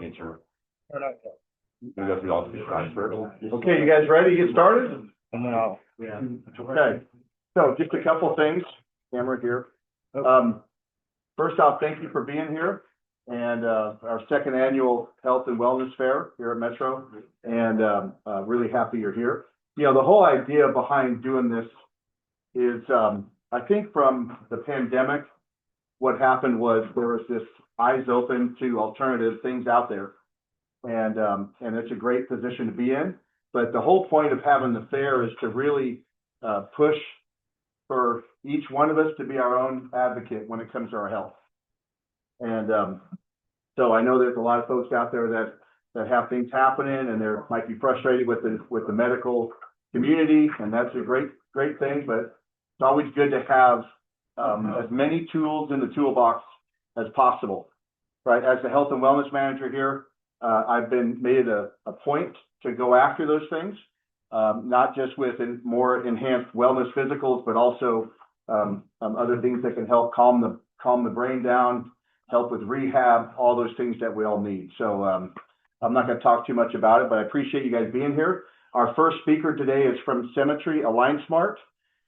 Answer. Okay, Go through all the slides first. you guys ready to get started? No. Yeah. Okay, so just a couple things, camera here. First off, thank you for being here and our second annual Health and Wellness Fair here at Metro, and really happy you're here. You know, the whole idea behind doing this is, I think from the pandemic, what happened was there was this eyes open to alternative things out there. And it's a great position to be in. But the whole point of having the fair is to really push for each one of us to be our own advocate when it comes to our health. And so I know there's a lot of folks out there that have things happening and they might be frustrated with the medical community, and that's a great thing. But it's always good to have as many tools in the toolbox as possible, right? As the health and wellness manager here, I've been made a point to go after those things, not just with more enhanced wellness physicals, but also other things that can help calm the brain down, help with rehab, all those things that we all need. So I'm not going to talk too much about it, but I appreciate you guys being here. Our first speaker today is from Symmetry, Align Smart,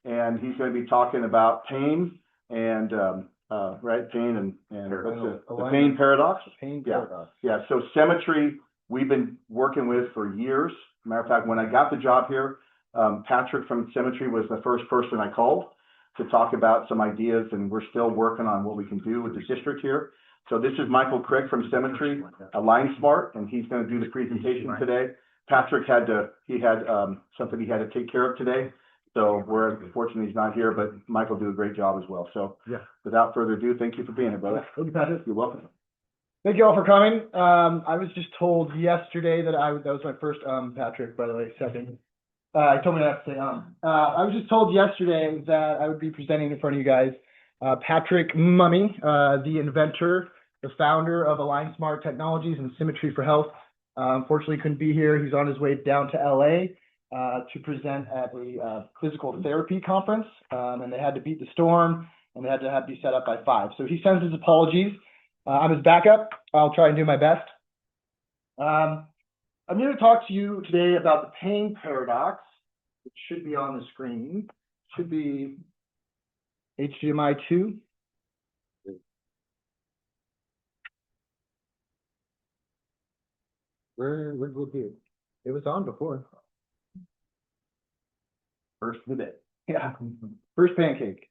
and he's going to be talking about pain and pain and the pain paradox. Pain paradox. Yeah. So Symmetry, we've been working with for years. Matter of fact, when I got the job here, Patrick from Symmetry was the first person I called to talk about some ideas, and we're still working on what we can do with the district here. So this is Michael Crick from Symmetry, Align Smart, and he's going to do the presentation today. Patrick had something he had to take care of today. So we're fortunate he's not here, but Michael do a great job as well. So without further ado, thank you for being here, brother. Thank you, Patrick. You're welcome. Thank you all for coming. I was just told yesterday that that was my first, Patrick, by the way, second. He told me not to say I was just told yesterday that I would be presenting in front of you guys. Patrick Mummy, the inventor, the founder of Align Smart Technologies and Symmetry for Health. Unfortunately, couldn't be here. He's on his way down to LA to present at a physical therapy conference, and they had to beat the storm, and they had to be set up by 5. So he sends his apologies. I'm his backup. I'll try and do my best. I'm going to talk to you today about the pain paradox. It should be on the screen. It should be HDMI 2. Where would it be? It was on before. First of the day. Yeah. First pancake.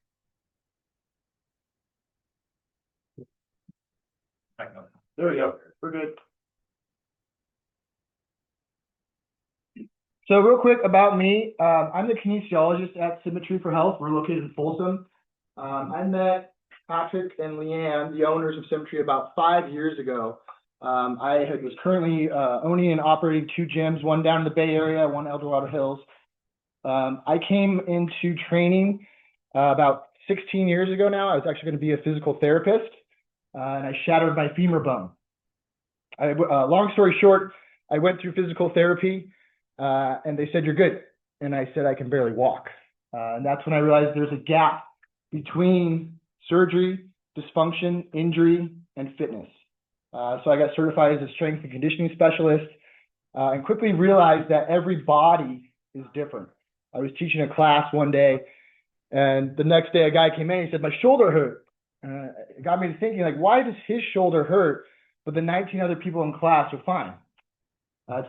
There we go. We're good. So real quick about me, I'm the kinesiologist at Symmetry for Health. We're located in Folsom. I met Patrick and Leanne, the owners of Symmetry, about 5 years ago. I was currently owning and operating 2 gyms, one down in the Bay Area, one El Dorado Hills. I came into training about 16 years ago now. I was actually going to be a physical therapist, and I shattered my femur bone. Long story short, I went through physical therapy, and they said, "You're good." And I said, "I can barely walk." And that's when I realized there's a gap between surgery, dysfunction, injury, and fitness. So I got certified as a strength and conditioning specialist, and quickly realized that every body is different. I was teaching a class one day, and the next day a guy came in and he said, "My shoulder hurt." It got me to thinking, like, why does his shoulder hurt, but the 19 other people in class are fine?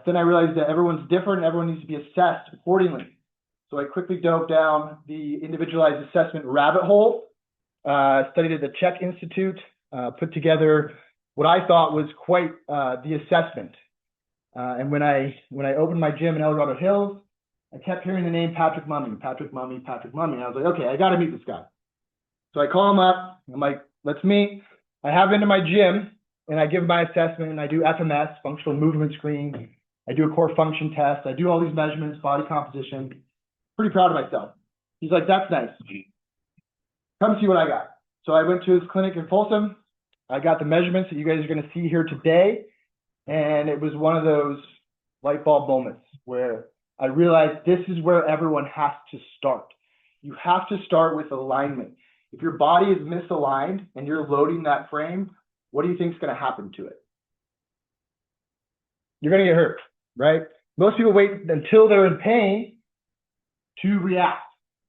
Then I realized that everyone's different and everyone needs to be assessed accordingly. So I quickly dove down the individualized assessment rabbit hole, studied at the Czech Institute, put together what I thought was quite the assessment. And when I opened my gym in El Dorado Hills, I kept hearing the name Patrick Mummy, Patrick Mummy, Patrick Mummy. And I was like, okay, I got to meet this guy. So I call him up. I'm like, let's meet. I have him into my gym, and I give him my assessment, and I do FMS, functional movement screen. I do a core function test. I do all these measurements, body composition. Pretty proud of myself. He's like, that's nice. Come see what I got. So I went to his clinic in Folsom. I got the measurements that you guys are going to see here today. And it was one of those light bulb moments where I realized this is where everyone has to start. You have to start with alignment. If your body is misaligned and you're loading that frame, what do you think is going to happen to it? you're going to get hurt, right? Most people wait until they're in pain to react.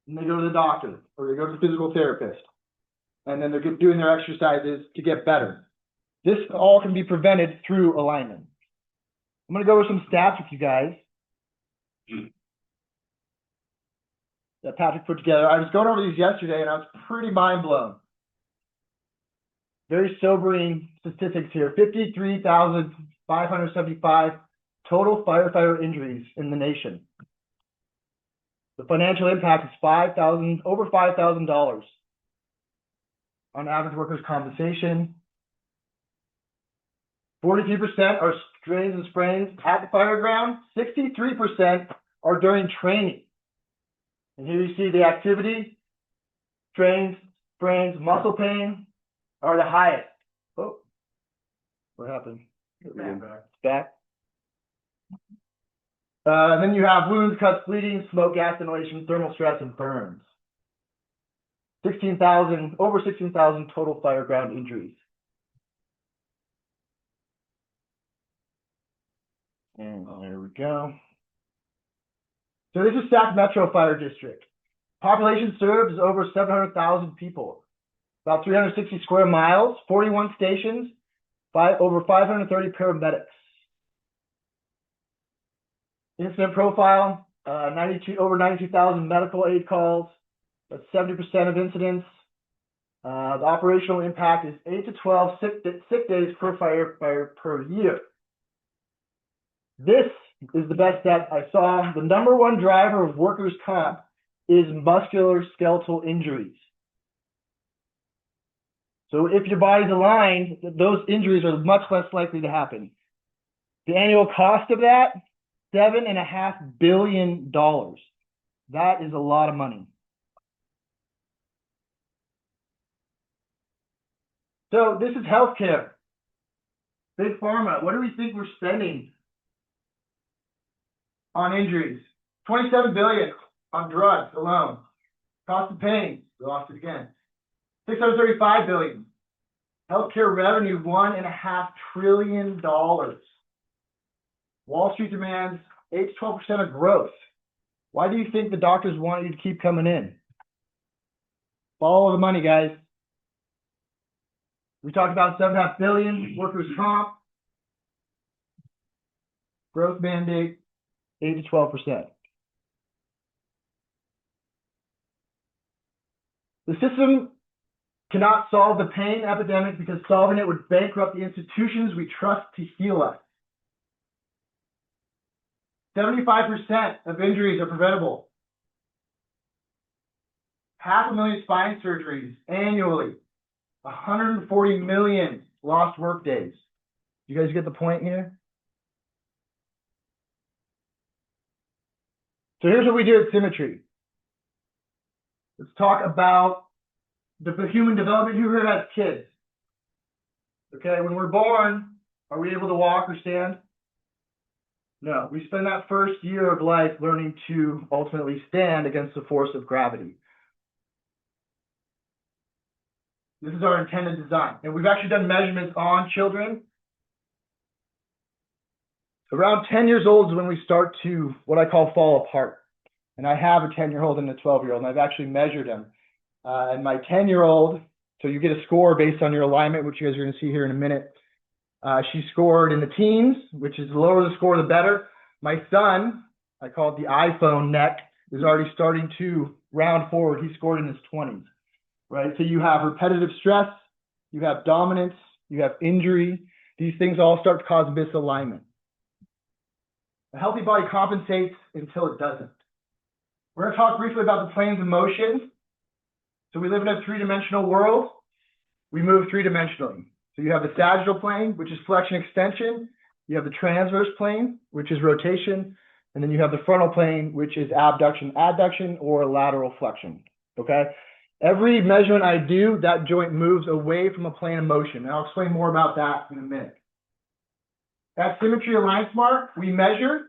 And they go to the doctor or they go to the physical therapist. And then they're doing their exercises to get better. This all can be prevented through alignment. I'm going to go over some stats with you guys that Patrick put together. I was going over these yesterday and I was pretty mind blown. Very sobering statistics here. 53,575 total firefighter injuries in the nation. The financial impact is over $5,000 on average workers' compensation. 43% are strains and sprains at the fire ground. 63% are during training. And here you see the activity, strains, sprains, muscle pain are the highest. Oh, what happened? Back. And then you have wounds, cuts, bleeding, smoke, gas inhalation, thermal stress, and burns. Over 16,000 total fire ground injuries. And there we go. So this is Sac Metro Fire District. Population served is over 700,000 people. About 360 square miles, 41 stations, over 530 paramedics. Incident profile, over 92,000 medical aid calls. That's 70% of incidents. The operational impact is 8 to 12 sick days per firefighter per year. This is the best stat I saw. The number one driver of workers' comp is musculoskeletal injuries. So if your body's aligned, those injuries are much less likely to happen. The annual cost of that, $7.5 billion. That is a lot of money. So this is healthcare. Big pharma, what do we think we're spending on injuries? $27 billion on drugs alone. Cost of pain, we lost it again. $635 billion. Healthcare revenue, $1.5 trillion. Wall Street demands 8 to 12% of growth. Why do you think the doctors want you to keep coming in? Follow the money, guys. We talked about $7.5 billion, workers' comp. Growth mandate, 8 to 12%. The system cannot solve the pain epidemic because solving it would bankrupt the institutions we trust to heal us. 75% of injuries are preventable. 500,000 spine surgeries annually. 140 million lost work days. You guys get the point here? So here's what we do at Symmetry. Let's talk about the human development. Who here has kids? Okay, when we're born, are we able to walk or stand? No, we spend that first year of life learning to ultimately stand against the force of gravity. This is our intended design. And we've actually done measurements on children. Around 10 years old is when we start to what I call fall apart. And I have a 10-year-old and a 12-year-old, and I've actually measured them. And my 10-year-old, so you get a score based on your alignment, which you guys are going to see here in a minute. She scored in the teens, which is the lower the score, the better. My son, I call it the iPhone neck, is already starting to round forward. He scored in his 20s, right? So you have repetitive stress, you have dominance, you have injury. These things all start to cause misalignment. A healthy body compensates until it doesn't. We're going to talk briefly about the planes of motion. So we live in a three-dimensional world. We move three-dimensionally. So you have the sagittal plane, which is flexion extension. You have the transverse plane, which is rotation. And then you have the frontal plane, which is abduction, adduction, or lateral flexion. Okay? Every measurement I do, that joint moves away from a plane of motion. And I'll explain more about that in a minute. At Symmetry Align Smart, we measure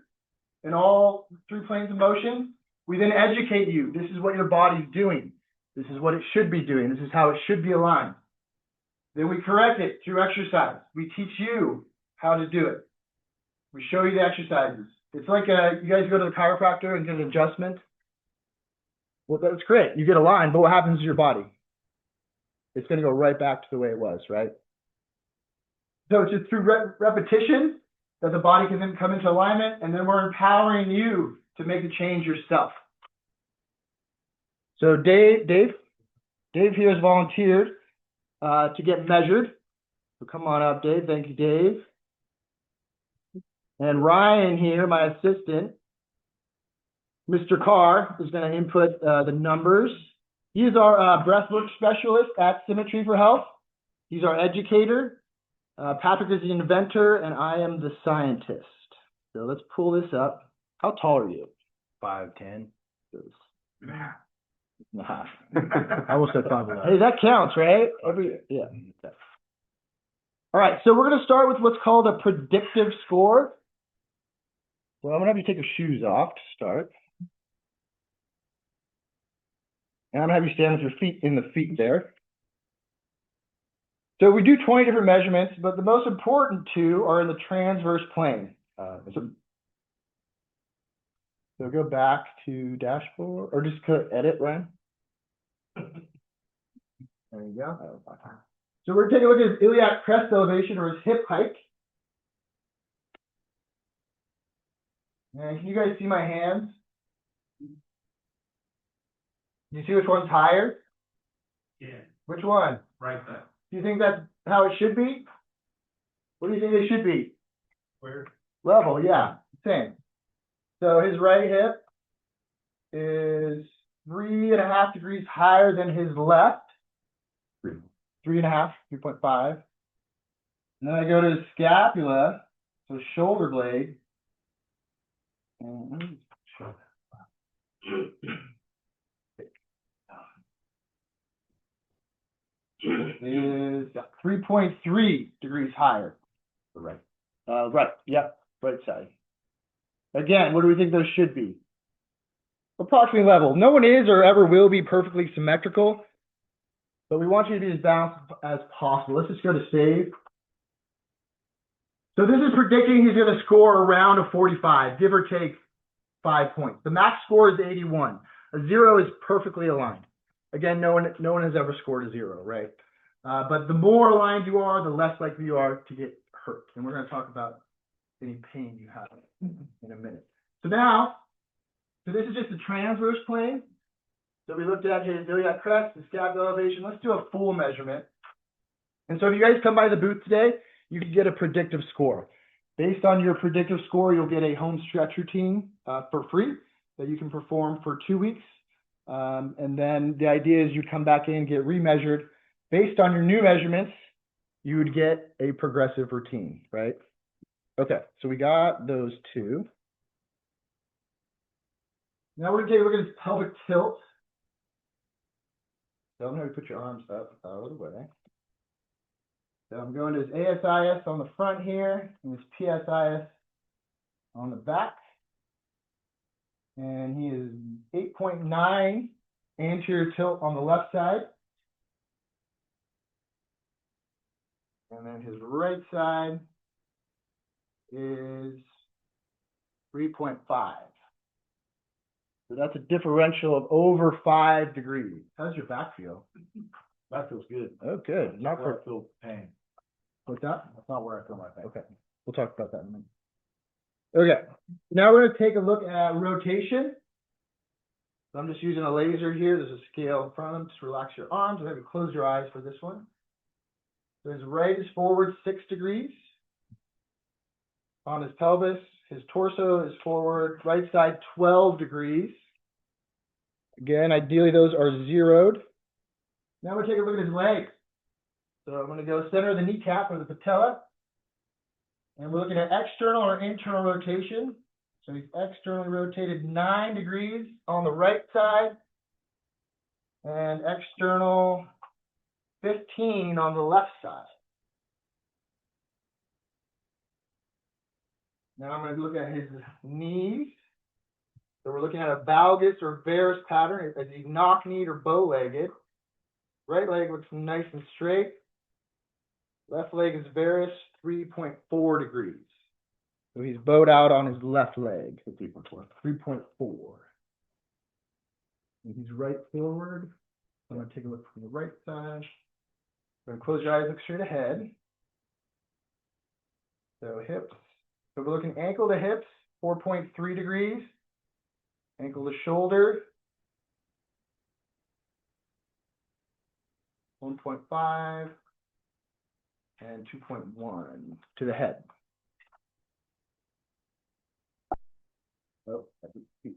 in all three planes of motion. We then educate you. This is what your body's doing. This is what it should be doing. This is how it should be aligned. Then we correct it through exercise. We teach you how to do it. We show you the exercises. It's like you guys go to the chiropractor and get an adjustment. Well, that's great. You get a line, but what happens to your body? It's going to go right back to the way it was, right? So it's just through repetition that the body can then come into alignment, and then we're empowering you to make the change yourself. So Dave here has volunteered to get measured. So come on up, Dave. Thank you, Dave. And Ryan here, my assistant, Mr. Carr, is going to input the numbers. He is our breathwork specialist at Symmetry for Health. He's our educator. Patrick is the inventor, and I am the scientist. So let's pull this up. How tall are you? 5'10". Nah. I will say 5'11". Hey, that counts, right? Yeah. All right, so we're going to start with what's called a predictive score. Well, I'm going to have you take your shoes off to start. And I'm going to have you stand with your feet in the feet there. So we do 20 different measurements, but the most important two are in the transverse plane. So go back to dashboard, or just click edit, Ryan. There you go. So we're taking a look at his iliac crest elevation, or his hip hike. And can you guys see my hands? You see which one's higher? Yeah. Which one? Right there. Do you think that's how it should be? What do you think they should be? Where? Level, yeah, same. So his right hip is 3.5 degrees higher than his left. 3.5, 3.5. And then I go to his scapula, so shoulder blade. And is 3.3 degrees higher. Right. Right, yep, right side. Again, what do we think those should be? Approximately level. No one is or ever will be perfectly symmetrical, but we want you to be as balanced as possible. Let's just go to save. So this is predicting he's going to score around a 45, give or take 5 points. The max score is 81. A 0 is perfectly aligned. Again, no one has ever scored a 0, right? But the more aligned you are, the less likely you are to get hurt. And we're going to talk about any pain you have in a minute. So this is just the transverse plane. So we looked at his iliac crest, the scapula elevation. Let's do a full measurement. And so if you guys come by the booth today, you can get a predictive score. Based on your predictive score, you'll get a home stretch routine for free that you can perform for 2 weeks. And then the idea is you come back in, get remeasured. Based on your new measurements, you would get a progressive routine, right? Okay, so we got those two. Now we're gonna take a look at his pelvic tilt. So I'm gonna put your arms up out of the way. So I'm going to his ASIS on the front here, and his PSIS on the back. And he is 8.9 anterior tilt on the left side. And then his right side is 3.5. So that's a differential of over 5 degrees. How does your back feel? That feels good. Oh, good. Not where for I feel pain. what's that? That's not where I feel my pain. Okay, we'll talk about that in a minute. Okay, now we're going to take a look at rotation. So I'm just using a laser here. There's a scale in front of them. Just relax your arms and maybe close your eyes for this one. So his right is forward 6 degrees. On his pelvis, his torso is forward, right side 12 degrees. Again, ideally those are zeroed. Now we're taking a look at his legs. So I'm going to go center of the kneecap or the patella. And we're looking at external or internal rotation. So he's externally rotated 9 degrees on the right side and external 15 on the left side. Now I'm going to look at his knees. So we're looking at a valgus or varus pattern. Is he knock-kneed or bow-legged? Right leg looks nice and straight. Left leg is varus, 3.4 degrees. So he's bowed out on his left leg. 3.4. 3.4. And he's right forward. I'm gonna take a look from the right side. We're gonna close your eyes, look straight ahead. So hips. So we're looking ankle to hips, 4.3 degrees. Ankle to shoulder, 1.5. And 2.1 to the head. Oh,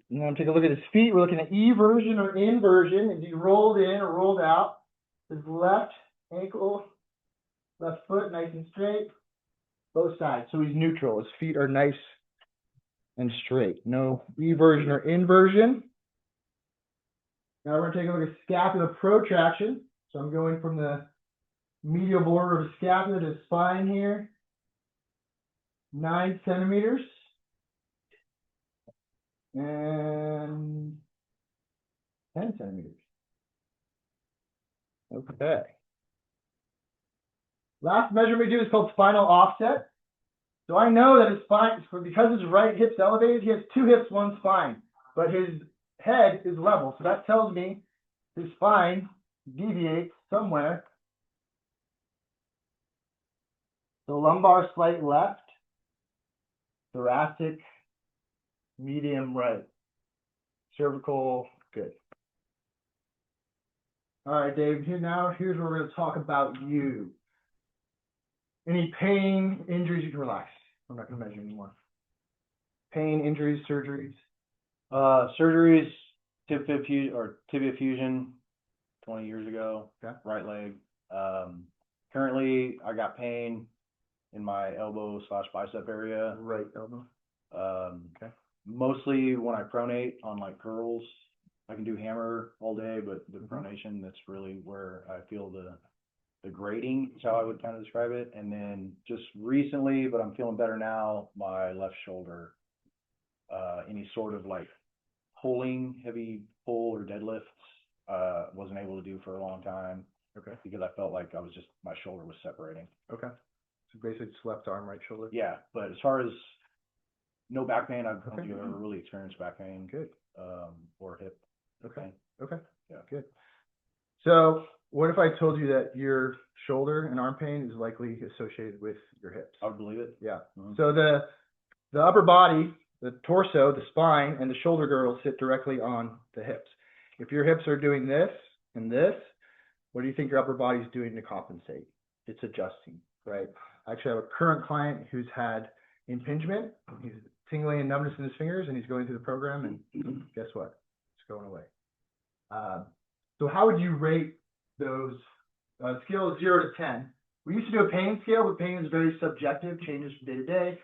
now take a look at his feet. We're looking at eversion or inversion. Is he rolled in or rolled out? His left ankle, left foot, nice and straight. Both sides. So he's neutral. His feet are nice and straight. No eversion or inversion. Now we're going to take a look at scapula protraction. So I'm going from the medial border of the scapula to the spine here. 9 centimeters. And 10 centimeters. Okay. Last measurement we do is called spinal offset. So I know that his spine, because his right hip's elevated, he has 2 hips, 1 spine, but his head is level. So that tells me his spine deviates somewhere. So lumbar slight left, thoracic medium right, cervical good. All right, Dave, here's where we're going to talk about you. Any pain, injuries, you can relax. I'm not going to measure anymore. Pain, injuries, surgeries. Surgeries, tibia fusion 20 years ago, Okay. right leg. Currently, I got pain in my elbow / bicep area. Right elbow. Okay. Mostly when I pronate on like curls, I can do hammer all day, but the pronation, that's really where I feel the grating is how I would kind of describe it. And then just recently, but I'm feeling better now, my left shoulder, any sort of like pulling, heavy pull or deadlifts, wasn't able to do for a long time. Okay. Because I felt like my shoulder was separating. Okay. So basically just left arm, right shoulder. Yeah, but as far as no back pain, I don't Okay. think I've ever really experienced back pain. Good. Or hip Okay. pain. Okay. Yeah. Good. So what if I told you that your shoulder and arm pain is likely associated with your hips? I would believe it. Yeah. Mhm. So the upper body, the torso, the spine, and the shoulder girdle sit directly on the hips. If your hips are doing this and this, what do you think your upper body is doing to compensate? It's adjusting, right? I actually have a current client who's had impingement. He's tingling and numbness in his fingers, and he's going through the program, and guess what? It's going away. So how would you rate those scale of 0 to 10? We used to do a pain scale, but pain is very subjective, changes from day to day,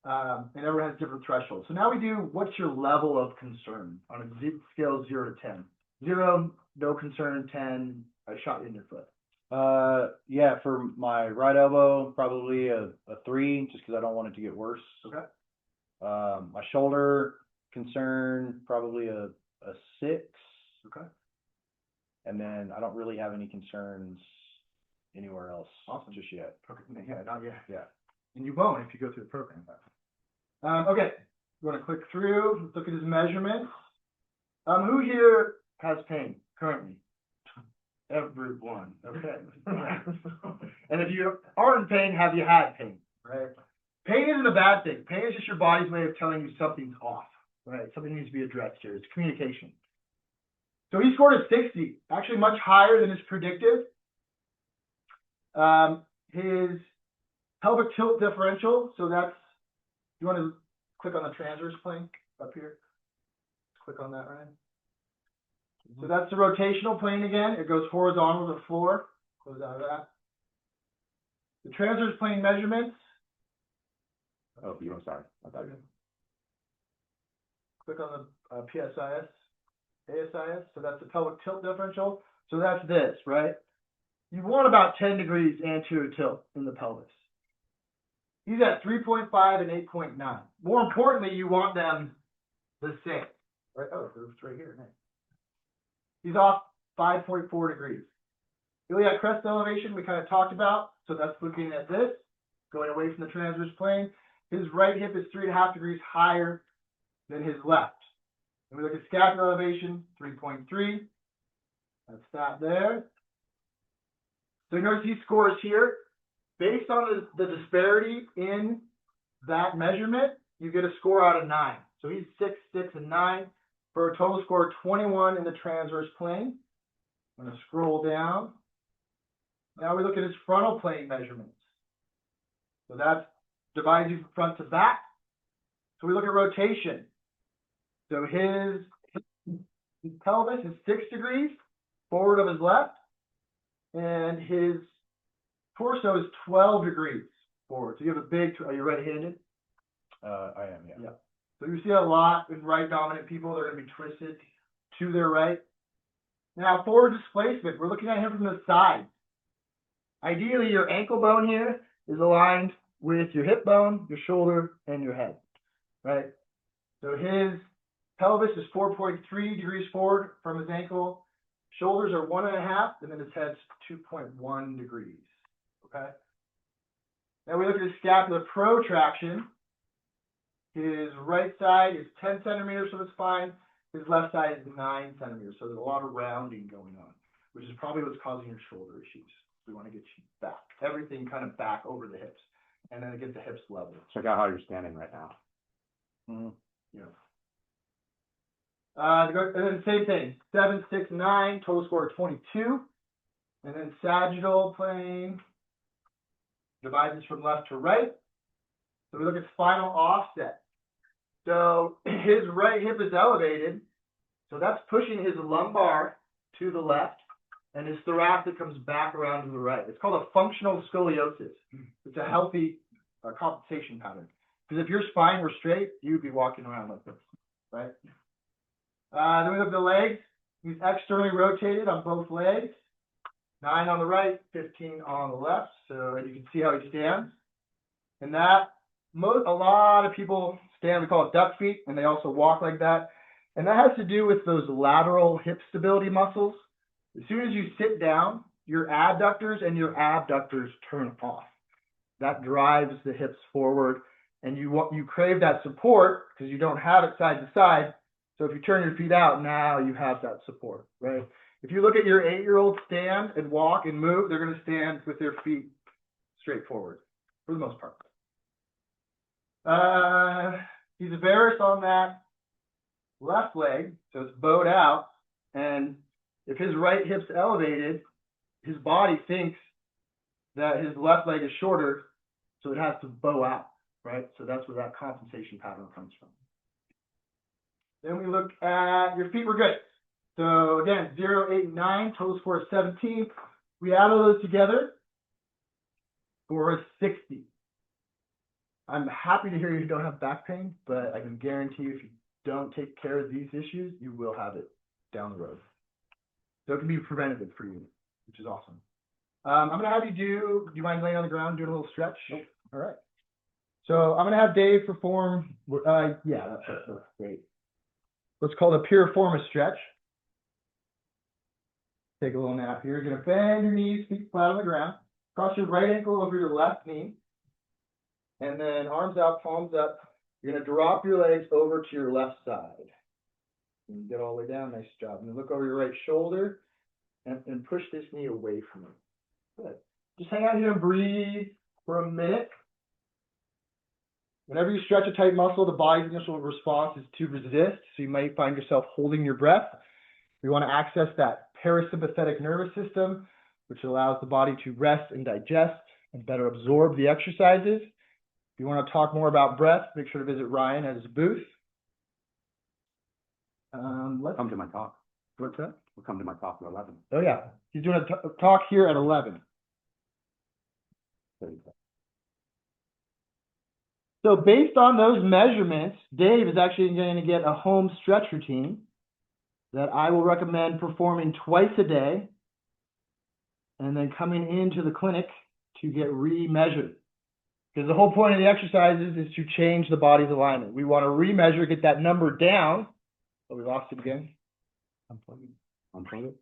and everyone has different thresholds. So now we do, what's your level of concern on a scale of 0 to 10? 0, no concern. 10, I shot you in your foot. Yeah, for my right elbow, probably a 3, just because I don't want it to get worse. Okay. My shoulder concern, probably a 6. Okay. And then I don't really have any concerns anywhere else. Awesome. Just yet. Okay. Yeah, not yet. Yeah. And you won't if you go through the program. Okay. We're going to click through, look at his measurements. Who here has pain currently? Everyone. Okay. And if you are in pain, have you had pain? Right. Pain isn't a bad thing. Pain is just your body's way of telling you something's off. Right. Something needs to be addressed here. It's communication. So he scored a 60, actually much higher than his predicted. His pelvic tilt differential, so that's, you want to click on the transverse plane up here? Click on that, Ryan. So that's the rotational plane again. It goes horizontal to the floor. Close out of that. The transverse plane measurements. Oh, I'm sorry. I thought you. Click on the PSIS, ASIS. So that's the pelvic tilt differential. So that's this, right? You want about 10 degrees anterior tilt in the pelvis. He's at 3.5 and 8.9. More importantly, you want them the same. Right? Oh, it's right here. Nice. He's off 5.4 degrees. Iliac crest elevation we kind of talked about. So that's looking at this, going away from the transverse plane. his right hip is 3.5 degrees higher than his left. And we look at scapular elevation, 3.3. That's that there. So notice he scores here. Based on the disparity in that measurement, you get a score out of 9. So he's 6, 6, and 9 for a total score of 21 in the transverse plane. I'm going to scroll down. Now we look at his frontal plane measurements. So that divides you from front to back. So we look at rotation. So his pelvis is 6 degrees forward of his left, and his torso is 12 degrees forward. So you have a big, are you right-handed? I am, yeah. Yeah. So you see a lot in right-dominant people, they're going to be twisted to their right. Now, forward displacement, we're looking at him from the side. Ideally, your ankle bone here is aligned with your hip bone, your shoulder, and your head, right? So his pelvis is 4.3 degrees forward from his ankle. Shoulders are 1.5, and then his head's 2.1 degrees, okay? Now we look at his scapular protraction. His right side is 10 centimeters from his spine. His left side is 9 centimeters. So there's a lot of rounding going on, which is probably what's causing your shoulder issues. We want to get you back, everything kind of back over the hips, and then get the hips level. Check out how you're standing right now. Mm-hmm. Yeah. And then same thing, 7, 6, 9, total score of 22. And then sagittal plane divides us from left to right. So we look at spinal offset. So his right hip is elevated. So that's pushing his lumbar to the left, and his thoracic comes back around to the right. It's called a functional scoliosis. It's a healthy compensation pattern. Because if your spine were straight, you'd be walking around like this, right? Then we look at the legs. He's externally rotated on both legs. 9 on the right, 15 on the left. So you can see how he stands. And that, a lot of people stand, we call it duck feet, and they also walk like that. And that has to do with those lateral hip stability muscles. As soon as you sit down, your adductors and your abductors turn off. That drives the hips forward, and you crave that support because you don't have it side to side. So if you turn your feet out, now you have that support, right? If you look at your 8-year-old stand and walk and move, they're going to stand with their feet straight forward for the most part. He's varus on that left leg, so it's bowed out. And if his right hip's elevated, his body thinks that his left leg is shorter, so it has to bow out, right? So that's where that compensation pattern comes from. Then we look at your feet were good. So again, 0, 8, 9, total score is 17. We add all those together for a 60. I'm happy to hear you don't have back pain, but I can guarantee you if you don't take care of these issues, you will have it down the road. So it can be preventative for you, which is awesome. I'm going to have you do you mind laying on the ground, doing a little stretch? Nope. All right. So I'm going to have Dave perform, yeah, that's great. What's called a piriformis stretch. Take a little nap here. You're going to bend your knees, feet flat on the ground. Cross your right ankle over your left knee. And then arms out, palms up. You're going to drop your legs over to your left side. And you get all the way down. Nice job. And then look over your right shoulder and push this knee away from you. Good. Just hang out here and breathe for a minute. Whenever you stretch a tight muscle, the body's initial response is to resist. So you might find yourself holding your breath. We want to access that parasympathetic nervous system, which allows the body to rest and digest and better absorb the exercises. If you want to talk more about breath, make sure to visit Ryan at his booth. Let's come to my talk. What's that? We'll come to my talk at 11. Oh, yeah. He's doing a talk here at 11. So based on those measurements, Dave is actually going to get a home stretch routine that I will recommend performing twice a day and then coming into the clinic to get re-measured. Because the whole point of the exercises is to change the body's alignment. We want to re-measure, get that number down. Oh, we lost it again. Unplug it.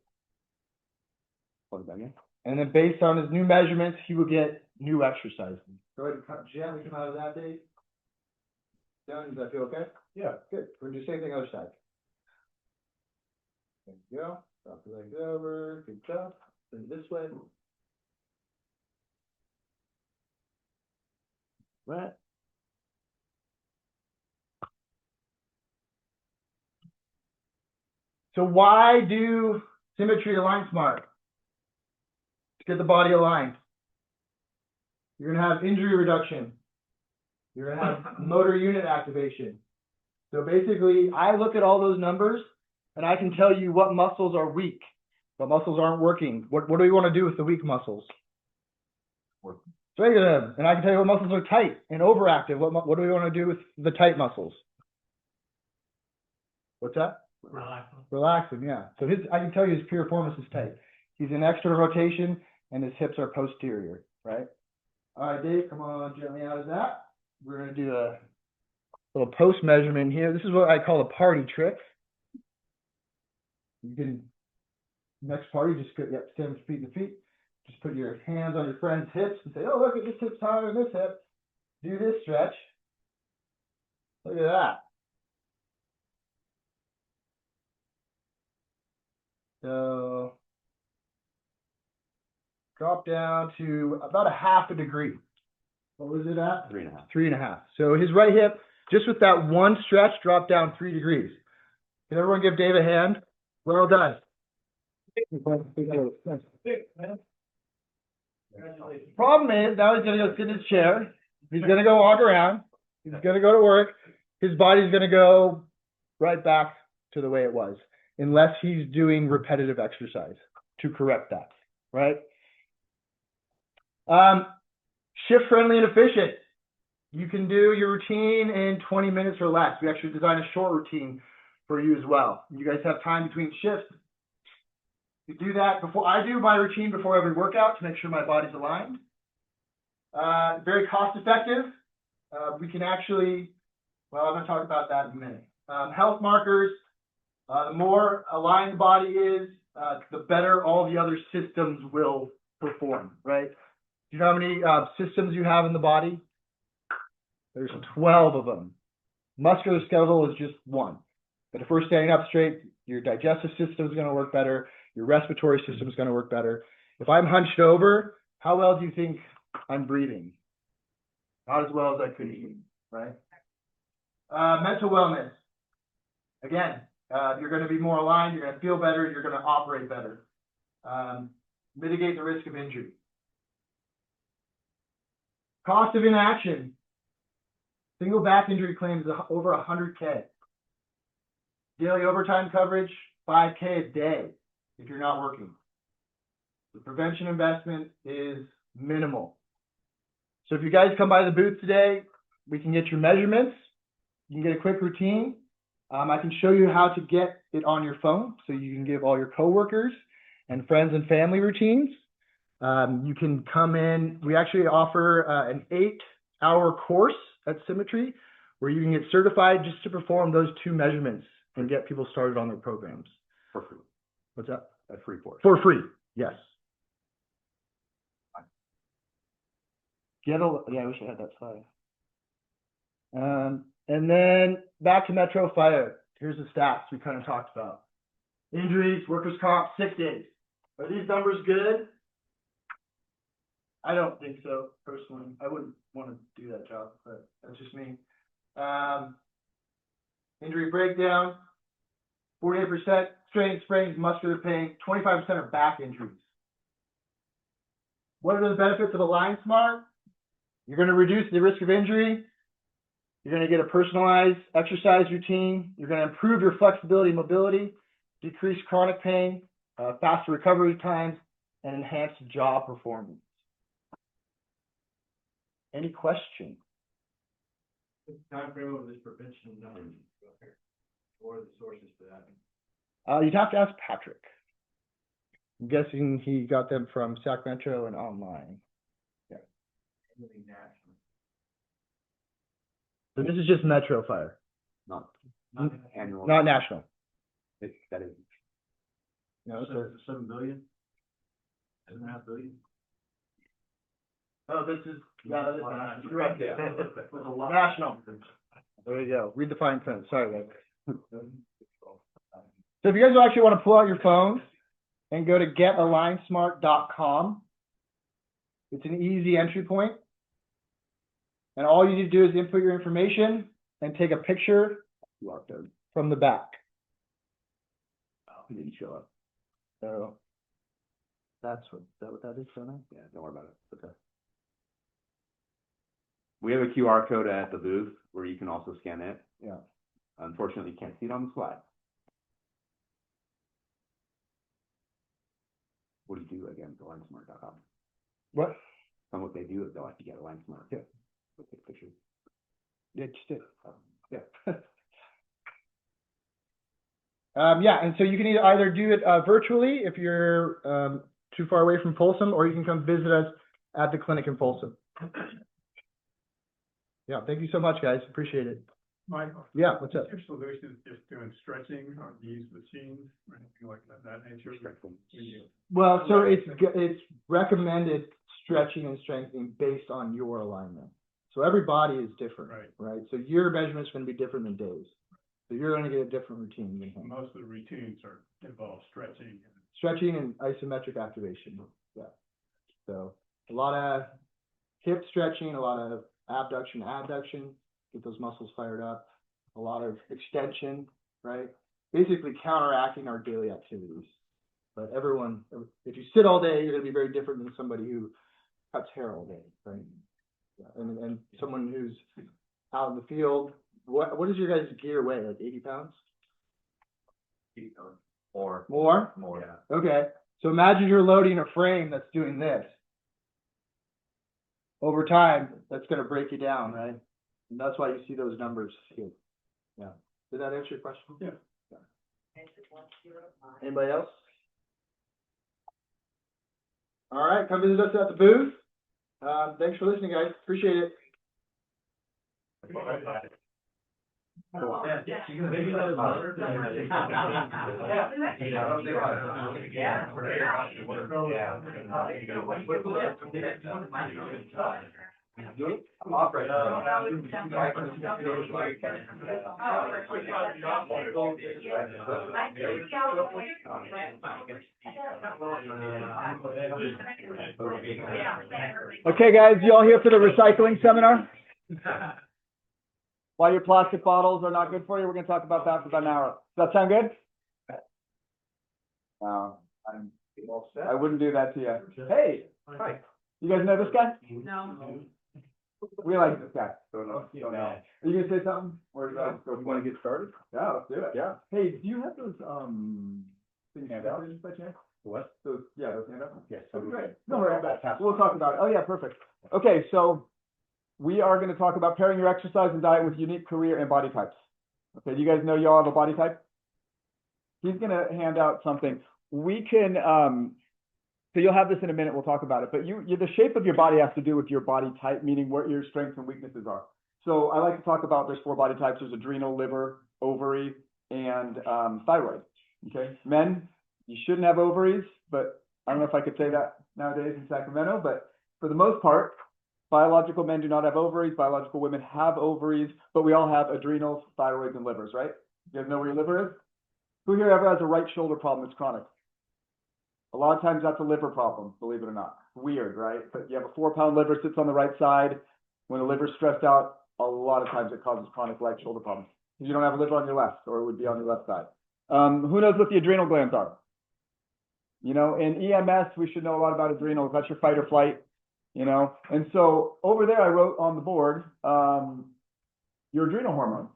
Plug it back in. And then based on his new measurements, he will get new exercises. Go ahead and gently come out of that, Dave. Down, does that feel okay? Yeah. Good, we're gonna do the same thing other side. There you go, drop the legs over, good job, bring it this way. Right. So why do symmetry align smart? To get the body aligned. You're gonna have injury reduction. You're gonna have motor unit activation. So basically, I look at all those numbers and I can tell you what muscles are weak, what muscles aren't working. What do we want to do with the weak muscles? Straighten them. And I can tell you what muscles are tight and overactive. What do we want to do with the tight muscles? What's that? Relaxing, yeah. So I can tell you his piriformis is tight. He's in external rotation and his hips are posterior, right? All right, Dave, come on gently out of that. We're gonna do a little post measurement here. This is what I call a party trick. You can, next party, just stand with feet to feet. Just put your hands on your friend's hips and say, oh, look at this hip's higher than this hip. Do this stretch. Look at that. So drop down to about a half a degree. What was it at? 3.5. 3.5. So his right hip, just with that one stretch, dropped down 3 degrees. Can everyone give Dave a hand? Well done. Problem is, now he's gonna go sit in his chair. He's gonna go walk around. He's gonna go to work. His body's gonna go right back to the way it was, unless he's doing repetitive exercise to correct that, right? Shift friendly and efficient. You can do your routine in 20 minutes or less. We actually designed a short routine for you as well. You guys have time between shifts. You do that before I do my routine before every workout to make sure my body's aligned. Very cost effective. We can actually, well, I'm going to talk about that in a minute. Health markers. The more aligned the body is, the better all the other systems will perform, right? Do you know how many systems you have in the body? There's 12 of them. Musculoskeletal is just one. But if we're standing up straight, your digestive system is going to work better. Your respiratory system is going to work better. If I'm hunched over, how well do you think I'm breathing? Not as well as I could eat, right? Mental wellness. Again, you're going to be more aligned. You're going to feel better. You're going to operate better. Mitigate the risk of injury. Cost of inaction. Single back injury claims over 100K. Daily overtime coverage, 5K a day if you're not working. The prevention investment is minimal. So if you guys come by the booth today, we can get your measurements. You can get a quick routine. I can show you how to get it on your phone so you can give all your coworkers and friends and family routines. You can come in. We actually offer an 8-hour course at Symmetry where you can get certified just to perform those 2 measurements and get people started on their programs. For free. What's that? At free course. For free, yes. Yeah, I wish I had that slide. And then back to Metro Fire. Here's the stats we kind of talked about. Injuries, workers' comp, sick days. Are these numbers good? I don't think so, personally. I wouldn't want to do that job, but that's just me. Injury breakdown, 48% strain, sprains, muscular pain, 25% are back injuries. What are the benefits of Align Smart? You're going to reduce the risk of injury. You're going to get a personalized exercise routine. You're going to improve your flexibility and mobility, decrease chronic pain, faster recovery times, and enhance job performance. Any questions? Time frame of this prevention numbers, what are the sources for that? You'd have to ask Patrick. I'm guessing he got them from Sacramento and online. Yeah. So this is just Metro Fire, Not annual. not national. That is. No, it's a, 7 billion? 7.5 billion? oh, this is, yeah, that is national. You're right. Yeah. National. There you go. Read the fine print. Sorry, guys. So if you guys actually want to pull out your phones and go to getalinesmart.com, it's an easy entry point. And all you need to do is input your information and take a picture from the back. Oh, he didn't show up. So that's what that is for now. Yeah, don't worry about it. Okay. We have a QR code at the booth where you can also scan it. Yeah. Unfortunately, you can't see it on the slide. What do you do again? GetAlinesmart.com. What? And what they do is they'll have to get a LMFT. Yeah. Take pictures. Yeah, just did. Yeah. Yeah, and so you can either do it virtually if you're too far away from Folsom, or you can come visit us at the clinic in Folsom. Yeah, thank you so much, guys. Appreciate it. Michael? Yeah, what's up? Your solution is just doing stretching or use machines or anything like that nature? Well, so it's recommended stretching and strengthening based on your alignment. So every body is different, right? So your measurement's going to be different than Dave's. So you're going to get a different routine than him. Most of the routines involve stretching. Stretching and isometric activation. Yeah. So a lot of hip stretching, a lot of abduction, adduction, get those muscles fired up, a lot of extension, right? Basically counteracting our daily activities. But everyone, if you sit all day, you're going to be very different than somebody who cuts hair all day, right? Yeah. And someone who's out in the field, what does your guys' gear weigh? Like 80 pounds? 80 pounds. More. More? More. Yeah. Okay. So imagine you're loading a frame that's doing this. Over time, that's going to break you down, right? And that's why you see those numbers here. Yeah. Did that answer your question? Yeah. Anybody else? All right, come visit us at the booth. Thanks for listening, guys. Appreciate it. Okay, guys, you all here for the recycling seminar? Why your plastic bottles are not good for you? We're going to talk about that for about an hour. Does that sound good? I wouldn't do that to you. Hey, hi. You guys know this guy? No. We like this guy. Don't know. Are you going to say something? Or you want to get started? Yeah, let's do it. Yeah. Hey, do you have those things by chance? What? Those handouts? Yes. Great. Don't worry about it. We'll talk about it. Oh yeah, perfect. Okay, so we are going to talk about pairing your exercise and diet with unique career and body types. Okay, do you guys know y'all have a body type? He's going to hand out something. We can, so you'll have this in a minute, we'll talk about it, but the shape of your body has to do with your body type, meaning what your strengths and weaknesses are. So I like to talk about, there's 4 body types. There's adrenal, liver, ovary, and thyroid. Okay, men, you shouldn't have ovaries, but I don't know if I could say that nowadays in Sacramento, but for the most part, biological men do not have ovaries. Biological women have ovaries, but we all have adrenals, thyroids, and livers, right? You guys know where your liver is? Who here ever has a right shoulder problem that's chronic? A lot of times that's a liver problem, believe it or not. Weird, right? But you have a 4-pound liver, sits on the right side. When the liver's stressed out, a lot of times it causes chronic right shoulder problems. You don't have a liver on your left, or it would be on your left side. Who knows what the adrenal glands are? You know, in EMS, we should know a lot about adrenals. That's your fight or flight, you know. And so over there, I wrote on the board, your adrenal hormones.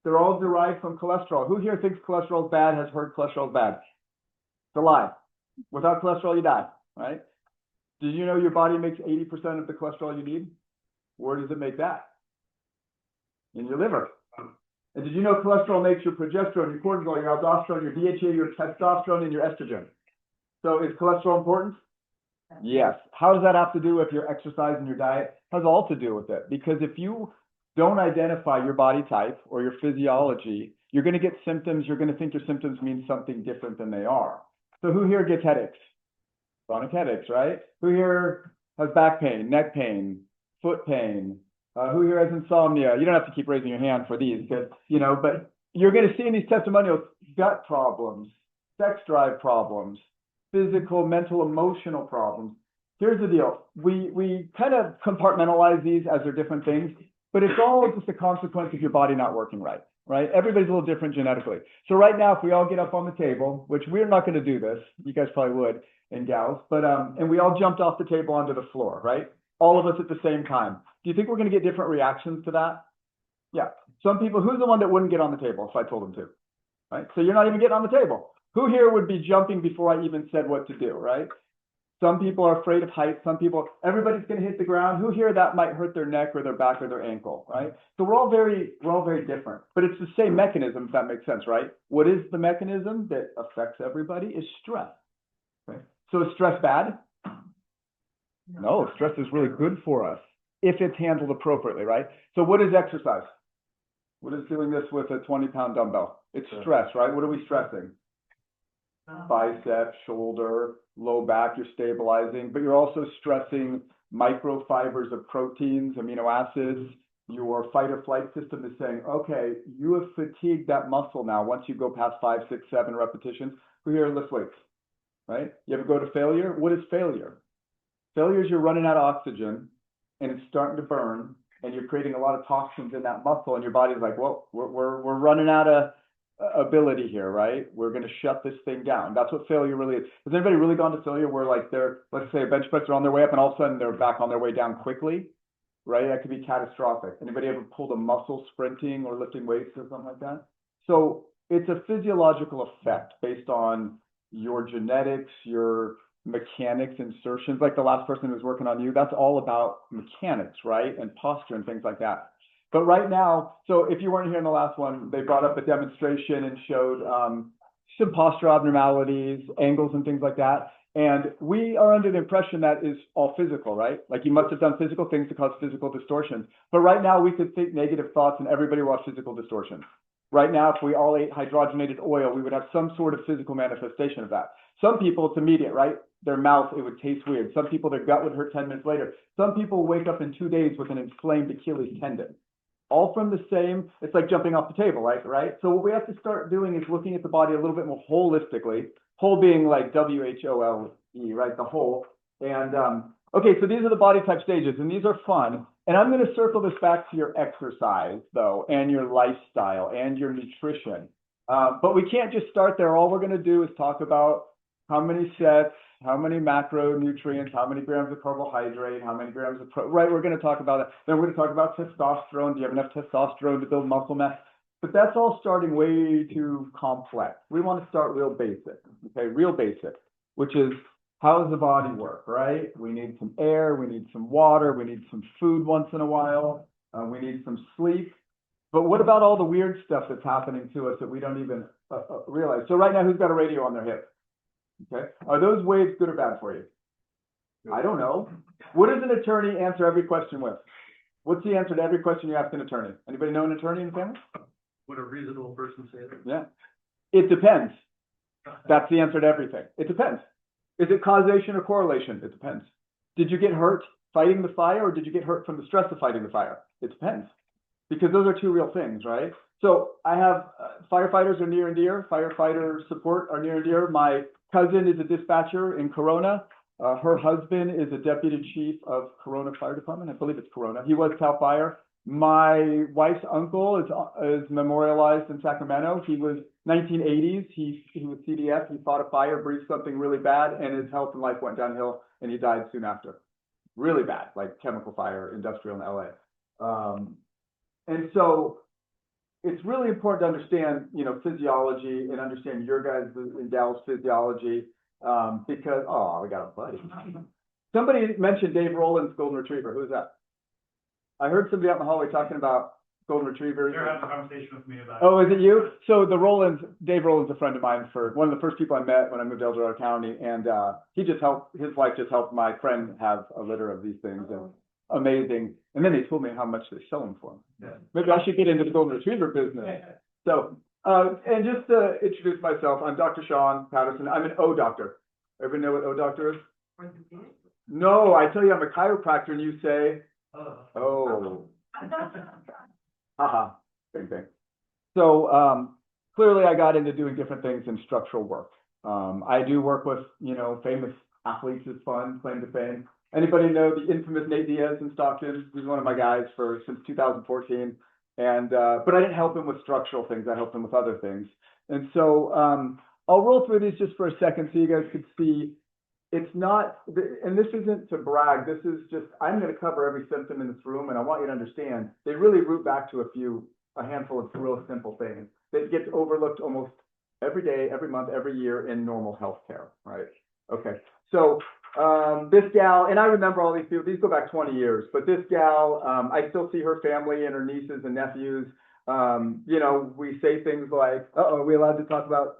They're all derived from cholesterol. Who here thinks cholesterol is bad, has heard cholesterol is bad? It's a lie. Without cholesterol, you die, right? Did you know your body makes 80% of the cholesterol you need? Where does it make that? In your liver. And did you know cholesterol makes your progesterone, your cortisol, your aldosterone, your DHA, your testosterone, and your estrogen? So is cholesterol important? Yes. How does that have to do with your exercise and your diet? It has all to do with it. Because if you don't identify your body type or your physiology, you're going to get symptoms. You're going to think your symptoms mean something different than they are. So who here gets headaches? Chronic headaches, right? Who here has back pain, neck pain, foot pain, Who here has insomnia? You don't have to keep raising your hand for these, because, you know, but you're going to see in these testimonials gut problems, sex drive problems, physical, mental, emotional problems. Here's the deal. We kind of compartmentalize these as they're different things, but it's all just a consequence of your body not working right, right? Everybody's a little different genetically. So right now, if we all get up on the table, which we're not going to do this, you guys probably would, and gals, but, and we all jumped off the table onto the floor, right? All of us at the same time. Do you think we're going to get different reactions to that? Yeah. Some people, who's the one that wouldn't get on the table if I told them to? Right? So you're not even getting on the table. Who here would be jumping before I even said what to do, right? Some people are afraid of heights. Some people, everybody's going to hit the ground. Who here that might hurt their neck or their back or their ankle, right? So we're all very different, but it's the same mechanism, if that makes sense, right? What is the mechanism that affects everybody is stress. Okay. So is stress bad? No, stress is really good for us if it's handled appropriately, right? So what is exercise? What is doing this with a 20-pound dumbbell? It's stress, right? What are we stressing? Bicep, shoulder, low back, you're stabilizing, but you're also stressing microfibers of proteins, amino acids. Your fight or flight system is saying, okay, you have fatigued that muscle now. Once you go past 5, 6, 7 repetitions, we're here to lift weights, right? You ever go to failure? What is failure? Failure is you're running out of oxygen and it's starting to burn and you're creating a lot of toxins in that muscle and your body's like, well, we're running out of ability here, right? We're going to shut this thing down. That's what failure really is. Has anybody really gone to failure where like they're, let's say a bench presser on their way up and all of a sudden they're back on their way down quickly, right? That could be catastrophic. Anybody ever pulled a muscle sprinting or lifting weights or something like that? So it's a physiological effect based on your genetics, your mechanics, insertions, like the last person who's working on you, that's all about mechanics, right? And posture and things like that. But right now, so if you weren't here in the last one, they brought up a demonstration and showed some posture abnormalities, angles and things like that. And we are under the impression that is all physical, right? Like you must have done physical things to cause physical distortions. But right now we could think negative thoughts and everybody will have physical distortions. Right now, if we all ate hydrogenated oil, we would have some sort of physical manifestation of that. Some people, it's immediate, right? Their mouth, it would taste weird. Some people, their gut would hurt 10 minutes later. Some people wake up in 2 days with an inflamed Achilles tendon. All from the same, it's like jumping off the table, right? So what we have to start doing is looking at the body a little bit more holistically, whole being like W-H-O-L-E, right? The whole. And okay, so these are the body type stages, and these are fun. And I'm going to circle this back to your exercise, though, and your lifestyle and your nutrition. But we can't just start there. All we're going to do is talk about how many sets, how many macronutrients, how many grams of carbohydrate, how many grams of protein, right? We're going to talk about that. Then we're going to talk about testosterone. Do you have enough testosterone to build muscle mass? But that's all starting way too complex. We want to start real basic, okay? Real basic, which is how does the body work, right? We need some air, we need some water, we need some food once in a while, we need some sleep. But what about all the weird stuff that's happening to us that we don't even realize? So right now, who's got a radio on their hip? Okay. Are those waves good or bad for you? I don't know. What does an attorney answer every question with? What's the answer to every question you ask an attorney? Anybody know an attorney in the family? Would a reasonable person say that? Yeah. It depends. That's the answer to everything. It depends. Is it causation or correlation? It depends. Did you get hurt fighting the fire or did you get hurt from the stress of fighting the fire? It depends. Because those are two real things, right? So I have firefighters are near and dear. Firefighter support are near and dear. My cousin is a dispatcher in Corona. Her husband is a deputy chief of Corona Fire Department. I believe it's Corona. He was CAL FIRE. My wife's uncle is memorialized in Sacramento. He was 1980s. He was CDF. He fought a fire, breathed something really bad, and his health and life went downhill, and he died soon after. Really bad, like chemical fire, industrial in LA. And so it's really important to understand, you know, physiology and understand your guys' and gals' physiology, because, oh, we got a buddy. Somebody mentioned Dave Rowland's golden retriever. Who is that? I heard somebody out in the hallway talking about golden retrievers. They're having a conversation with me about it. Oh, is it you? So Dave Rowland's a friend of mine, for one of the first people I met when I moved to El Dorado County, and his wife just helped my friend have a litter of these things, and amazing. And then they told me how much they sell them for. Yeah. Maybe I should get into the golden retriever business. So, and just to introduce myself, I'm Dr. Sean Patterson. I'm an O doctor. Everybody know what O doctor is? No, I tell you I'm a chiropractor and you say, oh, Haha, same thing. So, clearly I got into doing different things in structural work. I do work with, famous athletes. It's fun, claim to fame. Anybody know the infamous Nate Diaz in Stockton? He's one of my guys since 2014. And, but I didn't help him with structural things. I helped him with other things. And so, I'll roll through these just for a second so you guys could see. It's not, and this isn't to brag, this is just, I'm going to cover every symptom in this room, and I want you to understand, they really root back to a handful of real simple things that gets overlooked almost every day, every month, every year in normal healthcare, right? Okay, so this gal, and I remember all these people, these go back 20 years, but this gal, I still see her family and her nieces and nephews. We say things like, are we allowed to talk about,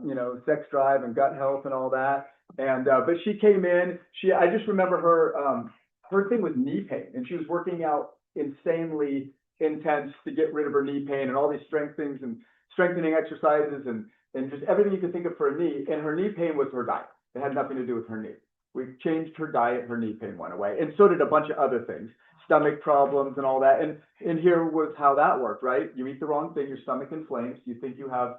sex drive and gut health and all that? And, but she came in, I just remember her thing was knee pain, and she was working out insanely intense to get rid of her knee pain and all these strengthening exercises and just everything you could think of for a knee. And her knee pain was her diet. It had nothing to do with her knee. We changed her diet, her knee pain went away. And so did a bunch of other things, stomach problems and all that. And here was how that worked, right? You eat the wrong thing, your stomach inflames. You think you have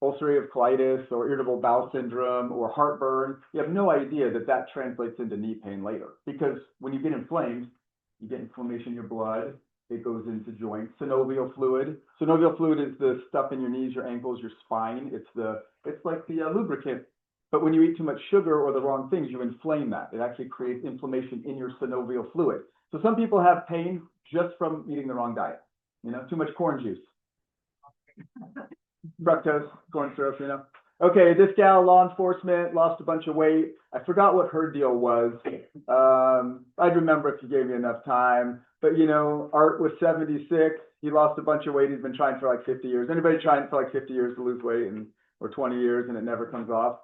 ulcerative colitis or irritable bowel syndrome or heartburn. You have no idea that translates into knee pain later, because when you get inflamed, you get inflammation in your blood. It goes into joints. Synovial fluid. Synovial fluid is the stuff in your knees, your ankles, your spine. It's like the lubricant. But when you eat too much sugar or the wrong things, you inflame that. It actually creates inflammation in your synovial fluid. So some people have pain just from eating the wrong diet. Too much corn juice. Fructose, corn syrup, Okay, this gal, law enforcement, lost a bunch of weight. I forgot what her deal was. I'd remember if you gave me enough time. But, Art was 76. He lost a bunch of weight. He's been trying for like 50 years. Anybody trying for like 50 years to lose weight or 20 years and it never comes off?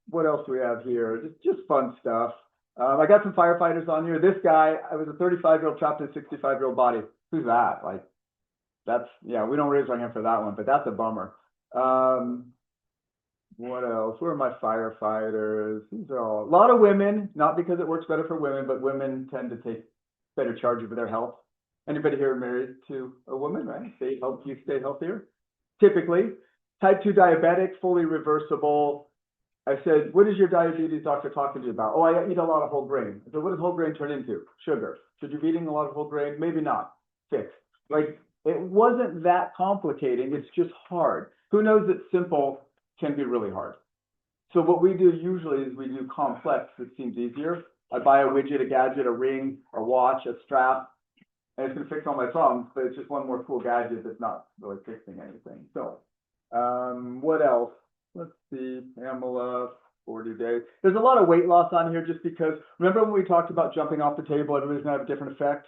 What else do we have here? Just fun stuff. I got some firefighters on here. This guy, I was a 35-year-old trapped in a 65-year-old body. Who's that? We don't raise our hand for that one, but that's a bummer. What else? Where are my firefighters? These are all a lot of women, not because it works better for women, but women tend to take better charge of their health. Anybody here married to a woman, right? They help you stay healthier. Typically, type 2 diabetic, fully reversible. I said, what is your diabetes doctor talking to you about? Oh, I eat a lot of whole grain. I said, what does whole grain turn into? Sugar. Should you be eating a lot of whole grain? Maybe not. Fixed. It wasn't that complicating. It's just hard. Who knows that simple can be really hard? So what we do usually is we do complex. It seems easier. I buy a widget, a gadget, a ring, a watch, a strap, and it's going to fix all my problems, but it's just one more cool gadget that's not really fixing anything. So what else? Let's see, Pamela, 40 days. There's a lot of weight loss on here just because, remember when we talked about jumping off the table, everybody's going to have a different effect,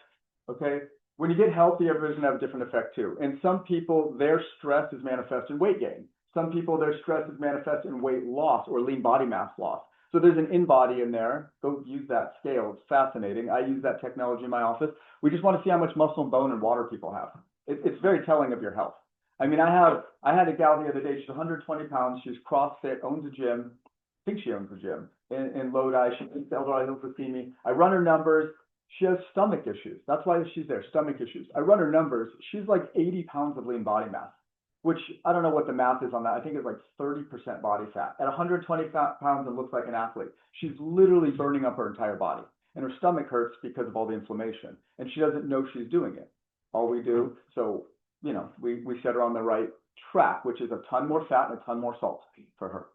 okay? When you get healthy, everybody's going to have a different effect too. And some people, their stress is manifest in weight gain. Some people, their stress is manifest in weight loss or lean body mass loss. So there's an in-body in there. Go use that scale. It's fascinating. I use that technology in my office. We just want to see how much muscle and bone and water people have. It's very telling of your health. I mean, I had a gal the other day. She's 120 pounds. She's CrossFit, owns a gym. I think she owns a gym in Lodi. She eats Eldorado Hills to see me. I run her numbers. She has stomach issues. That's why she's there, stomach issues. I run her numbers. She's like 80 pounds of lean body mass, which I don't know what the math is on that. I think it's like 30% body fat. At 120 pounds and looks like an athlete. She's literally burning up her entire body. And her stomach hurts because of all the inflammation. And she doesn't know she's doing it. All we do, so, we set her on the right track, which is a ton more fat and a ton more salt for her.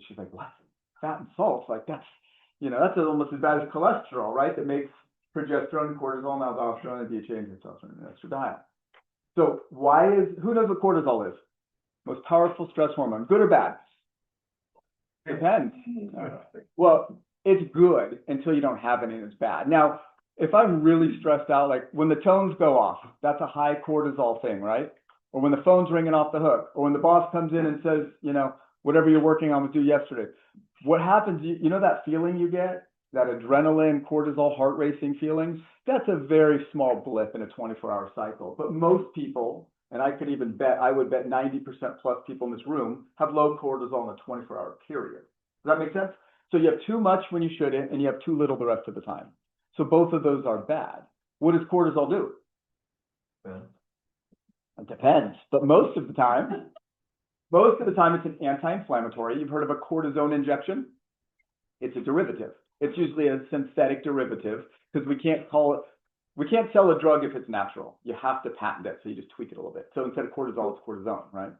She's like, what? Fat and salt? Like that's almost as bad as cholesterol, right? That makes progesterone, cortisol, aldosterone, and DHA and testosterone. That's your diet. So who knows what cortisol is? Most powerful stress hormone, good or bad? Depends. Well, it's good until you don't have any and it's bad. Now, if I'm really stressed out, like when the tones go off, that's a high cortisol thing, right? Or when the phone's ringing off the hook, or when the boss comes in and says, whatever you're working on was due yesterday. What happens, that feeling you get? That adrenaline, cortisol, heart racing feeling, that's a very small blip in a 24-hour cycle. But most people, and I would bet 90% plus people in this room have low cortisol in a 24-hour period. Does that make sense? So you have too much when you shouldn't, and you have too little the rest of the time. So both of those are bad. What does cortisol do? Yeah. It depends, but most of the time it's an anti-inflammatory. You've heard of a cortisone injection? It's a derivative. It's usually a synthetic derivative because we can't sell a drug if it's natural. You have to patent it, so you just tweak it a little bit. So instead of cortisol, it's cortisone, right?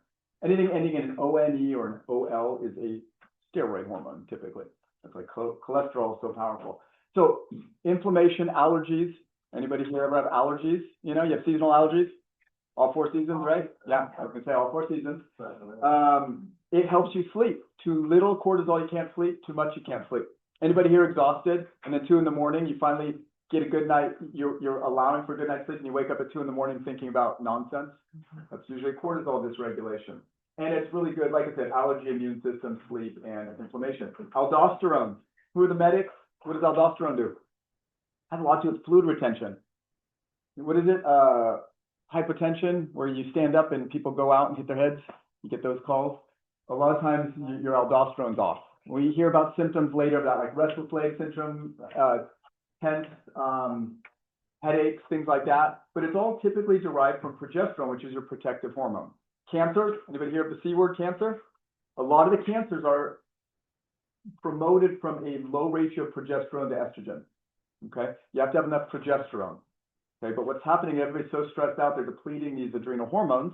Anything ending in an ONE or an OL is a steroid hormone, typically. That's like cholesterol is so powerful. So inflammation, allergies. Anybody here ever have allergies? You know, you have seasonal allergies? All 4 seasons, right? Yeah, I was gonna say all 4 seasons. It helps you sleep. Too little cortisol, you can't sleep. Too much, you can't sleep. Anybody here exhausted? And then 2 a.m, you finally get a good night. You're allowing for a good night's sleep, and you wake up at 2 a.m. thinking about nonsense. That's usually cortisol dysregulation. And it's really good, like I said, allergy, immune system, sleep, and inflammation. Aldosterone. Who are the medics? What does aldosterone do? Has a lot to do with fluid retention. What is it? Hypotension, where you stand up and people go out and hit their heads. You get those calls. A lot of times your aldosterone's off. We hear about symptoms later of that, like restless leg syndrome, tense, headaches, things like that. But it's all typically derived from progesterone, which is your protective hormone. Cancer, anybody hear of the C word, cancer? A lot of the cancers are promoted from a low ratio of progesterone to estrogen. Okay, you have to have enough progesterone. Okay, but what's happening, everybody's so stressed out, they're depleting these adrenal hormones,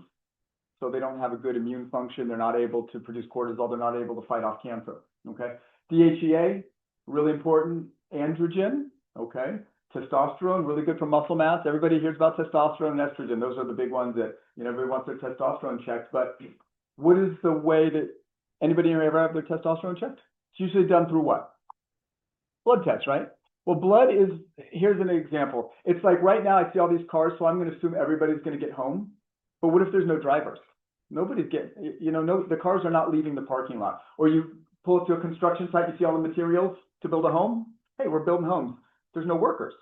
so they don't have a good immune function, they're not able to produce cortisol, they're not able to fight off cancer. Okay, DHEA, really important. Androgen, okay, testosterone, really good for muscle mass. Everybody hears about testosterone and estrogen. Those are the big ones that, you know, everybody wants their testosterone checked. But what is the way that anybody ever have their testosterone checked? It's usually done through what? Blood tests, right? Well, blood is, here's an example. It's like right now I see all these cars, so I'm going to assume everybody's going to get home. But what if there's no drivers? Nobody's getting, you know, no, the cars are not leaving the parking lot. Or you pull up to a construction site, you see all the materials to build a home. Hey, we're building homes. There's no workers.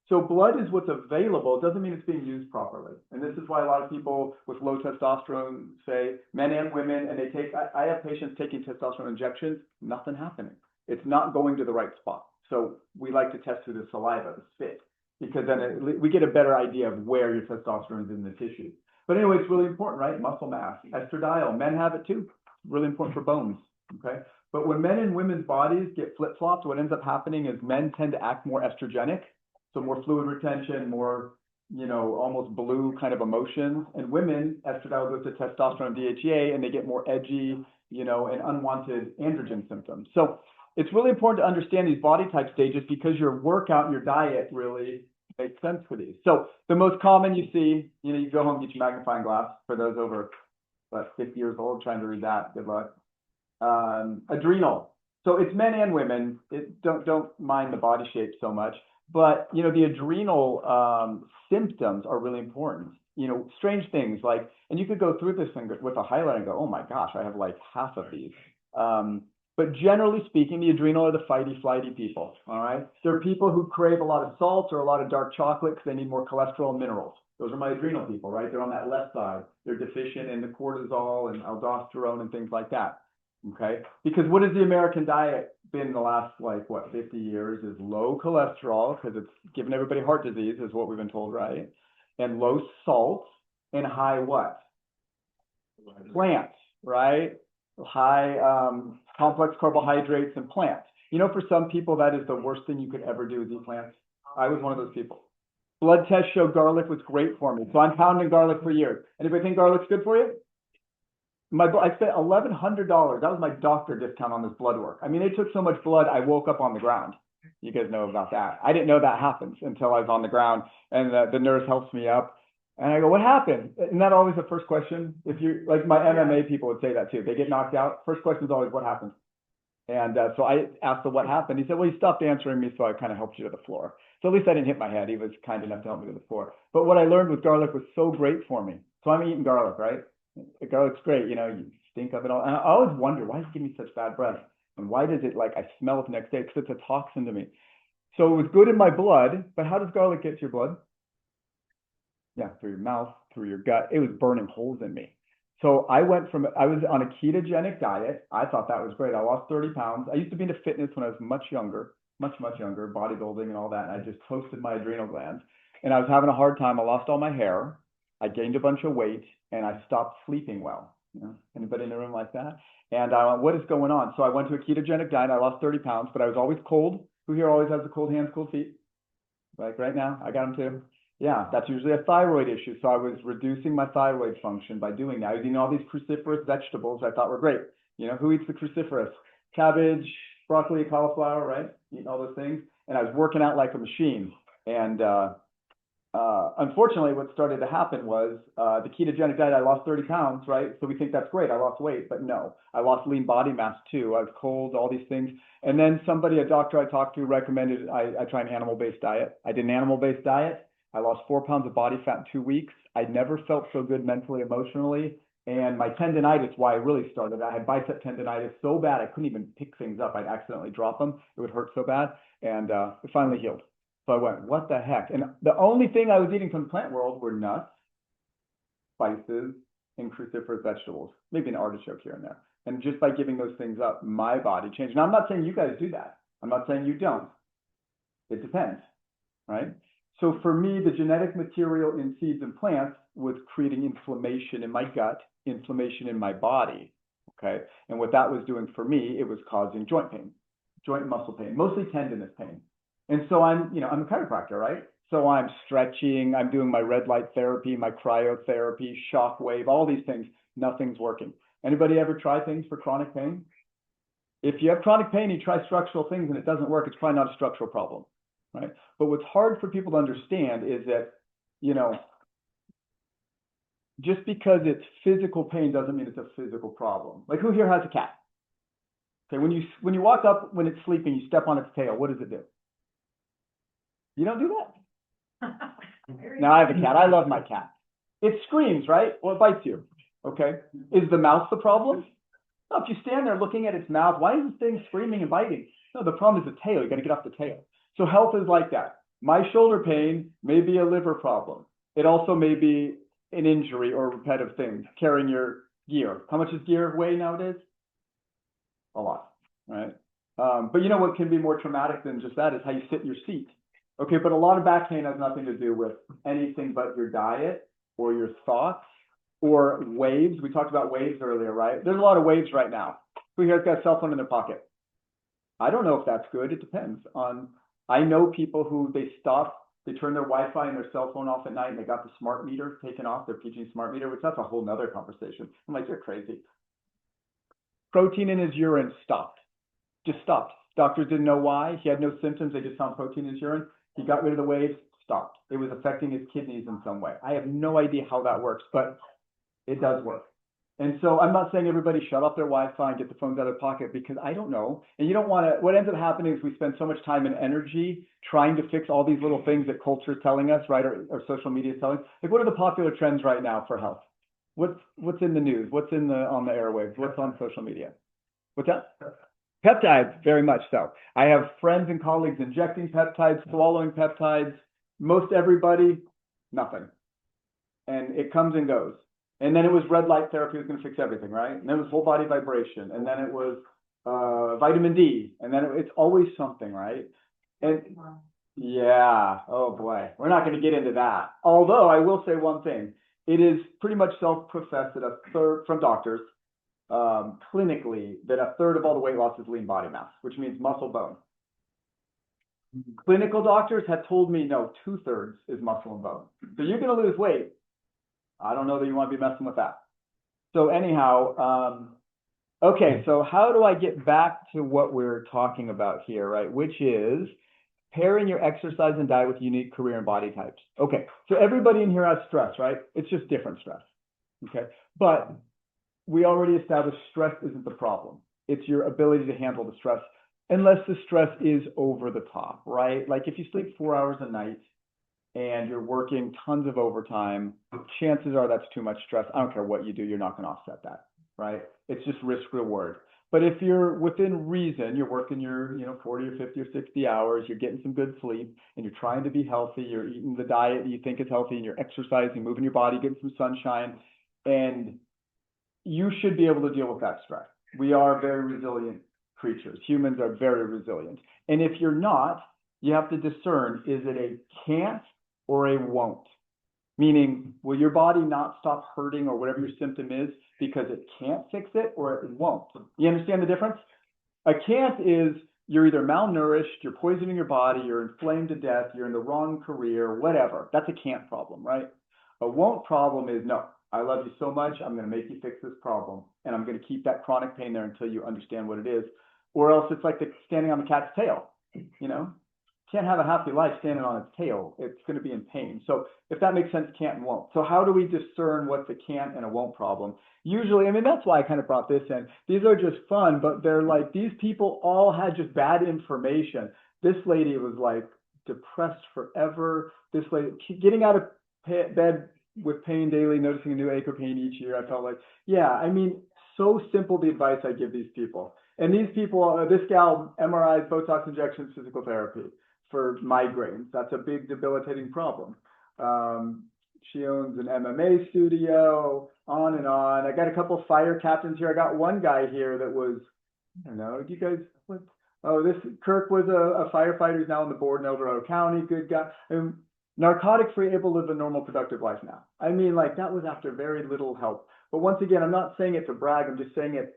So blood is what's available. It doesn't mean it's being used properly. And this is why a lot of people with low testosterone, say men and women, and they take, I have patients taking testosterone injections, nothing happening. It's not going to the right spot. So we like to test through the saliva, the spit, because then we get a better idea of where your testosterone is in the tissue. But anyway, it's really important, right? Muscle mass, estradiol, men have it too. Really important for bones, okay? But when men and women's bodies get flip-flopped, what ends up happening is men tend to act more estrogenic, so more fluid retention, more, you know, almost blue kind of emotions. And women, estradiol goes to testosterone, DHEA, and they get more edgy, you know, and unwanted androgen symptoms. So it's really important to understand these body type stages because your workout and your diet really makes sense for these. So the most common you see, you know, you go home and get your magnifying glass for those over, 50 years old trying to read that. Good luck. Adrenal. So it's men and women. Don't mind the body shape so much, but you know the adrenal symptoms are really important. You know, strange things like, and you could go through this thing with a highlight and go, oh my gosh, I have like half of these. But generally speaking, the adrenal are the fighty, flighty people. All right. There are people who crave a lot of salt or a lot of dark chocolate because they need more cholesterol and minerals. Those are my adrenal people, right? They're on that left side. They're deficient in the cortisol and aldosterone and things like that. Okay, because what has the American diet been the last, like, what, 50 years is low cholesterol, because it's given everybody heart disease, is what we've been told, right? And low salt and high what? Plants, right? High complex carbohydrates and plants. You know, for some people, that is the worst thing you could ever do is eat plants. I was one of those people. Blood tests show garlic was great for me, so I'm pounding garlic for years. Anybody think garlic's good for you? I spent $1,100. That was my doctor discount on this blood work. I mean, they took so much blood, I woke up on the ground. You guys know about that. I didn't know that happens until I was on the ground, and the nurse helps me up. And I go, what happened? Isn't that always the first question? If you, like my MMA people would say that too. They get knocked out. First question is always, what happened? And so I asked him what happened. He said, well, he stopped answering me, so I kind of helped you to the floor. So at least I didn't hit my head. He was kind enough to help me to the floor. But what I learned with garlic was so great for me. So I'm eating garlic, right? Garlic's great, you know, you stink of it all. And I always wonder, why does it give me such bad breath? And why does it, like, I smell it the next day? Because it's a toxin to me. So it was good in my blood, but how does garlic get to your blood? Yeah, through your mouth, through your gut. It was burning holes in me. So I was on a ketogenic diet. I thought that was great. I lost 30 pounds. I used to be into fitness when I was much younger, much younger, bodybuilding and all that. And I just toasted my adrenal glands. and I was having a hard time. I lost all my hair. I gained a bunch of weight, and I stopped sleeping well. You know, anybody in the room like that? And I went, what is going on? So I went to a ketogenic diet. I lost 30 pounds, but I was always cold. Who here always has the cold hands, cold feet? Like right now, I got them too. Yeah, that's usually a thyroid issue. So I was reducing my thyroid function by doing that. I was eating all these cruciferous vegetables I thought were great. You know, who eats the cruciferous? Cabbage, broccoli, cauliflower, right? Eating all those things. And I was working out like a machine. And unfortunately, what started to happen was the ketogenic diet, I lost 30 pounds, right? So we think that's great. I lost weight, but no, I lost lean body mass too. I was cold, all these things. And then somebody, a doctor I talked to, recommended I try an animal-based diet. I did an animal-based diet. I lost 4 pounds of body fat in 2 weeks. I never felt so good mentally, emotionally. And my tendonitis, why I really started, I had bicep tendonitis so bad I couldn't even pick things up. I'd accidentally drop them. It would hurt so bad. And it finally healed. So I went, what the heck? And the only thing I was eating from the plant world were nuts, spices, and cruciferous vegetables, maybe an artichoke here and there. And just by giving those things up, my body changed. Now, I'm not saying you guys do that. I'm not saying you don't. It depends, right? So for me, the genetic material in seeds and plants was creating inflammation in my gut, inflammation in my body, okay? And what that was doing for me, it was causing joint pain, joint and muscle pain, mostly tendinous pain. And so I'm a chiropractor, right? So I'm stretching, I'm doing my red light therapy, my cryotherapy, shock wave, all these things, nothing's working. Anybody ever try things for chronic pain? If you have chronic pain, you try structural things and it doesn't work, it's probably not a structural problem, right? But what's hard for people to understand is that, you know, just because it's physical pain doesn't mean it's a physical problem. Like, who here has a cat? Okay, when you walk up when it's sleeping, you step on its tail, what does it do? You don't do that. Now I have a cat. I love my cat. It screams, right? Well, it bites you. Okay. Is the mouse the problem? No, if you stand there looking at its mouth, why is this thing screaming and biting? No, the problem is the tail. You got to get off the tail. So health is like that. My shoulder pain may be a liver problem. It also may be an injury or repetitive things, carrying your gear. How much does gear weigh nowadays? A lot, right? But you know what can be more traumatic than just that is how you sit in your seat. Okay, but a lot of back pain has nothing to do with anything but your diet or your thoughts or waves. We talked about waves earlier, right? There's a lot of waves right now. Who here's got a cell phone in their pocket? I don't know if that's good. It depends on, I know people who they turn their Wi-Fi and their cell phone off at night and they got the smart meter taken off, their PG smart meter, which that's a whole nother conversation. I'm like, you're crazy. Protein in his urine stopped, just stopped. Doctors didn't know why. He had no symptoms. They just found protein in his urine. He got rid of the waves, stopped. It was affecting his kidneys in some way. I have no idea how that works, but it does work. And so I'm not saying everybody shut off their Wi-Fi and get the phones out of their pocket because I don't know. And you don't want to, what ends up happening is we spend so much time and energy trying to fix all these little things that culture is telling us, right? Or social media is telling us. Like, what are the popular trends right now for health? What's in the news? What's on the airwaves? What's on social media? What's that? Peptides, very much so. I have friends and colleagues injecting peptides, swallowing peptides. Most everybody, nothing. And it comes and goes. And then it was red light therapy was going to fix everything, right? And then it was whole body vibration. And then it was vitamin D. And then it's always something, right? And yeah, oh boy, we're not going to get into that. Although I will say one thing. It is pretty much self-professed that a third, from doctors, clinically, that a third of all the weight loss is lean body mass, which means muscle bone. Clinical doctors have told me, no, 2/3 is muscle and bone. So you're going to lose weight. I don't know that you want to be messing with that. So anyhow, okay, so how do I get back to what we're talking about here, right? Which is pairing your exercise and diet with unique career and body types. Okay, so everybody in here has stress, right? It's just different stress, okay? But we already established stress isn't the problem. It's your ability to handle the stress, unless the stress is over the top, right? Like if you sleep 4 hours a night and you're working tons of overtime, chances are that's too much stress. I don't care what you do, you're not going to offset that, right? It's just risk reward. But if you're within reason, you're working your 40 or 50 or 60 hours, you're getting some good sleep, and you're trying to be healthy, you're eating the diet that you think is healthy, and you're exercising, moving your body, getting some sunshine, and you should be able to deal with that stress. We are very resilient creatures. Humans are very resilient. And if you're not, you have to discern, is it a can't or a won't? Meaning, will your body not stop hurting or whatever your symptom is because it can't fix it or it won't? You understand the difference? A can't is you're either malnourished, you're poisoning your body, you're inflamed to death, you're in the wrong career, whatever. That's a can't problem, right? A won't problem is no, I love you so much, I'm going to make you fix this problem. And I'm going to keep that chronic pain there until you understand what it is. Or else it's like standing on the cat's tail, you know? Can't have a happy life standing on its tail. It's going to be in pain. So if that makes sense, can't and won't. So how do we discern what's a can't and a won't problem? Usually, I mean, that's why I kind of brought this in. These are just fun, but they're like, these people all had just bad information. This lady was like depressed forever. This lady getting out of bed with pain daily, noticing a new ache or pain each year. I felt like, yeah, I mean, so simple the advice I give these people. And these people, this gal, MRIs, Botox injections, physical therapy for migraines. That's a big debilitating problem. She owns an MMA studio, on and on. I got a couple of fire captains here. I got one guy here that was, I don't know, you guys, what? Oh, this Kirk was a firefighter. He's now on the board in El Dorado County. Good guy. Narcotic free, able to live a normal, productive life now. I mean, like, that was after very little help. But once again, I'm not saying it to brag. I'm just saying it.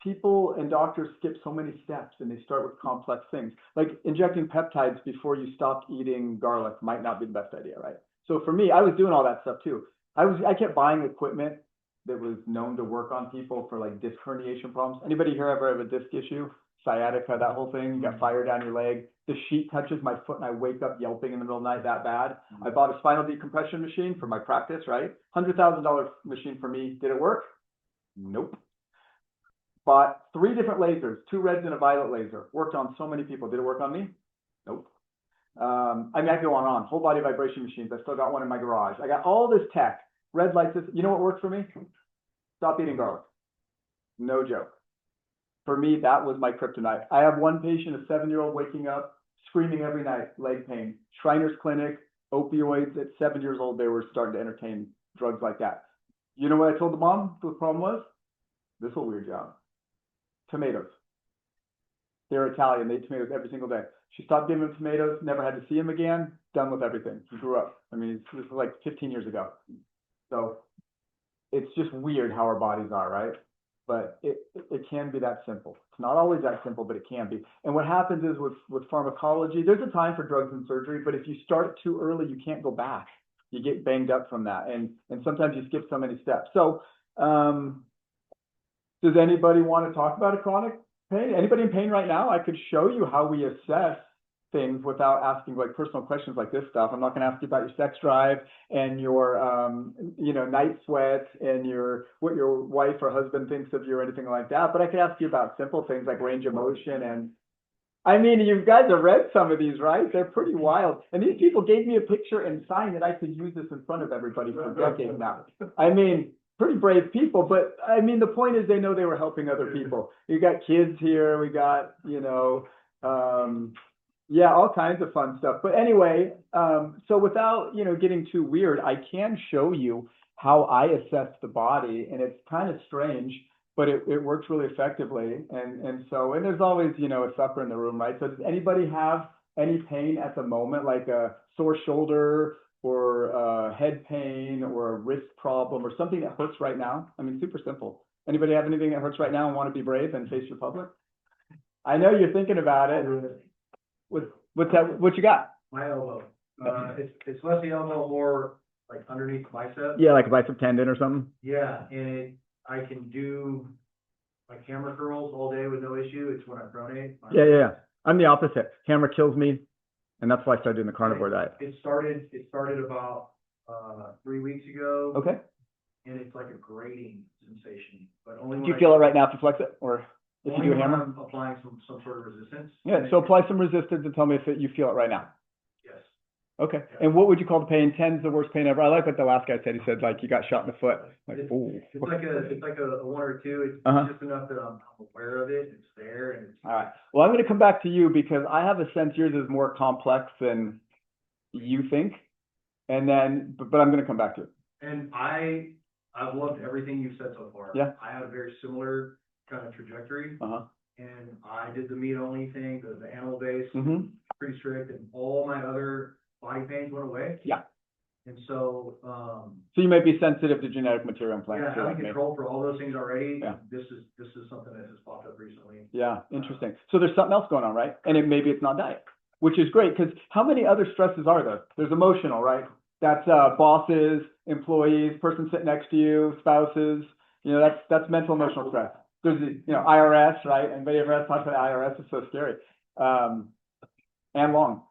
People and doctors skip so many steps and they start with complex things. Like injecting peptides before you stop eating garlic might not be the best idea, right? So for me, I was doing all that stuff too. I kept buying equipment that was known to work on people for like disc herniation problems. Anybody here ever have a disc issue? Sciatica, that whole thing, you got fire down your leg. The sheet touches my foot and I wake up yelping in the middle of the night that bad. I bought a spinal decompression machine for my practice, right? $100,000 machine for me. Did it work? Nope. Bought 3 different lasers, 2 reds and a violet laser. Worked on so many people. Did it work on me? Nope. I mean, I could go on and on. Whole body vibration machines. I still got one in my garage. I got all this tech. Red lights. You know what worked for me? Stop eating garlic. No joke. For me, that was my kryptonite. I have one patient, a 7-year-old, waking up, screaming every night, leg pain. Shriners Clinic, opioids. At 7 years old, they were starting to entertain drugs like that. You know what I told the mom the problem was? This is a weird job. Tomatoes. They're Italian. They eat tomatoes every single day. She stopped giving him tomatoes, never had to see him again, done with everything. He grew up. I mean, this was like 15 years ago. So it's just weird how our bodies are, right? But it can be that simple. It's not always that simple, but it can be. And what happens is with pharmacology, there's a time for drugs and surgery, but if you start too early, you can't go back. You get banged up from that. And sometimes you skip so many steps. So, does anybody want to talk about a chronic pain? Anybody in pain right now? I could show you how we assess things without asking like personal questions like this stuff. I'm not going to ask you about your sex drive and your, night sweats and what your wife or husband thinks of you or anything like that. But I could ask you about simple things like range of motion. And I mean, you guys have read some of these, right? They're pretty wild. And these people gave me a picture and signed that I could use this in front of everybody for decades now. I mean, pretty brave people, but I mean, the point is they know they were helping other people. You got kids here, we got, all kinds of fun stuff. But anyway, so without, getting too weird, I can show you how I assess the body, and it's kind of strange, but it works really effectively. And there's always, a sufferer in the room, right? So does anybody have any pain at the moment, like a sore shoulder or head pain or a wrist problem or something that hurts right now? I mean, super simple. Anybody have anything that hurts right now and want to be brave and face your public? I know you're thinking about it. What's that? What you got? My elbow. It's less the elbow, more like underneath the bicep. Yeah, like a bicep tendon or something. Yeah, and I can do like hammer curls all day with no issue. It's when I pronate. Yeah. I'm the opposite. Hammer kills me, and that's why I started doing the carnivore diet. It started about 3 weeks ago. Okay. And it's like a grating sensation, but only. Do you feel it right now if you flex it, or if you do a hammer? I'm applying some sort of resistance. Yeah. So apply some resistance and tell me if you feel it right now. Yes. Okay. Yeah. And what would you call the pain? 10's the worst pain ever. I like what the last guy said. He said like you got shot in the foot. Like, it's like a 1 or 2. It's just enough that I'm aware of it. It's there, and it's. All right. Well, I'm going to come back to you because I have a sense yours is more complex than you think, and then but I'm going to come back to it. And I've loved everything you've said so far. Yeah. I had a very similar kind of trajectory. And I did the meat only thing, the animal based, pretty strict, and all my other body pains went away. Yeah. And so, So you may be sensitive to genetic material in plants. yeah, too, like having me. control for all those things already, Yeah. this is something that has popped up recently. Yeah, interesting. So there's something else going on, right? And maybe it's not diet, which is great, because how many other stresses are there? There's emotional, right? That's bosses, employees, person sitting next to you, spouses, you know, that's mental emotional stress. There's the, you know, IRS, right? Anybody ever had talked about IRS? It's so scary. And long.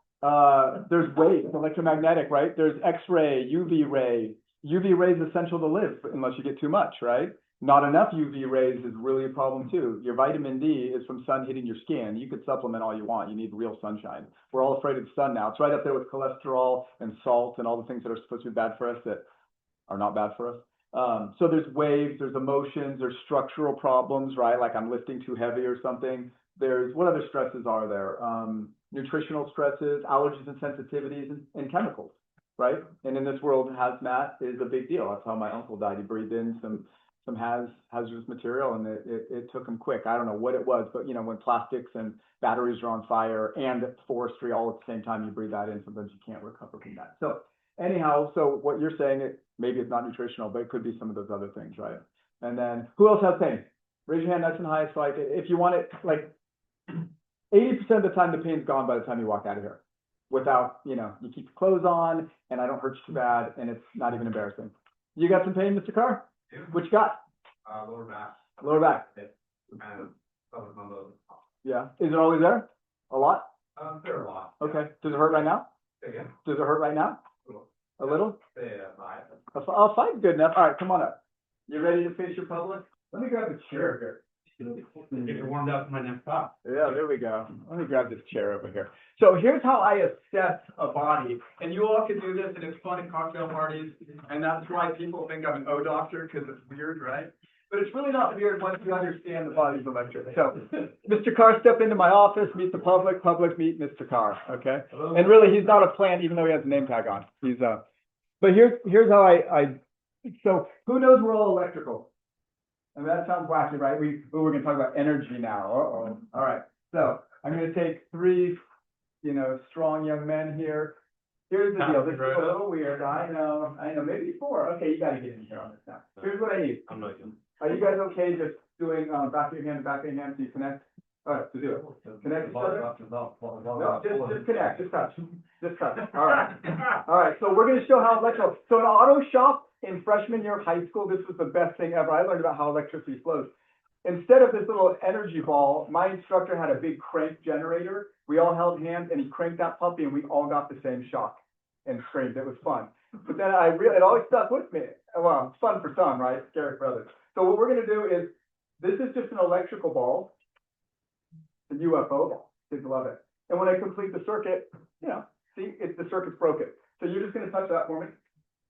There's waves, electromagnetic, right? There's X-ray, UV ray. UV ray is essential to live unless you get too much, right? Not enough UV rays is really a problem too. Your vitamin D is from sun hitting your skin. You could supplement all you want. You need real sunshine. We're all afraid of the sun now. It's right up there with cholesterol and salt and all the things that are supposed to be bad for us that are not bad for us. So there's waves, there's emotions, there's structural problems, right? Like I'm lifting too heavy or something. There's, what other stresses are there? Nutritional stresses, allergies and sensitivities, and chemicals, right? And in this world, hazmat is a big deal. That's how my uncle died. He breathed in some hazardous material, and it took him quick. I don't know what it was, but you know, when plastics and batteries are on fire and forestry all at the same time, you breathe that in, sometimes you can't recover from that. So anyhow, so what you're saying, maybe it's not nutritional, but it could be some of those other things, right? And then who else has pain? Raise your hand nice and high. So like, if you want it, like 80% of the time, the pain's gone by the time you walk out of here. Without, you know, you keep your clothes on, and I don't hurt you too bad, and it's not even embarrassing. You got some pain, Mr. Carr? Yeah. What you got? Lower back. Lower back. And some of those. Yeah. Is it always there? A lot? There are a lot. Okay. Does it hurt right now? Again, Does it hurt right now? A little? yeah, five. Oh, five's good enough. All right, come on up. You ready to face your public? Let me grab a chair here. Get you warmed up for my next talk. Yeah, there we go. Let me grab this chair over here. So here's how I assess a body, and you all can do this, and it's fun at cocktail parties, and that's why people think I'm an O doctor, because it's weird, right? But it's really not weird once you understand the body's electric. So, Mr. Carr, step into my office, meet the public meet Mr. Carr, okay? And really, he's not a plant, even though he has a name tag on. He's but here's how so who knows we're all electrical? And that sounds wacky, right? We're gonna talk about energy now. Uh-oh. All right. So I'm gonna take three, you know, strong young men here. Here's the deal. This is a little weird. I know, maybe four. Okay, you gotta get in here on this now. Here's what I need. I'm not good. Are you guys okay just doing back of your hand, back of your hand so you connect? All right, so do it. Connect each other? No, just connect, just touch. Just touch. All right. All right, so we're gonna show how electrical. So in auto shop in freshman year of high school, this was the best thing ever. I learned about how electricity flows. Instead of this little energy ball, my instructor had a big crank generator. We all held hands and he cranked that puppy and we all got the same shock and screamed. It was fun. But then it always stuck with me. Well, it's fun for some, right? Scary for others. So what we're gonna do is, this is just an electrical ball, a UFO ball. Kids love it. And when I complete the circuit, you know, see, the circuit's broken. So you're just gonna touch that for me.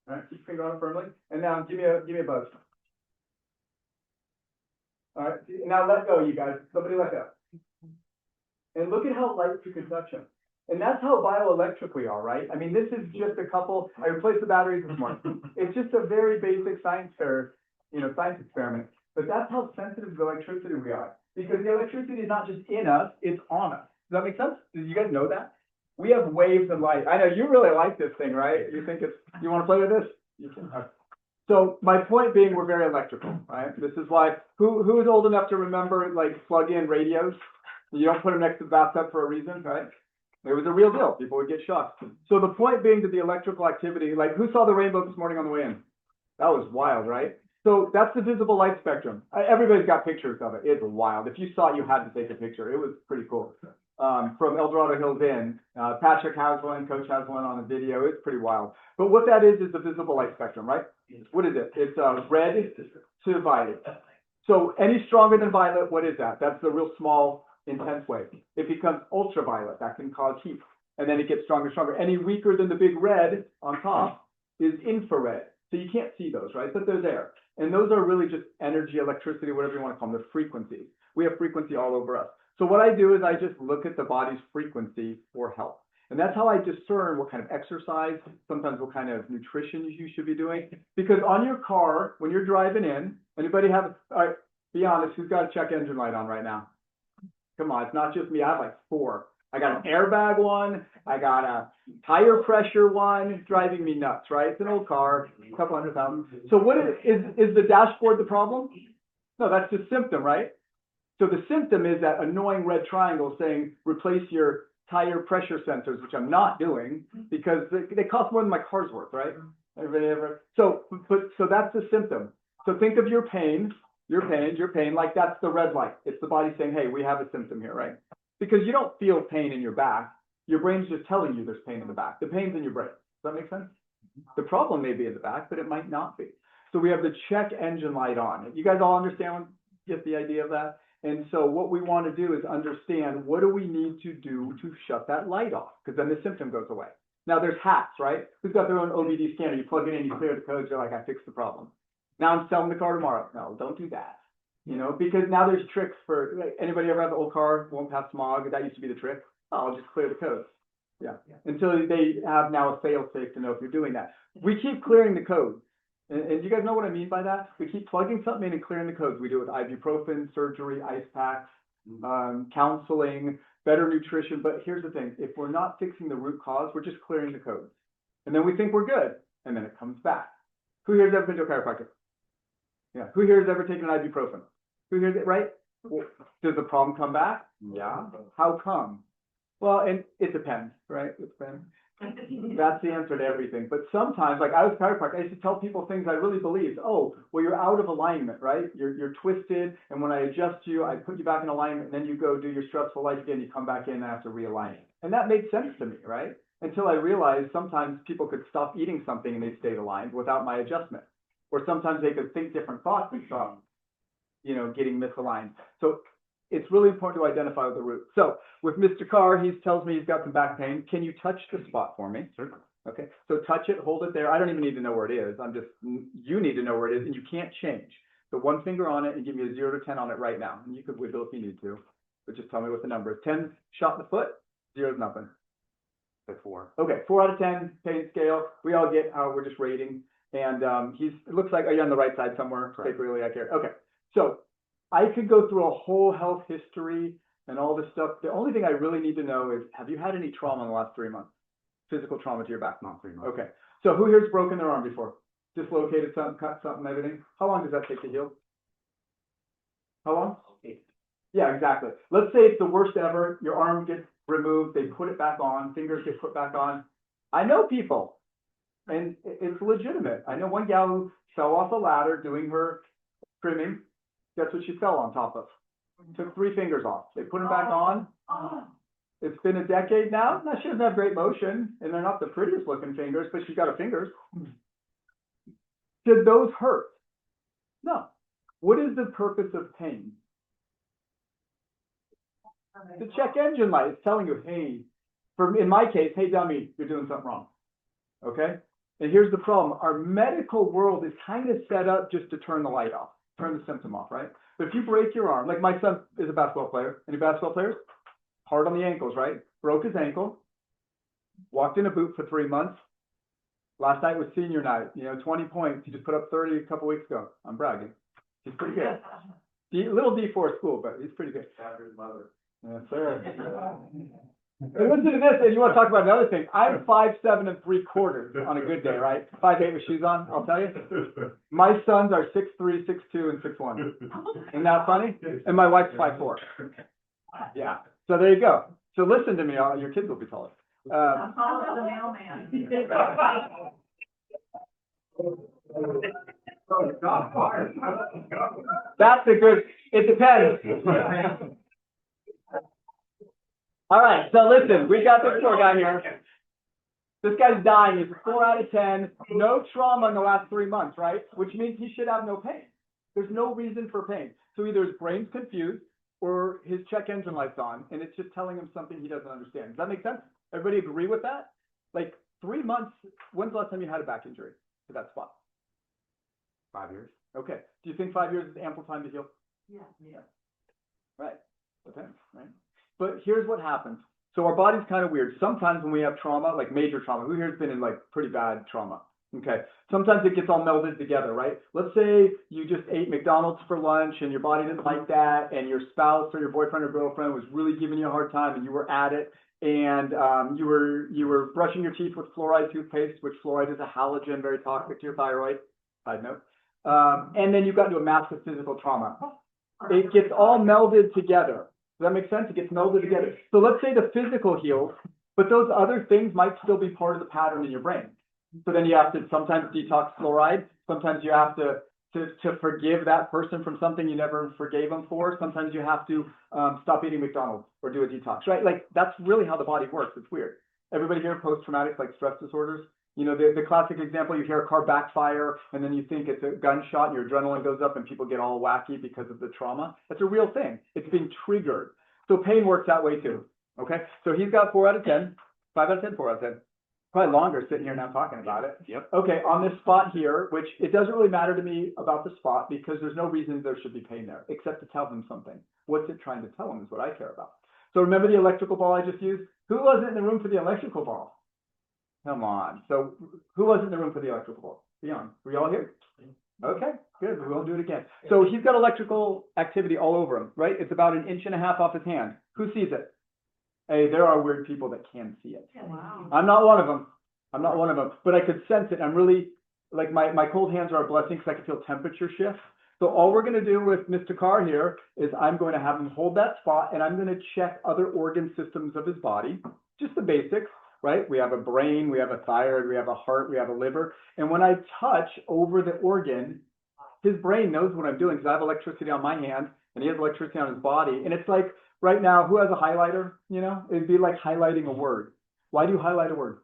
All right, keep your finger on it firmly. And now give me a buzz. All right, now let go, you guys. Somebody let go. And look at how light you can touch them. And that's how bioelectric we are, right? I mean, this is just a couple, I replaced the batteries this morning. It's just a very basic science experiment. But that's how sensitive to electricity we are. Because the electricity is not just in us, it's on us. Does that make sense? Did you guys know that? We have waves of light. I know you really like this thing, right? You think you want to play with this? You can. So my point being, we're very electrical, right? This is why, who is old enough to remember, like, plug-in radios? You don't put them next to the bathtub for a reason, right? It was a real deal. People would get shocked. So the point being that the electrical activity, like, who saw the rainbow this morning on the way in? That was wild, right? So that's the visible light spectrum. Everybody's got pictures of it. It's wild. If you saw it, you had to take a picture. It was pretty cool. From El Dorado Hills Inn, Patrick has one, Coach has one on a video. It's pretty wild. But what that is the visible light spectrum, right? What is it? It's red to violet. So any stronger than violet, what is that? That's the real small, intense wave. It becomes ultraviolet. That can cause heat. And then it gets stronger and stronger. Any weaker than the big red on top is infrared. So you can't see those, right? But they're there. And those are really just energy, electricity, whatever you want to call them. They're frequencies. We have frequency all over us. So what I do is I just look at the body's frequency for health. And that's how I discern what kind of exercise, sometimes what kind of nutrition you should be doing. Because on your car, when you're driving in, anybody have, all right, be honest, who's got a check engine light on right now? Come on, it's not just me. I have like 4. I got an airbag one, I got a tire pressure one, driving me nuts, right? It's an old car, a couple $100,000. So what is the dashboard the problem? No, that's the symptom, right? So the symptom is that annoying red triangle saying, replace your tire pressure sensors, which I'm not doing because they cost more than my car's worth, right? Everybody ever? So that's the symptom. So think of your pain, like that's the red light. It's the body saying, hey, we have a symptom here, right? Because you don't feel pain in your back. Your brain's just telling you there's pain in the back. The pain's in your brain. Does that make sense? The problem may be in the back, but it might not be. So we have the check engine light on. You guys all understand, get the idea of that? And so what we want to do is understand what do we need to do to shut that light off? Because then the symptom goes away. Now there's hacks, right? Who's got their own OBD scanner? You plug it in, you clear the codes, you're like, I fixed the problem. Now I'm selling the car tomorrow. No, don't do that. You know, because now there's tricks for, like, anybody ever have an old car, won't pass smog? That used to be the trick. Oh, I'll just clear the codes. Yeah. Until they have now a fail safe to know if you're doing that. We keep clearing the codes. And you guys know what I mean by that? We keep plugging something in and clearing the codes. We do it with ibuprofen, surgery, ice packs, counseling, better nutrition. But here's the thing. If we're not fixing the root cause, we're just clearing the codes. And then we think we're good. And then it comes back. Who here has ever been to a chiropractor? Yeah. Who here has ever taken an ibuprofen? Who here, right? Well, does the problem come back? Yeah. How come? Well, and it depends, right? It depends. That's the answer to everything. But sometimes, like I was a chiropractor, I used to tell people things I really believed. Oh, well, you're out of alignment, right? You're twisted, and when I adjust you, I put you back in alignment, and then you go do your stressful life again, you come back in after realigning. And that made sense to me, right? Until I realized sometimes people could stop eating something and they stayed aligned without my adjustment. Or sometimes they could think different thoughts and stop, you know, getting misaligned. So it's really important to identify the root. So with Mr. Carr, he tells me he's got some back pain. Can you touch the spot for me? Sure. Okay. So touch it, hold it there. I don't even need to know where it is. You need to know where it is, and you can't change. So one finger on it and give me a 0 to 10 on it right now. And you could wiggle if you need to, but just tell me what the number is. 10 shot in the foot, 0 is nothing. Say 4. Okay, 4 out of 10 pain scale. We all get how we're just rating. And it looks like, are you on the right side somewhere? Correct. Take really, I care. Okay. So I could go through a whole health history and all this stuff. The only thing I really need to know is, have you had any trauma in the last 3 months? Physical trauma to your back? Not 3 months. Okay. So who here's broken their arm before? Dislocated something, cut something, everything? How long does that take to heal? How long? 8. Yeah, exactly. Let's say it's the worst ever. Your arm gets removed. They put it back on. Fingers get put back on. I know people, and it's legitimate. I know one gal who fell off a ladder doing her trimming. Guess what she fell on top of? Took 3 fingers off. They put them back on. It's been a decade now. Now, she doesn't have great motion, and they're not the prettiest looking fingers, but she's got her fingers. Did those hurt? No. What is the purpose of pain? The check engine light is telling you, hey, in my case, hey, dummy, you're doing something wrong. Okay? And here's the problem. Our medical world is kind of set up just to turn the light off, turn the symptom off, right? But if you break your arm, like my son is a basketball player. Any basketball players? Hard on the ankles, right? Broke his ankle, walked in a boot for 3 months. Last night was senior night, 20 points. He just put up 30 a couple weeks ago. I'm bragging. He's pretty good. Little D4 school, but he's pretty good. After his mother. Yes, sir. And listen to this, and you want to talk about another thing. I'm 5'7" ¾ on a good day, right? 5'8" with shoes on, I'll tell you. My sons are 6'3", 6'2", and 6'1". Isn't that funny? And my wife's 5'4". Yeah. So there you go. So listen to me, your kids will be taller. I'm taller than the mailman. That's a good, it depends. All right, so listen, we got this poor guy here. This guy's dying. He's 4 out of 10. No trauma in the last 3 months, right? Which means he should have no pain. There's no reason for pain. So either his brain's confused or his check engine light's on, and it's just telling him something he doesn't understand. Does that make sense? Everybody agree with that? Like 3 months, when's the last time you had a back injury to that spot? 5 years. Okay. Do you think 5 years is ample time to heal? Yeah. Right. Depends, right? But here's what happens. So our body's kind of weird. Sometimes when we have trauma, like major trauma, who here's been in like pretty bad trauma? Okay, sometimes it gets all melded together, right? Let's say you just ate McDonald's for lunch and your body didn't like that, and your spouse or your boyfriend or girlfriend was really giving you a hard time, and you were at it, and you were brushing your teeth with fluoride toothpaste, which fluoride is a halogen, very toxic to your thyroid. Side note. And then you got into a massive physical trauma. It gets all melded together. Does that make sense? It gets melded together. So let's say the physical heals, but those other things might still be part of the pattern in your brain. So then you have to sometimes detox fluoride. Sometimes you have to forgive that person from something you never forgave them for. Sometimes you have to stop eating McDonald's or do a detox, right? Like that's really how the body works. It's weird. Everybody here post-traumatic like stress disorders? You know, the classic example, you hear a car backfire and then you think it's a gunshot and your adrenaline goes up and people get all wacky because of the trauma. That's a real thing. It's being triggered. So pain works that way too. Okay. So he's got 4 out of 10, 5 out of 10, 4 out of 10. Probably longer sitting here now talking about it. Yep. Okay, on this spot here, which it doesn't really matter to me about the spot because there's no reason there should be pain there, except to tell them something. What's it trying to tell them is what I care about. So remember the electrical ball I just used? Who wasn't in the room for the electrical ball? Come on. So who wasn't in the room for the electrical ball? Beyond. Were you all here? Okay, good. We won't do it again. So he's got electrical activity all over him, right? It's about 1.5 inches off his hand. Who sees it? Hey, there are weird people that can see it. Wow. I'm not one of them. I'm not one of them, but I could sense it. I'm really, like my cold hands are a blessing because I can feel temperature shifts. So all we're going to do with Mr. Carr here is I'm going to have him hold that spot and I'm going to check other organ systems of his body, just the basics, right? We have a brain, we have a thyroid, we have a heart, we have a liver. And when I touch over the organ, his brain knows what I'm doing because I have electricity on my hand and he has electricity on his body. And it's like, right now, who has a highlighter? You know, it'd be like highlighting a word. Why do you highlight a word?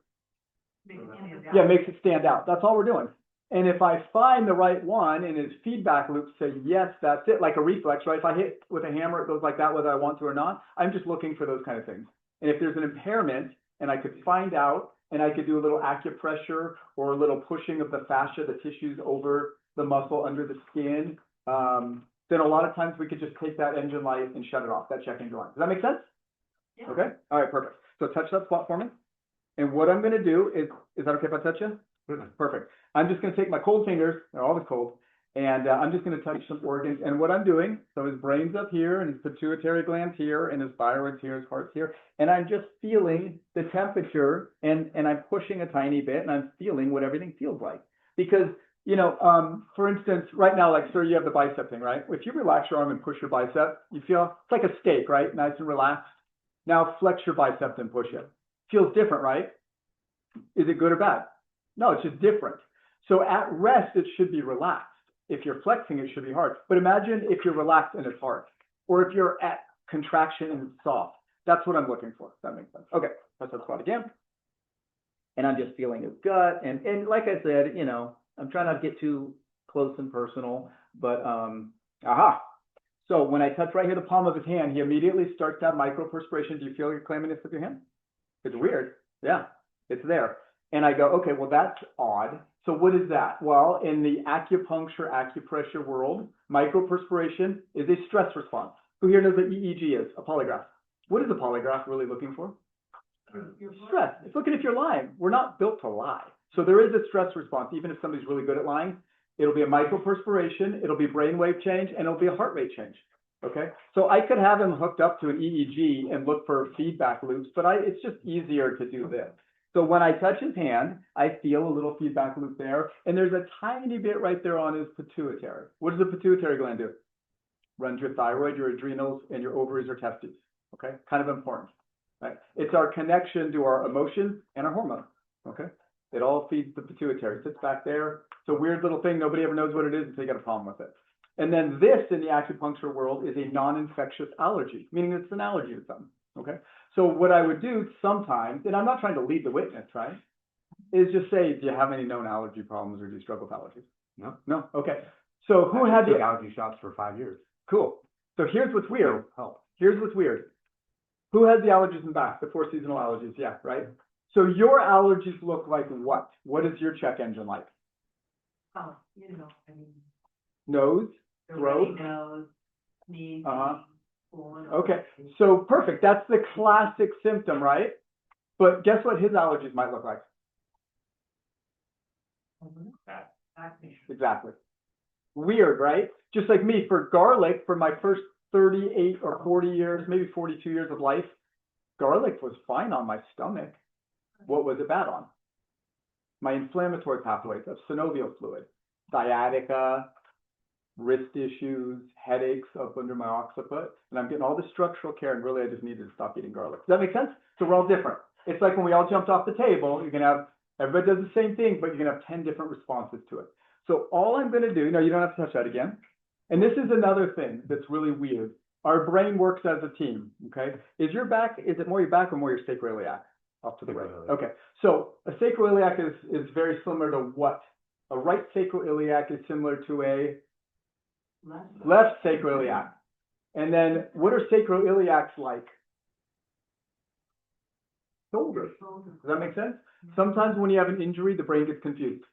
Yeah, it makes it stand out. That's all we're doing. And if I find the right one and his feedback loops say, yes, that's it, like a reflex, right? If I hit with a hammer, it goes like that, whether I want to or not. I'm just looking for those kind of things. And if there's an impairment and I could find out and I could do a little acupressure or a little pushing of the fascia, the tissues over the muscle under the skin, then a lot of times we could just take that engine light and shut it off, that check engine light. Does that make sense? Yeah. Okay. All right, perfect. So touch that spot for me. And what I'm going to do is that okay if I touch you? Perfect. I'm just going to take my cold fingers, they're always cold, and I'm just going to touch some organs. And what I'm doing, so his brain's up here, and his pituitary gland's here, and his thyroid's here, his heart's here, and I'm just feeling the temperature, and I'm pushing a tiny bit, and I'm feeling what everything feels like. Because, you know, for instance, right now, like, sir, you have the bicep thing, right? If you relax your arm and push your bicep, you feel, it's like a steak, right? Nice and relaxed. Now flex your bicep and push it. Feels different, right? Is it good or bad? No, it's just different. So at rest, it should be relaxed. If you're flexing, it should be hard. But imagine if you're relaxed and it's hard, or if you're at contraction and it's soft. That's what I'm looking for. That makes sense. Okay, press that spot again. And I'm just feeling his gut. And like I said, you know, I'm trying not to get too close and personal, but aha. So when I touch right here, the palm of his hand, he immediately starts to have microperspiration. Do you feel your clamminess of your hand? It's weird. Yeah, it's there. And I go, okay, well, that's odd. So what is that? Well, in the acupressure world, microperspiration is a stress response. Who here knows what EEG is? A polygraph. What is a polygraph really looking for? Stress. It's looking if you're lying. We're not built to lie. So there is a stress response. Even if somebody's really good at lying, it'll be a microperspiration, it'll be brainwave change, and it'll be a heart rate change. Okay, so I could have him hooked up to an EEG and look for feedback loops, but it's just easier to do this. So when I touch his hand, I feel a little feedback loop there, and there's a tiny bit right there on his pituitary. What does the pituitary gland do? Runs your thyroid, your adrenals, and your ovaries or testes. Okay, kind of important, right? It's our connection to our emotions and our hormones. Okay, it all feeds the pituitary. It sits back there. It's a weird little thing. Nobody ever knows what it is until you got a problem with it. And then this in the acupuncture world is a non-infectious allergy, meaning it's an allergy to something. Okay, so what I would do sometimes, and I'm not trying to lead the witness, right, is just say, do you have any known allergy problems or do you struggle with allergies? No. No? Okay. So who had the allergy shots for 5 years? Cool. So here's what's weird. Here's what's weird. Who has the allergies in back? The 4 seasonal allergies. Yeah, right? So your allergies look like what? What is your check engine like? Oh, you know, I mean. Nose? the Throat? runny nose, sneezing, cold. Okay, so perfect. That's the classic symptom, right? But guess what his allergies might look like? Back pain. Exactly. Weird, right? Just like me, for garlic, for my first 38 or 40 years, maybe 42 years of life, garlic was fine on my stomach. What was it bad on? My inflammatory pathways of synovial fluid, sciatica, wrist issues, headaches up under my occiput, and I'm getting all the structural care, and really I just needed to stop eating garlic. Does that make sense? So we're all different. It's like when we all jumped off the table, you're gonna have, everybody does the same thing, but you're gonna have 10 different responses to it. So all I'm gonna do, no, you don't have to touch that again. And this is another thing that's really weird. Our brain works as a team, okay? Is it more your back or more your sacroiliac? Off to the right. Sacroiliac. Okay, so a sacroiliac is very similar to what? A right sacroiliac is similar to a left sacroiliac. And then what are sacroiliacs like? Shoulders. Does that make sense? Sometimes when you have an injury, the brain gets confused.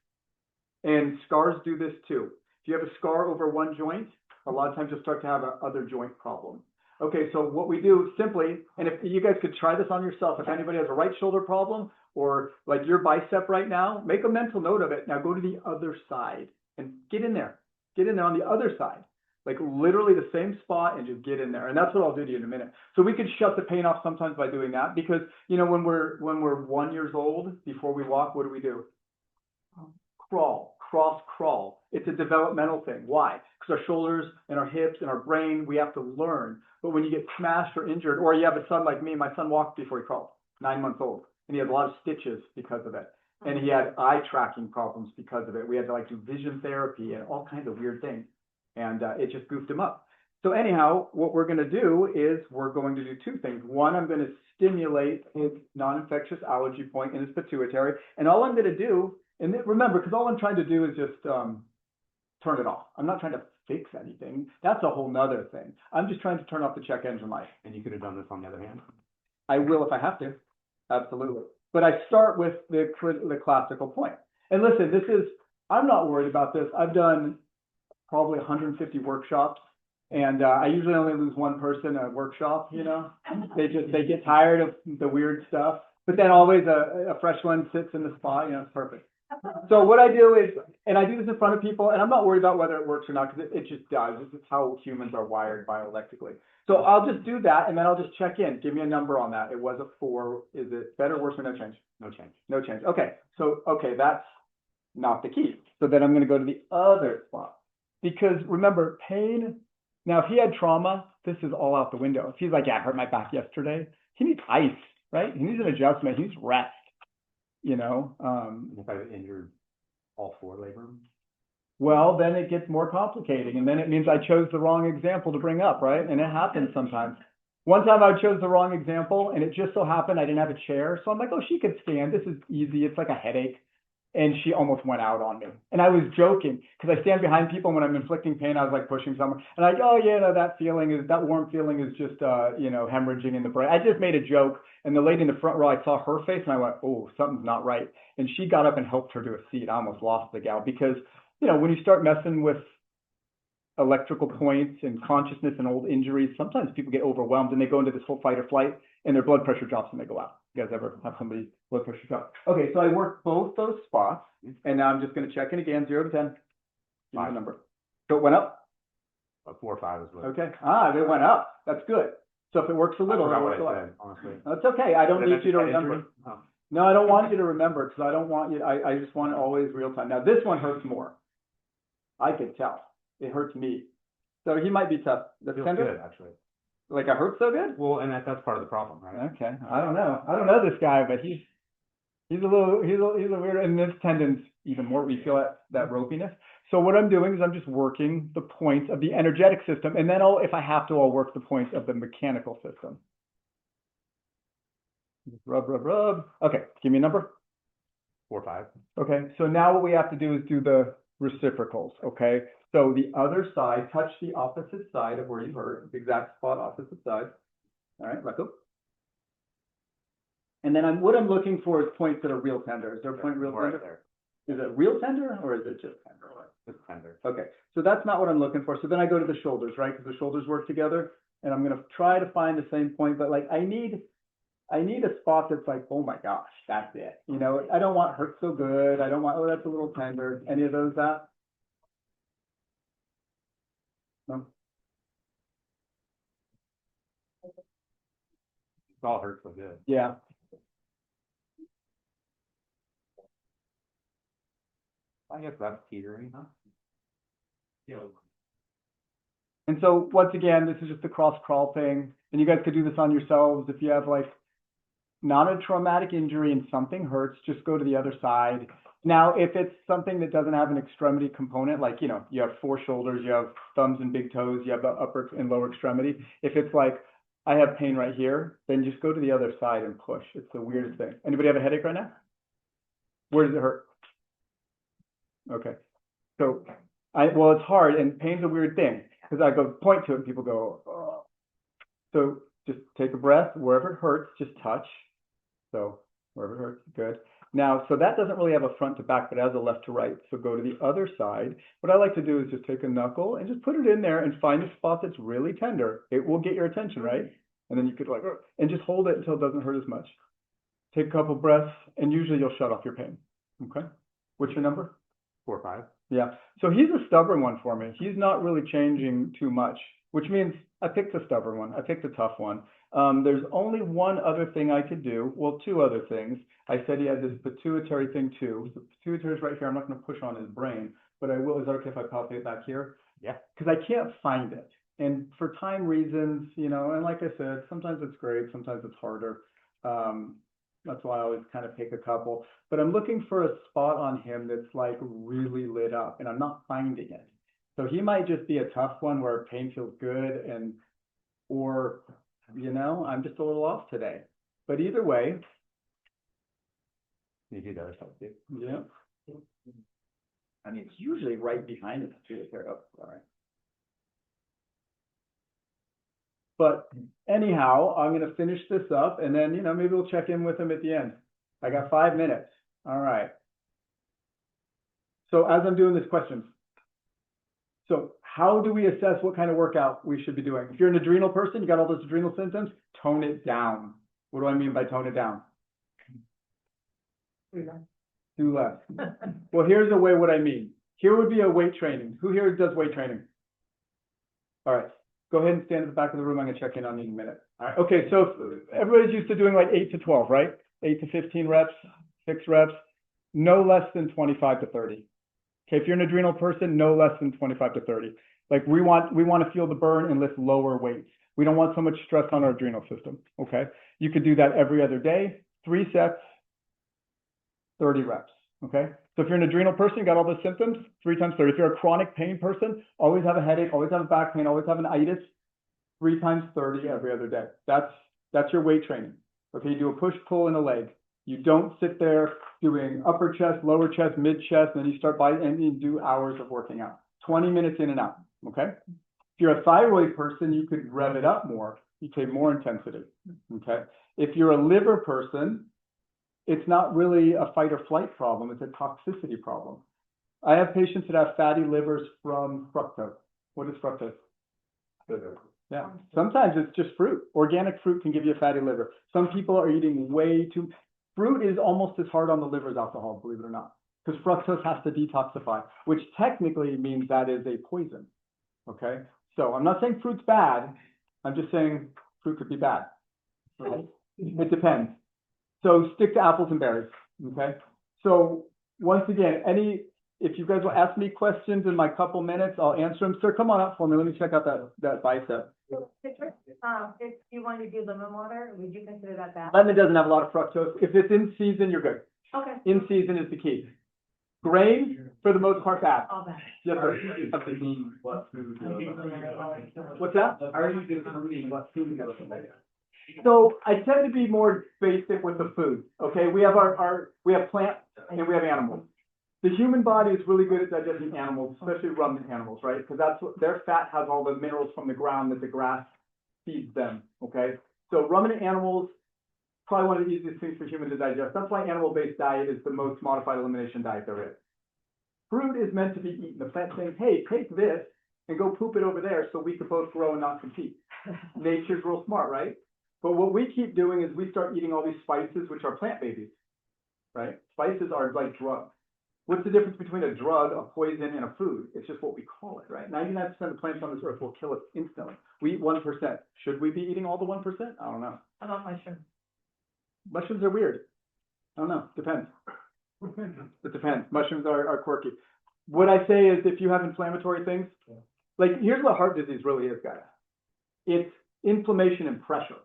And scars do this too. If you have a scar over one joint, a lot of times you'll start to have a other joint problem. Okay, so what we do simply, and if you guys could try this on yourself, if anybody has a right shoulder problem or like your bicep right now, make a mental note of it. Now go to the other side and get in there. Get in there on the other side. Like literally the same spot and just get in there. And that's what I'll do to you in a minute. So we could shut the pain off sometimes by doing that because, you know, when we're 1 year old, before we walk, what do? Crawl, crawl. It's a developmental thing. Why? Because our shoulders and our hips and our brain, we have to learn. But when you get smashed or injured, or you have a son like me, my son walked before he crawled, 9 months old, and he had a lot of stitches because of it. And he had eye tracking problems because of it. We had to like do vision therapy and all kinds of weird things. And it just goofed him up. So anyhow, what we're going to do is we're going to do two things. One, I'm going to stimulate his non-infectious allergy point in his pituitary. And all I'm going to do, and remember, because all I'm trying to do is just turn it off. I'm not trying to fix anything. That's a whole nother thing. I'm just trying to turn off the check engine light. And you could have done this on the other hand. I will if I have to. Absolutely. But I start with the classical point. And listen, I'm not worried about this. I've done probably 150 workshops, and I usually only lose one person a workshop, you know. They get tired of the weird stuff. But then always a fresh one sits in the spot, you know, it's perfect. So what I do is, and I do this in front of people, and I'm not worried about whether it works or not, because it just does. This is how humans are wired bioelectrically. So I'll just do that, and then I'll just check in. Give me a number on that. It was a 4. Is it better, worse, or no change? No change. No change. Okay. So, okay, that's not the key. So then I'm going to go to the other spot. Because remember, pain, now if he had trauma, this is all out the window. If he's like, yeah, I hurt my back yesterday, he needs ice, right? He needs an adjustment. He needs rest, you know. If I injured all 4 labor. Well, then it gets more complicating, and then it means I chose the wrong example to bring up, right? And it happens sometimes. One time I chose the wrong example, and it just so happened I didn't have a chair. So I'm like, oh, she could stand. This is easy. It's like a headache. And she almost went out on me. And I was joking because I stand behind people when I'm inflicting pain. I was like pushing someone. And I go, oh, yeah, no, that warm feeling is just, you know, hemorrhaging in the brain. I just made a joke. And the lady in the front row, I saw her face and I went, oh, something's not right. And she got up and helped her to a seat. I almost lost the gal because, you know, when you start messing with electrical points and consciousness and old injuries, sometimes people get overwhelmed and they go into this whole fight or flight and their blood pressure drops and they go out. You guys ever have somebody blood pressure drop? Okay, so I worked both those spots, and now I'm just going to check in again, 0 to 10. Give me the number. So it went up? 4 or 5 is what. Okay. It went up. That's good. So if it works a little, I it forgot works a what lot. I said, honestly. That's okay. I don't need you to remember. Oh. No, I don't want you to remember because I don't want you. I just want it always real time. Now this one hurts more. I could tell. It hurts me. So he might be tough. That's Feels tender. good, actually. Like I hurt so good? Well, and that's part of the problem, right? Okay. I don't know this guy, but he's a weird, and this tendon's even more. We feel that ropiness. So what I'm doing is I'm just working the points of the energetic system, and then if I have to, I'll work the points of the mechanical system. Just rub. Okay, give me a number. 4 or 5. Okay, so now what we have to do is do the reciprocals, okay? So the other side, touch the opposite side of where you hurt, the exact spot, opposite side. All right, let go. And then what I'm looking for is points that are real tender. Is there a point real Right tender? there. Is it real tender or is it just tender? It's tender. Okay, so that's not what I'm looking for. So then I go to the shoulders, right? Because the shoulders work together. And I'm going to try to find the same point, but like I need I need a spot that's like, oh my gosh, that's it. You know, I don't want hurt so good. I don't want, oh, that's a little tender. Any of those that? No? It all hurts so good. Yeah. I guess that's teetering, huh? Yeah. And so once again, this is just the cross crawl thing. And you guys could do this on yourselves. If you have like not a traumatic injury and something hurts, just go to the other side. Now, if it's something that doesn't have an extremity component, like, you know, you have 4 shoulders, you have thumbs and big toes, you have the upper and lower extremity. If it's like, I have pain right here, then just go to the other side and push. It's the weirdest thing. Anybody have a headache right now? Where does it hurt? Okay. So well, it's hard, and pain's a weird thing because I go point to it and people go, oh. So just take a breath. Wherever it hurts, just touch. So wherever it hurts, good. Now, so that doesn't really have a front to back, but it has a left to right. So go to the other side. What I like to do is just take a knuckle and just put it in there and find a spot that's really tender. It will get your attention, right? And then you could like, and just hold it until it doesn't hurt as much. Take a couple breaths, and usually you'll shut off your pain. Okay? What's your number? 4 or 5. Yeah. So he's a stubborn one for me. He's not really changing too much, which means I picked the stubborn one. I picked the tough one. There's only one other thing I could do. Well, 2 other things. I said he had this pituitary thing too. The pituitary is right here. I'm not going to push on his brain, but I will. Is that okay if I palpate back here? Yeah. Because I can't find it. And for time reasons, you know, and like I said, sometimes it's great, sometimes it's harder. That's why I always kind of pick a couple. But I'm looking for a spot on him that's like really lit up, and I'm not finding it. So he might just be a tough one where pain feels good, and or, you know, I'm just a little off today. But either way. You do the other side too. Yeah. I mean, it's usually right behind the pituitary. Oh, all right. But anyhow, I'm going to finish this up, and then, you know, maybe we'll check in with him at the end. I got 5 minutes. All right. So as I'm doing this, questions. So how do we assess what kind of workout we should be doing? If you're an adrenal person, you got all those adrenal symptoms, tone it down. What do I mean by tone it down? Do less. Well, here's a way what I mean. Here would be a weight training. Who here does weight training? All right. Go ahead and stand at the back of the room. I'm going to check in on you in a minute. All right. Okay. So everybody's used to doing like 8 to 12, right? 8 to 15 reps, 6 reps, no less than 25 to 30. Okay. If you're an adrenal person, no less than 25 to 30. Like we want to feel the burn and lift lower weights. We don't want so much stress on our adrenal system. Okay. You could do that every other day, 3 sets, 30 reps. Okay. So if you're an adrenal person, you got all those symptoms, 3 times 30. If you're a chronic pain person, always have a headache, always have a back pain, always have an itis, 3 times 30 every other day. That's your weight training. Okay. You do a push, pull, and a leg. You don't sit there doing upper chest, lower chest, mid chest, and then you start and you do hours of working out. 20 minutes in and out. Okay. If you're a thyroid person, you could rev it up more. You take more intensity. Okay. If you're a liver person, it's not really a fight or flight problem. It's a toxicity problem. I have patients that have fatty livers from fructose. What is fructose? Yeah. Sometimes it's just fruit. Organic fruit can give you a fatty liver. Some people are eating way too. Fruit is almost as hard on the liver as alcohol, believe it or not, because fructose has to detoxify, which technically means that is a poison. Okay. So I'm not saying fruit's bad. I'm just saying fruit could be bad. Okay? It depends. So stick to apples and berries, okay? So once again, if you guys will ask me questions in my couple minutes, I'll answer them. Sir, come on up for me. Let me check out that bicep. If you want to do lemon water, would you consider that bad? Lemon doesn't have a lot of fructose. If it's in season, you're good. Okay. In season is the key. Grain, for the most part, bad. All bad. Yes, sir. What's that? Are you determining what food goes in there? So I tend to be more basic with the food. Okay, we have we have plants and we have animals. The human body is really good at digesting animals, especially ruminant animals, right? Because that's what their fat has all the minerals from the ground that the grass feeds them. Okay, so ruminant animals, probably one of the easiest things for humans to digest. That's why animal-based diet is the most modified elimination diet there is. Fruit is meant to be eaten. The plant saying, hey, take this and go poop it over there so we can both grow and not compete. Nature's real smart, right? But what we keep doing is we start eating all these spices, which are plant babies, right? Spices are like drugs. What's the difference between a drug, a poison, and a food? It's just what we call it, right? 99% of plants on this earth will kill us instantly. We eat 1%. Should we be eating all the 1%? I don't know. How about mushroom? Mushrooms are weird. I don't know. Depends. It depends. Mushrooms are quirky. What I say is if you have inflammatory things, like here's what heart disease really is, guys. It's inflammation and pressure,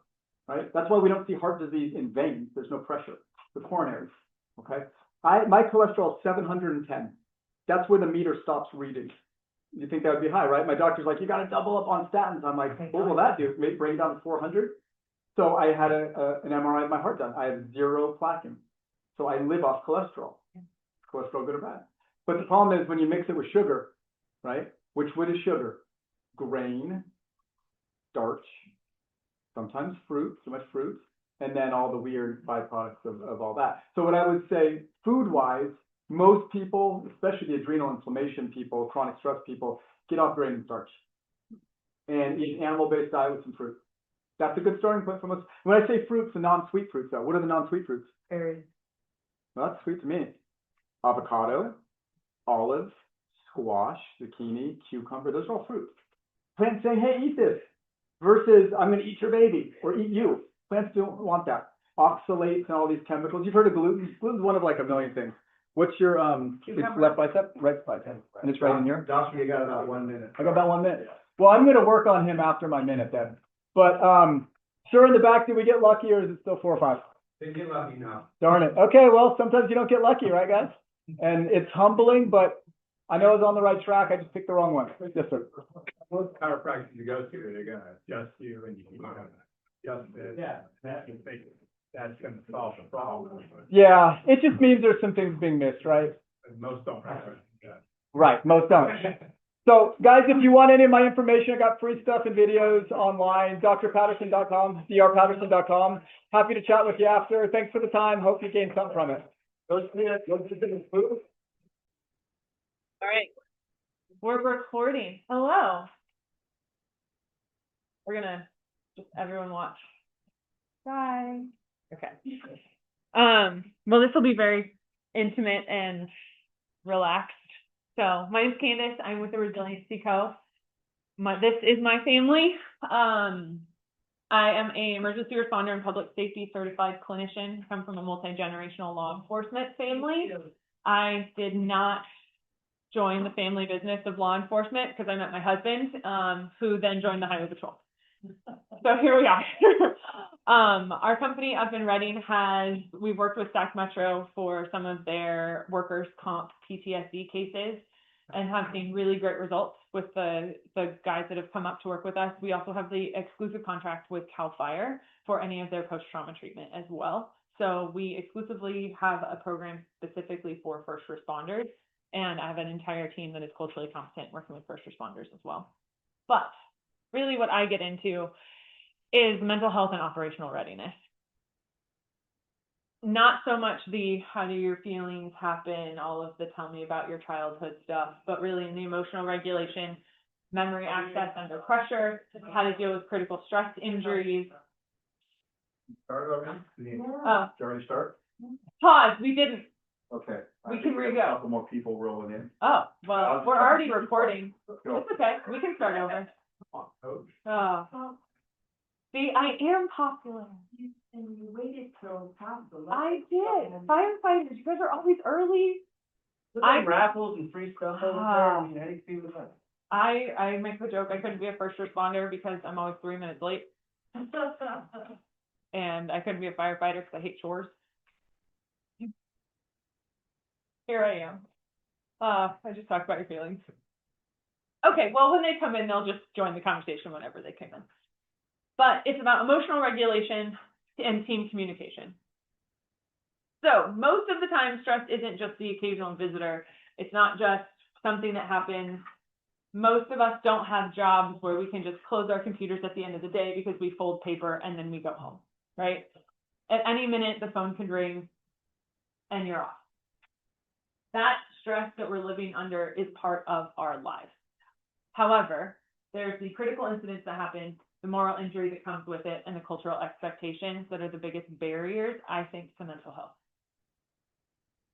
right? That's why we don't see heart disease in veins. There's no pressure. The coronaries, okay? My cholesterol is 710. That's where the meter stops reading. You think that would be high, right? My doctor's like, you got to double up on statins. I'm like, what will that do? Bring it down to 400? So I had an MRI of my heart done. I have 0 plaquing. So I live off cholesterol. Cholesterol, good or bad. But the problem is when you mix it with sugar, right? What is sugar? Grain, starch, sometimes fruit, too much fruit, and then all the weird byproducts of all that. So what I would say, food-wise, most people, especially the adrenal inflammation people, chronic stress people, get off grain and starch. And eat an animal-based diet with some fruit. That's a good starting point for most. When I say fruits, the non-sweet fruits though, what are the non-sweet fruits? Berries. Well, that's sweet to me. Avocado, olive, squash, zucchini, cucumber, those are all fruits. Plants saying, hey, eat this, versus I'm going to eat your baby or eat you. Plants don't want that. Oxalates and all these chemicals. You've heard of gluten. Gluten's one of like a million things. What's your, it's left bicep? Right bicep. And it's right in here? Doctor, you got about 1 minute. I got about 1 minute. Well, I'm going to work on him after my minute then. But, sir in the back, did we get lucky or is it still 4 or 5? They get lucky now. Darn it. Okay, well, sometimes you don't get lucky, right, guys? And it's humbling, but I know I was on the right track. I just picked the wrong one. Yes, sir. Most chiropractors you go to, they're gonna adjust you and you're gonna adjust it. Yeah. That's gonna solve the problem. Yeah, it just means there's some things being missed, right? And most don't practice that. Right, most don't. So, guys, if you want any of my information, I got free stuff and videos online, drpatterson.com, drpatterson.com. Happy to chat with you after. Thanks for the time. Hope you gained something from it. All right. We're recording. Hello. We're gonna just everyone watch. Bye. Okay. Well, this will be very intimate and relaxed. So my name's Candace. I'm with the Resiliency Co. This is my family. I am a emergency responder and public safety certified clinician. Come from a multi-generational law enforcement family. I did not join the family business of law enforcement because I met my husband, who then joined the Highway Patrol. So here we are. Our company up in Reading we've worked with Stack Metro for some of their workers' comp PTSD cases and have seen really great results with the guys that have come up to work with us. We also have the exclusive contract with CAL FIRE for any of their post-trauma treatment as well. So we exclusively have a program specifically for first responders, and I have an entire team that is culturally competent working with first responders as well. But really what I get into is mental health and operational readiness. Not so much the how do your feelings happen, all of the tell me about your childhood stuff, but really in the emotional regulation, memory access under pressure, how to deal with critical stress injuries. Start already? Oh, Did you already start? pause, we didn't. Okay. We I can think there's re-go. A couple more people rolling in. Oh, well, we're already recording. Let's go. It's okay, we can start over. Coach. Oh. See, I am popular. And you waited till possible. I did. Firefighters, you guys are always early. Raffles and free stuff over there. I mean, how do you feel about it? I make the joke I couldn't be a first responder because I'm always 3 minutes late. And I couldn't be a firefighter because I hate chores. Here I am. I just talked about your feelings. Okay, well, when they come in, they'll just join the conversation whenever they come in. But it's about emotional regulation and team communication. So most of the time, stress isn't just the occasional visitor. It's not just something that happens. Most of us don't have jobs where we can just close our computers at the end of the day because we fold paper and then we go home, right? At any minute, the phone could ring and you're off. That stress that we're living under is part of our lives. However, there's the critical incidents that happen the moral injury that comes with it, and the cultural expectations that are the biggest barriers, I think, to mental health.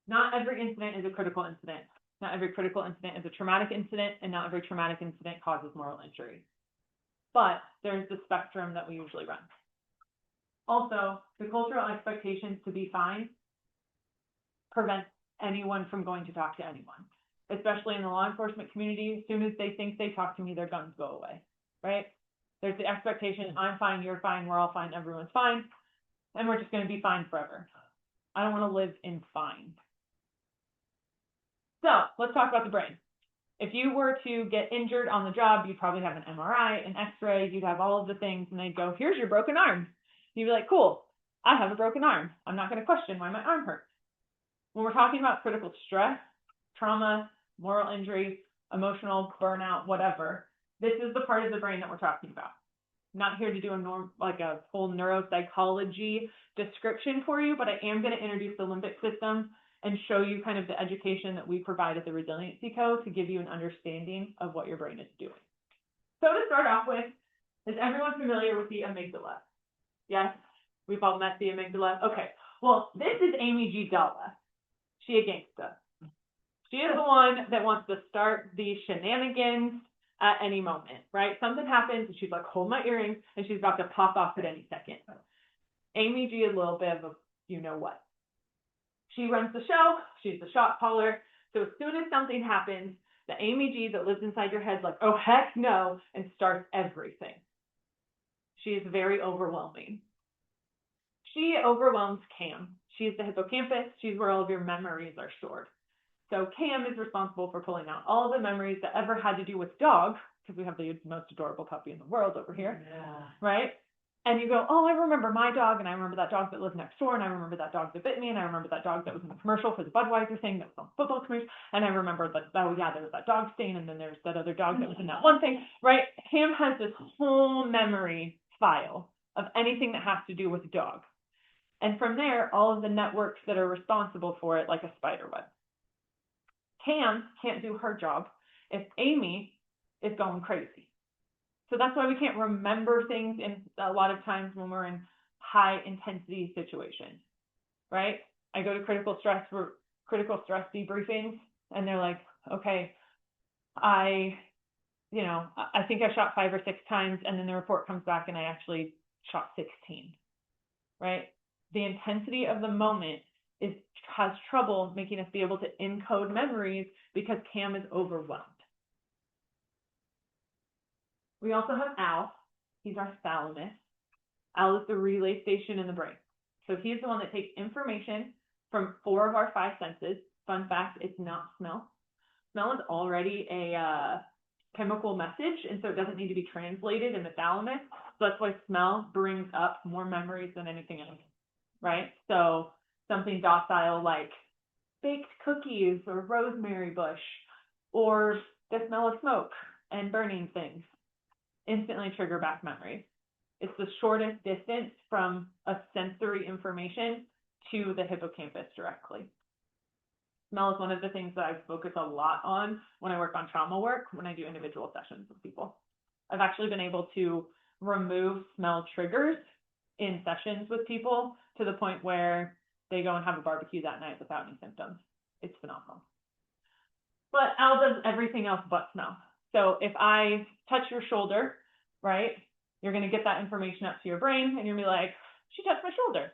Not every incident is a critical incident. Not every critical incident is a traumatic incident, and not every traumatic incident causes moral injury. But there's the spectrum that we usually run. Also, the cultural expectations to be fine prevent anyone from going to talk to anyone, especially in the law enforcement community. As soon as they think they talk to me, their guns go away, right? There's the expectation, I'm fine, you're fine, we're all fine, everyone's fine, and we're just going to be fine forever. I don't want to live in fine. So let's talk about the brain. If you were to get injured on the job, you'd probably have an MRI, an X-ray, you'd have all of the things, and they'd go, here's your broken arm. You'd be like, cool, I have a broken arm. I'm not going to question why my arm hurts. When we're talking about critical stress, trauma, moral injury, emotional burnout, whatever, this is the part of the brain that we're talking about. I'm not here to do a full neuropsychology description for you, but I am going to introduce the limbic system and show you kind of the education that we provide at the Resiliency Co. to give you an understanding of what your brain is doing. So to start off with, is everyone familiar with the amygdala? Yes? We've all met the amygdala? Okay. Well, this is Amy G. Dalla. She a gangsta. She is the one that wants to start the shenanigans at any moment, right? Something happens and she's like, hold my earrings, and she's about to pop off at any second. Amy G is a little bit of a you-know-what. She runs the show. She's the shot caller. So as soon as something happens, the Amy G that lives inside your head's like, oh, heck no, and starts everything. She is very overwhelming. She overwhelms Cam. She's the hippocampus. She's where all of your memories are stored. So Cam is responsible for pulling out all of the memories that ever had to do with dog, because we have the most adorable puppy in the world over here, right? And you go, oh, I remember my dog, and I remember that dog that lived next door, and I remember that dog that bit me, and I remember that dog that was in the commercial for the Budweiser thing that was on football commercial, and I remember that, oh yeah, there was that dog stain, and then there's that other dog that was in that one thing, right? Cam has this whole memory file of anything that has to do with dog. And from there, all of the networks that are responsible for it, like a spider web. Cam can't do her job if Amy is going crazy. So that's why we can't remember things in a lot of times when we're in high intensity situations, right? I go to critical stress debriefings, and they're like, okay, I think I shot 5 or 6 times, and then the report comes back and I actually shot 16, right? The intensity of the moment has trouble making us be able to encode memories because Cam is overwhelmed. We also have Al. He's our thalamus. Al is the relay station in the brain. So he's the one that takes information from 4 of our 5 senses. Fun fact, it's not smell. Smell is already a chemical message, and so it doesn't need to be translated in the thalamus. So that's why smell brings up more memories than anything else, right? So something docile like baked cookies or rosemary bush or the smell of smoke and burning things instantly trigger back memories. It's the shortest distance from a sensory information to the hippocampus directly. Smell is one of the things that I focus a lot on when I work on trauma work, when I do individual sessions with people. I've actually been able to remove smell triggers in sessions with people to the point where they go and have a barbecue that night without any symptoms. It's phenomenal. But Al does everything else but smell. So if I touch your shoulder, right, you're going to get that information up to your brain, and you're going to be like, she touched my shoulder.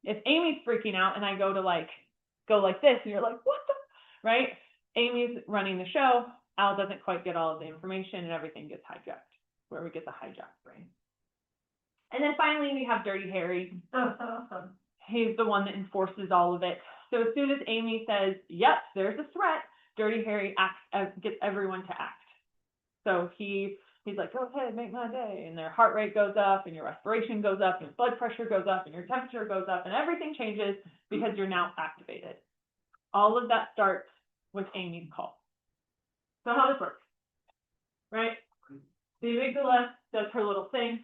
If Amy's freaking out and I go like this, and you're like, what the, right? Amy's running the show. Al doesn't quite get all of the information, and everything gets hijacked, where we get the hijacked brain. And then finally, we have Dirty Harry. He's the one that enforces all of it. So as soon as Amy says, yep, there's a threat, Dirty Harry gets everyone to act. So he's like, go ahead, make my day. And their heart rate goes up, and your respiration goes up, and your blood pressure goes up, and your temperature goes up, and everything changes because you're now activated. All of that starts with Amy's call. So how this works, right? The amygdala does her little thing.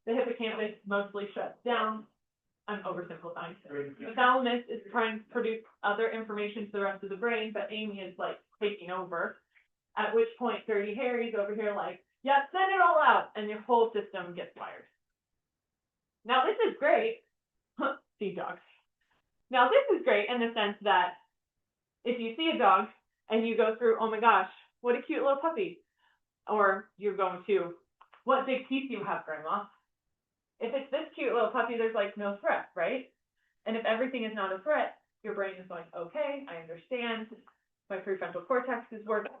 The hippocampus mostly shuts down. I'm oversimplifying. The thalamus is trying to produce other information to the rest of the brain, but Amy is like taking over. At which point, Dirty Harry's over here like, Yeah, send it all out, and your whole system gets wired. Now, this is great. See dogs. Now, this is great in the sense that if you see a dog and you go through, oh my gosh, what a cute little puppy, or you're going to, what big teeth you have, Grandma. If it's this cute little puppy, there's like no threat, right? And if everything is not a threat, your brain is going, okay, I understand. My prefrontal cortex is working.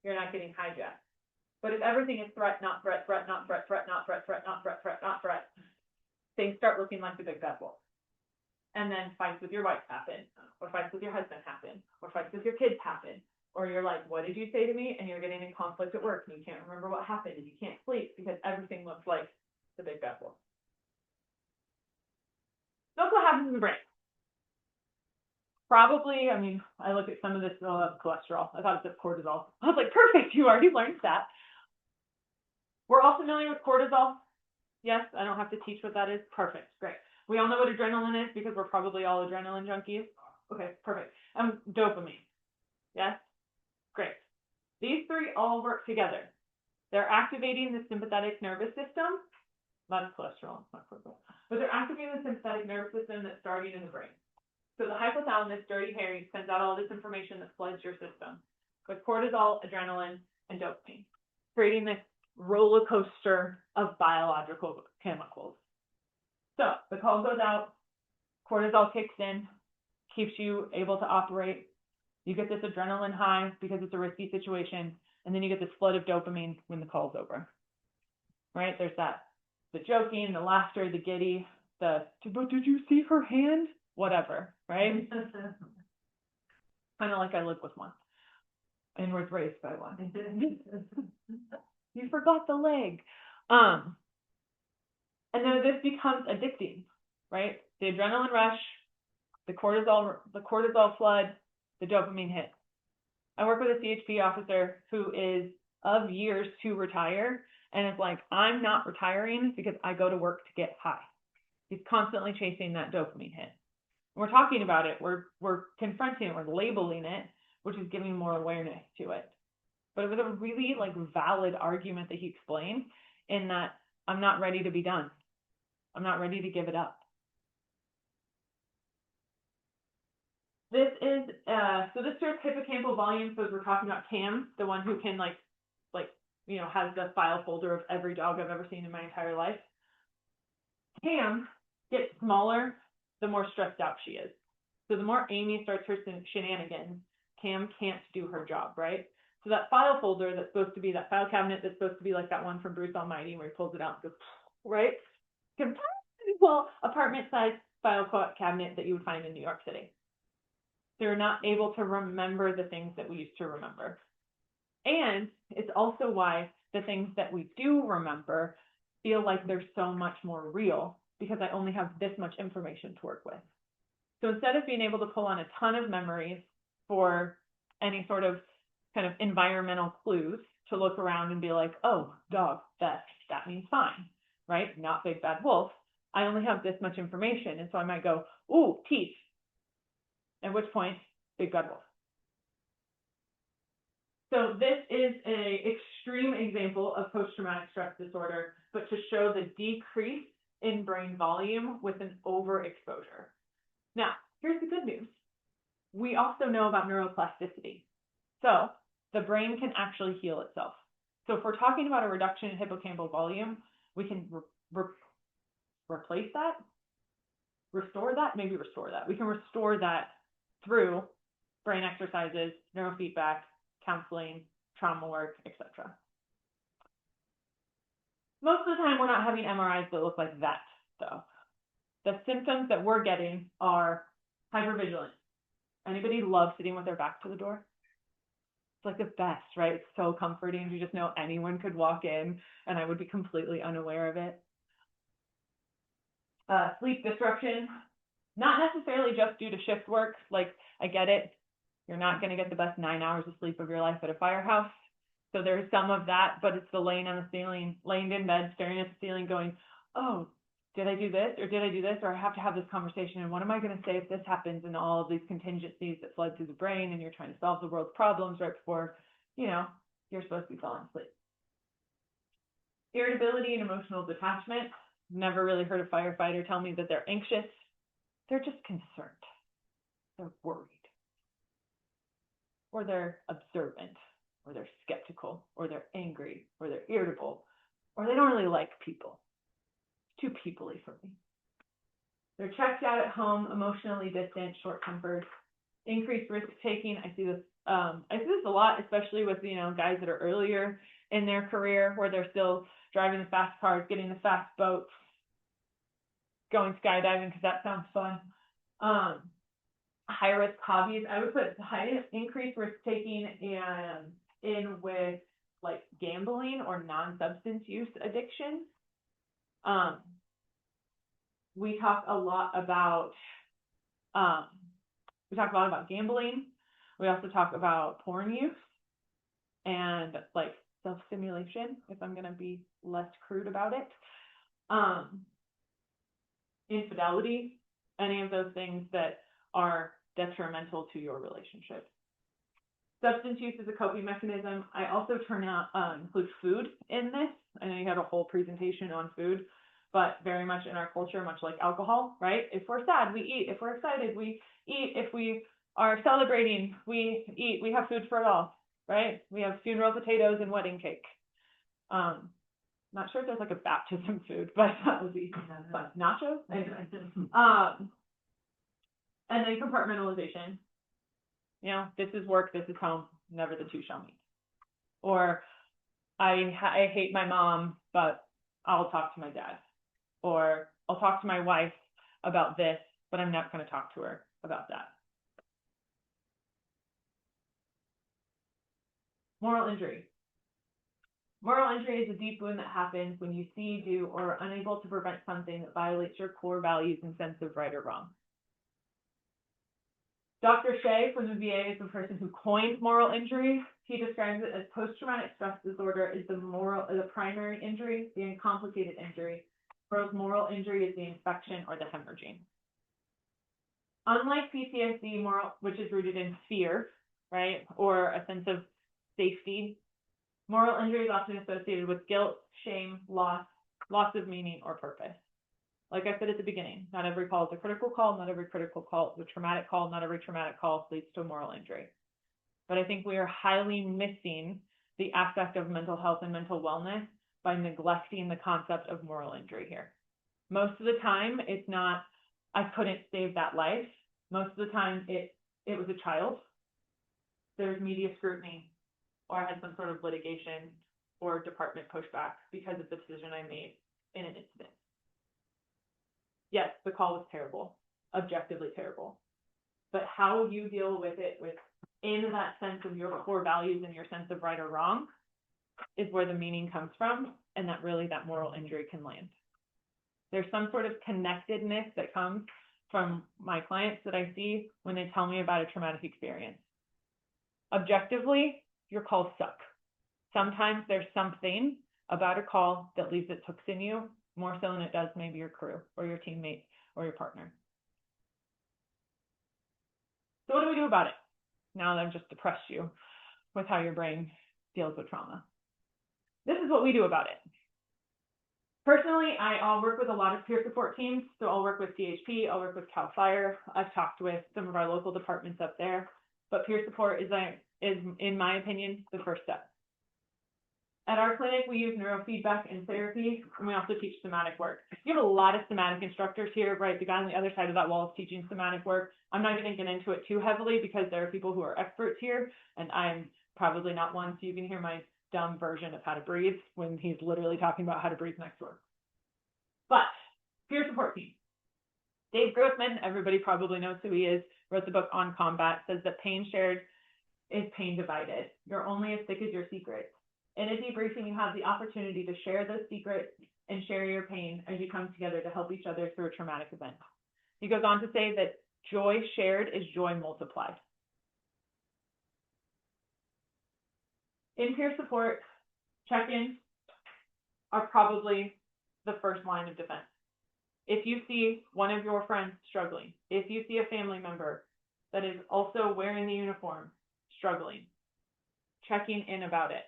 You're not getting hijacked. But if everything is threat, not threat, threat, not threat, threat, not threat, threat, not threat, threat, not threat, things start looking like the big bad wolf. And then fights with your wife happen, or fights with your husband happen, or fights with your kids happen. Or you're like, what did you say to me? And you're getting in conflict at work, and you can't remember what happened, and you can't sleep because everything looks like the big bad wolf. That's what happens in the brain. Probably, I mean, I look at some of this cholesterol. I thought it said cortisol. I was like, perfect, you already learned that. We're all familiar with cortisol. Yes, I don't have to teach what that is. Perfect, great. We all know what adrenaline is because we're probably all adrenaline junkies. Okay, perfect. Dopamine. Yes? Great. These three all work together. They're activating the sympathetic nervous system. Not cholesterol, not cortisol. But they're activating the sympathetic nervous system that's starting in the brain. So the hypothalamus, dirty Harry, sends out all this information that floods your system with cortisol, adrenaline, and dopamine, creating this roller coaster of biological chemicals. So the call goes out, cortisol kicks in, keeps you able to operate. You get this adrenaline high because it's a risky situation, and then you get this flood of dopamine when the call's over. Right? There's that, the joking, the laughter, the giddy, but did you see her hand? Whatever, right? Kind of like I live with one and was raised by one. You forgot the leg. And then this becomes addicting, right? The adrenaline rush, the cortisol flood, the dopamine hit. I work with a CHP officer who is of years to retire, and it's like, I'm not retiring because I go to work to get high. He's constantly chasing that dopamine hit. We're talking about it, we're confronting it, we're labeling it, which is giving more awareness to it. But it was a really valid argument that he explained in that I'm not ready to be done. I'm not ready to give it up. This is, so this shows hippocampal volume, so as we're talking about Cam, the one who can has the file folder of every dog I've ever seen in my entire life. Cam gets smaller the more stressed out she is. So the more Amy starts her shenanigans, Cam can't do her job, right? So that file folder that's supposed to be, that file cabinet that's supposed to be like that one from Bruce Almighty where he pulls it out and goes, right? Well, apartment-sized file cabinet that you would find in New York City. They're not able to remember the things that we used to remember. And it's also why the things that we do remember feel like they're so much more real, because I only have this much information to work with. So instead of being able to pull on a ton of memories for any sort of kind of environmental clues to look around and be like, oh, dog, that means fine, right? Not big bad wolf. I only have this much information. And so I might go, ooh, teeth. At which point, big bad wolf. So this is an extreme example of post-traumatic stress disorder, but to show the decrease in brain volume with an overexposure. Now, here's the good news. We also know about neuroplasticity. So the brain can actually heal itself. So if we're talking about a reduction in hippocampal volume, we can replace that, restore that. We can restore that through brain exercises, neurofeedback, counseling, trauma work, etc. Most of the time, we're not having MRIs that look like that, though. The symptoms that we're getting are hypervigilance. Anybody love sitting with their back to the door? It's like the best, right? It's so comforting. You just know anyone could walk in and I would be completely unaware of it. Sleep disruption, not necessarily just due to shift work. Like, I get it. You're not going to get the best 9 hours of sleep of your life at a firehouse. So there's some of that, but it's the laying on the ceiling, laying in bed, staring at the ceiling going, oh, did I do this? Or did I do this? Or I have to have this conversation. And what am I going to say if this happens? And all of these contingencies that flood through the brain, and you're trying to solve the world's problems right before, you're supposed to be falling asleep. Irritability and emotional detachment. Never really heard a firefighter tell me that they're anxious. They're just concerned. They're worried. Or they're observant, or they're skeptical, or they're angry, or they're irritable, or they don't really like people. Too people-y for me. They're checked out at home, emotionally distant, short-tempered, increased risk-taking. I see this a lot, especially with, guys that are earlier in their career where they're still driving the fast cars, getting the fast boats, going skydiving because that sounds fun. High-risk hobbies. I would put high increased risk-taking and in with like gambling or non-substance use addiction. We talk a lot about gambling. We also talk about porn use and like self-stimulation, if I'm going to be less crude about it. Infidelity, any of those things that are detrimental to your relationship. Substance use is a coping mechanism. I also include food in this. I know you had a whole presentation on food, but very much in our culture, much like alcohol, right? If we're sad, we eat. If we're excited, we eat. If we are celebrating, we eat. We have food for it all, right? We have funeral potatoes and wedding cake. Not sure if there's like a baptism food, but that would be fun. Nachos? Anyway. And then compartmentalization. This is work, this is home, never the two shall meet. Or I hate my mom, but I'll talk to my dad. Or I'll talk to my wife about this, but I'm not going to talk to her about that. Moral injury. Moral injury is a deep wound that happens when you see, do, or are unable to prevent something that violates your core values and sense of right or wrong. Dr. Shea from the VA is the person who coined moral injury. He describes it as post-traumatic stress disorder is the primary injury, the uncomplicated injury, whereas moral injury is the infection or the hemorrhaging. Unlike PTSD, which is rooted in fear, right, or a sense of safety, moral injury is often associated with guilt, shame, loss of meaning or purpose. Like I said at the beginning, not every call is a critical call, not every critical call is a traumatic call, not every traumatic call leads to a moral injury. But I think we are highly missing the aspect of mental health and mental wellness by neglecting the concept of moral injury here. Most of the time, it's not, I couldn't save that life. Most of the time, it was a child. There's media scrutiny, or I had some sort of litigation or department pushback because of the decision I made in an incident. Yes, the call was terrible, objectively terrible. But how you deal with it within that sense of your core values and your sense of right or wrong is where the meaning comes from, and that moral injury can land. There's some sort of connectedness that comes from my clients that I see when they tell me about a traumatic experience. Objectively, your calls suck. Sometimes there's something about a call that leaves its hooks in you, more so than it does maybe your crew or your teammate or your partner. So what do we do about it now that I've just depressed you with how your brain deals with trauma? This is what we do about it. Personally, I'll work with a lot of peer support teams. So I'll work with CHP, I'll work with CAL FIRE. I've talked with some of our local departments up there, but peer support is, in my opinion, the first step. At our clinic, we use neurofeedback and therapy, and we also teach somatic work. You have a lot of somatic instructors here, right? The guy on the other side of that wall is teaching somatic work. I'm not going to get into it too heavily because there are people who are experts here, and I'm probably not one, so you can hear my dumb version of how to breathe when he's literally talking about how to breathe next door. But peer support team. Dave Grossman, everybody probably knows who he is, wrote the book On Combat, says that pain shared is pain divided. You're only as thick as your secrets. In a debriefing, you have the opportunity to share those secrets and share your pain as you come together to help each other through a traumatic event. He goes on to say that joy shared is joy multiplied. In peer support, check-ins are probably the first line of defense. If you see one of your friends struggling, if you see a family member that is also wearing the uniform struggling, checking in about it.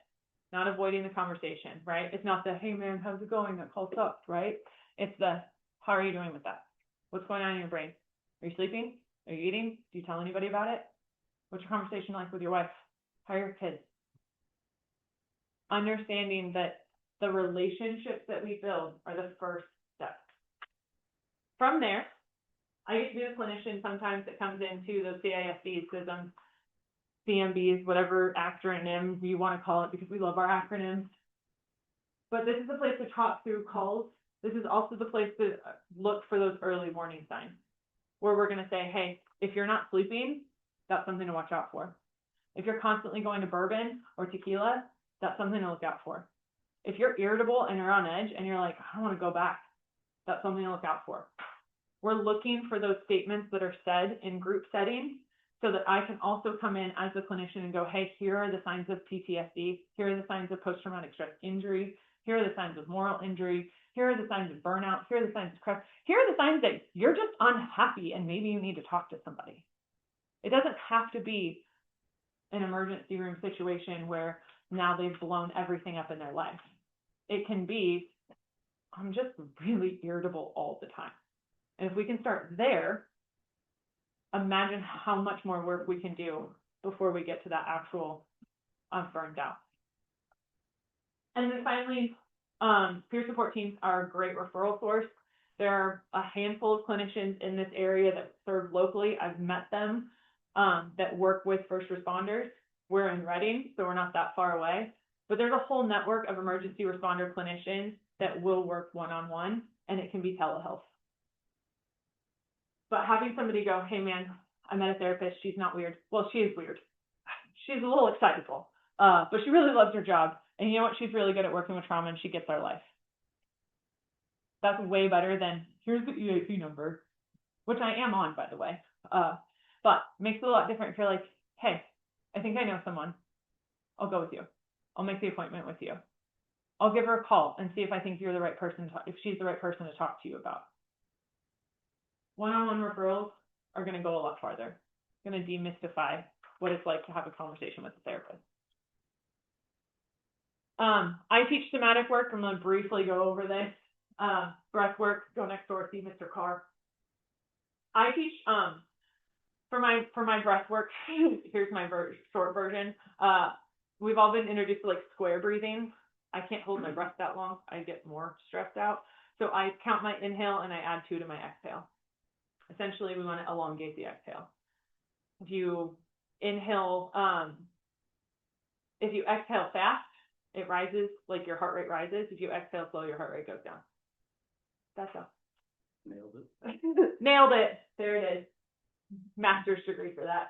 not avoiding the conversation, right? It's not the, hey man, how's it going? That call sucked, right? It's the, how are you doing with that? What's going on in your brain? Are you sleeping? Are you eating? Do you tell anybody about it? What's your conversation like with your wife? How are your kids? Understanding that the relationships that we build are the first step. From there, I get to be a clinician sometimes that comes into those CISDs, CISMs, CMBs, whatever acronym you want to call it, because we love our acronyms. But this is the place to talk through calls. This is also the place to look for those early warning signs, where we're going to say, hey, if you're not sleeping, that's something to watch out for. If you're constantly going to bourbon or tequila, that's something to look out for. If you're irritable and you're on edge and you're like, I don't want to go back, that's something to look out for. We're looking for those statements that are said in group settings so that I can also come in as a clinician and go, hey, here are the signs of PTSD. Here are the signs of post-traumatic stress injury. Here are the signs of moral injury. Here are the signs of burnout. Here are the signs of stress. Here are the signs that you're just unhappy and maybe you need to talk to somebody. It doesn't have to be an emergency room situation where now they've blown everything up in their life. It can be, I'm just really irritable all the time. And if we can start there, imagine how much more work we can do before we get to that actual I'm burned out. And then finally, peer support teams are a great referral source. There are a handful of clinicians in this area that serve locally. I've met them that work with first responders. We're in Reading, so we're not that far away. But there's a whole network of emergency responder clinicians that will work one-on-one, and it can be telehealth. But having somebody go, hey man, I met a therapist, she's not weird. Well, she is weird. She's a little excitable, but she really loves her job. And you know what? She's really good at working with trauma and she gets our life. That's way better than, here's the EAP number, which I am on, by the way. But makes it a lot different if you're like, hey, I think I know someone. I'll go with you. I'll make the appointment with you. I'll give her a call and see if I think you're the right person, if she's the right person to talk to you about. One-on-one referrals are going to go a lot farther. Going to demystify what it's like to have a conversation with a therapist. I teach somatic work. I'm going to briefly go over this. Breath work, go next door, see Mr. Carr. I teach, for my breath work, here's my short version. We've all been introduced to like square breathing. I can't hold my breath that long. I get more stressed out. So I count my inhale and I add 2 to my exhale. Essentially, we want to elongate the exhale. If you inhale, if you exhale fast, it rises, like your heart rate rises. If you exhale slow, your heart rate goes down. That's all. Nailed it. Nailed it. There it is. Master's degree for that.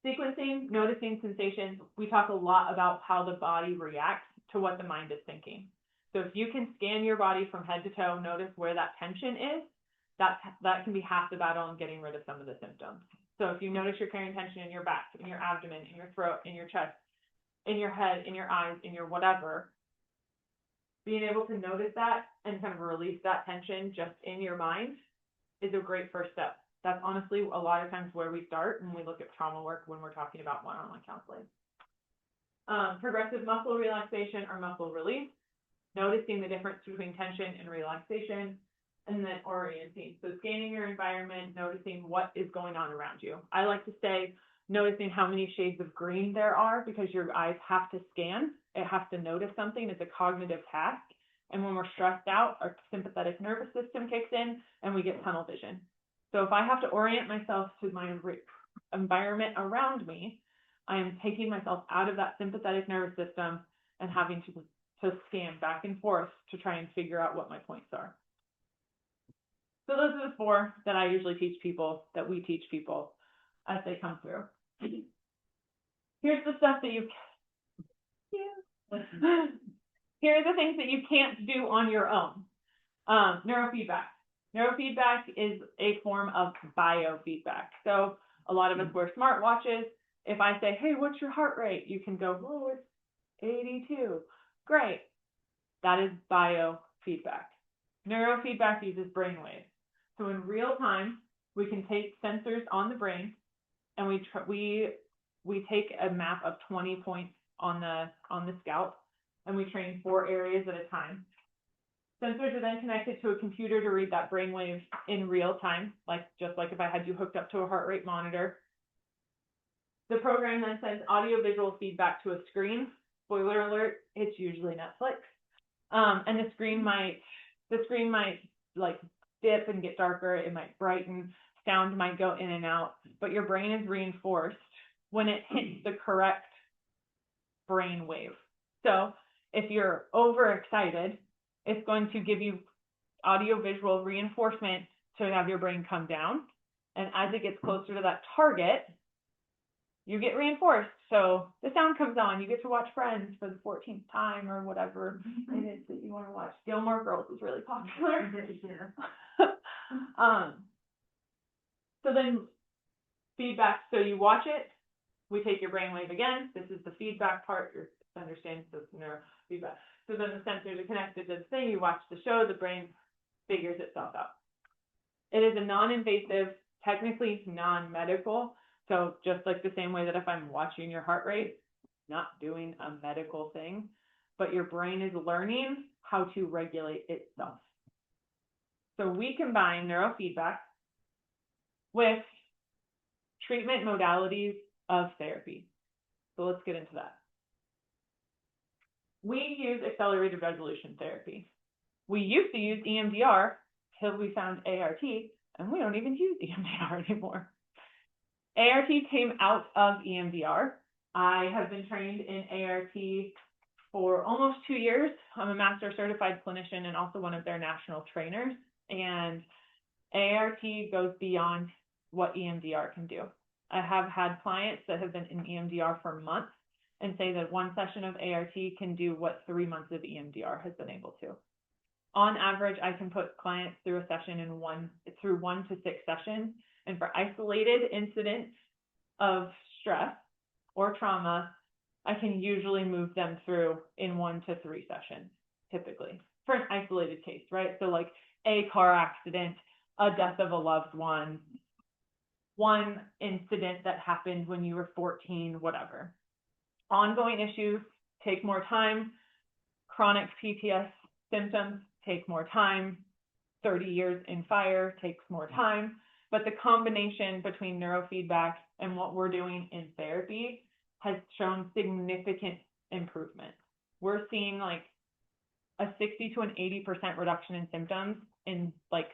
Sequencing, noticing sensations. We talk a lot about how the body reacts to what the mind is thinking. So if you can scan your body from head to toe, notice where that tension is, that can be half the battle in getting rid of some of the symptoms. So if you notice you're carrying tension in your back, in your abdomen, in your throat, in your chest, in your head, in your eyes, in your whatever, being able to notice that and kind of release that tension just in your mind is a great first step. That's honestly a lot of times where we start when we look at trauma work when we're talking about one-on-one counseling. Progressive muscle relaxation or muscle release, noticing the difference between tension and relaxation, and then orienting. So scanning your environment, noticing what is going on around you. I like to say noticing how many shades of green there are because your eyes have to scan. It has to notice something. It's a cognitive task. And when we're stressed out, our sympathetic nervous system kicks in and we get tunnel vision. So if I have to orient myself to my environment around me, I am taking myself out of that sympathetic nervous system and having to scan back and forth to try and figure out what my points are. So those are the 4 that I usually teach people, that we teach people as they come through. Here's the stuff that you here are the things that you can't do on your own. Neurofeedback. Neurofeedback is a form of biofeedback. So a lot of us wear smartwatches. If I say, hey, what's your heart rate? You can go, oh, it's 82. Great. That is biofeedback. Neurofeedback uses brainwaves. So in real time, we can take sensors on the brain and we take a map of 20 points on the scalp, and we train 4 areas at a time. Sensors are then connected to a computer to read that brainwave in real time, just like if I had you hooked up to a heart rate monitor. The program then sends audio-visual feedback to a screen. Spoiler alert, it's usually Netflix. And the screen might like dip and get darker. It might brighten. Sound might go in and out. But your brain is reinforced when it hits the correct brain wave. So if you're overexcited, it's going to give you audio-visual reinforcement to have your brain come down. And as it gets closer to that target, you get reinforced. So the sound comes on. You get to watch Friends for the 14th time or whatever it is that you want to watch. Gilmore Girls is really popular. So then feedback. So you watch it. We take your brainwave again. This is the feedback part. You're understanding the neurofeedback. So then the sensors are connected to the thing. You watch the show. The brain figures itself out. It is a non-invasive, technically non-medical. So just like the same way that if I'm watching your heart rate, not doing a medical thing, but your brain is learning how to regulate itself. So we combine neurofeedback with treatment modalities of therapy. So let's get into that. We use accelerated resolution therapy. We used to use EMDR till we found ART, and we don't even use EMDR anymore. ART came out of EMDR. I have been trained in ART for almost 2 years. I'm a master certified clinician and also one of their national trainers. And ART goes beyond what EMDR can do. I have had clients that have been in EMDR for months and say that 1 session of ART can do what 3 months of EMDR has been able to. On average, I can put clients through a session through 1 to 6 sessions. And for isolated incidents of stress or trauma, I can usually move them through in 1 to 3 sessions, typically, for an isolated case, right? So like a car accident, a death of a loved one incident that happened when you were 14, whatever. Ongoing issues take more time. Chronic PTS symptoms take more time. 30 years in fire takes more time. But the combination between neurofeedback and what we're doing in therapy has shown significant improvement. We're seeing like a 60 to an 80% reduction in symptoms in like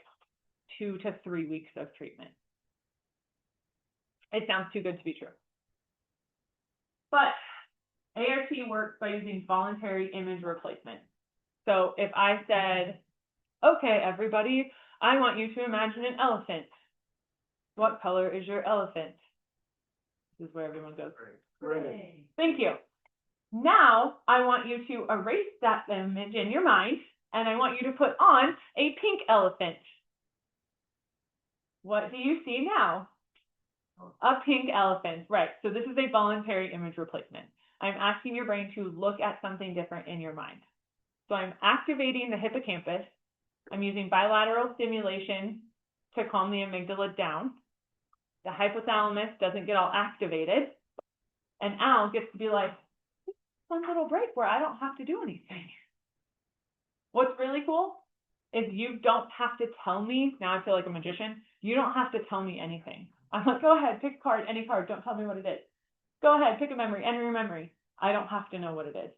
2 to 3 weeks of treatment. It sounds too good to be true. But ART works by using voluntary image replacement. So if I said, okay, everybody, I want you to imagine an elephant. What color is your elephant? This is where everyone goes. Gray. Thank you. Now, I want you to erase that image in your mind, and I want you to put on a pink elephant. What do you see now? A pink elephant, right. So this is a voluntary image replacement. I'm asking your brain to look at something different in your mind. So I'm activating the hippocampus. I'm using bilateral stimulation to calm the amygdala down. The hypothalamus doesn't get all activated. And Al gets to be like, fun little break where I don't have to do anything. What's really cool is you don't have to tell me, now I feel like a magician, you don't have to tell me anything. I'm like, go ahead, pick a card, any card, don't tell me what it is. Go ahead, pick a memory, enter your memory. I don't have to know what it is.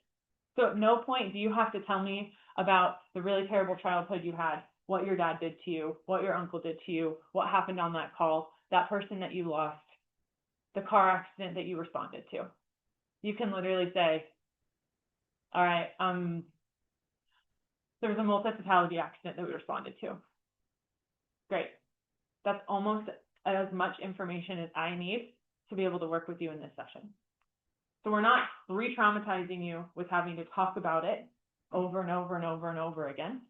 So at no point do you have to tell me about the really terrible childhood you had, what your dad did to you, what your uncle did to you, what happened on that call, that person that you lost, the car accident that you responded to. You can literally say, all right, there was a multi-fatality accident that we responded to. Great. That's almost as much information as I need to be able to work with you in this session. So we're not re-traumatizing you with having to talk about it over and over and over and over again.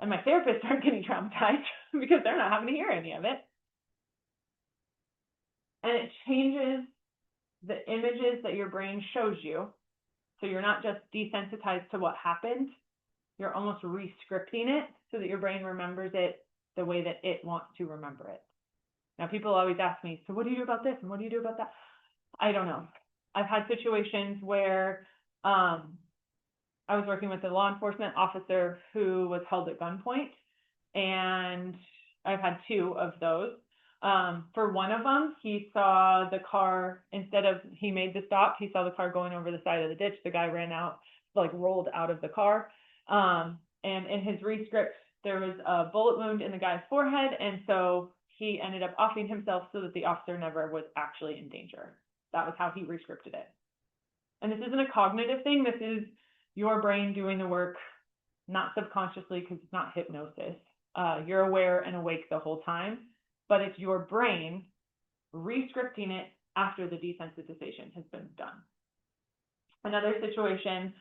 And my therapists aren't getting traumatized because they're not having to hear any of it. And it changes the images that your brain shows you. So you're not just desensitized to what happened. You're almost re-scripting it so that your brain remembers it the way that it wants to remember it. Now, people always ask me, so what do you do about this? And what do you do about that? I don't know. I've had situations where, I was working with a law enforcement officer who was held at gunpoint, and I've had 2 of those. For one of them, he saw the car, instead of, he made the stop, he saw the car going over the side of the ditch. The guy ran out, like rolled out of the car. And in his rescript, there was a bullet wound in the guy's forehead. And so he ended up offing himself so that the officer never was actually in danger. That was how he rescripted it. And this isn't a cognitive thing. This is your brain doing the work, not subconsciously, because it's not hypnosis. You're aware and awake the whole time, but it's your brain rescripting it after the desensitization has been done. Another situation,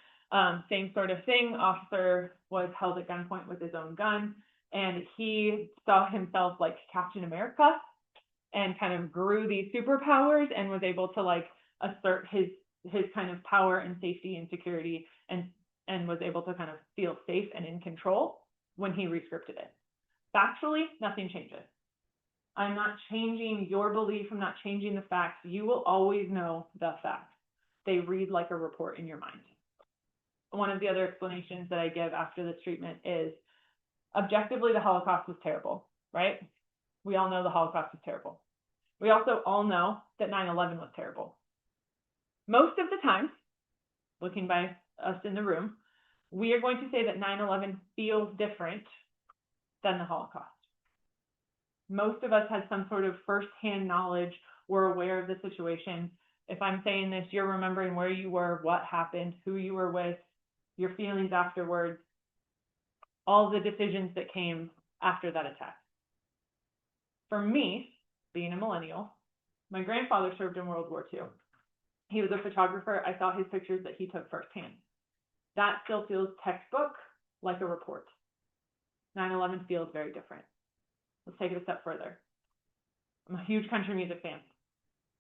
same sort of thing. Officer was held at gunpoint with his own gun, and he saw himself like Captain America and kind of grew these superpowers and was able to like assert his kind of power and safety and security, and was able to kind of feel safe and in control when he rescripted it. Factually, nothing changes. I'm not changing your belief. I'm not changing the facts. You will always know the facts. They read like a report in your mind. One of the other explanations that I give after this treatment is, objectively, the Holocaust was terrible, right? We all know the Holocaust was terrible. We also all know that 9/11 was terrible. Most of the time, looking by us in the room, we are going to say that 9/11 feels different than the Holocaust. Most of us had some sort of firsthand knowledge. We're aware of the situation. If I'm saying this, you're remembering where you were, what happened, who you were with, your feelings afterwards, all the decisions that came after that attack. For me, being a millennial, my grandfather served in World War II. He was a photographer. I saw his pictures that he took firsthand. That still feels textbook, like a report. 9/11 feels very different. Let's take it a step further. I'm a huge country music fan.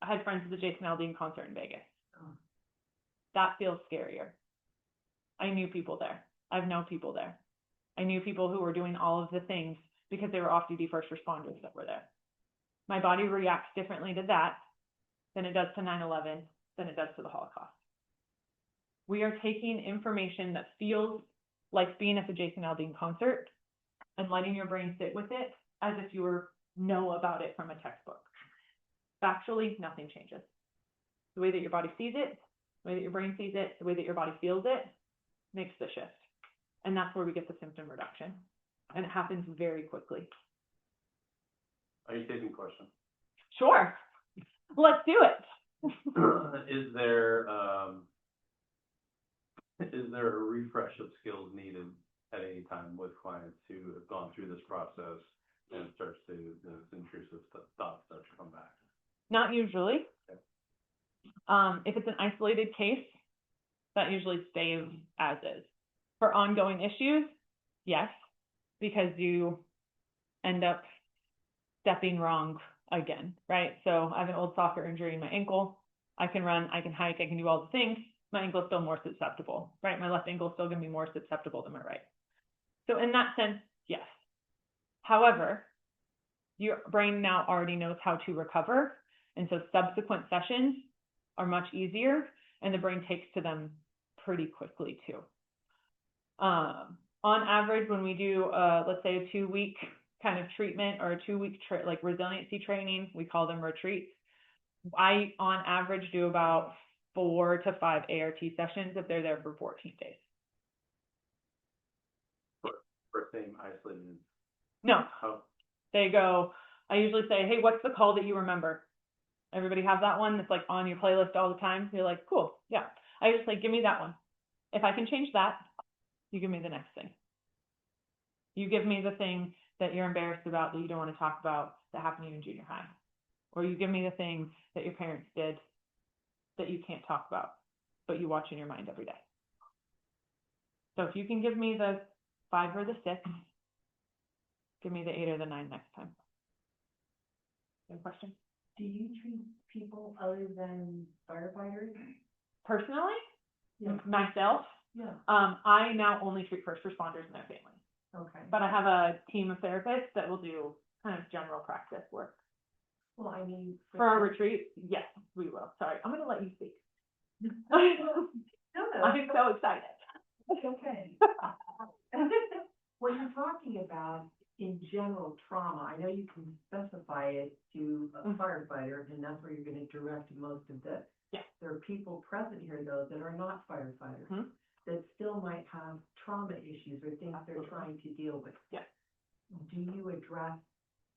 I had friends at the Jason Aldean concert in Vegas. That feels scarier. I knew people there. I've known people there. I knew people who were doing all of the things because they were off-duty first responders that were there. My body reacts differently to that than it does to 9/11, than it does to the Holocaust. We are taking information that feels like being at the Jason Aldean concert and letting your brain sit with it as if you know about it from a textbook. Factually, nothing changes. The way that your body sees it, the way that your brain sees it, the way that your body feels it makes the shift. And that's where we get the symptom reduction. And it happens very quickly. Are you taking questions? Sure. Let's do it. Is there a refresh of skills needed at any time with clients who have gone through this process and this intrusive thoughts start to come back? Not usually. Okay. If it's an isolated case, that usually stays as is. For ongoing issues, yes, because you end up stepping wrong again, right? So I have an old soccer injury in my ankle. I can run, I can hike, I can do all the things. My ankle is still more susceptible, right? My left ankle is still going to be more susceptible than my right. So in that sense, yes. However, your brain now already knows how to recover. And so subsequent sessions are much easier, and the brain takes to them pretty quickly too. On average, when we do, let's say a 2-week kind of treatment or a 2-week like resiliency training, we call them retreats. I, on average, do about 4 to 5 ART sessions if they're there for 14 days. For same isolated? No. Oh. They go, I usually say, hey, what's the call that you remember? Everybody have that one that's like on your playlist all the time? You're like, cool, yeah. I just like, give me that one. If I can change that, you give me the next thing. You give me the thing that you're embarrassed about, that you don't want to talk about, that happened to you in junior high. Or you give me the thing that your parents did that you can't talk about, but you watch in your mind every day. So if you can give me the 5 or the 6, give me the 8 or the 9 next time. Any question? Do you treat people other than firefighters? Personally, Yeah. myself, Yeah. I now only treat first responders and their families. Okay. But I have a team of therapists that will do kind of general practice work. Well, I mean. For our retreat, yes, we will. Sorry, I'm going to let you speak. I'm so excited. It's okay. What you're talking about in general trauma, I know you can specify it to a firefighter, and that's where you're gonna direct most of this. Yeah. There are people present here, though, that are not firefighters, Mhm. that still might have trauma issues or things they're trying to deal with. Yeah. Do you address,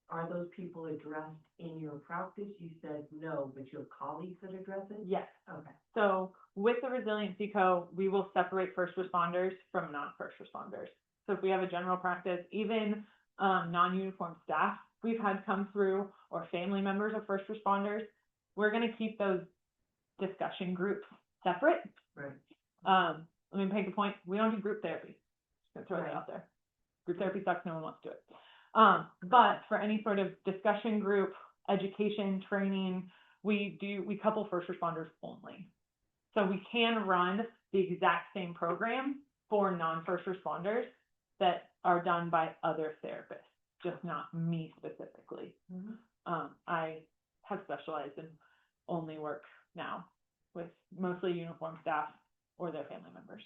are those people addressed in your practice? You said no, but your colleagues that address it? Yes. Okay. So with the Resiliency Co., we will separate first responders from non-first responders. So if we have a general practice, even non-uniformed staff we've had come through, or family members of first responders, we're going to keep those discussion groups separate. Right. Let me make a point. We don't do group therapy. Just gonna throw that out there. Group therapy sucks. No one wants to do it. But for any sort of discussion group, education, training, we couple first responders only. So we can run the exact same program for non-first responders that are done by other therapists, just not me specifically. I have specialized and only work now with mostly uniformed staff or their family members.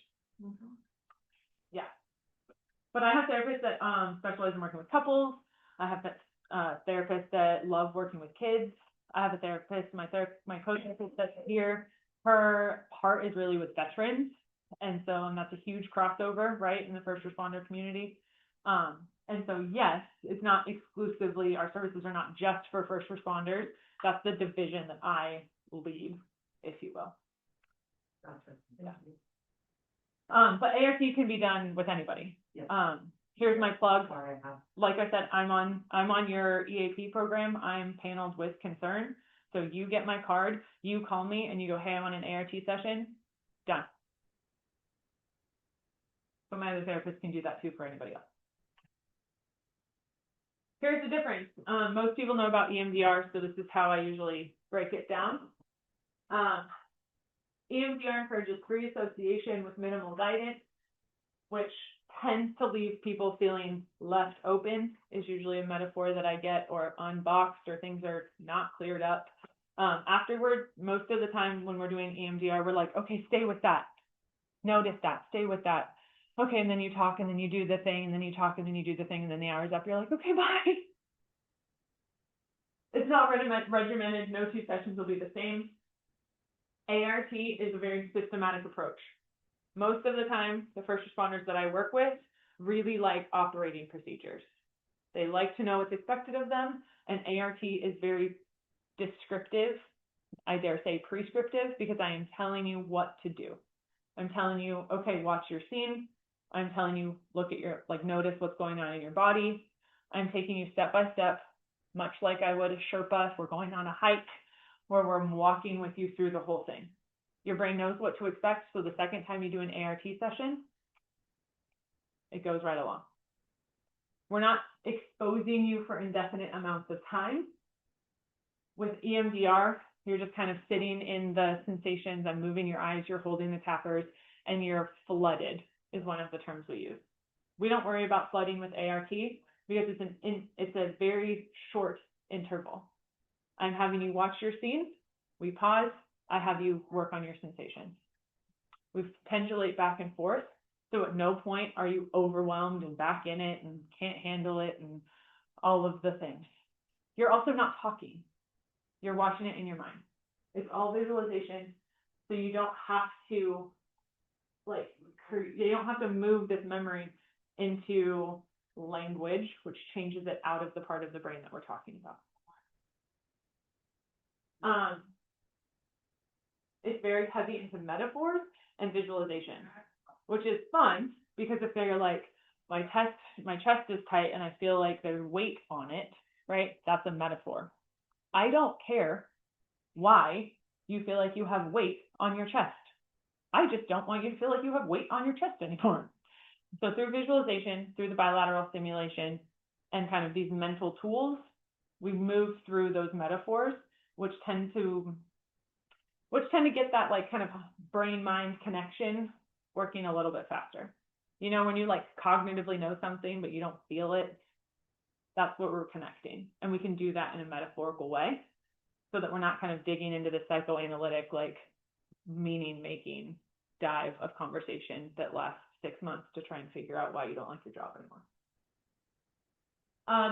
Yeah. But I have therapists that specialize in working with couples. I have therapists that love working with kids. I have a therapist, my co-therapist that's here. Her heart is really with veterans. And that's a huge crossover, right, in the first responder community. And so, yes, it's not exclusively, our services are not just for first responders. That's the division that I lead, if you will. Gotcha. Yeah. But ART can be done with anybody. Yeah. Here's my plug. Sorry, I have. Like I said, I'm on your EAP program. I'm paneled with Concern. So you get my card, you call me and you go, hey, I'm on an ART session, done. But my other therapist can do that too for anybody else. Here's the difference. Most people know about EMDR, so this is how I usually break it down. EMDR encourages free association with minimal guidance, which tends to leave people feeling left open, is usually a metaphor that I get, or unboxed, or things are not cleared up. Afterward, most of the time when we're doing EMDR, we're like, okay, stay with that. Notice that, stay with that. Okay, and then you talk, and then you do the thing, and then you talk, and then you do the thing, and then the hour's up, you're like, okay, bye. It's not regimented, no two sessions will be the same. ART is a very systematic approach. Most of the time, the first responders that I work with really like operating procedures. They like to know what's expected of them, and ART is very descriptive, I dare say prescriptive, because I am telling you what to do. I'm telling you, okay, watch your scene. I'm telling you, look at your, notice what's going on in your body. I'm taking you step by step, much like I would a Sherpa if we're going on a hike, where we're walking with you through the whole thing. Your brain knows what to expect, so the second time you do an ART session, it goes right along. We're not exposing you for indefinite amounts of time. With EMDR, you're just kind of sitting in the sensations. I'm moving your eyes, you're holding the tappers, and you're flooded is one of the terms we use. We don't worry about flooding with ART because it's a very short interval. I'm having you watch your scenes, we pause, I have you work on your sensations. We pendulate back and forth, so at no point are you overwhelmed and back in it and can't handle it and all of the things. You're also not talking. You're watching it in your mind. It's all visualization, so you don't have to you don't have to move this memory into language, which changes it out of the part of the brain that we're talking about. It's very heavy into metaphors and visualization, which is fun because if they're like, my chest is tight and I feel like there's weight on it, right? That's a metaphor. I don't care why you feel like you have weight on your chest. I just don't want you to feel like you have weight on your chest anymore. So through visualization, through the bilateral stimulation, and kind of these mental tools, we move through those metaphors, which tend to get that kind of brain-mind connection working a little bit faster. You know, when you cognitively know something, but you don't feel it, that's what we're connecting. And we can do that in a metaphorical way so that we're not kind of digging into the psychoanalytic, meaning-making dive of conversation that lasts 6 months to try and figure out why you don't like your job anymore.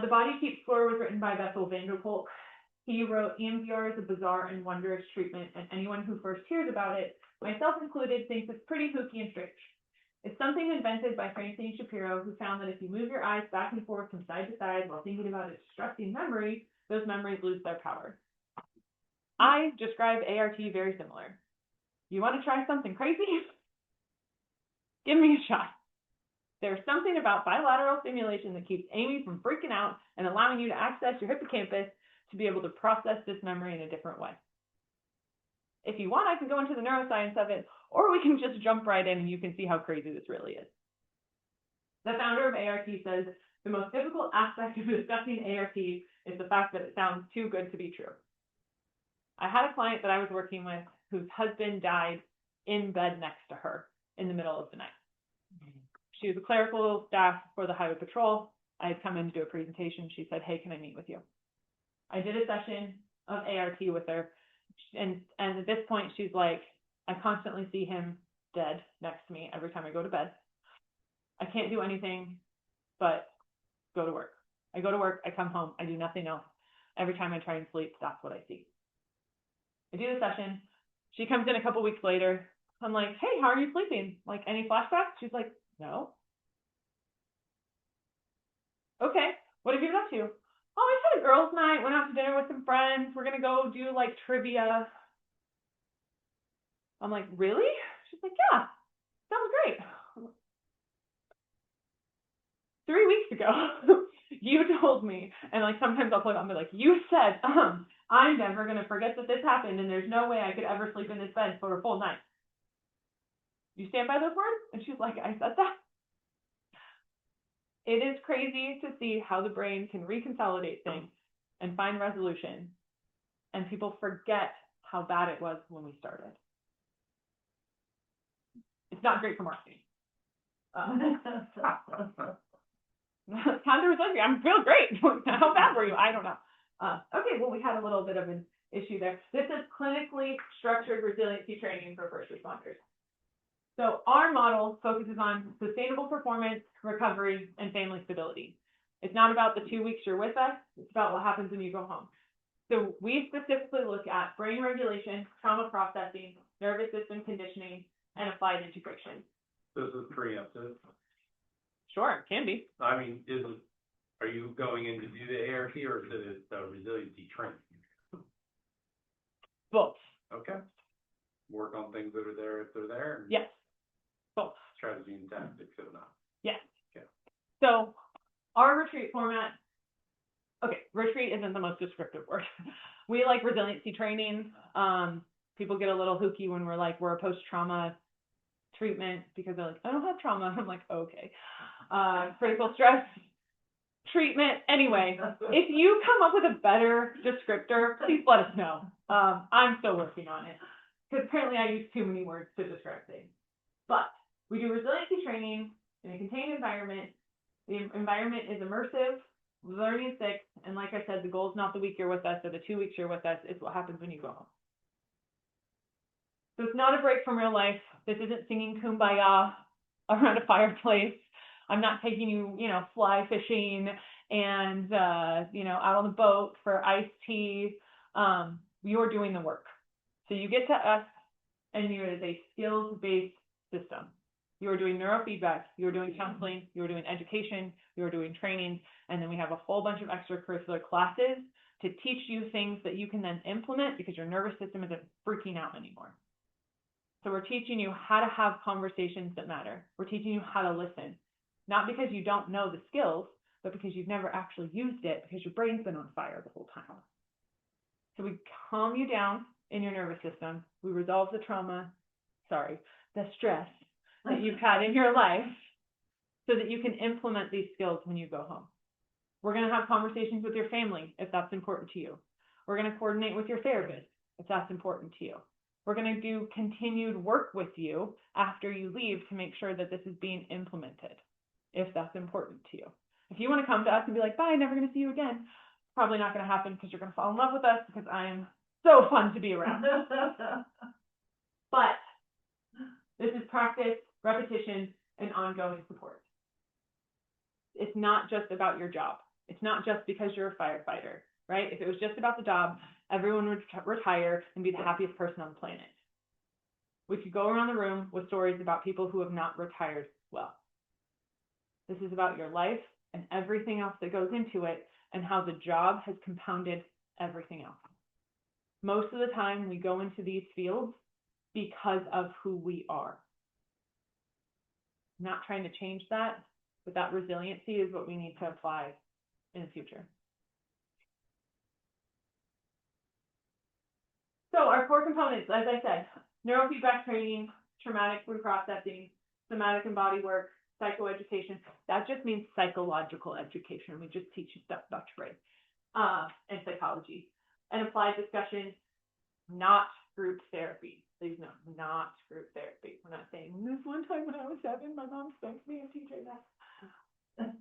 The Body Keeps Score was written by Bessel van der Kolk. He wrote, EMDR is a bizarre and wondrous treatment, and anyone who first hears about it, myself included, thinks it's pretty kooky and strange. It's something invented by Francine Shapiro, who found that if you move your eyes back and forth from side to side while thinking about a distressing memory, those memories lose their power. I describe ART very similar. You want to try something crazy? Give me a shot. There's something about bilateral stimulation that keeps Amy from freaking out and allowing you to access your hippocampus to be able to process this memory in a different way. If you want, I can go into the neuroscience of it, or we can just jump right in and you can see how crazy this really is. The founder of ART says, the most difficult aspect of discussing ART is the fact that it sounds too good to be true. I had a client that I was working with whose husband died in bed next to her in the middle of the night. She was a clerical staff for the Highway Patrol. I had come in to do a presentation. She said, hey, can I meet with you? I did a session of ART with her. And at this point, she's like, I constantly see him dead next to me every time I go to bed. I can't do anything but go to work. I go to work, I come home, I do nothing else. Every time I try and sleep, that's what I see. I do the session. She comes in a couple weeks later. I'm like, hey, how are you sleeping? Like, any flashbacks? She's like, no. Okay, what have you been up to? Oh, I just had a girls' night, went out to dinner with some friends. We're going to go do, like, trivia. I'm like, really? She's like, yeah, sounds great. 3 weeks ago, you told me, and, like, sometimes I'll play it and be like, you said, I'm never going to forget that this happened, and there's no way I could ever sleep in this bed for a full night. You stand by those words? And she's like, I said that. It is crazy to see how the brain can reconsolidate things and find resolution, and people forget how bad it was when we started. It's not great for marketing. Candace was like, I'm feeling great. How bad were you? I don't know. Okay, well, we had a little bit of an issue there. This is clinically structured resiliency training for first responders. So our model focuses on sustainable performance, recovery, and family stability. It's not about the 2 weeks you're with us. It's about what happens when you go home. So we specifically look at brain regulation, trauma processing, nervous system conditioning, and applied integration. This is preemptive. Sure, it can be. I mean, are you going in to do the ART or is it the resiliency training? Both. Okay. Work on things that are there if they're there. And yes. Both. Strategy and tactics if not. Yes. Okay. So our retreat format, okay, retreat isn't the most descriptive word. We like resiliency training. People get a little hooky when we're like, we're a post-trauma treatment because they're like, I don't have trauma. I'm like, okay. Critical stress treatment. Anyway, if you come up with a better descriptor, please let us know. I'm still working on it because apparently I use too many words to describe things. But we do resiliency training in a contained environment. The environment is immersive, learning six, and like I said, the goal is not the week you're with us or the 2 weeks you're with us. It's what happens when you go home. So it's not a break from real life. This isn't singing Kumbaya around a fireplace. I'm not taking you, fly fishing and, out on the boat for iced tea. You're doing the work. So you get to us and it is a skills-based system. You are doing neurofeedback, you are doing counseling, you are doing education, you are doing training, and then we have a whole bunch of extracurricular classes to teach you things that you can then implement because your nervous system isn't freaking out anymore. So we're teaching you how to have conversations that matter. We're teaching you how to listen, not because you don't know the skills, but because you've never actually used it because your brain's been on fire the whole time. So we calm you down in your nervous system. We resolve the the stress that you've had in your life so that you can implement these skills when you go home. We're going to have conversations with your family if that's important to you. We're going to coordinate with your therapist if that's important to you. We're going to do continued work with you after you leave to make sure that this is being implemented if that's important to you. If you want to come to us and be like, bye, never going to see you again, probably not going to happen because you're going to fall in love with us because I am so fun to be around. But this is practice, repetition, and ongoing support. It's not just about your job. It's not just because you're a firefighter, right? If it was just about the job, everyone would retire and be the happiest person on the planet. We could go around the room with stories about people who have not retired well. This is about your life and everything else that goes into it and how the job has compounded everything else. Most of the time we go into these fields because of who we are. I'm not trying to change that, but that resiliency is what we need to apply in the future. So our core components, as I said, neurofeedback training, traumatic reprocessing, somatic and body work, psychoeducation. That just means psychological education. We just teach you stuff about your brain and psychology. And applied discussion, not group therapy. Please no, not group therapy. We're not saying, this one time when I was 7, my mom spanked me and TJ that.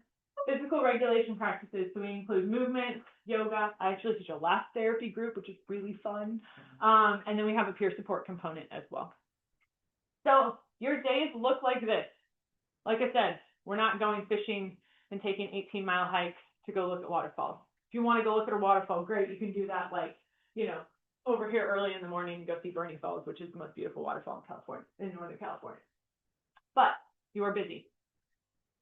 Physical regulation practices, so we include movement, yoga. I actually teach a laugh therapy group, which is really fun. And then we have a peer support component as well. So your days look like this. Like I said, we're not going fishing and taking 18-mile hikes to go look at waterfalls. If you want to go look at a waterfall, great. You can do that, like, over here early in the morning and go see Bernie Falls, which is the most beautiful waterfall in California, in Northern California. But you are busy.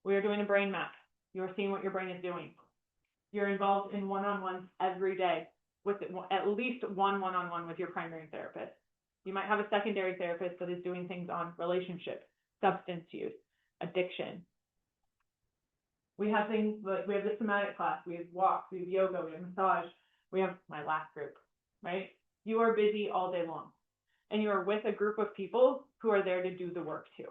We are doing a brain map. You are seeing what your brain is doing. You're involved in one-on-ones every day with at least one-on-one with your primary therapist. You might have a secondary therapist that is doing things on relationship, substance use, addiction. We have things like, we have the somatic class, we have walks, we have yoga, we have massage, we have my last group, right? You are busy all day long. And you are with a group of people who are there to do the work too.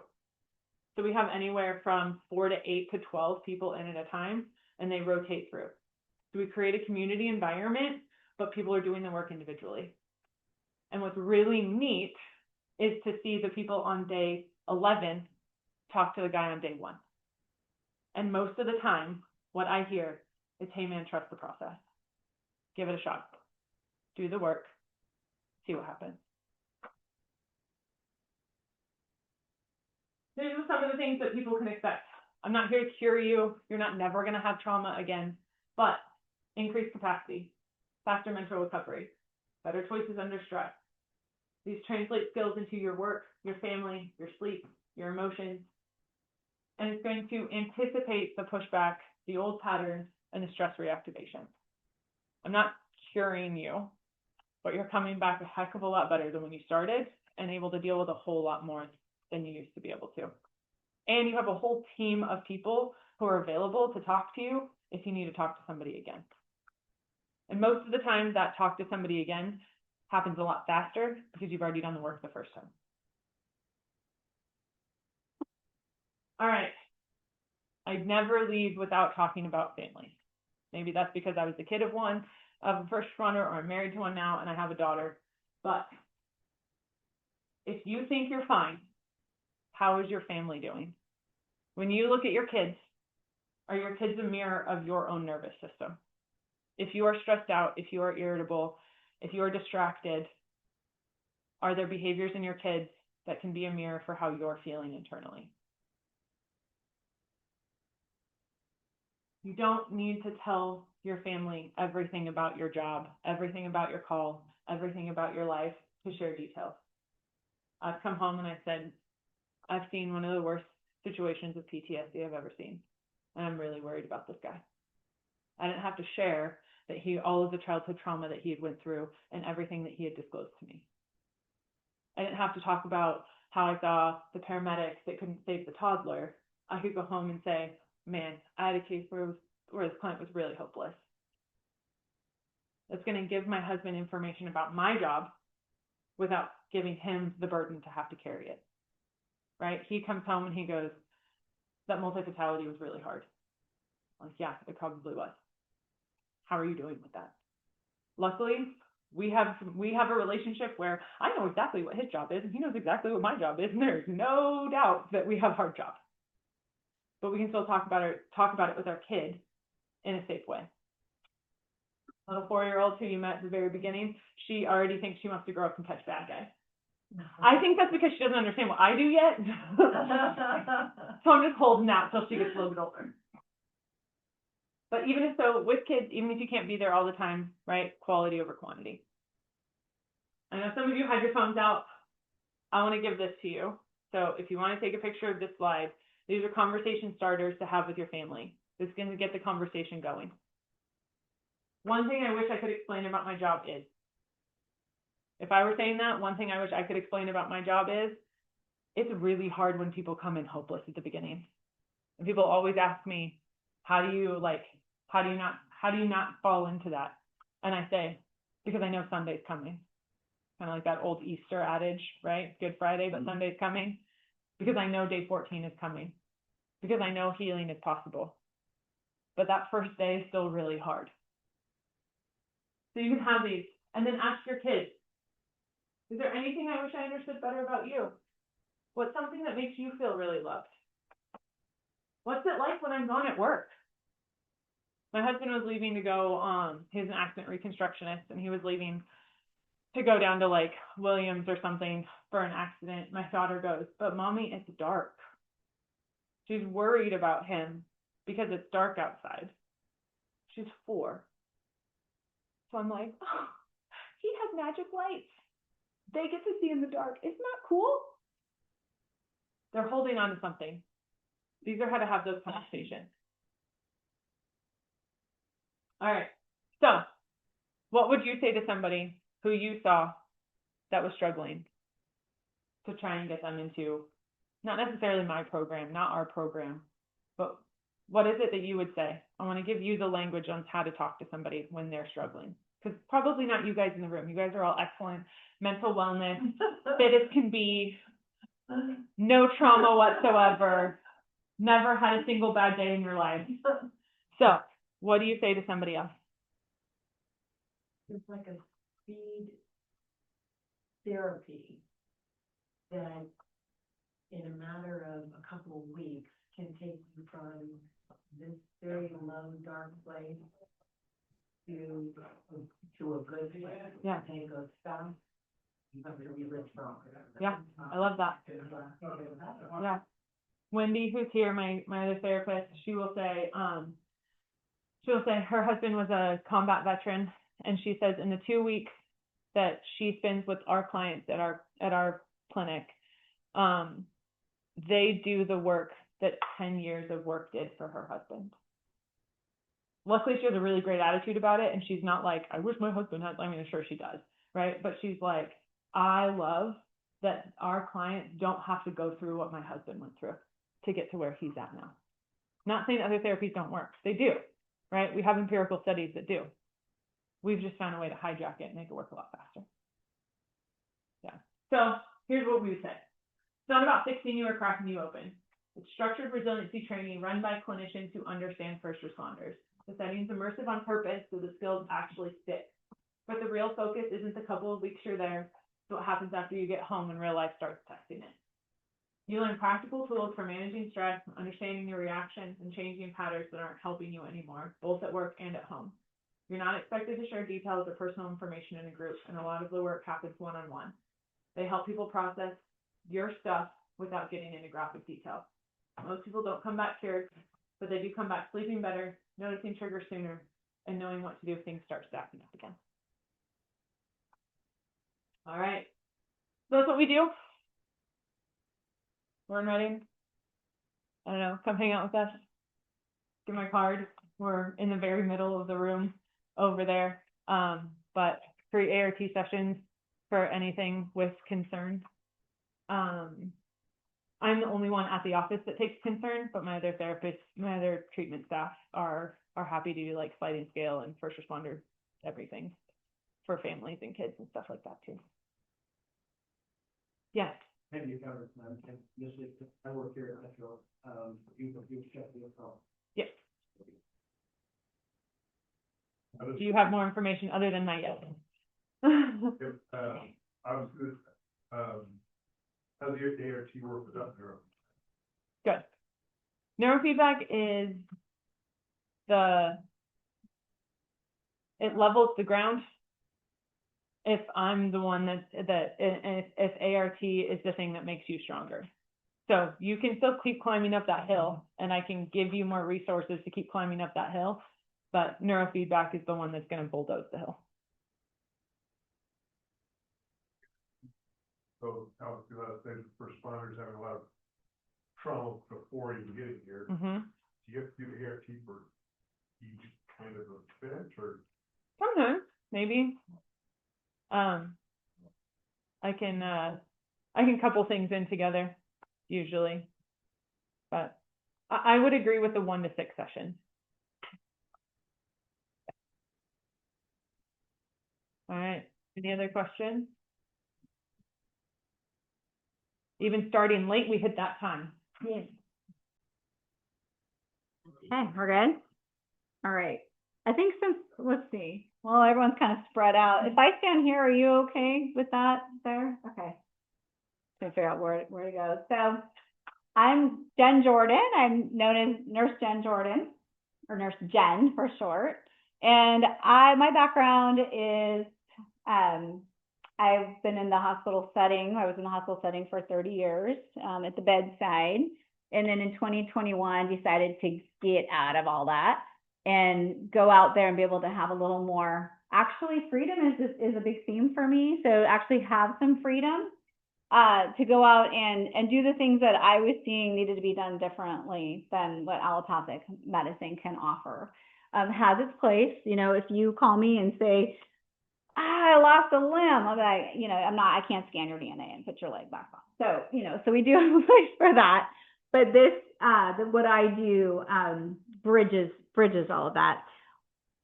So we have anywhere from 4 to 8 to 12 people in at a time, and they rotate through. So we create a community environment, but people are doing the work individually. And what's really neat is to see the people on day 11 talk to the guy on day 1. And most of the time, what I hear is, hey man, trust the process. Give it a shot. Do the work. See what happens. These are some of the things that people can expect. I'm not here to cure you. You're not never going to have trauma again, but increased capacity, faster mental recovery, better choices under stress. These translate skills into your work, your family, your sleep, your emotions, and it's going to anticipate the pushback, the old patterns, and the stress reactivation. I'm not curing you, but you're coming back a heck of a lot better than when you started and able to deal with a whole lot more than you used to be able to. And you have a whole team of people who are available to talk to you if you need to talk to somebody again. And most of the time that talk to somebody again happens a lot faster because you've already done the work the first time. All right. I'd never leave without talking about family. Maybe that's because I was the kid of a first runner, or I'm married to one now and I have a daughter. But if you think you're fine, how is your family doing? When you look at your kids, are your kids a mirror of your own nervous system? If you are stressed out, if you are irritable, if you are distracted, are there behaviors in your kids that can be a mirror for how you're feeling internally? You don't need to tell your family everything about your job, everything about your call, everything about your life to share details. I've come home and I said, I've seen one of the worst situations of PTSD I've ever seen, and I'm really worried about this guy. I didn't have to share that all of the childhood trauma that he had went through and everything that he had disclosed to me. I didn't have to talk about how I saw the paramedics that couldn't save the toddler. I could go home and say, man, I had a case where this client was really hopeless. That's going to give my husband information about my job without giving him the burden to have to carry it. Right? He comes home and he goes, that multi-fatality was really hard. I'm like, yeah, it probably was. How are you doing with that? Luckily, we have a relationship where I know exactly what his job is and he knows exactly what my job is, and there's no doubt that we have hard jobs. But we can still talk about it with our kid in a safe way. Little 4-year-old who you met at the very beginning, she already thinks she wants to grow up and catch bad guys. I think that's because she doesn't understand what I do yet. So I'm just holding out till she gets a little bit older. But even if so, with kids, even if you can't be there all the time, right? Quality over quantity. I know some of you have your phones out. I want to give this to you. So if you want to take a picture of this slide, these are conversation starters to have with your family. This is going to get the conversation going. One thing I wish I could explain about my job is, if I were saying that, one thing I wish I could explain about my job is, it's really hard when people come in hopeless at the beginning. And people always ask me, how do you not fall into that? And I say, because I know Sunday's coming. Kind of like that old Easter adage, right? Good Friday, but Sunday's coming. Because I know day 14 is coming. Because I know healing is possible. But that first day is still really hard. So you can have these, and then ask your kids, is there anything I wish I understood better about you? What's something that makes you feel really loved? What's it like when I'm gone at work? My husband was leaving to go, he's an accident reconstructionist, and he was leaving to go down to like Williams or something for an accident. My daughter goes, but Mommy, it's dark. She's worried about him because it's dark outside. She's 4. So I'm like, oh, he has magic lights. They get to see in the dark. Isn't that cool? They're holding on to something. These are how to have those conversations. All right. So what would you say to somebody who you saw that was struggling to try and get them into, not necessarily my program, not our program, but what is it that you would say? I want to give you the language on how to talk to somebody when they're struggling. Because probably not you guys in the room. You guys are all excellent. Mental wellness, fit as can be, no trauma whatsoever, never had a single bad day in your life. So what do you say to somebody else? It's like a speed therapy that in a matter of a couple of weeks can take you from this very low, dark place to a good place. Yeah. And it goes fast. You have to relive from. Yeah, I love that. Yeah. Wendy, who's here, my other therapist, she will say her husband was a combat veteran, and she says in the 2 weeks that she spends with our clients at our clinic, they do the work that 10 years of work did for her husband. Luckily, she has a really great attitude about it, and she's not like, I wish my husband had, I mean, I'm sure she does, right? But she's like, I love that our clients don't have to go through what my husband went through to get to where he's at now. Not saying other therapies don't work. They do, right? We have empirical studies that do. We've just found a way to hijack it and make it work a lot faster. Yeah. So here's what we would say. It's not about fixing you or cracking you open. It's structured resiliency training run by clinicians who understand first responders. The setting's immersive on purpose so the skills actually stick. But the real focus isn't the couple of weeks you're there. It's what happens after you get home and real life starts testing it. You learn practical tools for managing stress, understanding your reactions, and changing patterns that aren't helping you anymore, both at work and at home. You're not expected to share details or personal information in a group, and a lot of the work happens one-on-one. They help people process your stuff without getting into graphic detail. Most people don't come back cured, but they do come back sleeping better, noticing triggers sooner, and knowing what to do if things start stacking up again. All right. So that's what we do. We're in Reading. I don't know, come hang out with us. Get my card. We're in the very middle of the room over there. But free ART sessions for anything with concern. I'm the only one at the office that takes concern, but my other therapists, my other treatment staff are happy to do like sliding scale and first responder everything for families and kids and stuff like that too. Yes. Have you covered, I work here at Metro, you check the account. Yes. Do you have more information other than my yes? I was good, how's your ART work with that neuro? Good. Neurofeedback is it levels the ground if I'm the one if ART is the thing that makes you stronger. So you can still keep climbing up that hill, and I can give you more resources to keep climbing up that hill, but neurofeedback is the one that's going to bulldoze the hill. So, how do things responders having a lot of trouble before you get here? Mm-hmm. Do you have to do the ART for each kind of event, or? Sometimes, maybe. I can couple things in together, usually. But I would agree with the 1 to 6 session. All right. Any other questions? Even starting late, we hit that time. Yeah. Okay, we're good? All right. I think since, let's see, well, everyone's kind of spread out. If I stand here, are you okay with that there? Okay. To figure out where to go. So I'm Jen Jordan. I'm known as Nurse Jen Jordan, or Nurse Jen for short. And my background is, I've been in the hospital setting. I was in the hospital setting for 30 years at the bedside. And then in 2021, decided to get out of all that and go out there and be able to have a little more, actually freedom is a big theme for me. So actually have some freedom to go out and do the things that I was seeing needed to be done differently than what allopathic medicine can offer. Has its place. You know, if you call me and say, I lost a limb, I'm like, you know, I can't scan your DNA and put your leg back on. So, you know, so we do have a place for that. But this, what I do bridges all of that.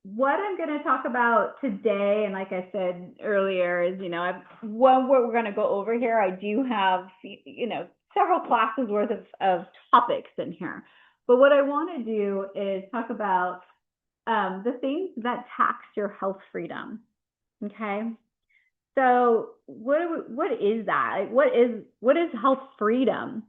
What I'm going to talk about today, and like I said earlier, is, you know, what we're going to go over here. I do have, you know, several classes worth of topics in here. But what I want to do is talk about the things that tax your health freedom. Okay. So what is that? What is health freedom?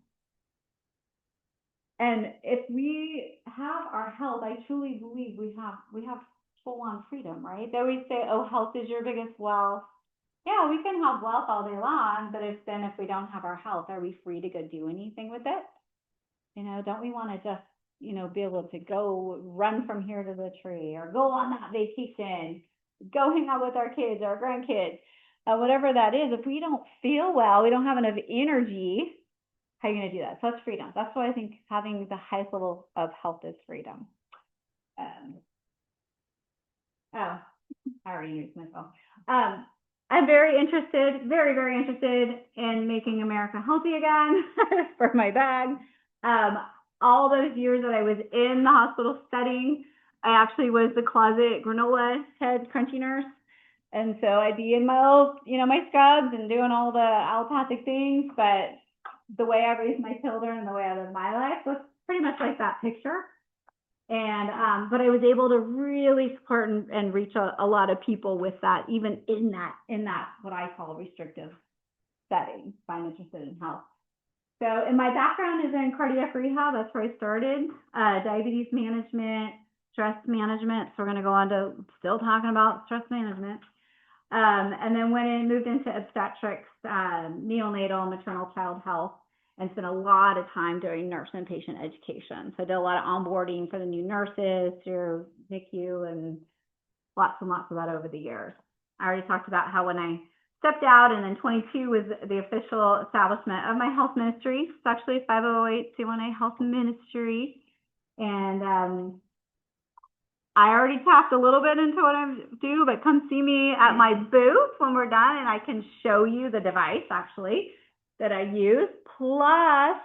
And if we have our health, I truly believe we have full-on freedom, right? They always say, oh, health is your biggest wealth. Yeah, we can have wealth all day long, but if we don't have our health, are we free to go do anything with it? You know, don't we want to just, you know, be able to go run from here to the tree, or go on that vacation, go hang out with our kids or our grandkids, whatever that is? If we don't feel well, we don't have enough energy, how are you going to do that? So that's freedom. That's why I think having the highest level of health is freedom. I already used myself. I'm very very, very interested in making America healthy again for my bag. All those years that I was in the hospital setting, I actually was the closet granola head crunchy nurse. And so I'd be in my old, you know, my scrubs and doing all the allopathic things, but the way I raised my children and the way I lived my life was pretty much like that picture. And, but I was able to really support and reach a lot of people with that, even in that, what I call restrictive setting, if I'm interested in health. So, and my background is in cardiac rehab. That's where I started, diabetes management, stress management. So we're going to go on to still talking about stress management. And then went and moved into obstetrics, neonatal, maternal child health, and spent a lot of time doing nurse and patient education. So I did a lot of onboarding for the new nurses through NICU and lots of that over the years. I already talked about how when I stepped out, and then 22 was the official establishment of my health ministry. It's actually a 508c1a health ministry. And I already tapped a little bit into what I do, but come see me at my booth when we're done, and I can show you the device actually that I use. Plus,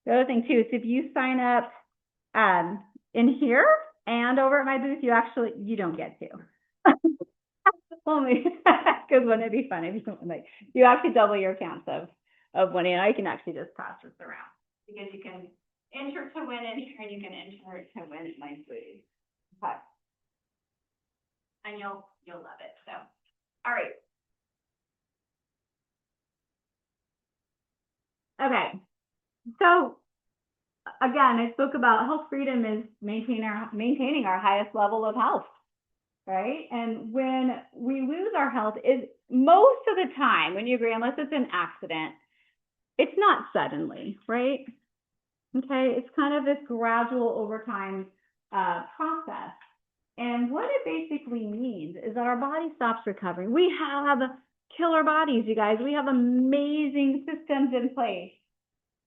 the other thing too is if you sign up in here and over at my booth, you don't get to. Only because wouldn't it be fun if you actually double your counts of winning. I can actually just pass this around because you can enter to win in here and you can enter to win at my booth. Okay. And you'll love it. So, all right. Okay. So again, I spoke about health freedom is maintaining our highest level of health. right? And when we lose our health, is most of the time, when you agree, unless it's an accident, it's not suddenly, right? Okay, it's kind of this gradual over time process. And what it basically means is that our body stops recovering. We have killer bodies, you guys. We have amazing systems in place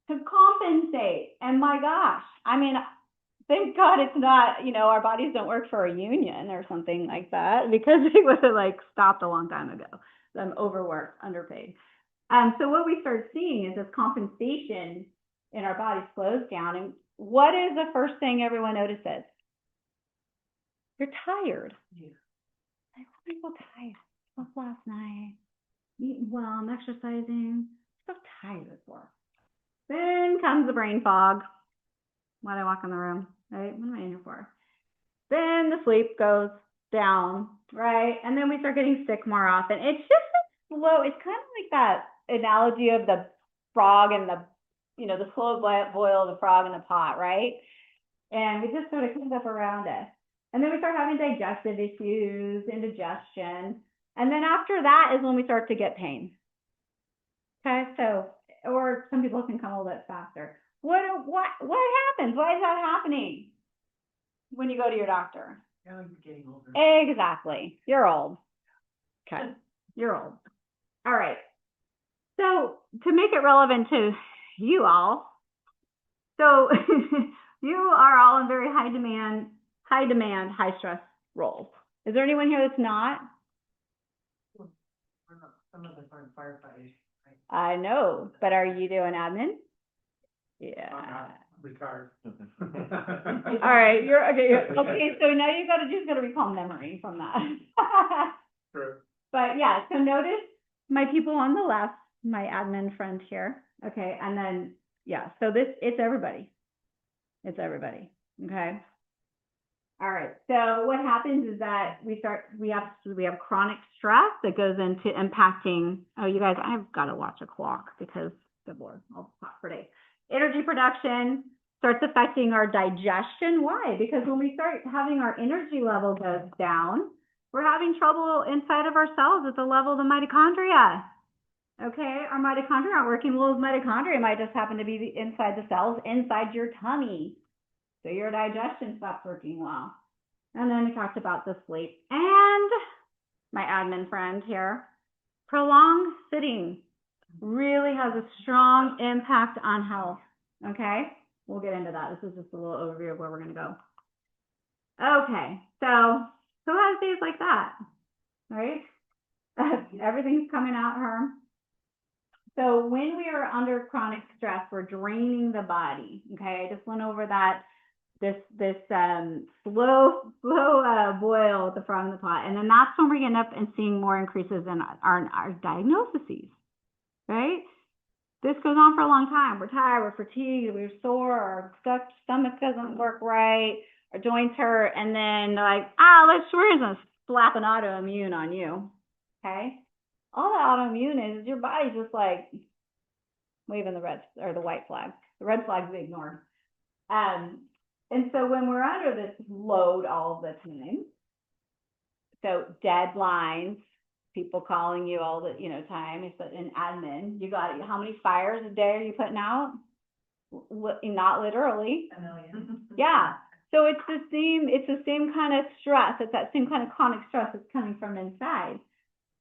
to compensate. And my gosh, I mean, thank God it's not, our bodies don't work for a union or something like that, because they would have like stopped a long time ago. I'm overworked, underpaid. So what we start seeing is this compensation in our bodies slows down. And what is the first thing everyone notices? You're tired. Yeah. Like, why am I so tired? Slept last night. Eating well, I'm exercising. I'm so tired for. Then comes the brain fog. Why do I walk in the room? Right? What am I in here for? Then the sleep goes down, right? And then we start getting sick more often. It's just slow. It's kind of like that analogy of the frog and the slow boil of the frog in the pot, right? And it just sort of comes up around us. And then we start having digestive issues, indigestion. And then after that is when we start to get pain. Okay, so, or some people can come a little bit faster. What happens? Why is that happening when you go to your doctor? You're getting older. Exactly. You're old. Okay, you're old. All right. So to make it relevant to you all, so you are all in very high demand, high stress roles. Is there anyone here that's not? Some of us aren't firefighters. Right? I know, but are you doing admin? Yeah. I'm not retired. All right, you're okay. Okay, so now you just got to recall memory from that. True. But yeah, so notice my people on the left, my admin friend here. Okay, and then yeah, so it's everybody. It's everybody. Okay. All right. So what happens is that we have chronic stress that goes into impacting. Oh, you guys, I've got to watch a clock because good Lord, I'll talk for days. Energy production starts affecting our digestion. Why? Because when we start having our energy level goes down, we're having trouble inside of our cells at the level of the mitochondria. Okay, our mitochondria aren't working well. Mitochondria might just happen to be inside the cells inside your tummy. So your digestion stops working well. And then we talked about the sleep. And my admin friend here, prolonged sitting really has a strong impact on health. Okay, we'll get into that. This is just a little overview of where we're going to go. Okay, so who has days like that? Right? Everything's coming out her. So when we are under chronic stress, we're draining the body. Okay, I just went over that. This slow boil with the frog in the pot, and then that's when we're getting up and seeing more increases in our diagnoses. Right? This goes on for a long time. We're tired, we're fatigued, we're sore, our stomach doesn't work right, our joints hurt, and then like, we're just gonna slap an autoimmune on you. Okay? All the autoimmune is your body's just like waving the red or the white flag. The red flag's ignored. And so when we're under this load all the time, so deadlines, people calling you all the time, it's an admin. You got how many fires a day are you putting out? Not literally. A million. Yeah. So it's the same kind of stress. It's that same kind of chronic stress that's coming from inside.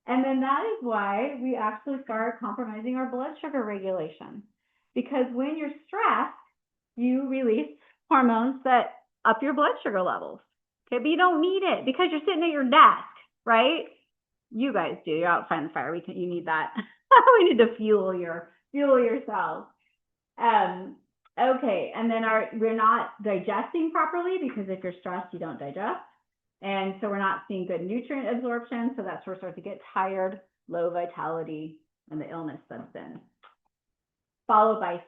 And then that is why we actually start compromising our blood sugar regulation. Because when you're stressed, you release hormones that up your blood sugar levels. Okay, but you don't need it because you're sitting at your desk, right? You guys do. You're out fighting the fire. You need that. We need to fuel yourselves. Okay, and then we're not digesting properly because if you're stressed, you don't digest. And so we're not seeing good nutrient absorption. So that's where we start to get tired, low vitality, and the illness sets in. Followed by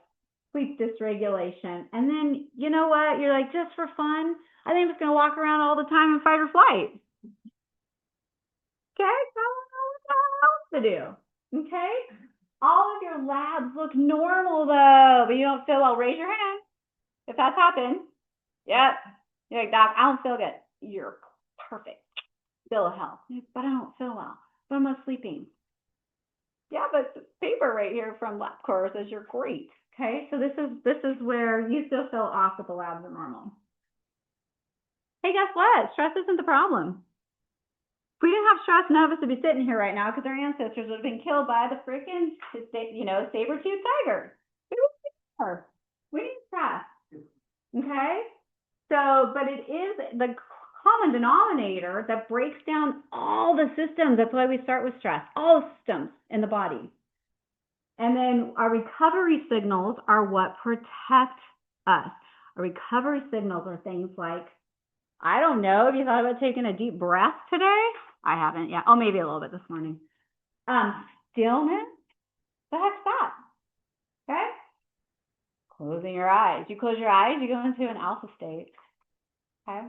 sleep dysregulation. And then, you know what? You're like, just for fun, I think I'm just going to walk around all the time in fight or flight. Okay? I don't know what the hell else to do. Okay? All of your labs look normal, though, but you don't feel well. Raise your hand if that's happened. Yep. You're like, Doc, I don't feel good. You're perfect. bill of health. But I don't feel well. But I'm not sleeping. Yeah, but the paper right here from LabCorp says you're great. Okay, so this is where you still feel off, but the labs are normal. Hey, guess what? Stress isn't the problem. If we didn't have stress, none of us would be sitting here right now because our ancestors would have been killed by the freaking, saber-toothed tiger. We need stress. Okay? So, but it is the common denominator that breaks down all the systems. That's why we start with stress, all the systems in the body. And then our recovery signals are what protect us. Our recovery signals are things like, I don't know, have you thought about taking a deep breath today? I haven't yet. Oh, maybe a little bit this morning. Stillness. The heck's that? Okay? Closing your eyes. You close your eyes, you go into an alpha state. Okay?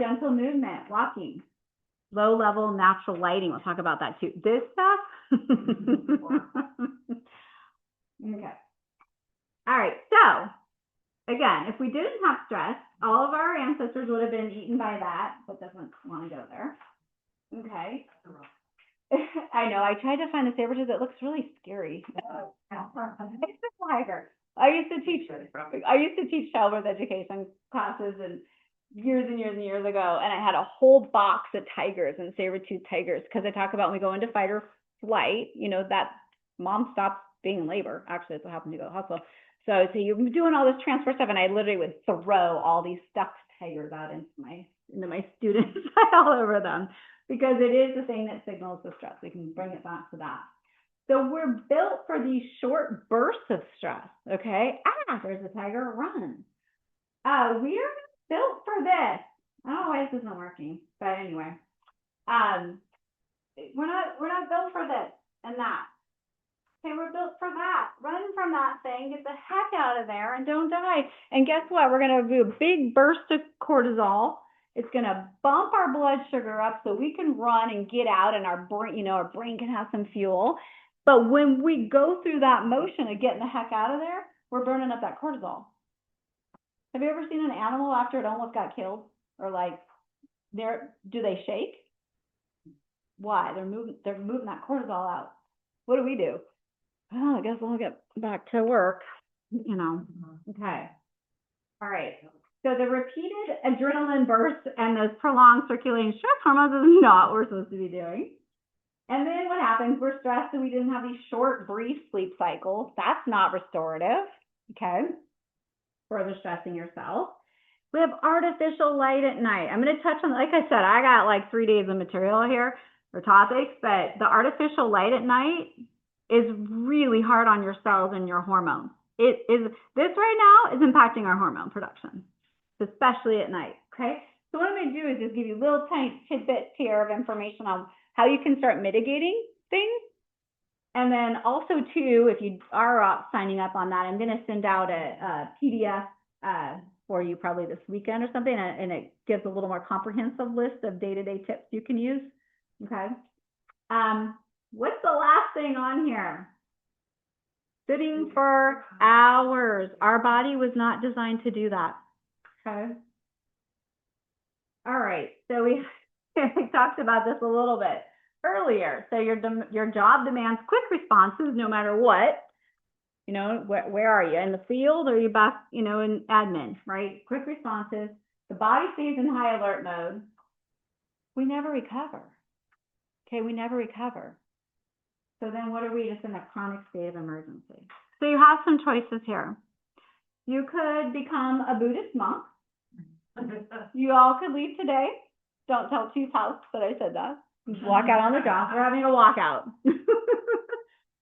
Gentle movement, walking. Low level natural lighting. We'll talk about that too. This stuff. Okay. All right. So, again, if we didn't have stress, all of our ancestors would have been eaten by that, but doesn't want to go there. Okay. I know. I tried to find a saber-tooth that looks really scary. It's a tiger. I used to teach childbirth education classes and years and years ago, and I had a whole box of tigers and saber-tooth tigers because I talk about when we go into fight or flight, that mom stops being in labor. Actually, that's what happened to go to the hospital. So you're doing all this transfer stuff, and I literally would throw all these stuffed tigers out into my students all over them because it is the thing that signals the stress. We can bring it back to that. So we're built for these short bursts of stress. Okay. There's a tiger. Run. We're built for this. I don't know why this isn't working, but anyway, we're not built for this and that. Okay, we're built for that. Run from that thing, get the heck out of there, and don't die. And guess what? We're going to do a big burst of cortisol. It's going to bump our blood sugar up so we can run and get out, and our brain can have some fuel. But when we go through that motion of getting the heck out of there, we're burning up that cortisol. Have you ever seen an animal after it almost got killed? Or do they shake? Why? They're moving that cortisol out. What do we do? Well, I guess I'll get back to work, Okay. All right. So the repeated adrenaline bursts and those prolonged circulating stress hormones is not what we're supposed to be doing. And then what happens? We're stressed and we didn't have these short, brief sleep cycles. That's not restorative. Okay. Further stressing yourself. We have artificial light at night. I'm going to touch on, like I said, I got like 3 days of material here for topics, but the artificial light at night is really hard on your cells and your hormones. This right now is impacting our hormone production, especially at night. Okay. So what I'm going to do is just give you little tiny tidbits here of information on how you can start mitigating things. And then also too, if you are signing up on that, I'm going to send out a PDF for you probably this weekend or something, and it gives a little more comprehensive list of day-to-day tips you can use. Okay. What's the last thing on here? Sitting for hours. Our body was not designed to do that. Okay. All right. So we talked about this a little bit earlier. So your job demands quick responses no matter what. Where are you? In the field or are you back, in admin, right? Quick responses. The body stays in high alert mode. We never recover. Okay, we never recover. So then what are we? Just in a chronic state of emergency. So you have some choices here. You could become a Buddhist monk. You all could leave today. Don't tell Chief House that I said that. Just walk out on the job. We're having a walkout.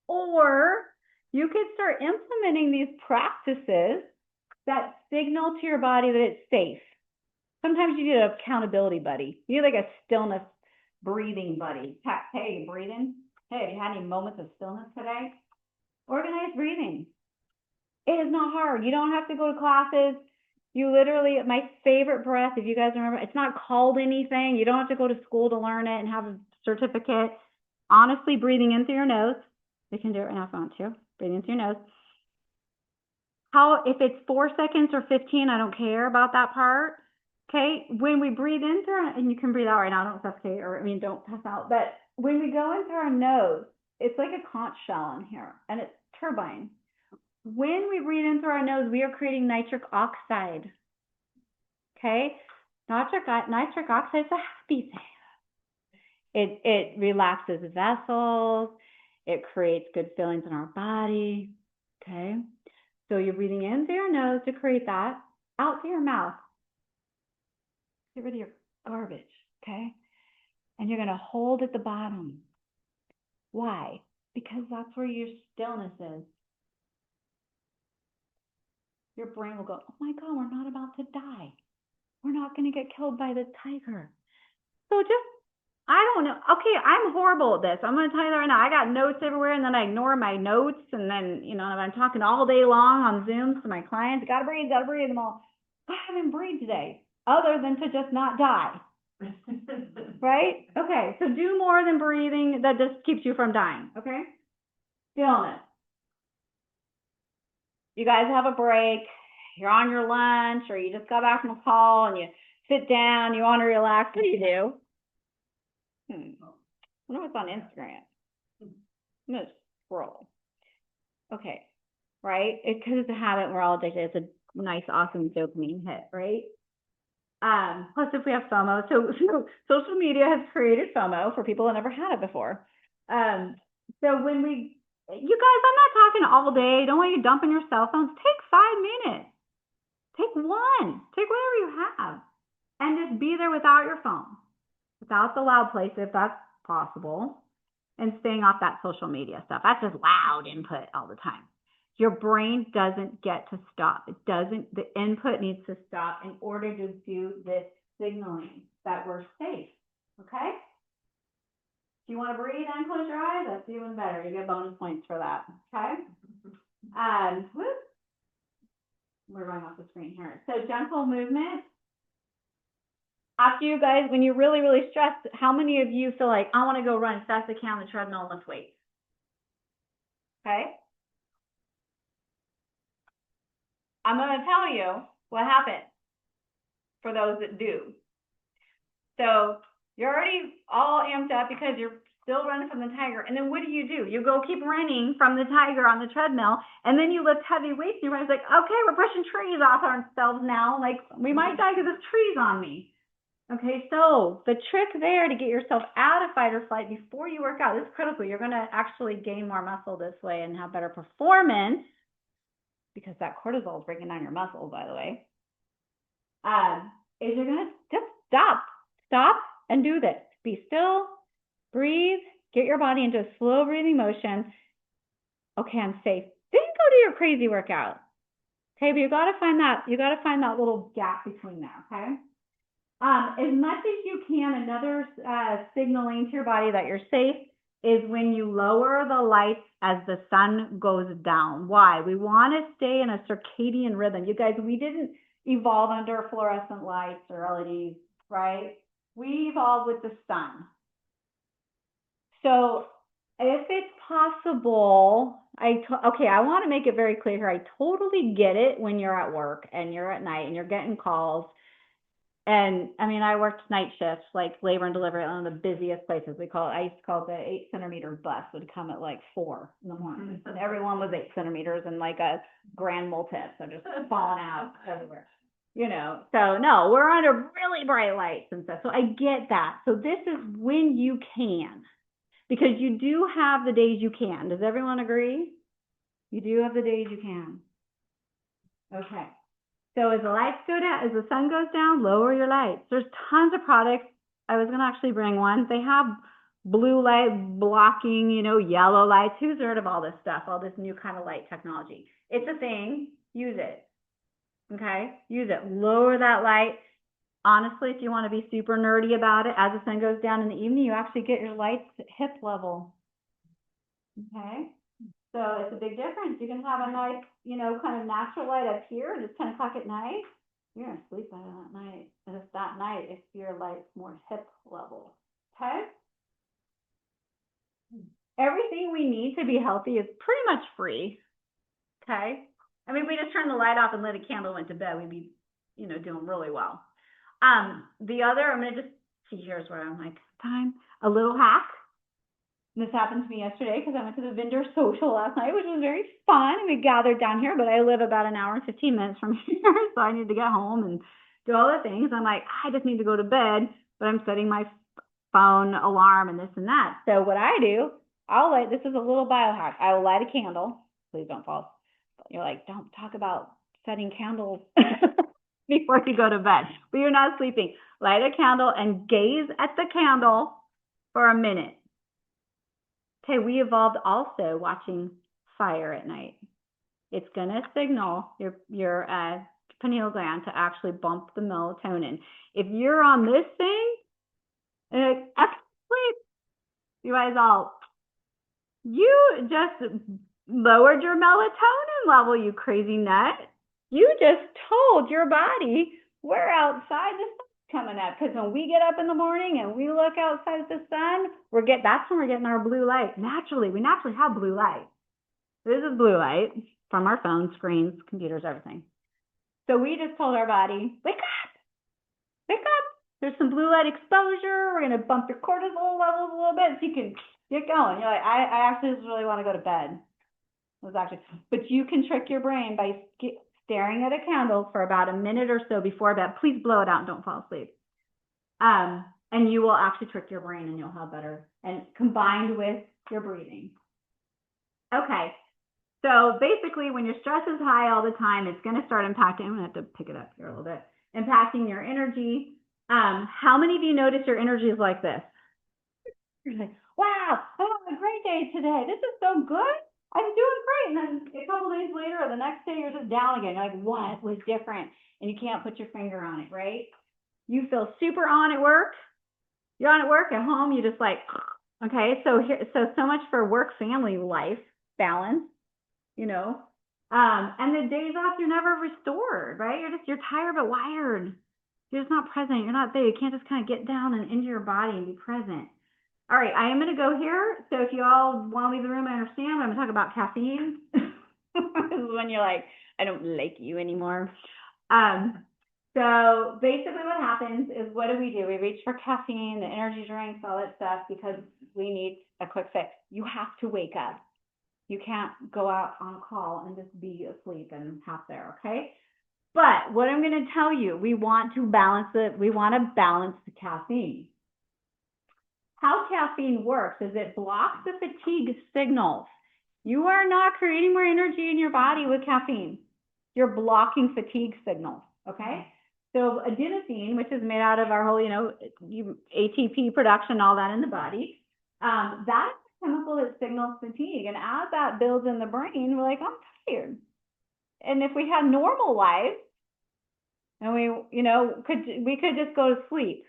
Or you could start implementing these practices that signal to your body that it's safe. Sometimes you need an accountability buddy. You need like a stillness breathing buddy. Hey, you breathing? Hey, have you had any moments of stillness today? Organized breathing. It is not hard. You don't have to go to classes. You literally, my favorite breath, if you guys remember, it's not called anything. You don't have to go to school to learn it and have a certificate. Honestly, breathing in through your nose. You can do it right now if you want to. Breathing in through your nose. If it's 4 seconds or 15, I don't care about that part. Okay, when we breathe in through, and you can breathe out right now, don't suffocate, or, I mean, don't pass out, but when we go in through our nose, it's like a conch shell in here, and it's turbine. When we breathe in through our nose, we are creating nitric oxide. Okay? Nitric oxide is a happy thing. It relaxes vessels. It creates good feelings in our body. Okay? So you're breathing in through your nose to create that, out through your mouth. Get rid of your garbage. Okay? And you're going to hold at the bottom. Why? Because that's where your stillness is. Your brain will go, oh my God, we're not about to die. We're not going to get killed by the tiger. So just, I don't know. Okay, I'm horrible at this. I'm going to tell you that right now. I got notes everywhere, and then I ignore my notes, and then, you know, I'm talking all day long on Zooms to my clients. Gotta breathe them all. I haven't breathed today, other than to just not die. Right? Okay, so do more than breathing that just keeps you from dying, okay? Stillness. You guys have a break, you're on your lunch, or you just got back from a call and you sit down, you want to relax. What do you do? I wonder what's on Instagram. I'm going to scroll. Okay, right? Because it's a habit, we're all addicted. It's a nice, awesome dopamine hit, right? Plus, if we have FOMO, so social media has created FOMO for people that never had it before. So when we, you guys, I'm not talking all day. Don't want you dumping your cell phones. Take 5 minutes. Take one. Take whatever you have. And just be there without your phone. Without the loud place, if that's possible. And staying off that social media stuff. That's just loud input all the time. Your brain doesn't get to stop. It doesn't, the input needs to stop in order to do this signaling that we're safe. Okay? If you want to breathe and close your eyes, that's even better. You get bonus points for that. Okay? We're going off the screen here. So gentle movement. After you guys, when you're really, really stressed, how many of you feel like, I want to go run as fast as I can on the treadmill and lift weights? Okay? I'm going to tell you what happens for those that do. So you're already all amped up because you're still running from the tiger. And then what do? You go keep running from the tiger on the treadmill, and then you lift heavy weights, and your brain's like, okay, we're pushing trees off ourselves now. Like, we might die because there's trees on me. Okay, so the trick there to get yourself out of fight or flight before you work out, this is critical. You're going to actually gain more muscle this way and have better performance, because that cortisol is breaking down your muscles, by the way, is you're going to just stop and do this. Be still, breathe, get your body into a slow breathing motion. Okay, I'm safe. Then go do your crazy workout. Okay, but you got to find that little gap between there, okay? As much as you can, another signaling to your body that you're safe is when you lower the lights as the sun goes down. Why? We want to stay in a circadian rhythm. You guys, we didn't evolve under fluorescent lights or LEDs, right? We evolved with the sun. So if it's possible, I want to make it very clear here. I totally get it when you're at work and you're at night and you're getting calls. And I mean, I worked night shifts, like labor and delivery, on the busiest places. I used to call it the 8 centimeter bus would come at like 4 in the morning. And everyone was 8 centimeters and like a grand multip, so just falling out everywhere. You know, so no, we're under really bright lights and stuff. So I get that. So this is when you can, because you do have the days you can. Does everyone agree? You do have the days you can. Okay. So as the lights go down, as the sun goes down, lower your lights. There's tons of products. I was going to actually bring one. They have blue light blocking, yellow lights. Who's heard of all this stuff, all this new kind of light technology? It's a thing. Use it. Okay? Use it. Lower that light. Honestly, if you want to be super nerdy about it, as the sun goes down in the evening, you actually get your lights at hip level. Okay? So it's a big difference. You can have a nice, kind of natural light up here, and it's 10 o'clock at night. You're going to sleep better that night. And it's that night if your light's more hip level. Okay? Everything we need to be healthy is pretty much free. Okay? I mean, we just turned the light off and lit a candle, went to bed, we'd be, doing really well. The other, I'm gonna just see, here's where I'm like, a little hack. This happened to me yesterday because I went to the vendor social last night, which was very fun. And we gathered down here, but I live about an hour and 15 minutes from here, so I need to get home and do all the things. I'm like, I just need to go to bed, but I'm setting my phone alarm and this and that. So what I do, this is a little biohack. I will light a candle. Please don't fall. You're like, don't talk about setting candles before you go to bed, but you're not sleeping. Light a candle and gaze at the candle for a minute. Okay, we evolved also watching fire at night. It's going to signal your pineal gland to actually bump the melatonin. If you're on this thing, sleep, you guys you just lowered your melatonin level, you crazy nut. You just told your body, we're outside, the sun's coming up. Because when we get up in the morning and we look outside at the sun, that's when we're getting our blue light. Naturally, we naturally have blue light. This is blue light from our phones, screens, computers, everything. So we just told our body, wake up, wake up. There's some blue light exposure. We're going to bump your cortisol levels a little bit so you can get going. You're like, I actually just really want to go to bed. But you can trick your brain by staring at a candle for about a minute or so before bed. Please blow it out and don't fall asleep. And you will actually trick your brain and you'll have better, and combined with your breathing. Okay. So basically when your stress is high all the time, it's going to start impacting, I'm going to have to pick it up here a little bit, impacting your energy. How many of you notice your energy is like this? You're like, wow, I'm having a great day today. This is so good. I'm doing great. And then a couple days later or the next day, you're just down again. You're like, what was different? And you can't put your finger on it, right? You feel super on at work. You're on at work, at home, you just like, okay, so much for work-family life balance, you know. And the days off, you're never restored, right? You're tired but wired. You're just not present. You're not there. You can't just kind of get down and into your body and be present. All right, I am going to go here. So if you all want to leave the room, I understand. I'm going to talk about caffeine. This is when you're like, I don't like you anymore. So basically what happens is, what do? We reach for caffeine, the energy drinks, all that stuff, because we need a quick fix. You have to wake up. You can't go out on call and just be asleep and half there, okay? But what I'm going to tell you, we want to balance it. We want to balance the caffeine. How caffeine works is it blocks the fatigue signals. You are not creating more energy in your body with caffeine. You're blocking fatigue signals, okay? So adenosine, which is made out of our whole, ATP production, all that in the body, that's a chemical that signals fatigue. And as that builds in the brain, we're like, I'm tired. And if we had normal life, and we could just go to sleep,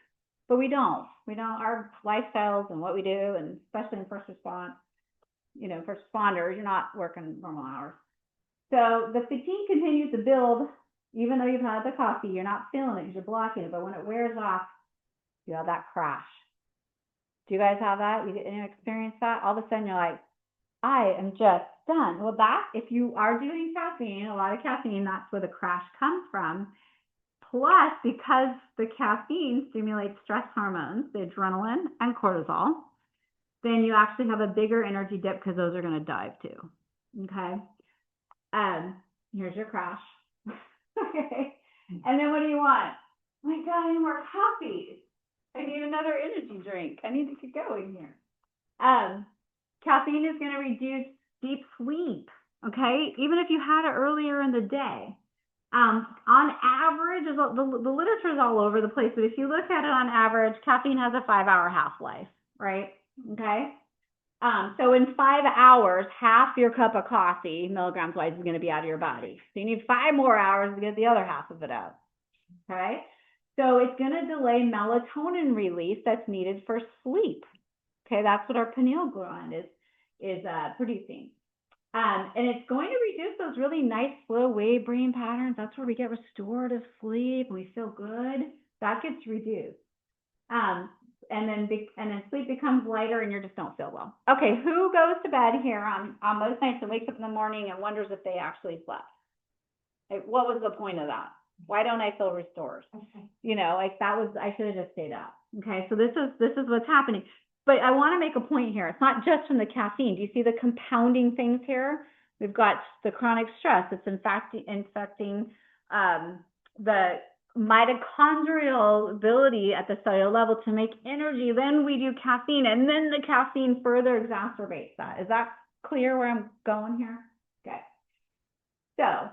but we don't. Our lifestyles and what we do, and especially in first responders, you're not working normal hours. So the fatigue continues to build, even though you've had the coffee, you're not feeling it because you're blocking it. But when it wears off, you have that crash. Do you guys have that? You experience that? All of a sudden you're like, I am just done. Well, if you are doing caffeine, a lot of caffeine, that's where the crash comes from. Plus, because the caffeine stimulates stress hormones, the adrenaline and cortisol, then you actually have a bigger energy dip because those are going to dive too. Okay. Here's your crash. Okay. And then what do you want? Oh my God, I need more coffee. I need another energy drink. I need to get going here. Caffeine is going to reduce deep sleep. Okay. Even if you had it earlier in the day. On average, the literature is all over the place, but if you look at it on average, caffeine has a 5-hour half-life, right? Okay. So in 5 hours, half your cup of coffee, milligrams wise, is going to be out of your body. So you need 5 more hours to get the other half of it out. Okay. So it's going to delay melatonin release that's needed for sleep. Okay. That's what our pineal gland is producing. And it's going to reduce those really nice slow wave brain patterns. That's where we get restorative sleep. We feel good. That gets reduced. And then sleep becomes lighter and you just don't feel well. Okay, who goes to bed here on most nights and wakes up in the morning and wonders if they actually slept? What was the point of that? Why don't I feel restored? Okay. you know, like that was, I should have just stayed up. Okay, so this is what's happening. But I want to make a point here. It's not just from the caffeine. Do you see the compounding things here? We've got the chronic stress. It's infecting the mitochondrial ability at the cellular level to make energy. Then we do caffeine, and then the caffeine further exacerbates that. Is that clear where I'm going here? Okay. So,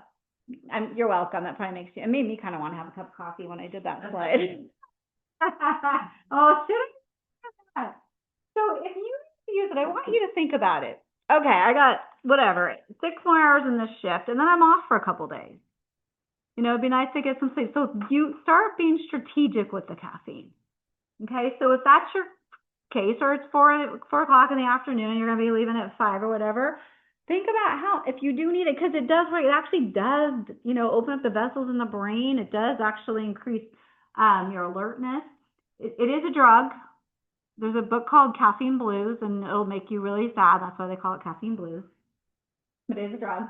you're welcome. That probably makes you, it made me kind of want to have a cup of coffee when I did that slide. Oh, should I? So if you use it, I want you to think about it. Okay, I got whatever, 6 more hours in this shift, and then I'm off for a couple days. You know, it'd be nice to get some sleep. So you start being strategic with the caffeine. Okay, so if that's your case, or it's 4 o'clock in the afternoon, and you're going to be leaving at 5 or whatever, think about how, if you do need it, because it does, it actually does, you know, open up the vessels in the brain. It does actually increase your alertness. It is a drug. There's a book called Caffeine Blues, and it'll make you really sad. That's why they call it Caffeine Blues. But it is a drug.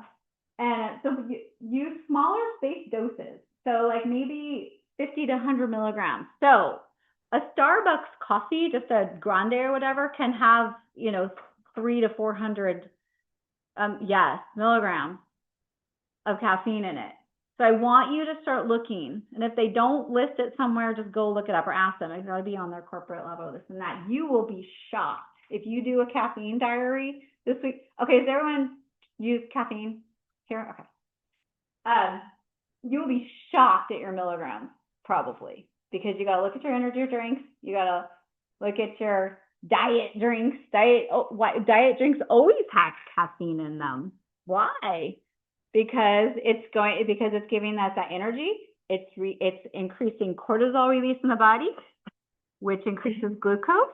And so use smaller spaced doses. So like maybe 50 to 100 milligrams. So a Starbucks coffee, just a grande or whatever, can have, you know, 300 to 400 milligrams of caffeine in it. So I want you to start looking, and if they don't list it somewhere, just go look it up or ask them. It's got to be on their corporate level, this and that. You will be shocked if you do a caffeine diary this week. Okay, does everyone use caffeine here? Okay. You will be shocked at your milligrams, probably, because you got to look at your energy drinks. You got to look at your diet drinks. Diet drinks always have caffeine in them. Why? Because it's giving that energy. It's increasing cortisol release in the body, which increases glucose,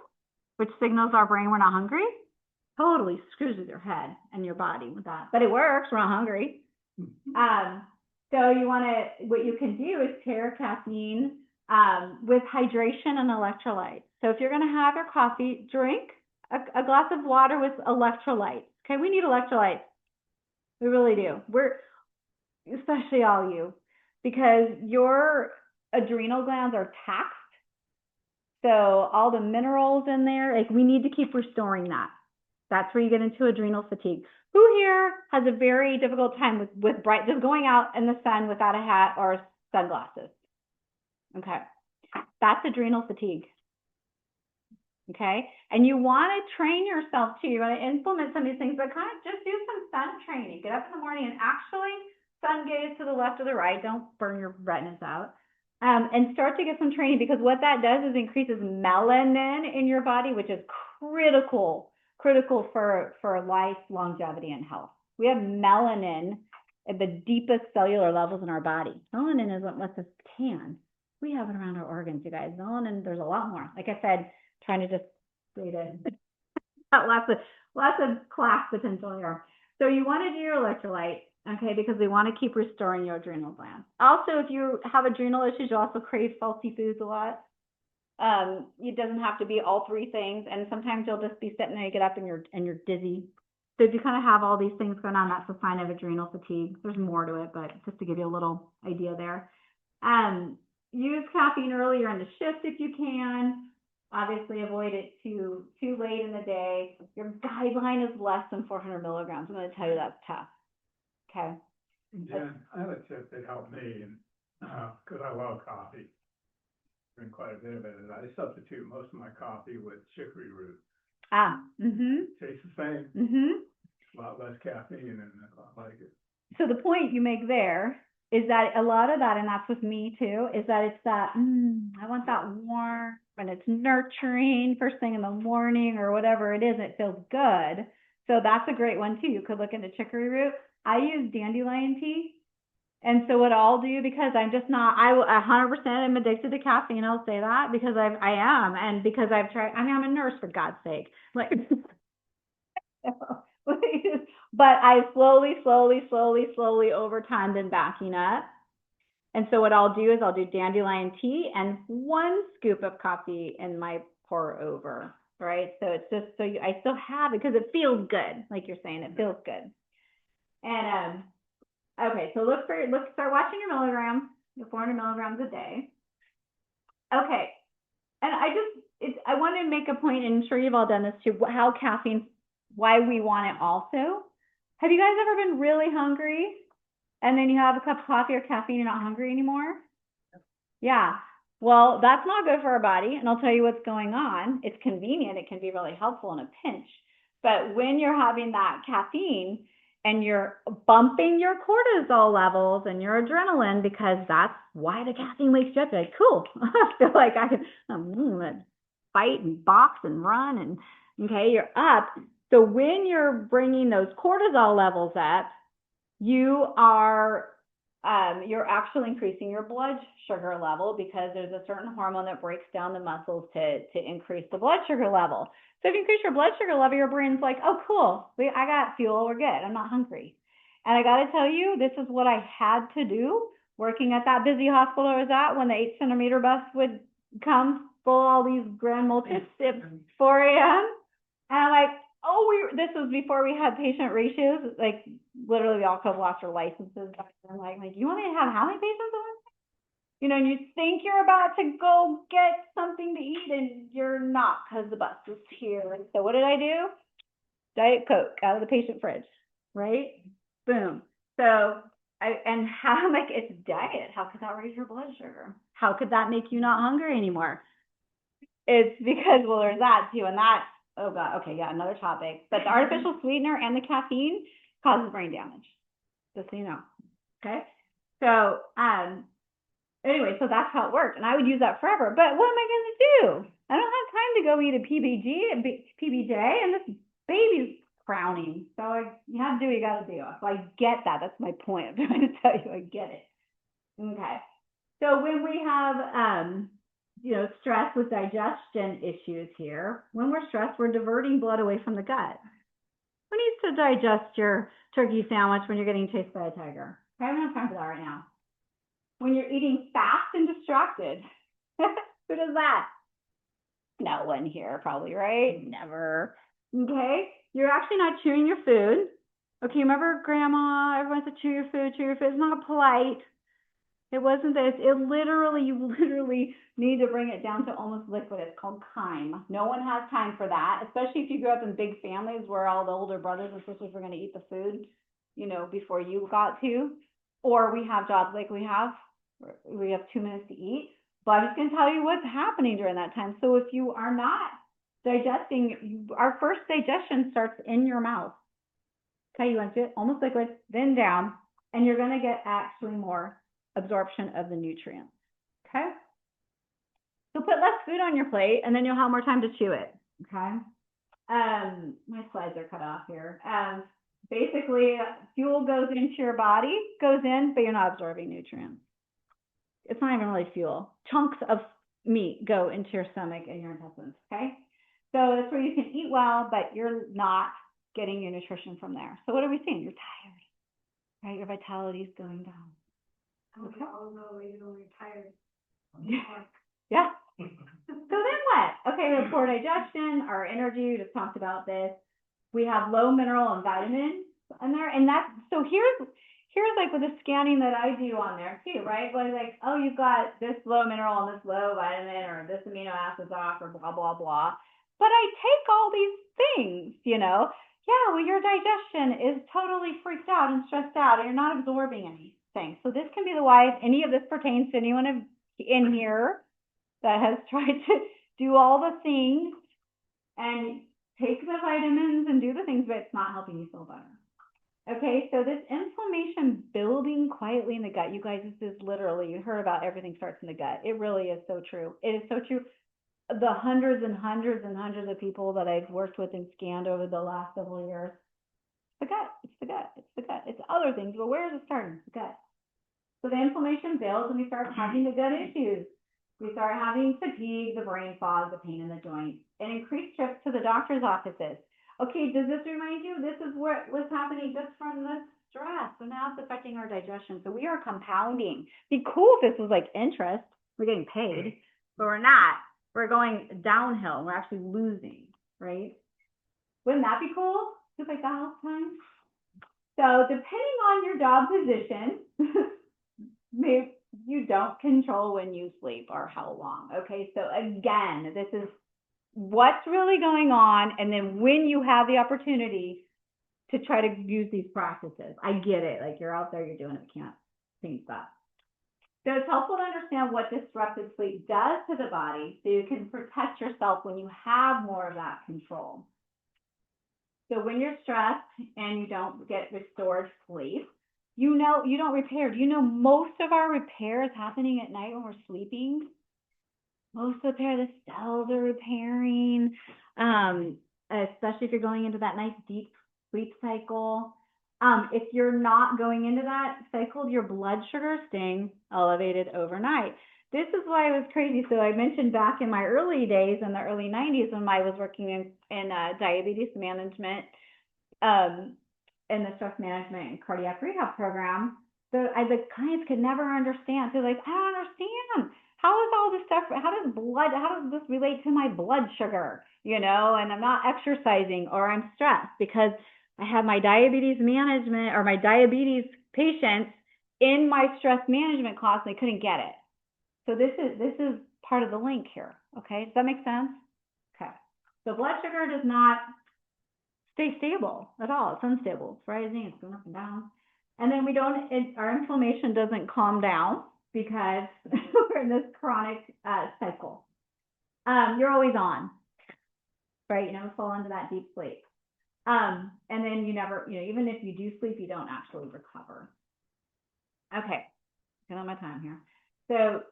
which signals our brain we're not hungry. Totally screws with your head and your body with that, but it works. We're not hungry. So what you can do is pair caffeine with hydration and electrolytes. So if you're going to have your coffee, drink a glass of water with electrolytes. Okay, we need electrolytes. We really do. Especially all you, because your adrenal glands are taxed. So all the minerals in there, like we need to keep restoring that. That's where you get into adrenal fatigue. Who here has a very difficult time with bright, just going out in the sun without a hat or sunglasses? Okay. That's adrenal fatigue. Okay, and you want to train yourself too. You want to implement some of these things, but kind of just do some sun training. Get up in the morning and actually sun gaze to the left or the right. Don't burn your retinas out. And start to get some training, because what that does is increases melanin in your body, which is critical for life, longevity, and health. We have melanin at the deepest cellular levels in our body. Melanin is what lets us tan. We have it around our organs, you guys. Melanin, there's a lot more. Like I said, trying to just read it. lots of class potential here. So you want to do your electrolyte, okay, because we want to keep restoring your adrenal glands. Also, if you have adrenal issues, you also crave salty foods a lot. It doesn't have to be all 3 things, and sometimes you'll just be sitting there, you get up and you're dizzy. So if you kind of have all these things going on, that's a sign of adrenal fatigue. There's more to it, but just to give you a little idea there. Use caffeine earlier in the shift if you can. Obviously, avoid it too late in the day. Your guideline is less than 400 milligrams. I'm going to tell you that's tough. Okay. Jen, I have a tip that helped me, and because I love coffee, drink quite a bit of it. And I substitute most of my coffee with chicory root. Tastes the same. A lot less caffeine, and I like it. So the point you make there is that a lot of that, and that's with me too, is that it's that, I want that warm, and it's nurturing first thing in the morning or whatever it is, it feels good. So that's a great one too. You could look into chicory root. I use dandelion tea. And so what I'll do, because I'm just not, I 100% am addicted to caffeine, I'll say that, because I am, and because I've tried, I mean, I'm a nurse, for God's sake. Like, but I slowly over time been backing up. And so what I'll do is I'll do dandelion tea and 1 scoop of coffee in my pour over, right? So it's just, I still have it because it feels good. Like you're saying, it feels good. And, okay, so start watching your milligrams, your 400 milligrams a day. to make a point, and I'm sure you've all done this too, how caffeine, why we want it also. Have you guys ever been really hungry and then you have a cup of coffee or caffeine, you're not hungry anymore? Yeah. Well, that's not good for our body, and I'll tell you what's going on. It's convenient. It can be really helpful in a pinch. But when you're having that caffeine and you're bumping your cortisol levels and your adrenaline, because that's why the caffeine wakes you up, you're like, cool, I feel like I can fight and box and run, and okay, you're up. So when you're bringing those cortisol levels up, you're actually increasing your blood sugar level, because there's a certain hormone that breaks down the muscles to increase the blood sugar level. So if you increase your blood sugar level, your brain's like, oh, cool, I got fuel, we're good, I'm not hungry. And I got to tell you, this is what I had to do working at that busy hospital I was at when the 8-centimeter bus would come full of all these grand multis at 4 a.m. And I'm like, this was before we had patient ratios. Like, literally, we all could have lost our licenses. I'm like, you want me to have how many patients at once? You know, and you think you're about to go get something to eat, and you're not, because the bus is here. And so what did I do? Diet Coke out of the patient fridge, right? Boom. So, I'm like, it's diet. How could that raise your blood sugar? How could that make you not hungry anymore? It's because, well, there's that too, and that, oh God, okay, yeah, another topic. But the artificial sweetener and the caffeine causes brain damage, just so you know, okay? So, anyway, so that's how it worked, and I would use that forever. But what am I going to do? I don't have time to go eat a PBJ, and this baby's crowning. So you have to do what you got to do. So I get that. That's my point. I'm trying to tell you, I get it. Okay. So when we have, stress with digestion issues here, when we're stressed, we're diverting blood away from the gut. Who needs to digest your turkey sandwich when you're getting chased by a tiger? Okay, I don't have time for that right now. When you're eating fast and distracted, who does that? No one here, probably, right? Never. Okay, you're actually not chewing your food. Okay, remember Grandma, everyone said chew your food, chew your food. It's not polite. It wasn't this. You literally need to bring it down to almost liquid. It's called chyme. No one has time for that, especially if you grew up in big families where all the older brothers and sisters were going to eat the food, before you got to. Or we have jobs like we have 2 minutes to eat. But I'm just going to tell you what's happening during that time. So if you are not digesting, our first digestion starts in your mouth. Okay, you want to get almost liquid, then down, and you're going to get actually more absorption of the nutrients. Okay, so put less food on your plate, and then you'll have more time to chew it. Okay, my slides are cut off here. Basically, fuel goes into your body, goes in, but you're not absorbing nutrients. It's not even really fuel. Chunks of meat go into your stomach and your intestines. Okay, so that's where you can eat well, but you're not getting your nutrition from there. So what are we seeing? You're tired, right? Your vitality is going down. Okay. Oh no, you're tired. Yeah. So then what? Okay, we have poor digestion, our energy, we just talked about this. We have low mineral and vitamins in there, and that's, so here's like with the scanning that I do on there too, right? Like, oh, you've got this low mineral and this low vitamin, or this amino acid's off, or blah, blah, blah. But I take all these things, yeah, well, your digestion is totally freaked out and stressed out, and you're not absorbing anything. So this can be the why, if any of this pertains to anyone in here that has tried to do all the things and take the vitamins and do the things, but it's not helping you feel better. Okay, so this inflammation building quietly in the gut, you guys, this is literally, you heard about everything starts in the gut. It really is so true. It is so true. The hundreds and hundreds and hundreds of people that I've worked with and scanned over the last several years, it's the gut. It's other things, but where is it starting? The gut. So the inflammation builds and we start having the gut issues. We start having fatigue, the brain fog, the pain in the joints, and increased trips to the doctor's offices. Okay, does this remind you? This is what was happening just from the stress. So now it's affecting our digestion. So we are compounding. It'd be cool if this was like interest. We're getting paid, but we're not. We're going downhill. We're actually losing, right? Wouldn't that be cool? Just like that all the time. So depending on your job position, maybe you don't control when you sleep or how long. Okay, so again, this is what's really going on, and then when you have the opportunity to try to use these practices. I get it, like you're out there, you're doing it, can't change that. So it's helpful to understand what disrupted sleep does to the body so you can protect yourself when you have more of that control. So when you're stressed and you don't get restored sleep, you know you don't repair. Do you know most of our repair is happening at night when we're sleeping? Most of the repair, the cells are repairing, especially if you're going into that nice deep sleep cycle. If you're not going into that cycle, your blood sugar is staying elevated overnight. This is why it was crazy. So I mentioned back in my early days, in the early 90s, when I was working in diabetes management, in the stress management and cardiac rehab program, the clients could never understand. They're like, I don't understand. How is all this stuff, how does this relate to my blood sugar? You know, and I'm not exercising or I'm stressed because I have my diabetes management or my diabetes patients in my stress management class and they couldn't get it. So this is part of the link here. Okay, does that make sense? Okay, so blood sugar does not stay stable at all. It's unstable. It's rising. It's going up and down. And then our inflammation doesn't calm down because we're in this chronic cycle. You're always on, right? You never fall into that deep sleep. And then you never, even if you do sleep, you don't actually recover. Okay, get on my time here. So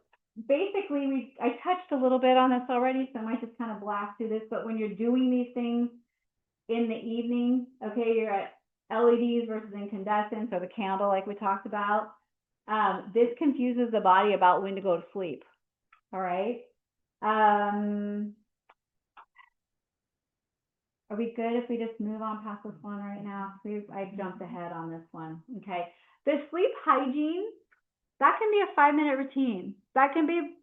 basically, I touched a little bit on this already, so I might just kind of blast through this. But when you're doing these things in the evening, okay, you're at LEDs versus incandescents or the candle like we talked about. This confuses the body about when to go to sleep. All right. Are we good if we just move on past this one right now? I jumped ahead on this one. Okay. The sleep hygiene, that can be a 5-minute routine. That can be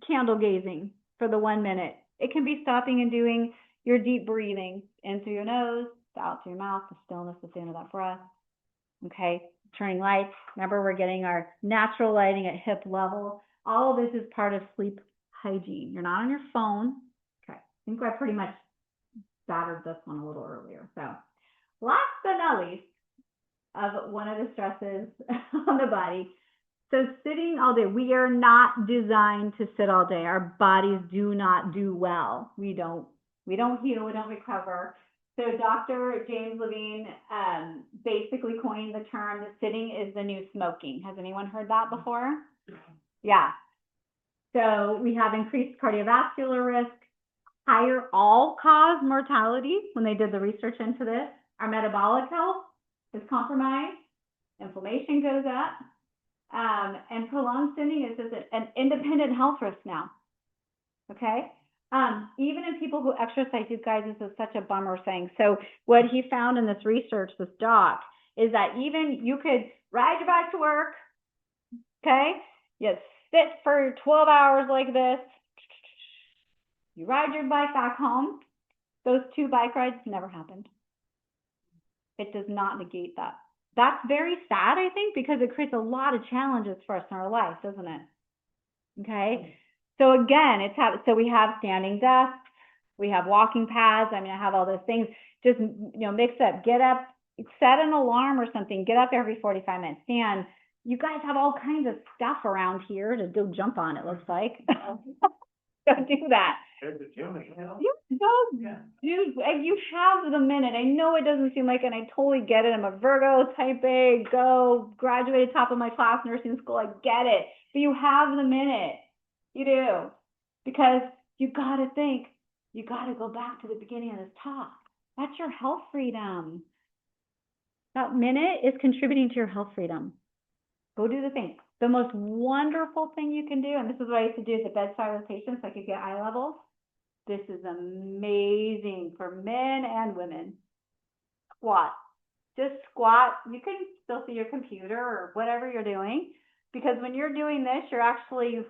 candle gazing for the 1 minute. It can be stopping and doing your deep breathing in through your nose, out through your mouth, the stillness at the end of that breath. Okay. Turning lights. Remember, we're getting our natural lighting at hip level. All of this is part of sleep hygiene. You're not on your phone. Okay. I think I pretty much battered this one a little earlier. So last but not least of one of the stresses on the body. So sitting all day, we are not designed to sit all day. Our bodies do not do well. We don't heal, we don't recover. So Dr. James Levine basically coined the term that sitting is the new smoking. Has anyone heard that before? Yeah. So we have increased cardiovascular risk, higher all-cause mortality when they did the research into this. Our metabolic health is compromised. Inflammation goes up. And prolonged sitting is an independent health risk now. Okay? Even in people who exercise, you guys, this is such a bummer thing. So what he found in this research, this doc, is that even you could ride your bike to work, okay? You sit for 12 hours like this. You ride your bike back home. Those 2 bike rides never happened. It does not negate that. That's very sad, I think, because it creates a lot of challenges for us in our life, doesn't it? Okay? So again, so we have standing desks, we have walking pads. I mean, I have all those things. Just, mix up, get up, set an alarm or something, get up every 45 minutes. Stand. You guys have all kinds of stuff around here to go jump on, it looks like. Don't do that. Dude, you have the minute. I know it doesn't seem like it, and I totally get it. I'm a Virgo, type A, graduated top of my class, nursing school. I get it. But you have the minute. You do. Because you got to think, you got to go back to the beginning of this talk. That's your health freedom. That minute is contributing to your health freedom. Go do the thing. The most wonderful thing you can do, and this is what I used to do at the bedside with patients, so I could get eye levels. This is amazing for men and women. Squat. Just squat. You can still see your computer or whatever you're doing, because when you're doing this, you're actually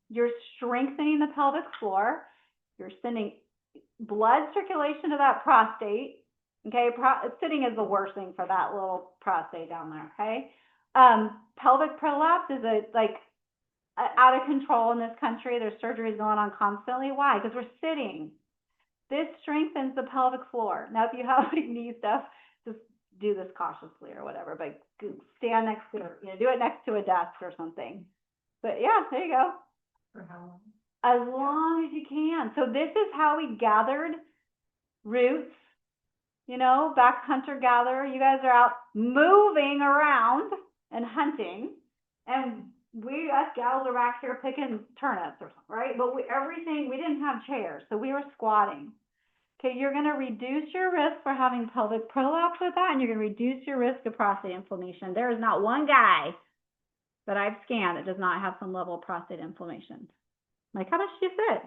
you're strengthening the pelvic floor. You're sending blood circulation to that prostate. Okay, sitting is the worst thing for that little prostate down there. Okay, pelvic prolapse is out of control in this country. There's surgeries going on constantly. Why? Because we're sitting. This strengthens the pelvic floor. Now, if you have like knee stuff, just do this cautiously or whatever, but stand next to, do it next to a desk or something. But yeah, there you go. For how long? As long as you can. So this is how we gathered roots, back hunter-gatherer. You guys are out moving around and hunting, and us gals are back here picking turnips or something, right? But we didn't have chairs, so we were squatting. Okay, you're going to reduce your risk for having pelvic prolapse with that, and you're going to reduce your risk of prostate inflammation. There is not one guy that I've scanned that does not have some level of prostate inflammation. Like, how much do you sit?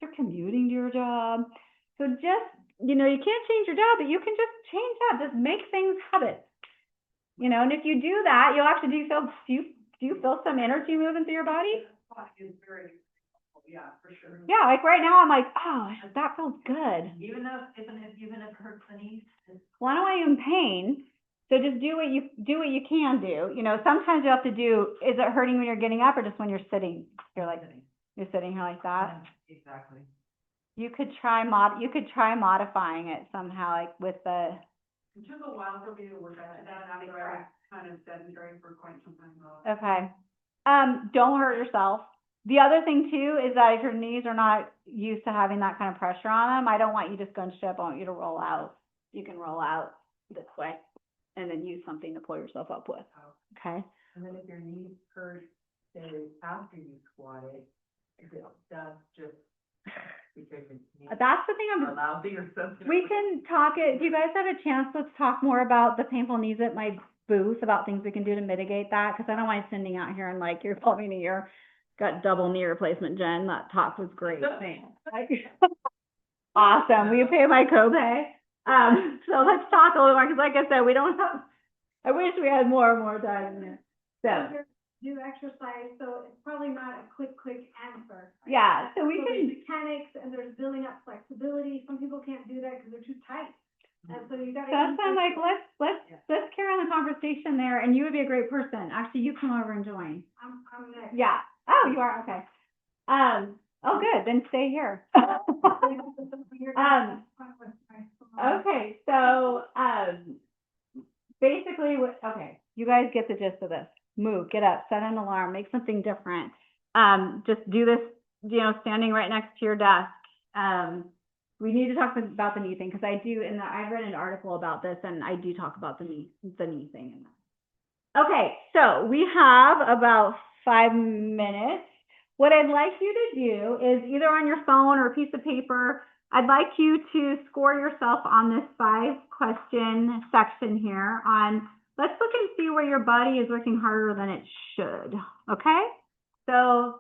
You're commuting to your job. So just, you can't change your job, but you can just change that. Just make things habits. And if you do that, you'll actually do you feel some energy moving through your body? Yeah, for sure. Yeah, like right now I'm like, oh, that feels good. Even if it hurts the knees. Well, I don't want you in pain. So just do what you can do. Sometimes you have to do, is it hurting when you're getting up or just when you're sitting? You're sitting here like that? Exactly. You could try modifying it somehow, like with the. It took a while for me to work on that after I kind of sedentary for quite some time. Okay. Don't hurt yourself. The other thing too is that if your knees are not used to having that kind of pressure on them, I don't want you just going straight up. I want you to roll out. You can roll out this way and then use something to pull yourself up with. Okay. And then if your knees hurt, say after you squatted, that's just because that's the thing we can talk it. If you guys have a chance, let's talk more about the painful knees at my booth, about things we can do to mitigate that, because I don't want you sending out here and like you're telling me you're got double knee replacement, Jen. That talk was great. Awesome. Will you pay my copay? So let's talk a little more, because like I said, we don't have, I wish we had more time in there. So do exercise, so it's probably not a quick answer. Right? Yeah, so we there's can mechanics and there's building up flexibility. Some people can't do that because they're too tight. And so you gotta. That's why I'm like, let's carry on the conversation there, and you would be a great person. Actually, you come over and join. I'm next. Yeah. Oh, you are? Okay. Oh, good. Then stay here. Okay. So, basically, you guys get the gist of this. Move, get up, set an alarm, make something different. Just do this, standing right next to your desk. We need to talk about the knee thing, because I've read an article about this, and I do talk about the knee thing in that. Okay, so we have about 5 minutes. What I'd like you to do is either on your phone or a piece of paper, I'd like you to score yourself on this 5-question section here on, let's look and see where your body is working harder than it should, okay? So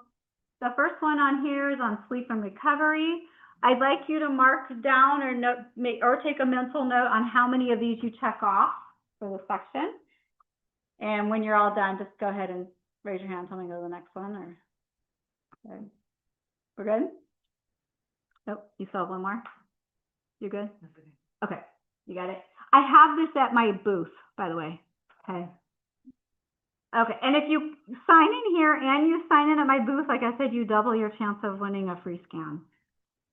the first one on here is on sleep and recovery. I'd like you to mark down or take a mental note on how many of these you check off for the section. And when you're all done, just go ahead and raise your hand, tell me to go to the next one, or okay. We're good? Nope, you still have one more? You good? Okay, you got it. I have this at my booth, by the way. Okay. Okay, and if you sign in here and you sign in at my booth, like I said, you double your chance of winning a free scan.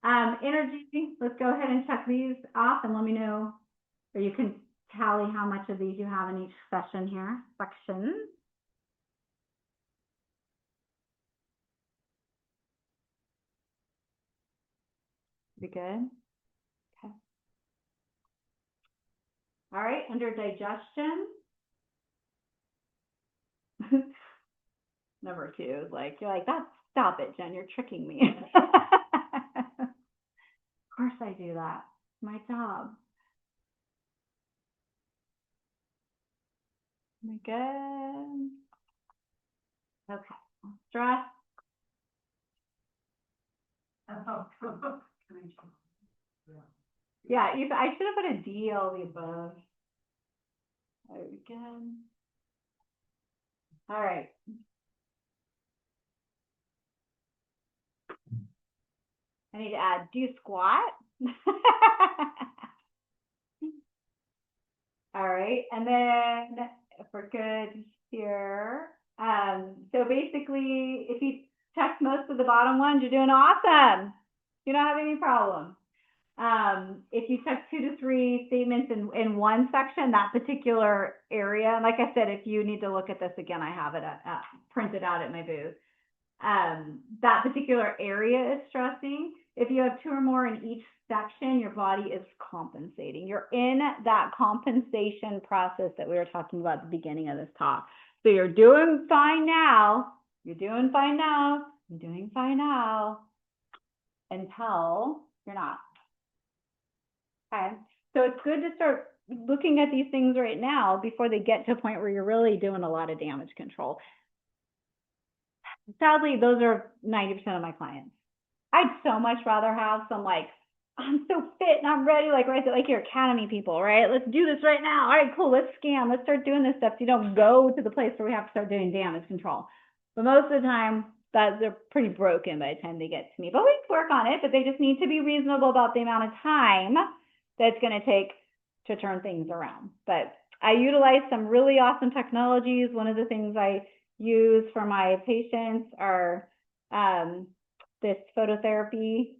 Energy, let's go ahead and check these off and let me know, or you can tally how much of these you have in each section here. Section. We good? Okay. All right, under digestion. Number 2 is like, you're like, stop it, Jen, you're tricking me. Of course I do that. It's my job. Am I good? Okay. Stress. Yeah, I should have put a D all the above. There we go. All right. I need to add, do you squat? All right, and then if we're good here, So basically, if you check most of the bottom ones, you're doing awesome. You don't have any problem. If you check 2 to 3 statements in one section, that particular area, and like I said, if you need to look at this again, I have it printed out at my booth. That particular area is stressing. If you have 2 or more in each section, your body is compensating. You're in that compensation process that we were talking about at the beginning of this talk. So you're doing fine now. You're doing fine now. You're doing fine now until you're not. Okay. So it's good to start looking at these things right now before they get to a point where you're really doing a lot of damage control. Sadly, those are 90% of my clients. I'd so much rather have some like, I'm so fit and I'm ready, like right, like your academy people, right? Let's do this right now. All right, cool. Let's scan. Let's start doing this stuff. So you don't go to the place where we have to start doing damage control. But most of the time, they're pretty broken by the time they get to me. But we can work on it, but they just need to be reasonable about the amount of time that's going to take to turn things around. But I utilize some really awesome technologies. One of the things I use for my patients are this phototherapy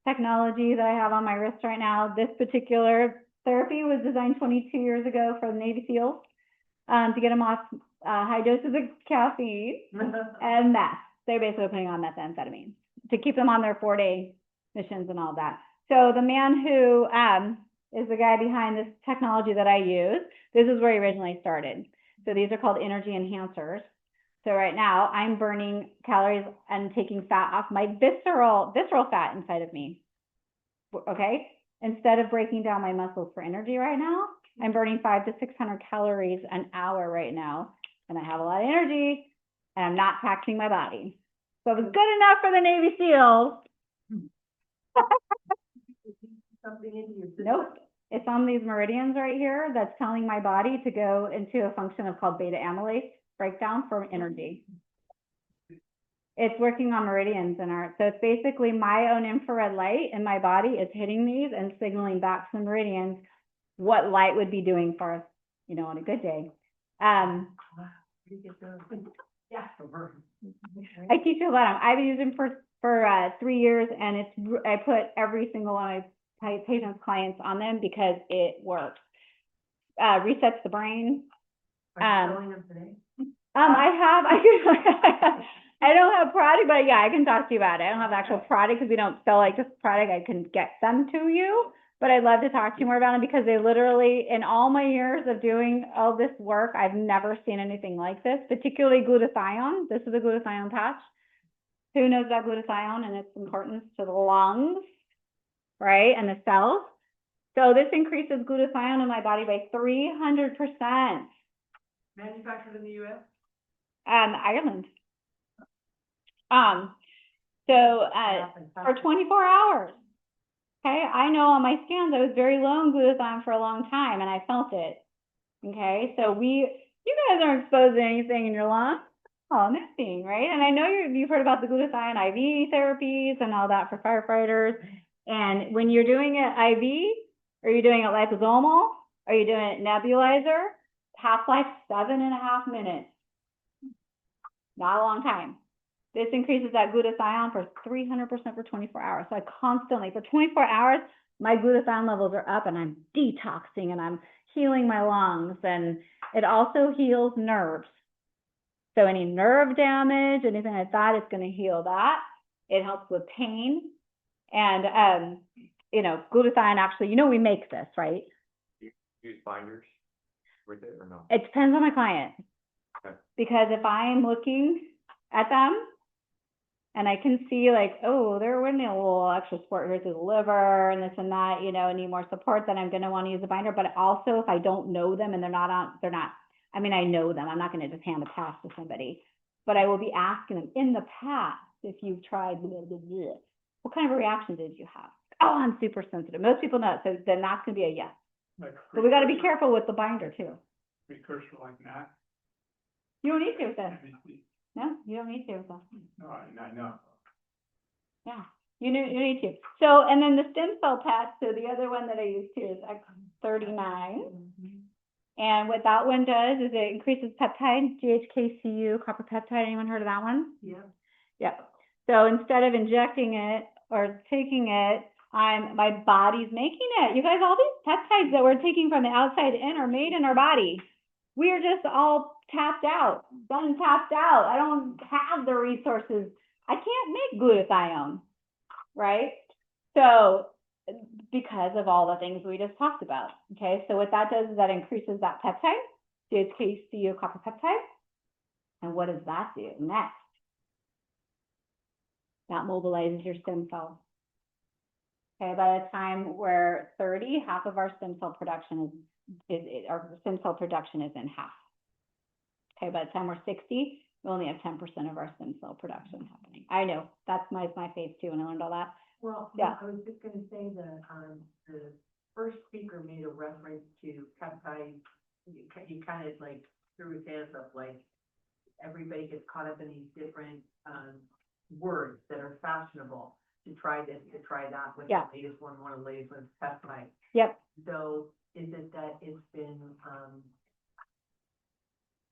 technology that I have on my wrist right now. This particular therapy was designed 22 years ago for the Navy SEALs to get them off high doses of caffeine and meth. They're basically putting on methamphetamine to keep them on their 4-day missions and all that. So the man who is the guy behind this technology that I use, this is where he originally started. So these are called energy enhancers. So right now I'm burning calories and taking fat off my visceral fat inside of me. Okay. Instead of breaking down my muscles for energy right now, I'm burning 500 to 600 calories an hour right now. And I have a lot of energy and I'm not taxing my body. So it was good enough for the Navy SEALs. Nope. It's on these meridians right here that's telling my body to go into a function called beta amylase breakdown for energy. It's working on meridians in our, so it's basically my own infrared light in my body is hitting these and signaling back to the meridians what light would be doing for us, you know, on a good day. Yeah. I teach you a lot. I've been using for 3 years, and I put every single one of my patients' clients on them because it works. Resets the brain. Are you selling them today? I don't have product, but yeah, I can talk to you about it. I don't have actual product because we don't sell like just product. I can get them to you, but I'd love to talk to you more about them because they literally, in all my years of doing all this work, I've never seen anything like this, particularly glutathione. This is a glutathione patch. Who knows about glutathione and its importance to the lungs, right, and the cells? So this increases glutathione in my body by 300%. Manufactured in the U.S.? Ireland. For 24 hours. Okay, I know on my scans I was very low in glutathione for a long time, and I felt it. Okay, so you guys aren't exposed to anything in your lungs. Oh, nothing, right? And I know you've heard about the glutathione IV therapies and all that for firefighters. And when you're doing it IV, or you're doing it liposomal, or you're doing it nebulizer, half-life 7.5 minutes. Not a long time. This increases that glutathione for 300% for 24 hours. So I constantly, for 24 hours, my glutathione levels are up and I'm detoxing and I'm healing my lungs. And it also heals nerves. So any nerve damage, anything like that, it's going to heal that. It helps with pain. And, glutathione actually, we make this, right? You use binders with it or no? It depends on my client. Okay. Because if I'm looking at them and I can see like, oh, they're winning a little extra support here through the liver and this and that, need more support, then I'm going to want to use a binder. But also if I don't know them and I know them, I'm not going to just hand a patch to somebody, but I will be asking them in the past, if you've tried, blah, blah, blah, what kind of reaction did you have? Oh, I'm super sensitive. Most people know, so then that's going to be a yes. Like But we got to be careful with the binder too. precursor like that. You don't need to with that. No, you don't need to with that. No, I know. Yeah, you need to. So, and then the stem cell patch, so the other one that I use too is X39. And what that one does is it increases peptide, GHKCU, copper peptide. Anyone heard of that one? Yeah. Yep. So instead of injecting it or taking it, my body's making it. You guys, all these peptides that we're taking from the outside in are made in our body. We are just all tapped out, done tapped out. I don't have the resources. I can't make glutathione, right? So because of all the things we just talked about, okay? So what that does is that increases that peptide, GHKCU copper peptide. And what does that do next? That mobilizes your stem cells. Okay, by the time we're 30, half of our stem cell production is in half. Okay, by the time we're 60, we only have 10% of our stem cell production happening. I know, that's my face too, when I learned all that. Well, Yeah. I was just gonna say that, the first speaker made a reference to peptides. You kind of like threw his hands up, like, everybody gets caught up in these different, words that are fashionable, to try this, to try that, with Yeah. the latest one of the latest ones, peptide. Yep. So is it that it's been,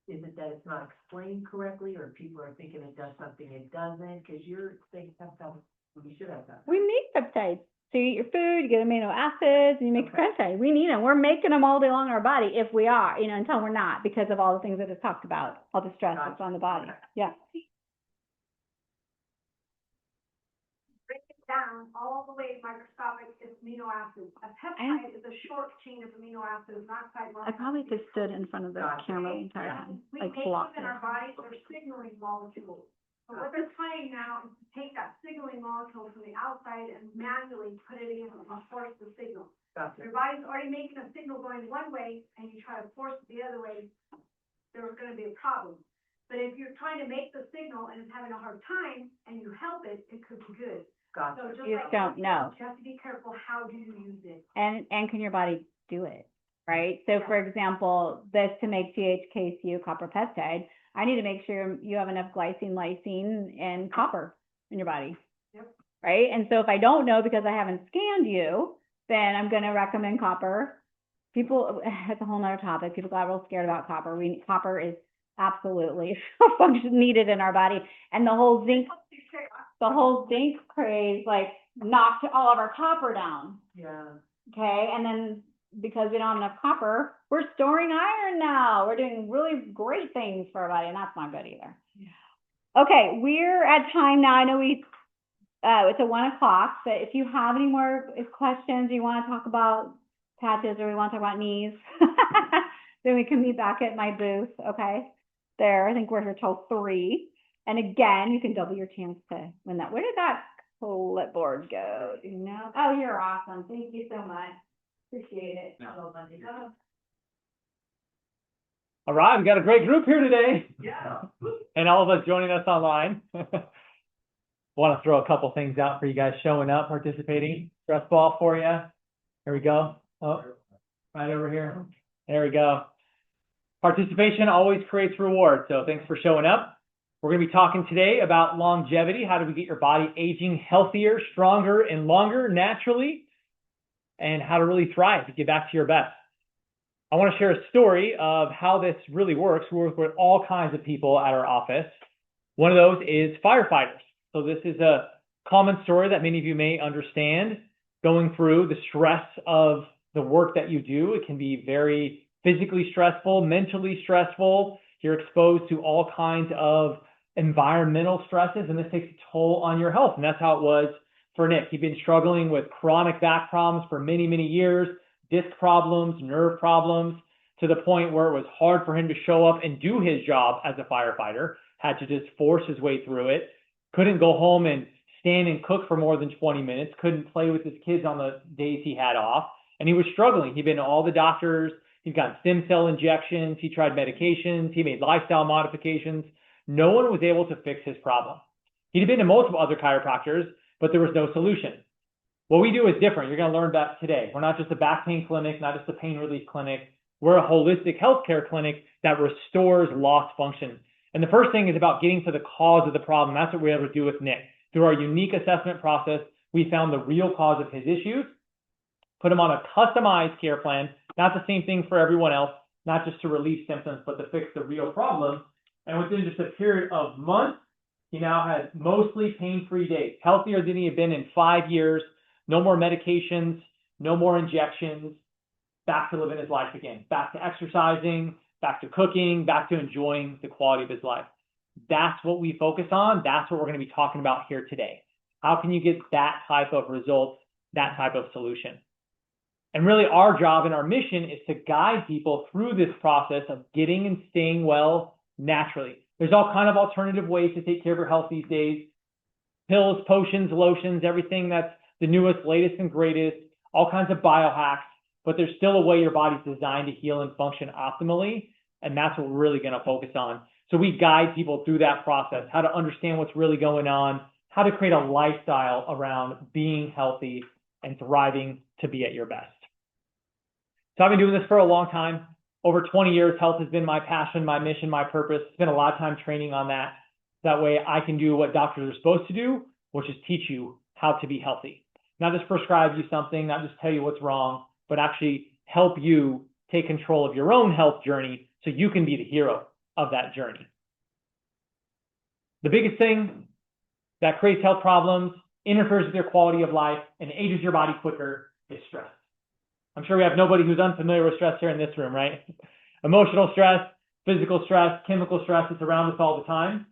is it that it's not explained correctly, or people are thinking it does something it doesn't? Because you're saying peptide, you should have that. We make peptides. So you eat your food, you get amino acids, and you make Okay. peptides. We need them. We're making them all day long in our body if we are, until we're not, because of all the things that I've talked about, all the stress that's on the body. Okay. Yeah. Break it down all the way microscopic, it's amino acids. A peptide is a short chain of amino acids, not quite long. I probably just stood in front of the Gotcha. camera the entire Yeah. time, We like make blocked them in it. our bodies, they're signaling molecules. So what they're trying now is to take that signaling molecule from the outside and manually put it in and force the signal. Gotcha. Your body's already making a signal going one way and you try to force it the other way, there's gonna be a problem. But if you're trying to make the signal and it's having a hard time and you help it, it could be good. So Gotcha. just You like don't know. you have to be careful how do you use it. And can your body do it, right? So for example, this to make GHKCU copper peptide, I need to make sure you have enough glycine, lysine, and copper in your body. Yep. Right? And so if I don't know because I haven't scanned you, then I'm going to recommend copper. People, it's a whole nother topic. People got real scared about copper. Copper is absolutely a function needed in our body. And the whole zinc craze, like, knocked all of our copper down. Yeah. Okay, and then because we don't have enough copper, we're storing iron now. We're doing really great things for our body, and that's not good either. Okay, we're at time now. I know it's at 1 o'clock, but if you have any more questions, you want to talk about patches or we want to talk about knees, then we can meet back at my booth, okay? There, I think we're here till 3. And again, you can double your chance to win that. Where did that clipboard go? Do you know? Oh, you're awesome. Thank you so much. Appreciate it. All right, we've got a great group here today. Yeah. And all of us joining us online. Want to throw a couple things out for you guys showing up, participating. Stress ball for you. Here we go. Oh, right over here. There we go. Participation always creates reward. So thanks for showing up. We're going to be talking today about longevity. How do we get your body aging healthier, stronger, and longer naturally? And how to really thrive to get back to your best. I want to share a story of how this really works. We work with all kinds of people at our office. One of those is firefighters. So this is a common story that many of you may understand. Going through the stress of the work that you do, it can be very physically stressful, mentally stressful. You're exposed to all kinds of environmental stresses, and this takes a toll on your health. And that's how it was for Nick. He'd been struggling with chronic back problems for many, many years, disc problems, nerve problems, to the point where it was hard for him to show up and do his job as a firefighter, had to just force his way through it, couldn't go home and stand and cook for more than 20 minutes, couldn't play with his kids on the days he had off, and he was struggling. He'd been to all the doctors, he'd gotten stem cell injections, he tried medications, he made lifestyle modifications. No one was able to fix his problem. He'd been to multiple other chiropractors, but there was no solution. What we do is different. You're going to learn that today. We're not just a back pain clinic, not just a pain relief clinic. We're a holistic healthcare clinic that restores lost function. And the first thing is about getting to the cause of the problem. That's what we're able to do with Nick. Through our unique assessment process, we found the real cause of his issues, put him on a customized care plan, not the same thing for everyone else, not just to relieve symptoms, but to fix the real problem. And within just a period of months, he now has mostly pain-free days, healthier than he had been in 5 years, no more medications, no more injections, back to living his life again, back to exercising, back to cooking, back to enjoying the quality of his life. That's what we focus on. That's what we're going to be talking about here today. How can you get that type of results, that type of solution? And really our job and our mission is to guide people through this process of getting and staying well naturally. There's all kind of alternative ways to take care of your health these days. Pills, potions, lotions, everything that's the newest, latest, and greatest, all kinds of biohacks, but there's still a way your body's designed to heal and function optimally, and that's what we're really going to focus on. So we guide people through that process, how to understand what's really going on, how to create a lifestyle around being healthy and thriving to be at your best. So I've been doing this for a long time. Over 20 years, health has been my passion, my mission, my purpose. Spent a lot of time training on that. That way I can do what doctors are supposed to do, which is teach you how to be healthy. Not just prescribe you something, not just tell you what's wrong, but actually help you take control of your own health journey so you can be the hero of that journey. The biggest thing that creates health problems, interferes with your quality of life, and ages your body quicker is stress. I'm sure we have nobody who's unfamiliar with stress here in this room, right? Emotional stress, physical stress, chemical stress, it's around us all the time.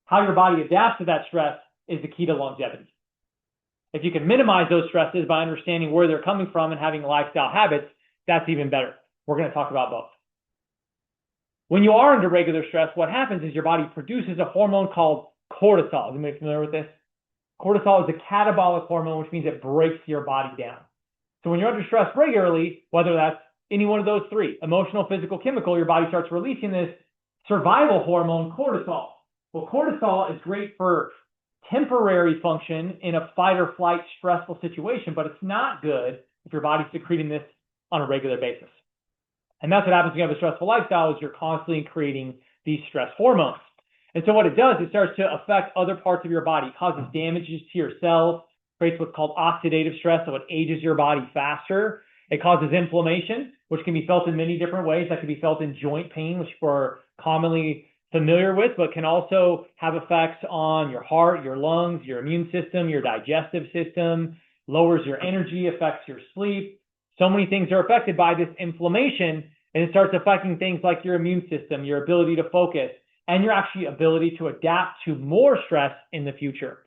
How your body adapts to that stress is the key to longevity. If you can minimize those stresses by understanding where they're coming from and having lifestyle habits, that's even better. We're going to talk about both. When you are under regular stress, what happens is your body produces a hormone called cortisol. Is anybody familiar with this? Cortisol is a catabolic hormone, which means it breaks your body down. So when you're under stress regularly, whether that's any one of those three, emotional, physical, chemical, your body starts releasing this survival hormone, cortisol. Well, cortisol is great for temporary function in a fight or flight stressful situation, but it's not good if your body's secreting this on a regular basis. And that's what happens when you have a stressful lifestyle, is you're constantly creating these stress hormones. And so what it does, it starts to affect other parts of your body, causes damages to your cells, creates what's called oxidative stress, so it ages your body faster. It causes inflammation, which can be felt in many different ways. That can be felt in joint pain, which we're commonly familiar with, but can also have effects on your heart, your lungs, your immune system, your digestive system, lowers your energy, affects your sleep. So many things are affected by this inflammation, and it starts affecting things like your immune system, your ability to focus, and your actually ability to adapt to more stress in the future.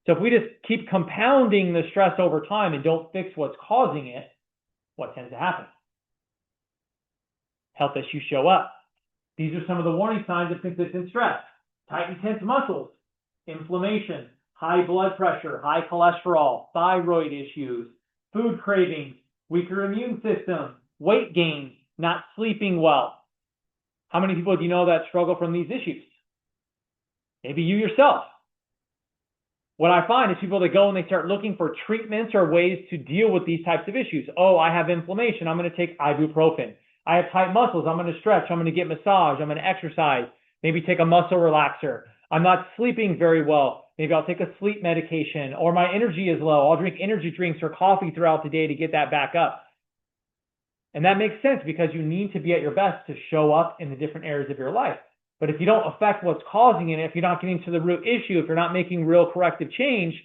So if we just keep compounding the stress over time and don't fix what's causing it, what tends to happen? Health issues show up. These are some of the warning signs of consistent stress: tight and tense muscles, inflammation, high blood pressure, high cholesterol, thyroid issues, food cravings, weaker immune system, weight gain, not sleeping well. How many people do you know that struggle from these issues? Maybe you yourself. What I find is people that go and they start looking for treatments or ways to deal with these types of issues. Oh, I have inflammation, I'm going to take ibuprofen. I have tight muscles, I'm going to stretch, I'm going to get massage, I'm going to exercise, maybe take a muscle relaxer. I'm not sleeping very well, maybe I'll take a sleep medication, or my energy is low, I'll drink energy drinks or coffee throughout the day to get that back up. And that makes sense because you need to be at your best to show up in the different areas of your life. But if you don't affect what's causing it, if you're not getting to the root issue, if you're not making real corrective change,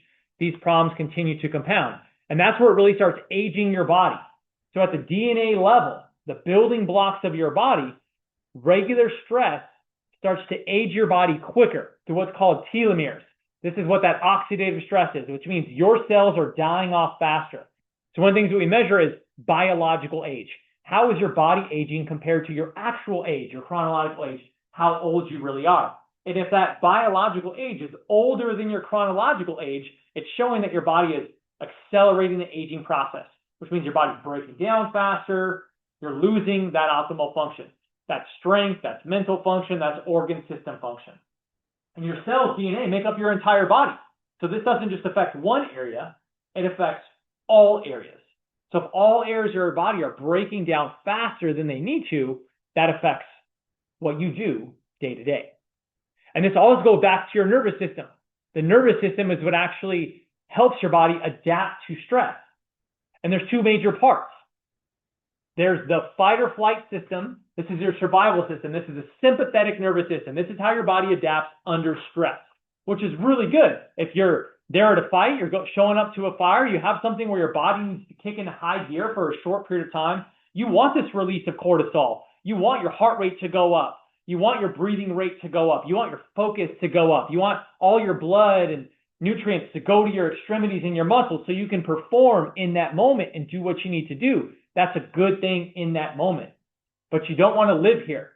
these problems continue to compound. And that's where it really starts aging your body. So at the DNA level, the building blocks of your body, regular stress starts to age your body quicker through what's called telomeres. This is what that oxidative stress is, which means your cells are dying off faster. So one of the things that we measure is biological age. How is your body aging compared to your actual age, your chronological age, how old you really are? And if that biological age is older than your chronological age, it's showing that your body is accelerating the aging process, which means your body's breaking down faster, you're losing that optimal function. That's strength, that's mental function, that's organ system function. And your cells, DNA, make up your entire body. So this doesn't just affect one area, it affects all areas. So if all areas of your body are breaking down faster than they need to, that affects what you do day to day. And this always goes back to your nervous system. The nervous system is what actually helps your body adapt to stress. And there's two major parts. There's the fight or flight system. This is your survival system. This is a sympathetic nervous system. This is how your body adapts under stress, which is really good. If you're there to fight, you're showing up to a fire, you have something where your body needs to kick into high gear for a short period of time. You want this release of cortisol. You want your heart rate to go up. You want your breathing rate to go up. You want your focus to go up. You want all your blood and nutrients to go to your extremities and your muscles so you can perform in that moment and do what you need to do. That's a good thing in that moment. But you don't want to live here.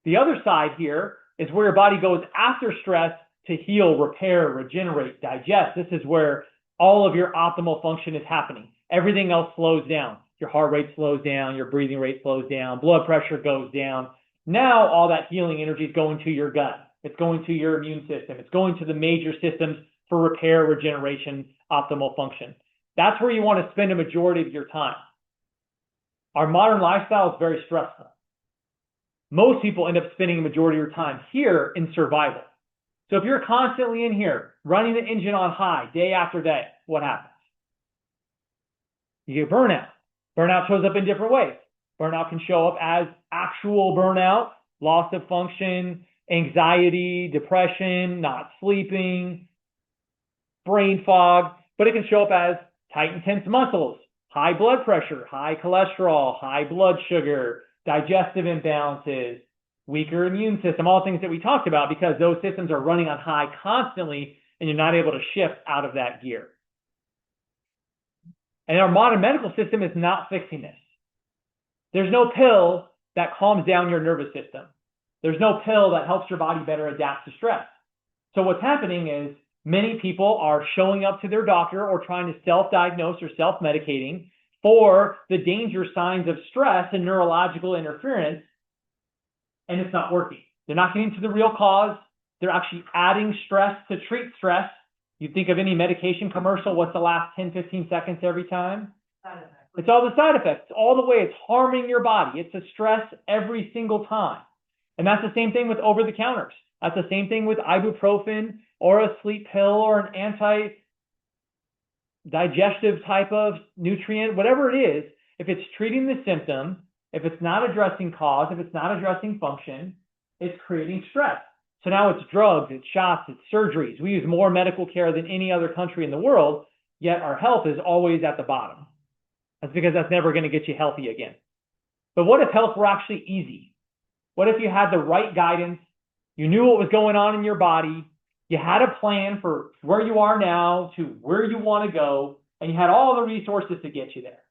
The other side here is where your body goes after stress to heal, repair, regenerate, digest. This is where all of your optimal function is happening. Everything else slows down. Your heart rate slows down, your breathing rate slows down, blood pressure goes down. Now all that healing energy is going to your gut. It's going to your immune system. It's going to the major systems for repair, regeneration, optimal function. That's where you want to spend a majority of your time. Our modern lifestyle is very stressful. Most people end up spending a majority of your time here in survival. So if you're constantly in here, running the engine on high day after day, what happens? You get burnout. Burnout shows up in different ways. Burnout can show up as actual burnout, loss of function, anxiety, depression, not sleeping, brain fog, but it can show up as tight and tense muscles, high blood pressure, high cholesterol, high blood sugar, digestive imbalances, weaker immune system, all things that we talked about because those systems are running on high constantly and you're not able to shift out of that gear. And our modern medical system is not fixing this. There's no pill that calms down your nervous system. There's no pill that helps your body better adapt to stress. So what's happening is many people are showing up to their doctor or trying to self-diagnose or self-medicating for the danger signs of stress and neurological interference, and it's not working. They're not getting to the real cause. They're actually adding stress to treat stress. You think of any medication commercial, what's the last 10, 15 seconds every time? It's all the side effects. It's all the way it's harming your body. It's a stress every single time. And that's the same thing with over-the-counters. That's the same thing with ibuprofen or a sleep pill or an anti-digestive type of nutrient, whatever it is. If it's treating the symptom, if it's not addressing cause, if it's not addressing function, it's creating stress. So now it's drugs, it's shots, it's surgeries. We use more medical care than any other country in the world, yet our health is always at the bottom. That's because that's never going to get you healthy again. But what if health were actually easy? What if you had the right guidance, you knew what was going on in your body, you had a plan for where you are now to where you want to go, and you had all the resources to get you there?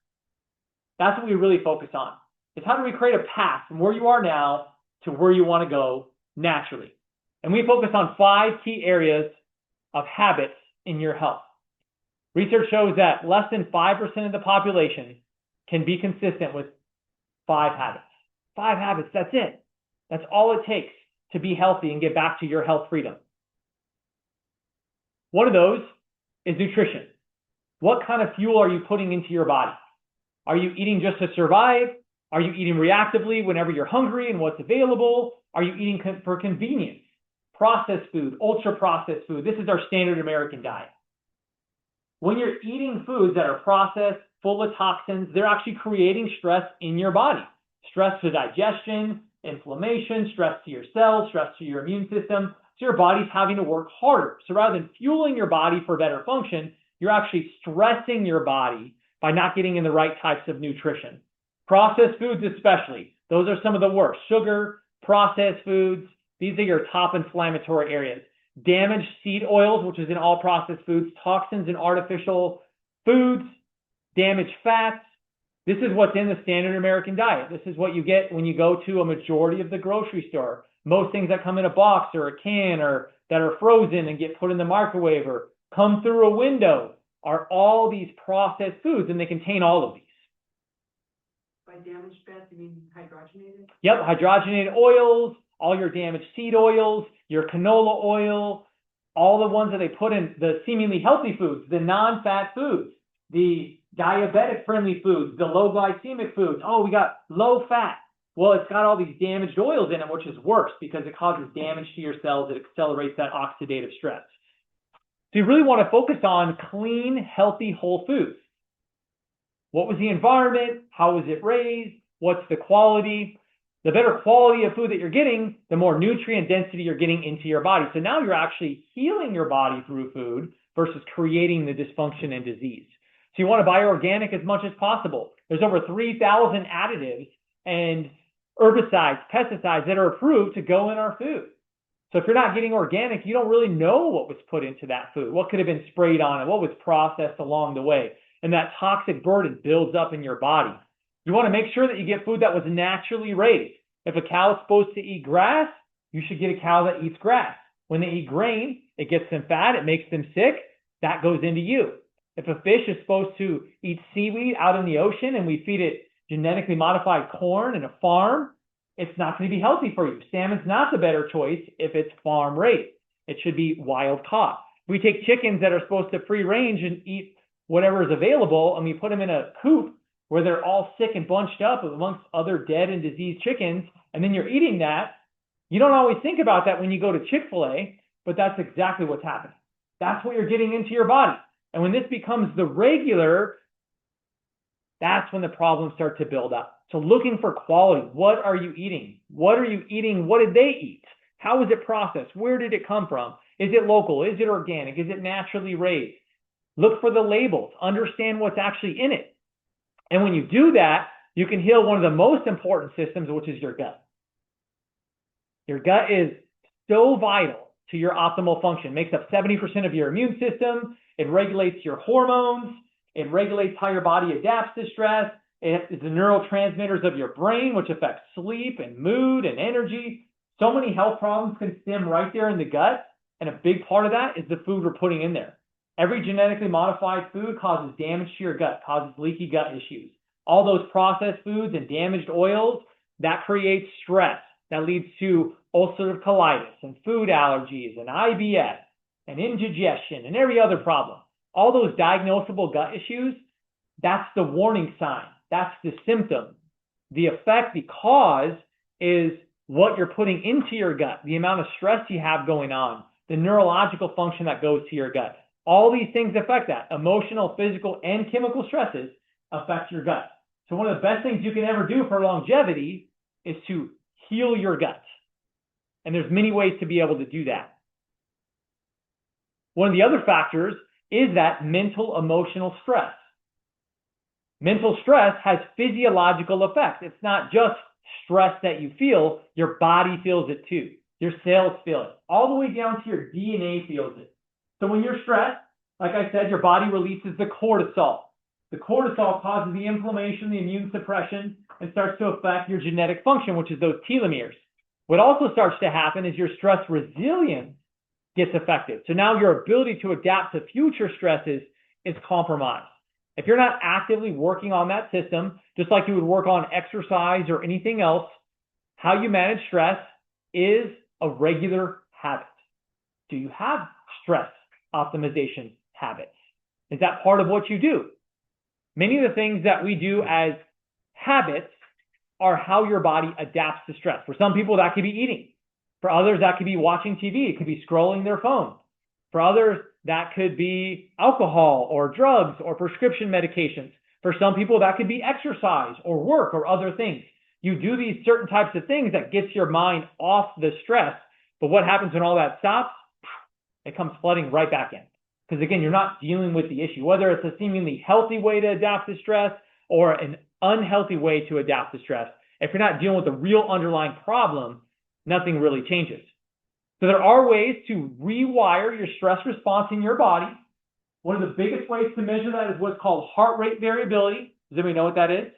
That's what we really focus on. Is how do we create a path from where you are now to where you want to go naturally? And we focus on 5 key areas of habits in your health. Research shows that less than 5% of the population can be consistent with 5 habits. 5 habits, that's it. That's all it takes to be healthy and get back to your health freedom. One of those is nutrition. What kind of fuel are you putting into your body? Are you eating just to survive? Are you eating reactively whenever you're hungry and what's available? Are you eating for convenience? Processed food, ultra-processed food. This is our standard American diet. When you're eating foods that are processed, full of toxins, they're actually creating stress in your body. Stress to digestion, inflammation, stress to your cells, stress to your immune system. So your body's having to work harder. So rather than fueling your body for better function, you're actually stressing your body by not getting in the right types of nutrition. Processed foods especially. Those are some of the worst. Sugar, processed foods. These are your top inflammatory areas. Damaged seed oils, which is in all processed foods, toxins in artificial foods, damaged fats. This is what's in the standard American diet. This is what you get when you go to a majority of the grocery store. Most things that come in a box or a can or that are frozen and get put in the microwave or come through a window are all these processed foods, and they contain all of these. By damaged fats, you mean hydrogenated? Yep, hydrogenated oils, all your damaged seed oils, your canola oil, all the ones that they put in the seemingly healthy foods, the non-fat foods, the diabetic-friendly foods, the low glycemic foods. Oh, we got low fat. Well, it's got all these damaged oils in it, which is worse because it causes damage to your cells. It accelerates that oxidative stress. So you really want to focus on clean, healthy, whole foods. What was the environment? How was it raised? What's the quality? The better quality of food that you're getting, the more nutrient density you're getting into your body. So now you're actually healing your body through food versus creating the dysfunction and disease. So you want to buy organic as much as possible. There's over 3,000 additives and herbicides, pesticides that are approved to go in our food. So if you're not getting organic, you don't really know what was put into that food, what could have been sprayed on it, what was processed along the way. And that toxic burden builds up in your body. You want to make sure that you get food that was naturally raised. If a cow is supposed to eat grass, you should get a cow that eats grass. When they eat grain, it gets them fat, it makes them sick, that goes into you. If a fish is supposed to eat seaweed out in the ocean and we feed it genetically modified corn in a farm, it's not going to be healthy for you. Salmon's not the better choice if it's farm raised. It should be wild caught. We take chickens that are supposed to free range and eat whatever is available, and we put them in a coop where they're all sick and bunched up amongst other dead and diseased chickens, and then you're eating that. You don't always think about that when you go to Chick-fil-A, but that's exactly what's happening. That's what you're getting into your body. And when this becomes the regular, that's when the problems start to build up. So looking for quality. What are you eating? What are you eating? What did they eat? How was it processed? Where did it come from? Is it local? Is it organic? Is it naturally raised? Look for the labels. Understand what's actually in it. And when you do that, you can heal one of the most important systems, which is your gut. Your gut is so vital to your optimal function. It makes up 70% of your immune system. It regulates your hormones. It regulates how your body adapts to stress. It is the neurotransmitters of your brain, which affects sleep and mood and energy. So many health problems can stem right there in the gut. And a big part of that is the food we're putting in there. Every genetically modified food causes damage to your gut, causes leaky gut issues. All those processed foods and damaged oils, that creates stress. That leads to ulcerative colitis and food allergies and IBS and indigestion and every other problem. All those diagnosable gut issues, that's the warning sign. That's the symptom. The effect, the cause is what you're putting into your gut, the amount of stress you have going on, the neurological function that goes to your gut. All these things affect that. Emotional, physical, and chemical stresses affect your gut. So one of the best things you can ever do for longevity is to heal your gut. And there's many ways to be able to do that. One of the other factors is that mental emotional stress. Mental stress has physiological effects. It's not just stress that you feel, your body feels it too. Your cells feel it. All the way down to your DNA feels it. So when you're stressed, like I said, your body releases the cortisol. The cortisol causes the inflammation, the immune suppression, and starts to affect your genetic function, which is those telomeres. What also starts to happen is your stress resilience gets affected. So now your ability to adapt to future stresses is compromised. If you're not actively working on that system, just like you would work on exercise or anything else, how you manage stress is a regular habit. Do you have stress optimization habits? Is that part of what you do? Many of the things that we do as habits are how your body adapts to stress. For some people, that could be eating. For others, that could be watching TV. It could be scrolling their phone. For others, that could be alcohol or drugs or prescription medications. For some people, that could be exercise or work or other things. You do these certain types of things that gets your mind off the stress. But what happens when all that stops? It comes flooding right back in. Because again, you're not dealing with the issue, whether it's a seemingly healthy way to adapt to stress or an unhealthy way to adapt to stress. If you're not dealing with the real underlying problem, nothing really changes. So there are ways to rewire your stress response in your body. One of the biggest ways to measure that is what's called heart rate variability. Does anybody know what that is?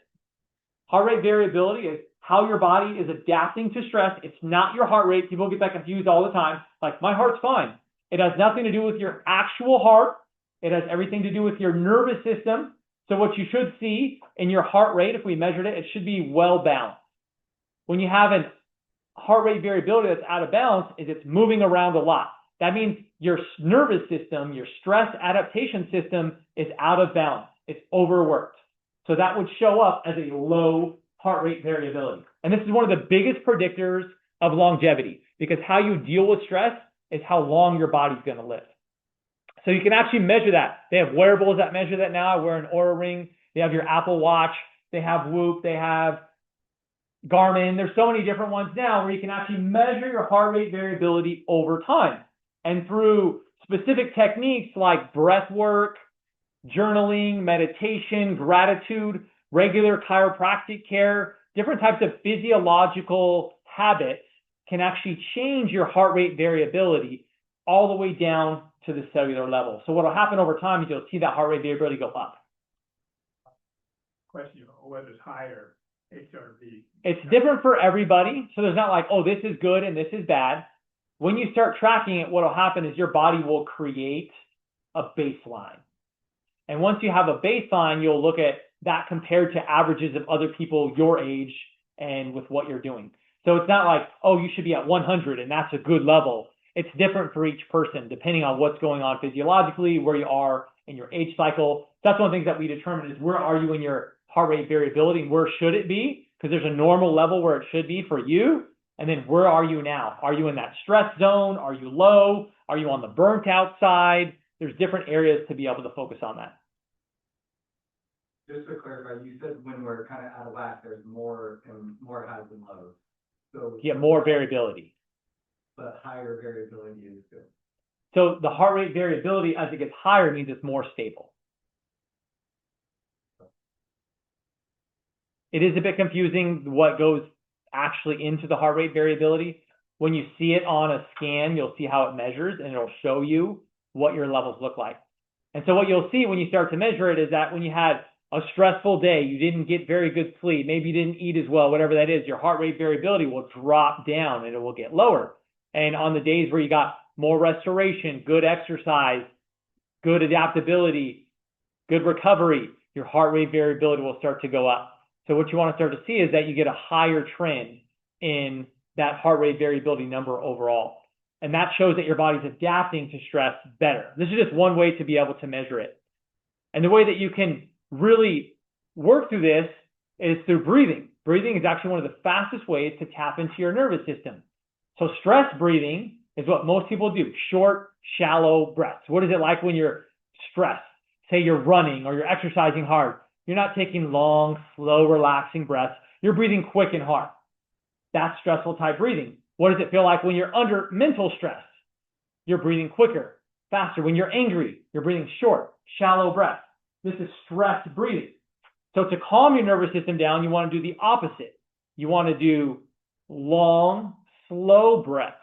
Heart rate variability is how your body is adapting to stress. It's not your heart rate. People get that confused all the time. Like, my heart's fine. It has nothing to do with your actual heart. It has everything to do with your nervous system. So what you should see in your heart rate, if we measured it, it should be well balanced. When you have a heart rate variability that's out of balance, is it's moving around a lot. That means your nervous system, your stress adaptation system is out of balance. It's overworked. So that would show up as a low heart rate variability. And this is one of the biggest predictors of longevity, because how you deal with stress is how long your body's going to live. So you can actually measure that. They have wearables that measure that now. I wear an Oura Ring They have your Apple Watch, they have Whoop, they have Garmin. There's so many different ones now where you can actually measure your heart rate variability over time. And through specific techniques like breath work, journaling, meditation, gratitude, regular chiropractic care, different types of physiological habits can actually change your heart rate variability all the way down to the cellular level. So what will happen over time is you'll see that heart rate variability go up. Question, whether it's higher HRV. It's different for everybody. So there's not like, oh, this is good and this is bad. When you start tracking it, what will happen is your body will create a baseline. And once you have a baseline, you'll look at that compared to averages of other people your age and with what you're doing. So it's not like, oh, you should be at 100 and that's a good level. It's different for each person depending on what's going on physiologically, where you are in your age cycle. That's one of the things that we determine is where are you in your heart rate variability and where should it be? Because there's a normal level where it should be for you. And then where are you now? Are you in that stress zone? Are you low? Are you on the burnt out side? There's different areas to be able to focus on that. Just to clarify, you said when we're kind of out of whack, there's more and more highs and lows. So You get more variability. but higher variability is good. So the heart rate variability as it gets higher means it's more stable. It is a bit confusing what goes actually into the heart rate variability. When you see it on a scan, you'll see how it measures and it'll show you what your levels look like. And so what you'll see when you start to measure it is that when you had a stressful day, you didn't get very good sleep, maybe you didn't eat as well, whatever that is, your heart rate variability will drop down and it will get lower. And on the days where you got more restoration, good exercise, good adaptability, good recovery, your heart rate variability will start to go up. So what you want to start to see is that you get a higher trend in that heart rate variability number overall. And that shows that your body's adapting to stress better. This is just one way to be able to measure it. And the way that you can really work through this is through breathing. Breathing is actually one of the fastest ways to tap into your nervous system. So stress breathing is what most people do, short, shallow breaths. What is it like when you're stressed? Say you're running or you're exercising hard. You're not taking long, slow, relaxing breaths. You're breathing quick and hard. That's stressful type breathing. What does it feel like when you're under mental stress? You're breathing quicker, faster. When you're angry, you're breathing short, shallow breaths. This is stress breathing. So to calm your nervous system down, you want to do the opposite. You want to do long, slow breaths.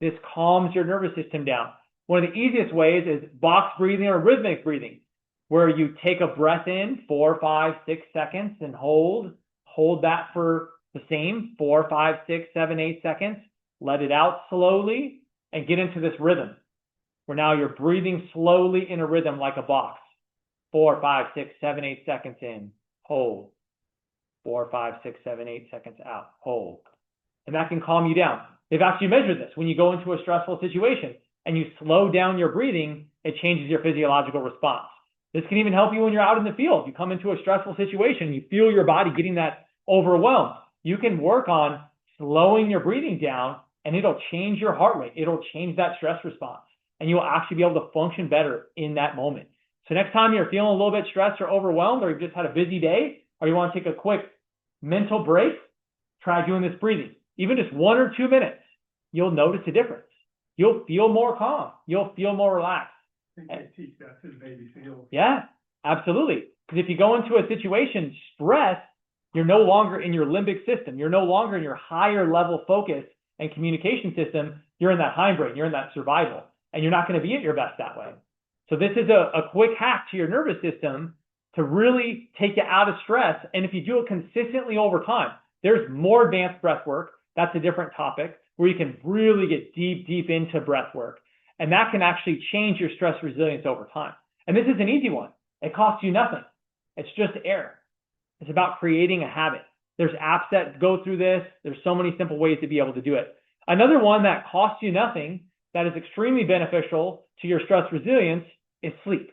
This calms your nervous system down. One of the easiest ways is box breathing or rhythmic breathing, where you take a breath in 4, 5, 6 seconds and hold that for the same 4, 5, 6, 7, 8 seconds, let it out slowly and get into this rhythm where now you're breathing slowly in a rhythm like a box. 4, 5, 6, 7, 8 seconds in, hold. 4, 5, 6, 7, 8 seconds out, hold. And that can calm you down. They've actually measured this. When you go into a stressful situation and you slow down your breathing, it changes your physiological response. This can even help you when you're out in the field. You come into a stressful situation, you feel your body getting that overwhelmed. You can work on slowing your breathing down and it'll change your heart rate. It'll change that stress response and you'll actually be able to function better in that moment. So next time you're feeling a little bit stressed or overwhelmed, or you've just had a busy day, or you want to take a quick mental break, try doing this breathing. Even just 1 or 2 minutes, you'll notice a difference. You'll feel more calm. You'll feel more relaxed. I think they teach that to the Navy SEALs. Yeah, absolutely. Because if you go into a situation, stress, you're no longer in your limbic system. You're no longer in your higher level focus and communication system. You're in that hindbrain. You're in that survival. And you're not going to be at your best that way. So this is a quick hack to your nervous system to really take you out of stress. And if you do it consistently over time, there's more advanced breath work. That's a different topic where you can really get deep into breath work. And that can actually change your stress resilience over time. And this is an easy one. It costs you nothing. It's just air. It's about creating a habit. There's apps that go through this. There's so many simple ways to be able to do it. Another one that costs you nothing that is extremely beneficial to your stress resilience is sleep.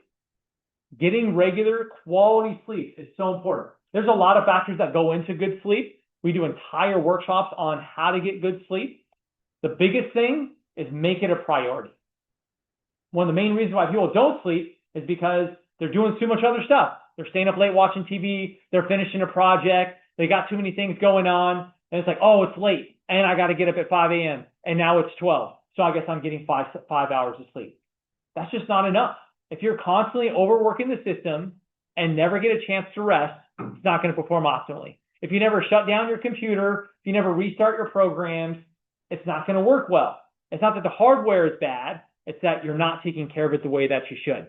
Getting regular quality sleep is so important. There's a lot of factors that go into good sleep. We do entire workshops on how to get good sleep. The biggest thing is make it a priority. One of the main reasons why people don't sleep is because they're doing too much other stuff. They're staying up late watching TV. They're finishing a project. They got too many things going on. And it's like, oh, it's late. And I got to get up at 5 a.m. And now it's 12. So I guess I'm getting five hours of sleep. That's just not enough. If you're constantly overworking the system and never get a chance to rest, it's not going to perform optimally. If you never shut down your computer, if you never restart your programs, it's not going to work well. It's not that the hardware is bad. It's that you're not taking care of it the way that you should.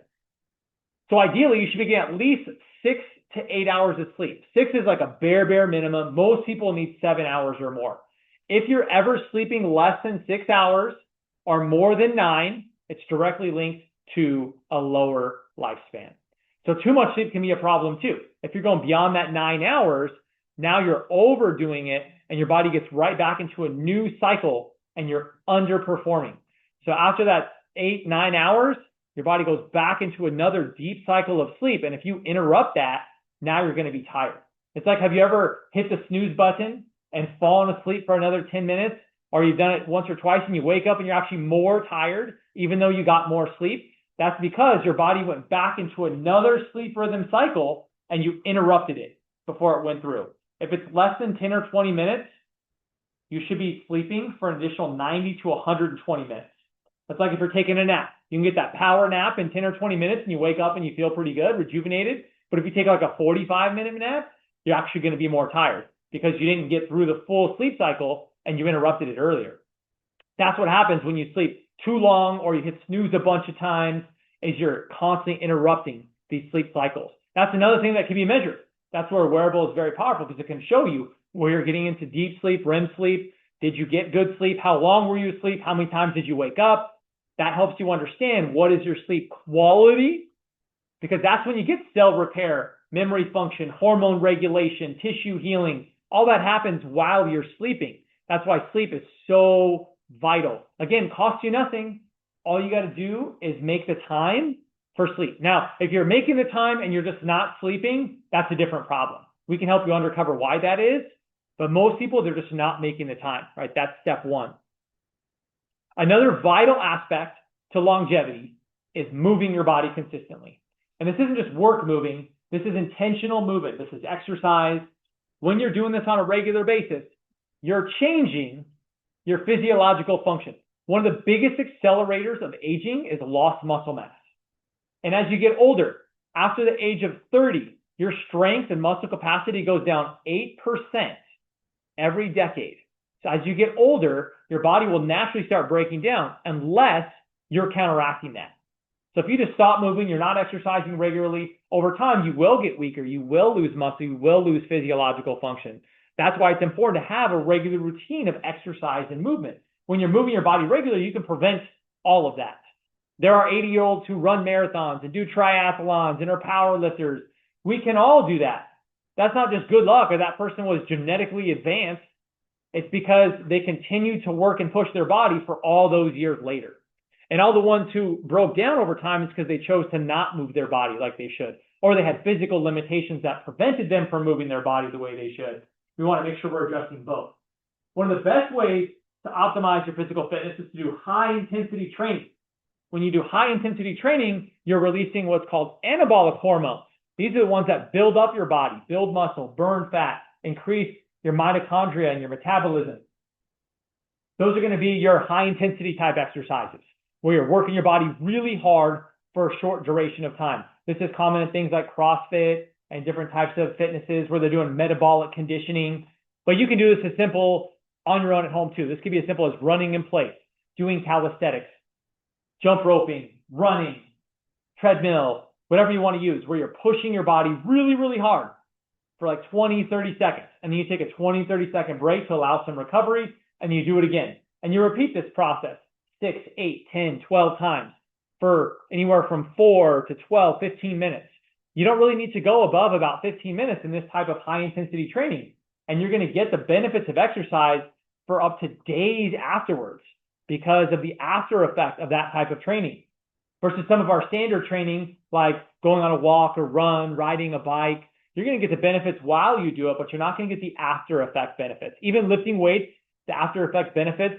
So ideally, you should be getting at least 6 to 8 hours of sleep. 6 is like a bare minimum. Most people need 7 hours or more. If you're ever sleeping less than 6 hours or more than 9, it's directly linked to a lower lifespan. So too much sleep can be a problem too. If you're going beyond that 9 hours, now you're overdoing it and your body gets right back into a new cycle and you're underperforming. So after that 8, 9 hours, your body goes back into another deep cycle of sleep. And if you interrupt that, now you're going to be tired. It's like, have you ever hit the snooze button and fallen asleep for another 10 minutes? Or you've done it once or twice and you wake up and you're actually more tired, even though you got more sleep? That's because your body went back into another sleep rhythm cycle and you interrupted it before it went through. If it's less than 10 or 20 minutes, you should be sleeping for an additional 90 to 120 minutes. That's like if you're taking a nap. You can get that power nap in 10 or 20 minutes and you wake up and you feel pretty good, rejuvenated. But if you take like a 45-minute nap, you're actually going to be more tired because you didn't get through the full sleep cycle and you interrupted it earlier. That's what happens when you sleep too long or you hit snooze a bunch of times, is you're constantly interrupting these sleep cycles. That's another thing that can be measured. That's where a wearable is very powerful because it can show you where you're getting into deep sleep, REM sleep. Did you get good sleep? How long were you asleep? How many times did you wake up? That helps you understand what is your sleep quality, because that's when you get cell repair, memory function, hormone regulation, tissue healing. All that happens while you're sleeping. That's why sleep is so vital. Again, costs you nothing. All you got to do is make the time for sleep. Now, if you're making the time and you're just not sleeping, that's a different problem. We can help you uncover why that is, but most people, they're just not making the time, right? That's step one. Another vital aspect to longevity is moving your body consistently. And this isn't just work moving. This is intentional movement. This is exercise. When you're doing this on a regular basis, you're changing your physiological function. One of the biggest accelerators of aging is lost muscle mass. And as you get older, after the age of 30, your strength and muscle capacity goes down 8% every decade. So as you get older, your body will naturally start breaking down unless you're counteracting that. So if you just stop moving, you're not exercising regularly, over time, you will get weaker. You will lose muscle. You will lose physiological function. That's why it's important to have a regular routine of exercise and movement. When you're moving your body regularly, you can prevent all of that. There are 80-year-olds who run marathons and do triathlons and are power lifters. We can all do that. That's not just good luck or that person was genetically advanced. It's because they continue to work and push their body for all those years later. And all the ones who broke down over time is because they chose to not move their body like they should, or they had physical limitations that prevented them from moving their body the way they should. We want to make sure we're addressing both. One of the best ways to optimize your physical fitness is to do high-intensity training. When you do high-intensity training, you're releasing what's called anabolic hormones. These are the ones that build up your body, build muscle, burn fat, increase your mitochondria and your metabolism. Those are going to be your high-intensity type exercises, where you're working your body really hard for a short duration of time. This is common in things like CrossFit and different types of fitnesses where they're doing metabolic conditioning. But you can do this as simple on your own at home too. This could be as simple as running in place, doing calisthenics, jump roping, running, treadmill, whatever you want to use, where you're pushing your body really, really hard for like 20, 30 seconds. And then you take a 20, 30-second break to allow some recovery, and you do it again. And you repeat this process 6, 8, 10, 12 times for anywhere from 4 to 12, 15 minutes. You don't really need to go above about 15 minutes in this type of high-intensity training. And you're going to get the benefits of exercise for up to days afterwards because of the after effect of that type of training. Versus some of our standard training, like going on a walk or run, riding a bike, you're going to get the benefits while you do it, but you're not going to get the after effect benefits. Even lifting weights, the after effect benefits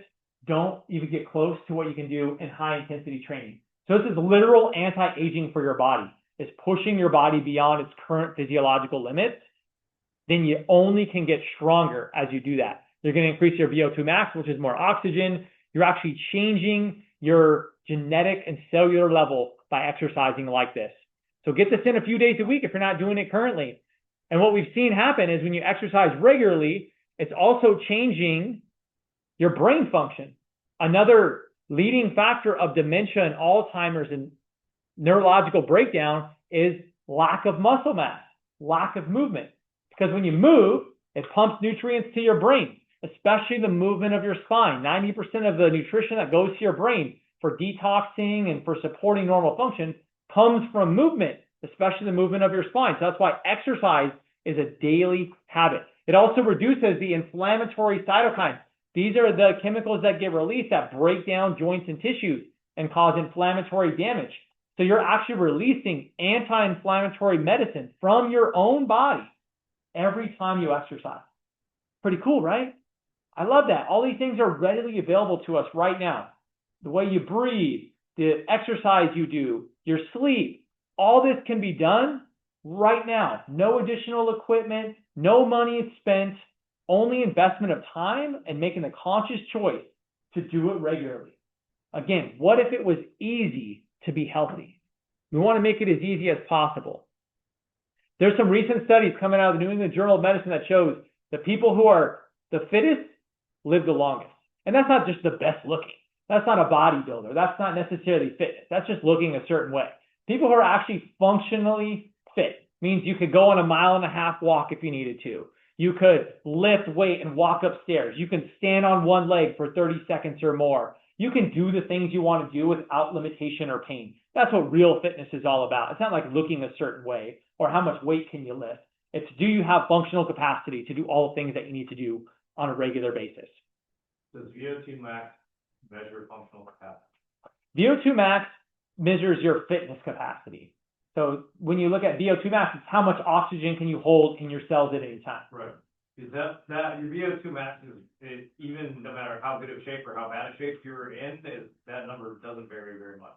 don't even get close to what you can do in high intensity training. So this is literal anti-aging for your body. is pushing your body beyond its current physiological limits, then you only can get stronger as you do that. You're going to increase your VO2 max, which is more oxygen. You're actually changing your genetic and cellular level by exercising like this. So get this in a few days a week if you're not doing it currently. And what we've seen happen is when you exercise regularly, it's also changing your brain function. Another leading factor of dementia and Alzheimer's and neurological breakdown is lack of muscle mass, lack of movement. Because when you move, it pumps nutrients to your brain, especially the movement of your spine. 90% of the nutrition that goes to your brain for detoxing and for supporting normal function comes from movement, especially the movement of your spine. So that's why exercise is a daily habit. It also reduces the inflammatory cytokines. These are the chemicals that get released that break down joints and tissues and cause inflammatory damage. So you're actually releasing anti-inflammatory medicine from your own body every time you exercise. Pretty cool, right? I love that. All these things are readily available to us right now. The way you breathe, the exercise you do, your sleep, all this can be done right now. No additional equipment, no money spent, only investment of time and making the conscious choice to do it regularly. Again, what if it was easy to be healthy? We want to make it as easy as possible. There's some recent studies coming out of the New England Journal of Medicine that shows the people who are the fittest live the longest. And that's not just the best looking. That's not a bodybuilder. That's not necessarily fitness. That's just looking a certain way. People who are actually functionally fit means you could go on a 1.5 mile walk if you needed to. You could lift weight and walk upstairs. You can stand on one leg for 30 seconds or more. You can do the things you want to do without limitation or pain. That's what real fitness is all about. It's not like looking a certain way or how much weight can you lift. It's do you have functional capacity to do all the things that you need to do on a regular basis. Does VO2 max measure functional capacity? VO2 max measures your fitness capacity. So when you look at VO2 max, it's how much oxygen can you hold in your cells at any time. Right. Is that your VO2 max is even no matter how good of shape or how bad of shape you're in, that number doesn't vary very much.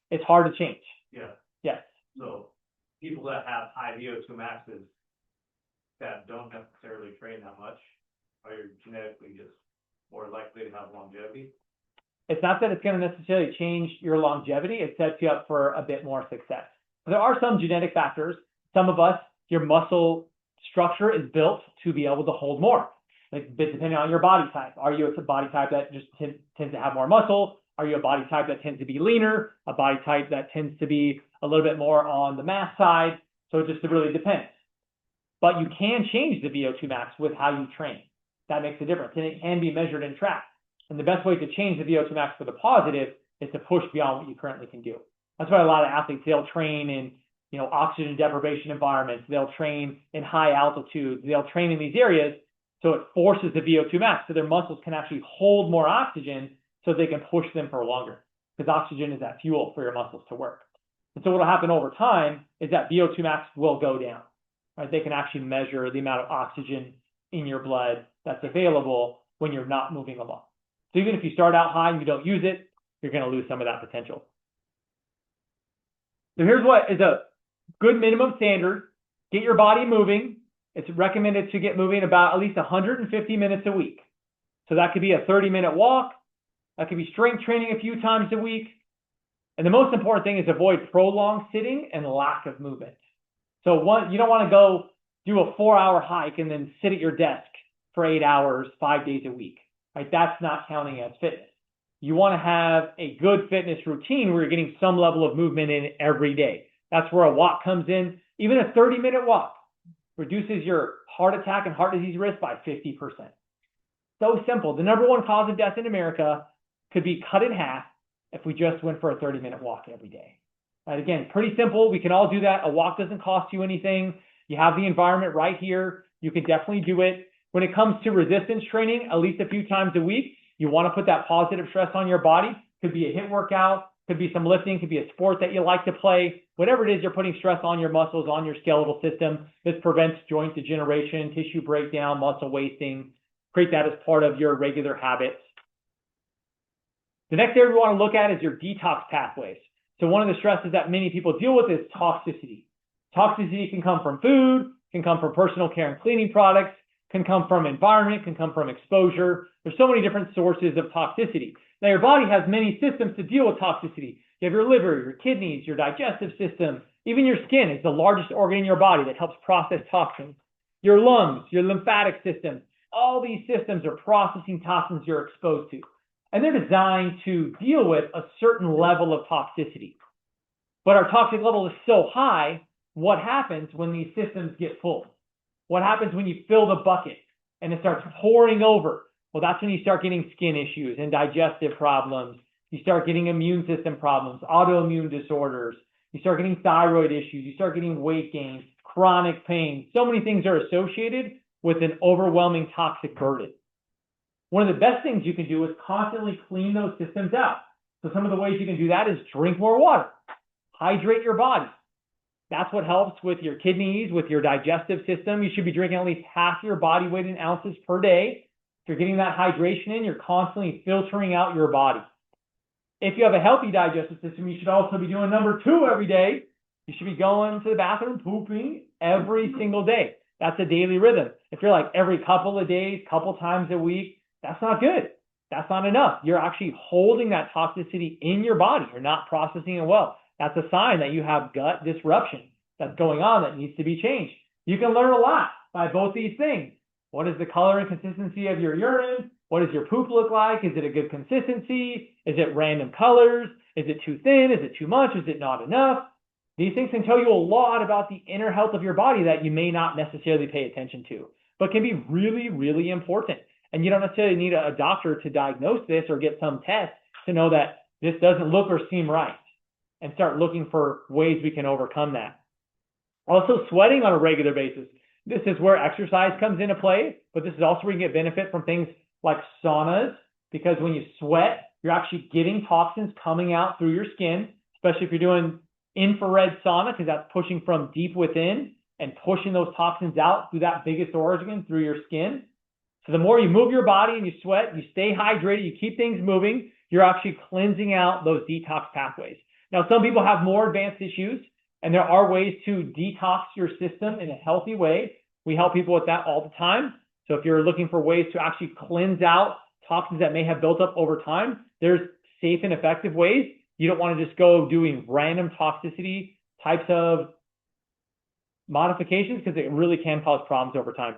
It's hard to change. Yeah. Yes. So people that have high VO2 maxes that don't necessarily train that much are genetically just more likely to have longevity. It's not that it's going to necessarily change your longevity. It sets you up for a bit more success. There are some genetic factors. Some of us, your muscle structure is built to be able to hold more. Like, depending on your body type. Are you a body type that just tends to have more muscle? Are you a body type that tends to be leaner? A body type that tends to be a little bit more on the mass side? So it just really depends. But you can change the VO2 max with how you train. That makes a difference. And it can be measured and tracked. And the best way to change the VO2 max for the positive is to push beyond what you currently can do. That's why a lot of athletes, they'll train in, oxygen deprivation environments. They'll train in high altitude. They'll train in these areas. So it forces the VO2 max. So their muscles can actually hold more oxygen so they can push them for longer. Because oxygen is that fuel for your muscles to work. And so what will happen over time is that VO2 max will go down. Right? They can actually measure the amount of oxygen in your blood that's available when you're not moving along. So even if you start out high and you don't use it, you're going to lose some of that potential. So here's what is a good minimum standard. Get your body moving. It's recommended to get moving about at least 150 minutes a week. So that could be a 30-minute walk. That could be strength training a few times a week. And the most important thing is avoid prolonged sitting and lack of movement. So you don't want to go do a 4-hour hike and then sit at your desk for 8 hours, 5 days a week. Right? That's not counting as fitness. You want to have a good fitness routine where you're getting some level of movement in every day. That's where a walk comes in. Even a 30-minute walk reduces your heart attack and heart disease risk by 50%. So simple. The number one cause of death in America could be cut in half if we just went for a 30-minute walk every day. Right? Again, pretty simple. We can all do that. A walk doesn't cost you anything. You have the environment right here. You can definitely do it. When it comes to resistance training, at least a few times a week, you want to put that positive stress on your body. Could be a HIIT workout, could be some lifting, could be a sport that you like to play. Whatever it is, you're putting stress on your muscles, on your skeletal system. This prevents joint degeneration, tissue breakdown, muscle wasting. Create that as part of your regular habits. The next area we want to look at is your detox pathways. So one of the stresses that many people deal with is toxicity. Toxicity can come from food, can come from personal care and cleaning products, can come from environment, can come from exposure. There's so many different sources of toxicity. Now, your body has many systems to deal with toxicity. You have your liver, your kidneys, your digestive system, even your skin is the largest organ in your body that helps process toxins. Your lungs, your lymphatic system, all these systems are processing toxins you're exposed to. And they're designed to deal with a certain level of toxicity. But our toxic level is so high, what happens when these systems get full? What happens when you fill the bucket and it starts pouring over? Well, that's when you start getting skin issues and digestive problems. You start getting immune system problems, autoimmune disorders. You start getting thyroid issues. You start getting weight gain, chronic pain. So many things are associated with an overwhelming toxic burden. One of the best things you can do is constantly clean those systems out. So some of the ways you can do that is drink more water, hydrate your body. That's what helps with your kidneys, with your digestive system. You should be drinking at least half your body weight in ounces per day. If you're getting that hydration in, you're constantly filtering out your body. If you have a healthy digestive system, you should also be doing number 2 every day. You should be going to the bathroom, pooping every single day. That's a daily rhythm. If you're like every couple of days, couple times a week, that's not good. That's not enough. You're actually holding that toxicity in your body. You're not processing it well. That's a sign that you have gut disruption that's going on that needs to be changed. You can learn a lot by both these things. What is the color and consistency of your urine? What does your poop look like? Is it a good consistency? Is it random colors? Is it too thin? Is it too much? Is it not enough? These things can tell you a lot about the inner health of your body that you may not necessarily pay attention to, but can be really, really important. And you don't necessarily need a doctor to diagnose this or get some test to know that this doesn't look or seem right, and start looking for ways we can overcome that. Also, sweating on a regular basis. This is where exercise comes into play, but this is also where you get benefit from things like saunas, because when you sweat, you're actually getting toxins coming out through your skin, especially if you're doing infrared sauna, because that's pushing from deep within and pushing those toxins out through that biggest organ, through your skin. So the more you move your body and you sweat, you stay hydrated, you keep things moving, you're actually cleansing out those detox pathways. Now, some people have more advanced issues, and there are ways to detox your system in a healthy way. We help people with that all the time. So if you're looking for ways to actually cleanse out toxins that may have built up over time, there's safe and effective ways. You don't want to just go doing random toxicity types of modifications, because it really can cause problems over time.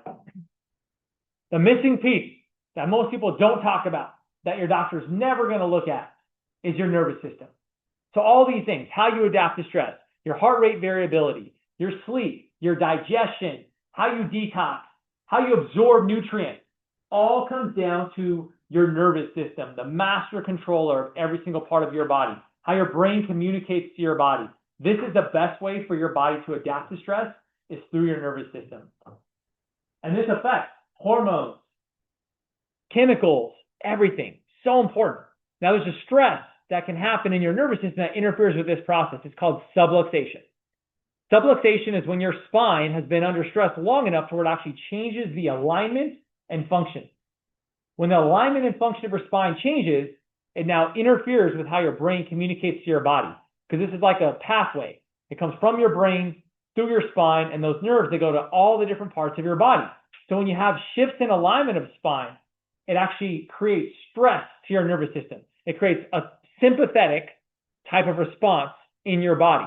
The missing piece that most people don't talk about, that your doctor's never going to look at, is your nervous system. So all these things, how you adapt to stress, your heart rate variability, your sleep, your digestion, how you detox, how you absorb nutrients, all comes down to your nervous system, the master controller of every single part of your body, how your brain communicates to your body. This is the best way for your body to adapt to stress, is through your nervous system. And this affects hormones, chemicals, everything. So important. Now, there's a stress that can happen in your nervous system that interferes with this process. It's called subluxation. Subluxation is when your spine has been under stress long enough to where it actually changes the alignment and function. When the alignment and function of your spine changes, it now interferes with how your brain communicates to your body, because this is like a pathway. It comes from your brain through your spine, and those nerves, they go to all the different parts of your body. So when you have shifts in alignment of spine, it actually creates stress to your nervous system. It creates a sympathetic type of response in your body.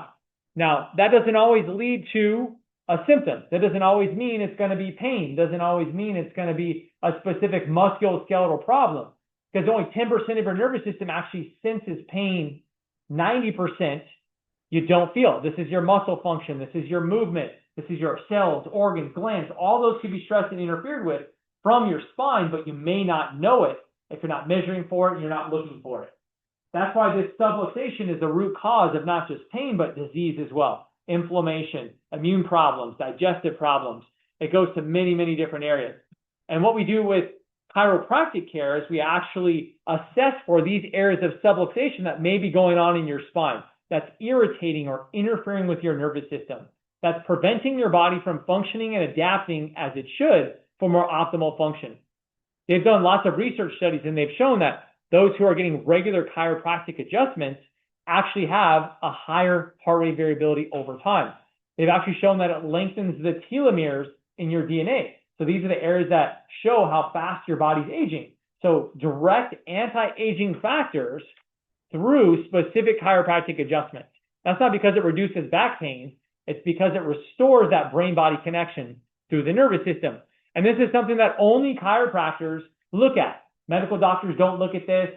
Now, that doesn't always lead to a symptom. That doesn't always mean it's going to be pain. Doesn't always mean it's going to be a specific musculoskeletal problem, because only 10% of your nervous system actually senses pain. 90% you don't feel. This is your muscle function. This is your movement. This is your cells, organs, glands. All those can be stressed and interfered with from your spine, but you may not know it if you're not measuring for it and you're not looking for it. That's why this subluxation is the root cause of not just pain, but disease as well. Inflammation, immune problems, digestive problems. It goes to many, many different areas. And what we do with chiropractic care is we actually assess for these areas of subluxation that may be going on in your spine, that's irritating or interfering with your nervous system, that's preventing your body from functioning and adapting as it should for more optimal function. They've done lots of research studies, and they've shown that those who are getting regular chiropractic adjustments actually have a higher heart rate variability over time. They've actually shown that it lengthens the telomeres in your DNA. So these are the areas that show how fast your body's aging. So direct anti-aging factors through specific chiropractic adjustments. That's not because it reduces back pain. It's because it restores that brain-body connection through the nervous system. And this is something that only chiropractors look at. Medical doctors don't look at this.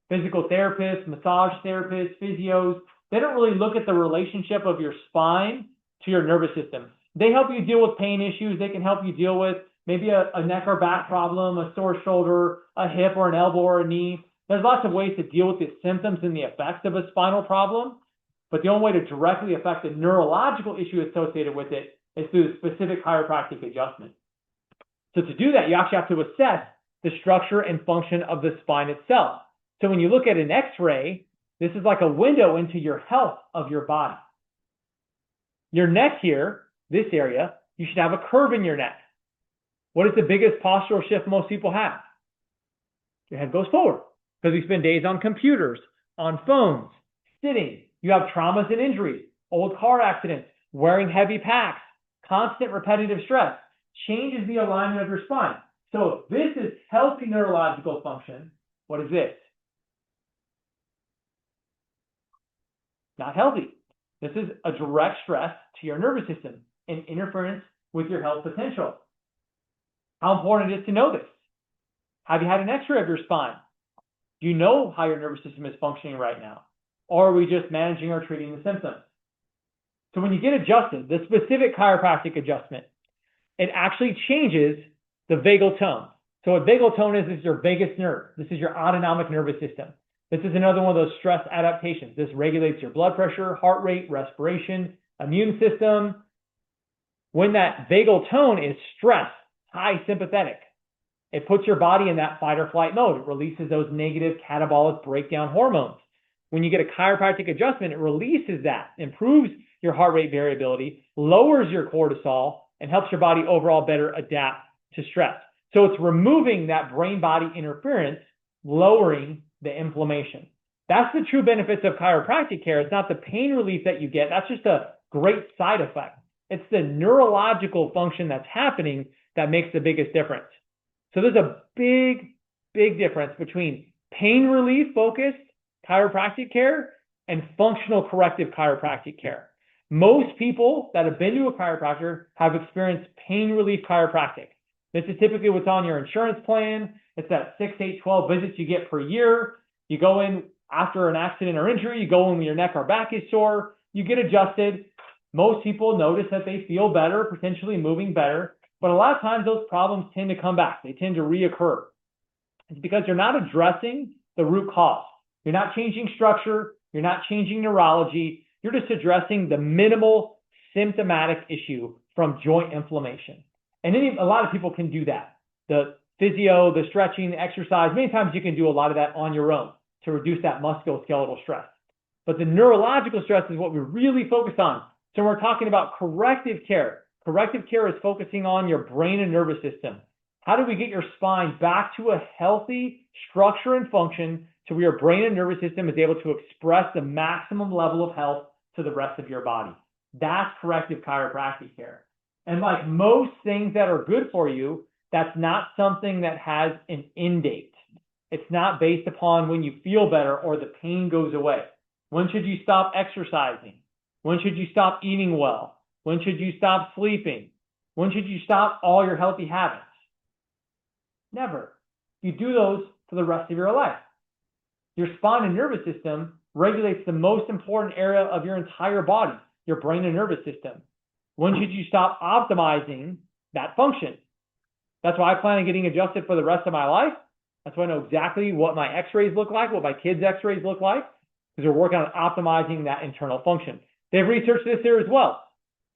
Physical therapists, massage therapists, physios, they don't really look at the relationship of your spine to your nervous system. They help you deal with pain issues. They can help you deal with maybe a neck or back problem, a sore shoulder, a hip or an elbow or a knee. There's lots of ways to deal with the symptoms and the effects of a spinal problem, but the only way to directly affect the neurological issue associated with it is through specific chiropractic adjustment. So to do that, you actually have to assess the structure and function of the spine itself. So when you look at an X-ray, this is like a window into your health of your body. Your neck here, this area, you should have a curve in your neck. What is the biggest postural shift most people have? Your head goes forward because we spend days on computers, on phones, sitting. You have traumas and injuries, old car accidents, wearing heavy packs, constant repetitive stress changes the alignment of your spine. So if this is healthy neurological function, what is this? Not healthy. This is a direct stress to your nervous system and interference with your health potential. How important it is to know this? Have you had an X-ray of your spine? Do you know how your nervous system is functioning right now? Or are we just managing or treating the symptoms? So when you get adjusted, the specific chiropractic adjustment, it actually changes the vagal tone. So what vagal tone is your vagus nerve. This is your autonomic nervous system. This is another one of those stress adaptations. This regulates your blood pressure, heart rate, respiration, immune system. When that vagal tone is stressed, high sympathetic, it puts your body in that fight or flight mode. It releases those negative catabolic breakdown hormones. When you get a chiropractic adjustment, it releases that, improves your heart rate variability, lowers your cortisol, and helps your body overall better adapt to stress. So it's removing that brain-body interference, lowering the inflammation. That's the true benefits of chiropractic care. It's not the pain relief that you get. That's just a great side effect. It's the neurological function that's happening that makes the biggest difference. So there's a big, big difference between pain relief focused chiropractic care and functional corrective chiropractic care. Most people that have been to a chiropractor have experienced pain relief chiropractic. This is typically what's on your insurance plan. It's that 6, 8, 12 visits you get per year. You go in after an accident or injury, you go in when your neck or back is sore, you get adjusted. Most people notice that they feel better, potentially moving better, but a lot of times those problems tend to come back. They tend to reoccur. It's because you're not addressing the root cause. You're not changing structure. You're not changing neurology. You're just addressing the minimal symptomatic issue from joint inflammation. And a lot of people can do that. The physio, the stretching, the exercise, many times you can do a lot of that on your own to reduce that musculoskeletal stress. But the neurological stress is what we really focus on. So we're talking about corrective care. Corrective care is focusing on your brain and nervous system. How do we get your spine back to a healthy structure and function to where your brain and nervous system is able to express the maximum level of health to the rest of your body? That's corrective chiropractic care. And like most things that are good for you, that's not something that has an end date. It's not based upon when you feel better or the pain goes away. When should you stop exercising? When should you stop eating well? When should you stop sleeping? When should you stop all your healthy habits? Never. You do those for the rest of your life. Your spine and nervous system regulates the most important area of your entire body, your brain and nervous system. When should you stop optimizing that function? That's why I plan on getting adjusted for the rest of my life. That's why I know exactly what my x-rays look like, what my kids' x-rays look like, because we're working on optimizing that internal function. They've researched this here as well.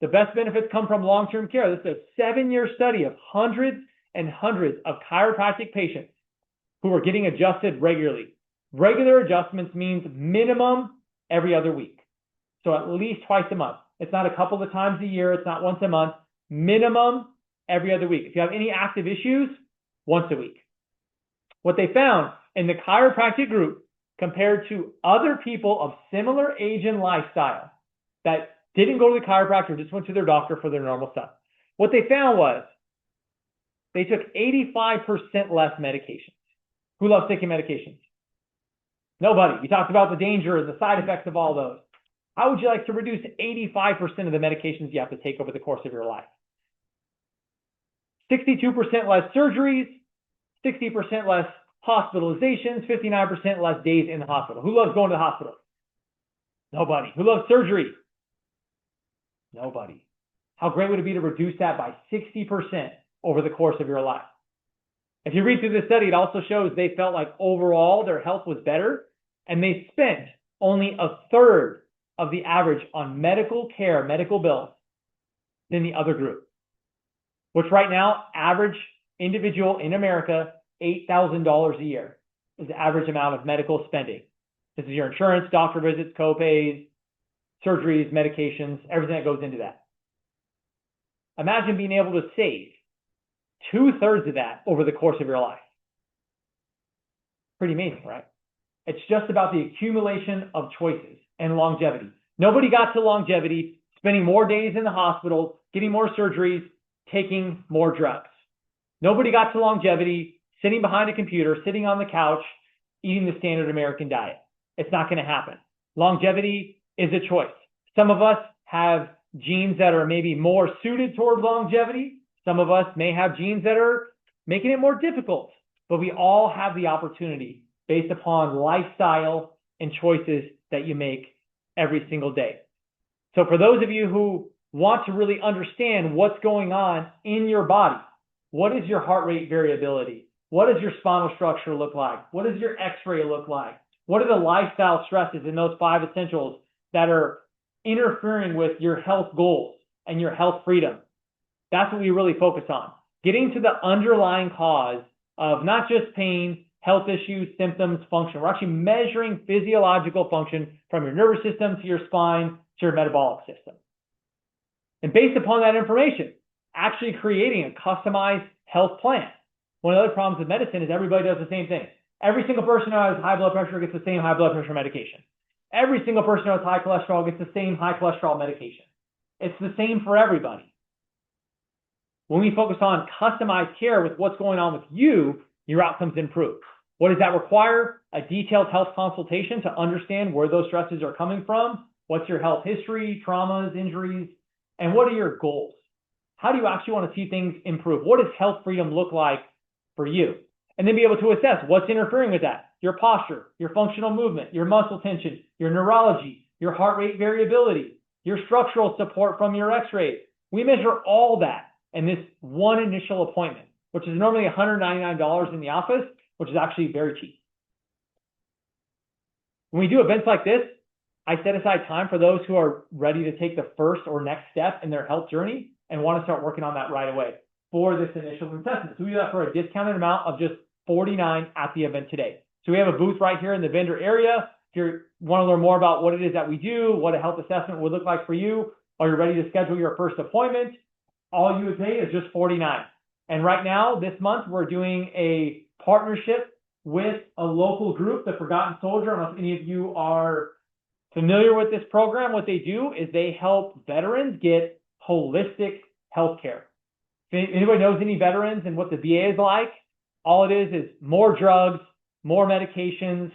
The best benefits come from long-term care. This is a 7-year study of hundreds and hundreds of chiropractic patients who are getting adjusted regularly. Regular adjustments means minimum every other week. So at least twice a month. It's not a couple of times a year. It's not once a month. Minimum every other week. If you have any active issues, once a week. What they found in the chiropractic group compared to other people of similar age and lifestyle that didn't go to the chiropractor, just went to their doctor for their normal stuff. What they found was they took 85% less medications. Who loves taking medications? Nobody. We talked about the danger and the side effects of all those. How would you like to reduce 85% of the medications you have to take over the course of your life? 62% less surgeries, 60% less hospitalizations, 59% less days in the hospital. Who loves going to the hospital? Nobody. Who loves surgery? Nobody. How great would it be to reduce that by 60% over the course of your life? If you read through this study, it also shows they felt like overall their health was better, and they spent only a third of the average on medical care, medical bills, than the other group, which right now, average individual in America, $8,000 a year is the average amount of medical spending. This is your insurance, doctor visits, co-pays, surgeries, medications, everything that goes into that. Imagine being able to save 2/3 of that over the course of your life. Pretty amazing, right? It's just about the accumulation of choices and longevity. Nobody got to longevity spending more days in the hospital, getting more surgeries, taking more drugs. Nobody got to longevity sitting behind a computer, sitting on the couch, eating the standard American diet. It's not going to happen. Longevity is a choice. Some of us have genes that are maybe more suited toward longevity. Some of us may have genes that are making it more difficult, but we all have the opportunity based upon lifestyle and choices that you make every single day. So for those of you who want to really understand what's going on in your body, what is your heart rate variability? What does your spinal structure look like? What does your x-ray look like? What are the lifestyle stresses in those 5 essentials that are interfering with your health goals and your health freedom? That's what we really focus on. Getting to the underlying cause of not just pain, health issues, symptoms, function. We're actually measuring physiological function from your nervous system to your spine to your metabolic system. And based upon that information, actually creating a customized health plan. One of the other problems with medicine is everybody does the same thing. Every single person who has high blood pressure gets the same high blood pressure medication. Every single person who has high cholesterol gets the same high cholesterol medication. It's the same for everybody. When we focus on customized care with what's going on with you, your outcomes improve. What does that require? A detailed health consultation to understand where those stresses are coming from. What's your health history, traumas, injuries, and what are your goals? How do you actually want to see things improve? What does health freedom look like for you? And then be able to assess what's interfering with that. Your posture, your functional movement, your muscle tension, your neurology, your heart rate variability, your structural support from your x-ray. We measure all that in this one initial appointment, which is normally $199 in the office, which is actually very cheap. When we do events like this, I set aside time for those who are ready to take the first or next step in their health journey and want to start working on that right away for this initial assessment. So we do that for a discounted amount of just $49 at the event today. So we have a booth right here in the vendor area. If you want to learn more about what it is that we do, what a health assessment would look like for you, or you're ready to schedule your first appointment, all you would pay is just $49. And right now, this month, we're doing a partnership with a local group, the Forgotten Soldier. I don't know if any of you are familiar with this program. What they do is they help veterans get holistic health care. If anybody knows any veterans and what the VA is like, all it is more drugs, more medications.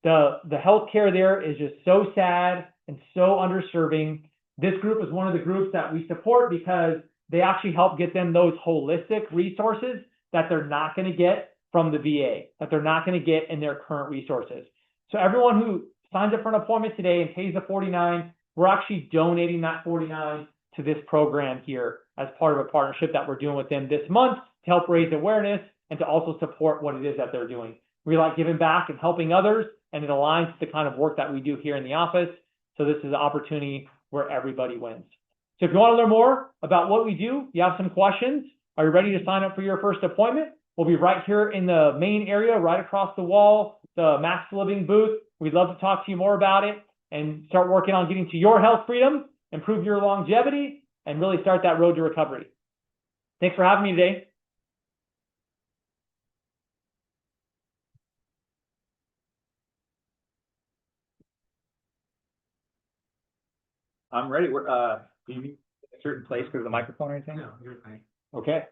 The health care there is just so sad and so underserving. This group is one of the groups that we support because they actually help get them those holistic resources that they're not going to get from the VA, that they're not going to get in their current resources. So everyone who signs up for an appointment today and pays the $49, we're actually donating that $49 to this program here as part of a partnership that we're doing with them this month to help raise awareness and to also support what it is that they're doing. We like giving back and helping others, and it aligns with the kind of work that we do here in the office. So this is an opportunity where everybody wins. So if you want to learn more about what we do, you have some questions, are you ready to sign up for your first appointment? We'll be right here in the main area, right across the wall, the Max Living booth. We'd love to talk to you more about it and start working on getting to your health freedom, improve your longevity, and really start that road to recovery. Thanks for having me today. I'm ready. Do you need a certain place because of the microphone or anything? No, you're fine. Okay.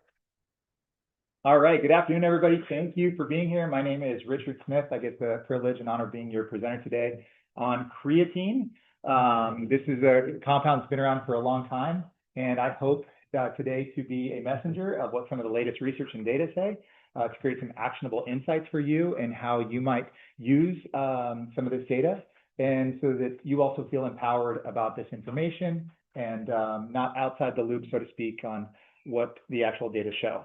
All right. Good afternoon, everybody. Thank you for being here. My name is Richard Smith. I get the privilege and honor of being your presenter today on creatine. This is a compound that's been around for a long time, and I hope today to be a messenger of what some of the latest research and data say to create some actionable insights for you and how you might use some of this data, and so that you also feel empowered about this information and not outside the loop, so to speak, on what the actual data show.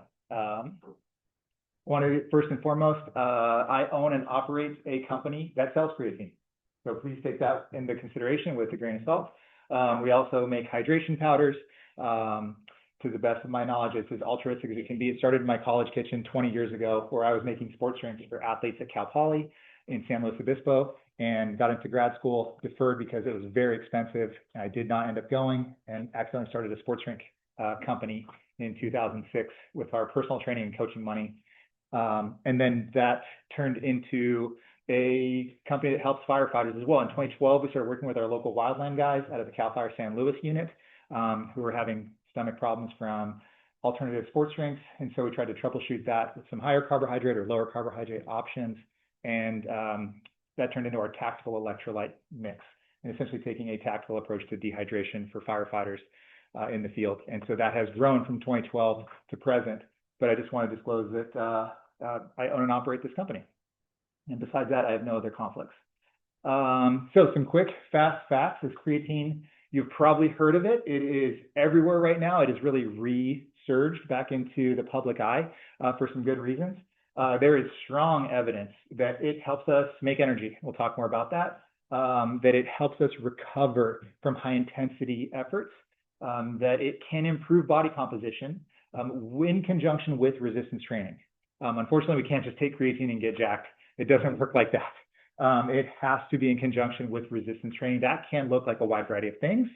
First and foremost, I own and operate a company that sells creatine. So please take that into consideration with a grain of salt. We also make hydration powders. To the best of my knowledge, it's as altruistic as it can be. It started in my college kitchen 20 years ago, where I was making sports drinks for athletes at Cal Poly in San Luis Obispo, and got into grad school, deferred because it was very expensive. I did not end up going, and accidentally started a sports drink company in 2006 with our personal training and coaching money. And then that turned into a company that helps firefighters as well. In 2012, we started working with our local wildland guys out of the Cal Fire San Luis unit, who were having stomach problems from alternative sports drinks. And so we tried to troubleshoot that with some higher carbohydrate or lower carbohydrate options. And that turned into our tactical electrolyte mix, and essentially taking a tactical approach to dehydration for firefighters in the field. And so that has grown from 2012 to present. But I just want to disclose that I own and operate this company. And besides that, I have no other conflicts. So some quick, fast facts is creatine. You've probably heard of it. It is everywhere right now. It has really resurged back into the public eye for some good reasons. There is strong evidence that it helps us make energy. We'll talk more about that. That it helps us recover from high intensity efforts. That it can improve body composition in conjunction with resistance training. Unfortunately, we can't just take creatine and get jacked. It doesn't work like that. It has to be in conjunction with resistance training. That can look like a wide variety of things,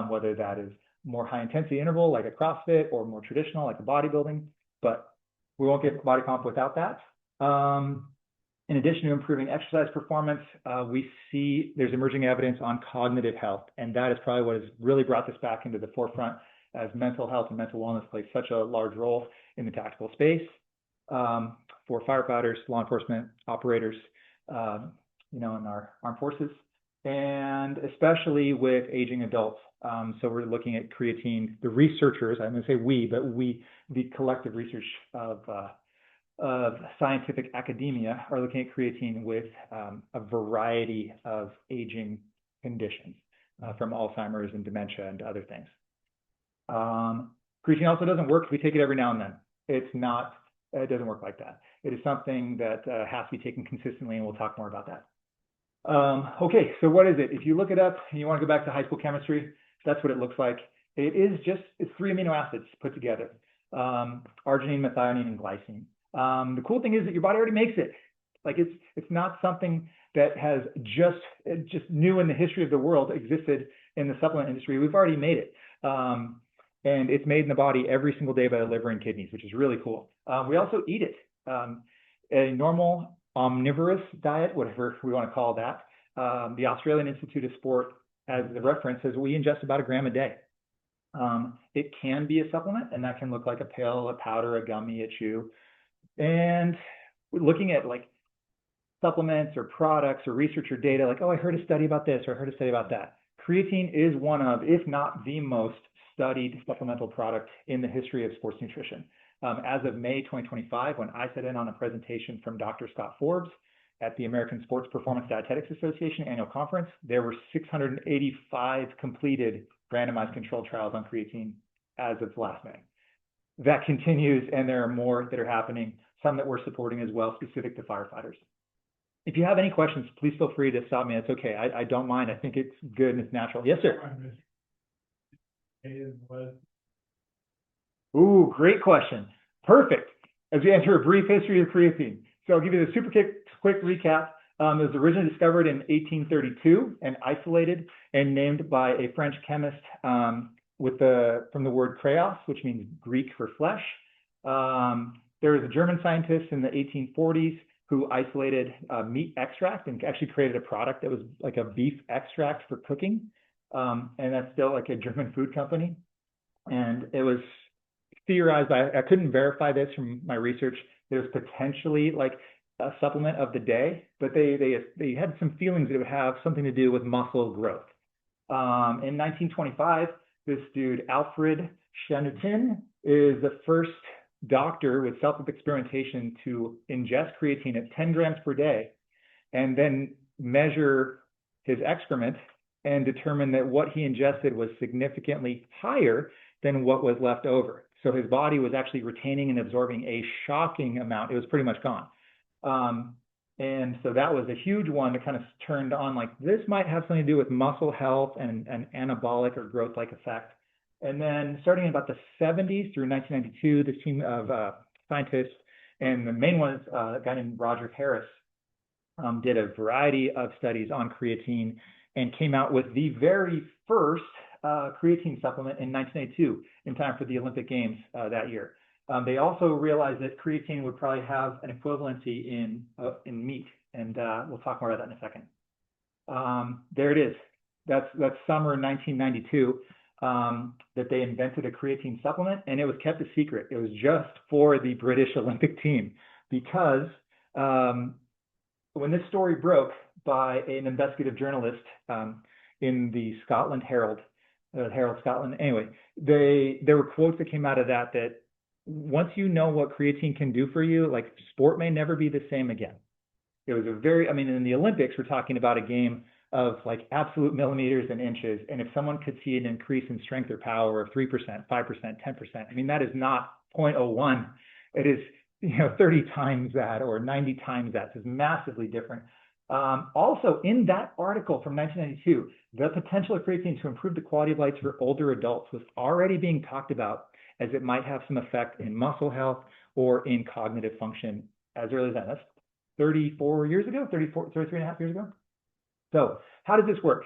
whether that is more high intensity interval like a CrossFit or more traditional like a bodybuilding, but we won't get body comp without that. In addition to improving exercise performance, we see there's emerging evidence on cognitive health, and that is probably what has really brought this back into the forefront, as mental health and mental wellness plays such a large role in the tactical space for firefighters, law enforcement, operators, in our armed forces, and especially with aging adults. So we're looking at creatine. The researchers, I'm going to say we, but we, the collective research of scientific academia, are looking at creatine with a variety of aging conditions, from Alzheimer's and dementia and other things. Creatine also doesn't work if we take it every now and then. It doesn't work like that. It is something that has to be taken consistently, and we'll talk more about that. Okay, so what is it? If you look it up and you want to go back to high school chemistry, that's what it looks like. It's 3 amino acids put together, arginine, methionine, and glycine. The cool thing is that your body already makes it. Like it's not something that has just new in the history of the world existed in the supplement industry. We've already made it. And it's made in the body every single day by the liver and kidneys, which is really cool. We also eat it. A normal omnivorous diet, whatever we want to call that, the Australian Institute of Sport, as the reference, says we ingest about 1 gram a day. It can be a supplement, and that can look like a pill, a powder, a gummy, a chew. And looking at like supplements or products or research or data, like, oh, I heard a study about this or I heard a study about that. Creatine is one of, if not the most studied supplemental product in the history of sports nutrition. As of May 2025, when I sat in on a presentation from Dr. Scott Forbes at the American Sports Performance Dietetics Association annual conference, there were 685 completed randomized controlled trials on creatine as of last May. That continues, and there are more that are happening, some that we're supporting as well, specific to firefighters. If you have any questions, please feel free to stop me. It's okay. I don't mind. I think it's good and it's natural. Yes, sir. Ooh, great question. Perfect. As we enter a brief history of creatine. So I'll give you the super quick recap. It was originally discovered in 1832 and isolated and named by a French chemist from the word kreos, which means Greek for flesh. There was a German scientist in the 1840s who isolated meat extract and actually created a product that was like a beef extract for cooking. And that's still like a German food company. And it was theorized I couldn't verify this from my research. It was potentially like a supplement of the day, but they had some feelings that it would have something to do with muscle growth. In 1925, this dude, Alfred Chanutin, is the first doctor with self-experimentation to ingest creatine at 10 grams per day and then measure his excrement and determine that what he ingested was significantly higher than what was left over. So his body was actually retaining and absorbing a shocking amount. It was pretty much gone. And so that was a huge one that kind of turned on, like, this might have something to do with muscle health and an anabolic or growth-like effect. And then starting in about the 70s through 1992, this team of scientists, and the main one is a guy named Roger Harris, did a variety of studies on creatine and came out with the very first creatine supplement in 1982 in time for the Olympic Games that year. They also realized that creatine would probably have an equivalency in meat, and we'll talk more about that in a second. There it is. That's summer 1992 that they invented a creatine supplement, and it was kept a secret. It was just for the British Olympic team because when this story broke by an investigative journalist in the Scotland Herald Scotland, anyway, there were quotes that came out of that once you know what creatine can do for you, like, sport may never be the same again. It was in the Olympics, we're talking about a game of like absolute millimeters and inches. And if someone could see an increase in strength or power of 3%, 5%, 10%, that is not 0.01. It is, 30 times that or 90 times that. So it's massively different. Also, in that article from 1992, the potential of creatine to improve the quality of life for older adults was already being talked about as it might have some effect in muscle health or in cognitive function as early as that. That's 33 and a half years ago. So how does this work?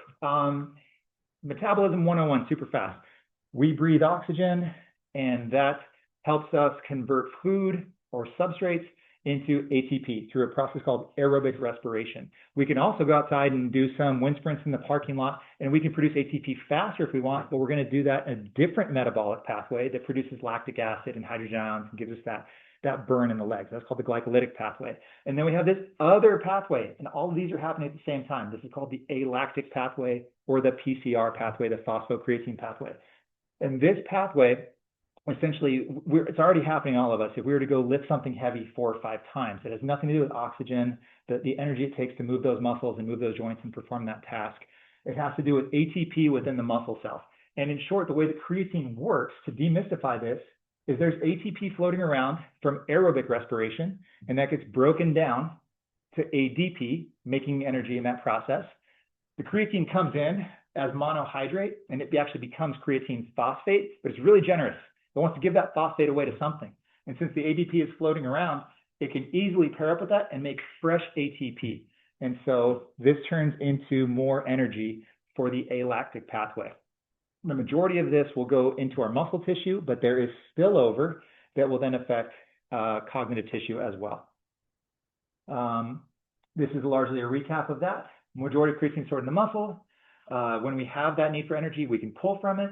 Metabolism 101, super fast. We breathe oxygen, and that helps us convert food or substrates into ATP through a process called aerobic respiration. We can also go outside and do some wind sprints in the parking lot, and we can produce ATP faster if we want, but we're going to do that in a different metabolic pathway that produces lactic acid and hydrogen ions and gives us that burn in the legs. That's called the glycolytic pathway. And then we have this other pathway, and all of these are happening at the same time. This is called the alactic pathway or the PCR pathway, the phosphocreatine pathway. And this pathway, essentially, it's already happening in all of us. If we were to go lift something heavy 4 or 5 times, it has nothing to do with oxygen, the energy it takes to move those muscles and move those joints and perform that task. It has to do with ATP within the muscle cell. And in short, the way that creatine works, to demystify this, is there's ATP floating around from aerobic respiration, and that gets broken down to ADP, making energy in that process. The creatine comes in as monohydrate, and it actually becomes creatine phosphate, but it's really generous. It wants to give that phosphate away to something. And since the ADP is floating around, it can easily pair up with that and make fresh ATP. And so this turns into more energy for the alactic pathway. The majority of this will go into our muscle tissue, but there is spillover that will then affect cognitive tissue as well. This is largely a recap of that. Majority of creatine stored in the muscle. When we have that need for energy, we can pull from it.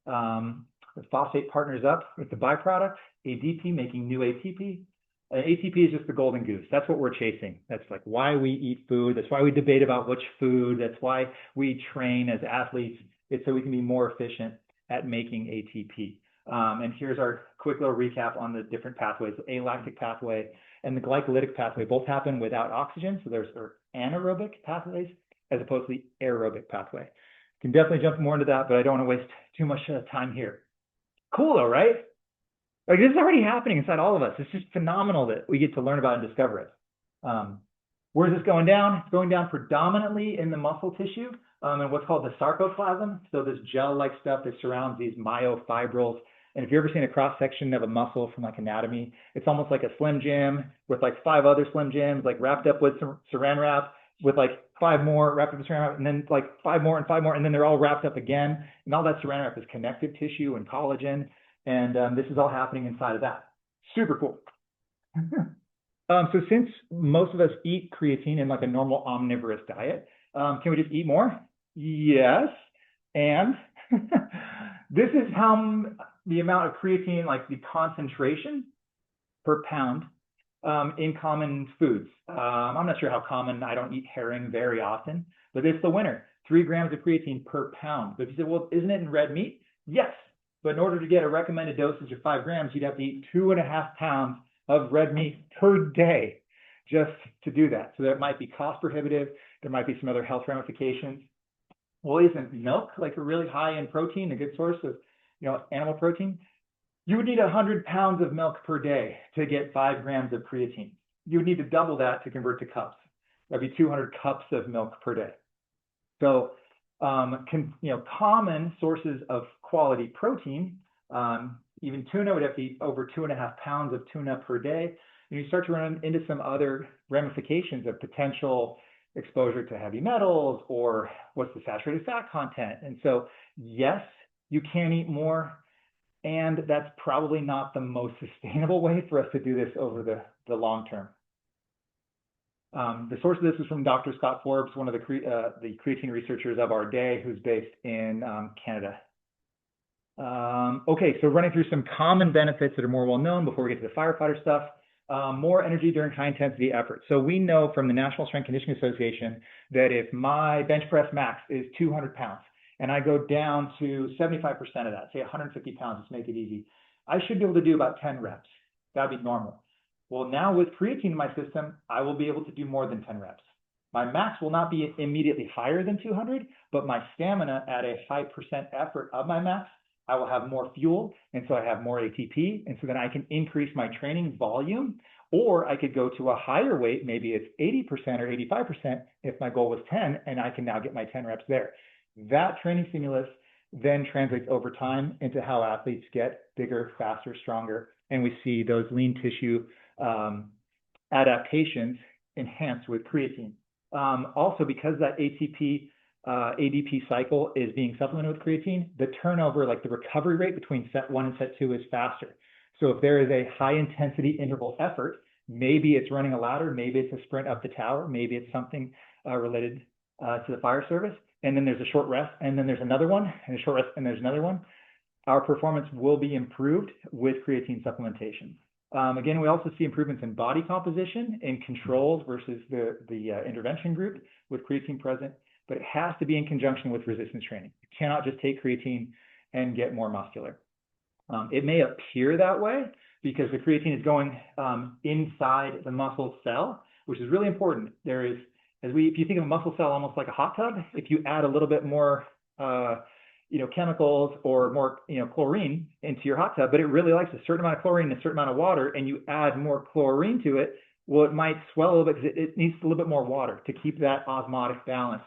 The phosphate partners up with the byproduct, ADP, making new ATP. ATP is just the golden goose. That's what we're chasing. That's like why we eat food. That's why we debate about which food. That's why we train as athletes. It's so we can be more efficient at making ATP. And here's our quick little recap on the different pathways. The alactic pathway and the glycolytic pathway both happen without oxygen. So there's anaerobic pathways as opposed to the aerobic pathway. Can definitely jump more into that, but I don't want to waste too much time here. Cool though, right? Like, this is already happening inside all of us. It's just phenomenal that we get to learn about and discover it. Where's this going down? It's going down predominantly in the muscle tissue and what's called the sarcoplasm. So this gel-like stuff that surrounds these myofibrils. And if you've ever seen a cross-section of a muscle from like anatomy, it's almost like a Slim Jim with like 5 other Slim Jims, like wrapped up with saran wrap, with like 5 more wrapped up in saran wrap, and then like 5 more and 5 more, and then they're all wrapped up again. And all that saran wrap is connective tissue and collagen. And this is all happening inside of that. Super cool. So since most of us eat creatine in like a normal omnivorous diet, can we just eat more? Yes. And this is the amount of creatine, like the concentration per pound in common foods. I'm not sure how common, I don't eat herring very often, but it's the winner, 3 grams of creatine per pound. But if you say, well, isn't it in red meat? Yes, but in order to get a recommended dosage of 5 grams, you'd have to eat 2.5 pounds of red meat per day just to do that. So that might be cost prohibitive. There might be some other health ramifications. Well, isn't milk like a really high in protein, a good source of, animal protein? You would need 100 pounds of milk per day to get 5 grams of creatine. You would need to double that to convert to cups. That'd be 200 cups of milk per day. So, common sources of quality protein, even tuna would have to eat over 2.5 pounds of tuna per day. And you start to run into some other ramifications of potential exposure to heavy metals or what's the saturated fat content. And so, yes, you can eat more, and that's probably not the most sustainable way for us to do this over the long term. The source of this is from Dr. Scott Forbes, one of the creatine researchers of our day, who's based in Canada. Okay, so running through some common benefits that are more well known before we get to the firefighter stuff. More energy during high intensity effort. So we know from the National Strength Conditioning Association that if my bench press max is 200 pounds and I go down to 75% of that, say 150 pounds, let's make it easy, I should be able to do about 10 reps. That'd be normal. Well, now with creatine in my system, I will be able to do more than 10 reps. My max will not be immediately higher than 200, but my stamina at a high percent effort of my max, I will have more fuel, and so I have more ATP, and so then I can increase my training volume, or I could go to a higher weight, maybe it's 80% or 85% if my goal was 10, and I can now get my 10 reps there. That training stimulus then translates over time into how athletes get bigger, faster, stronger, and we see those lean tissue adaptations enhanced with creatine. Also, because that ADP cycle is being supplemented with creatine, the turnover, like the recovery rate between set 1 and set 2 is faster. So if there is a high intensity interval effort, maybe it's running a ladder, maybe it's a sprint up the tower, maybe it's something related to the fire service, and then there's a short rest, and then there's another one, and a short rest, and there's another one, our performance will be improved with creatine supplementation. Again, we also see improvements in body composition in controls versus the intervention group with creatine present, but it has to be in conjunction with resistance training. You cannot just take creatine and get more muscular. It may appear that way because the creatine is going inside the muscle cell, which is really important. There is, if you think of a muscle cell almost like a hot tub, if you add a little bit more chemicals or more, chlorine into your hot tub, but it really likes a certain amount of chlorine and a certain amount of water, and you add more chlorine to it, well, it might swell a little bit because it needs a little bit more water to keep that osmotic balance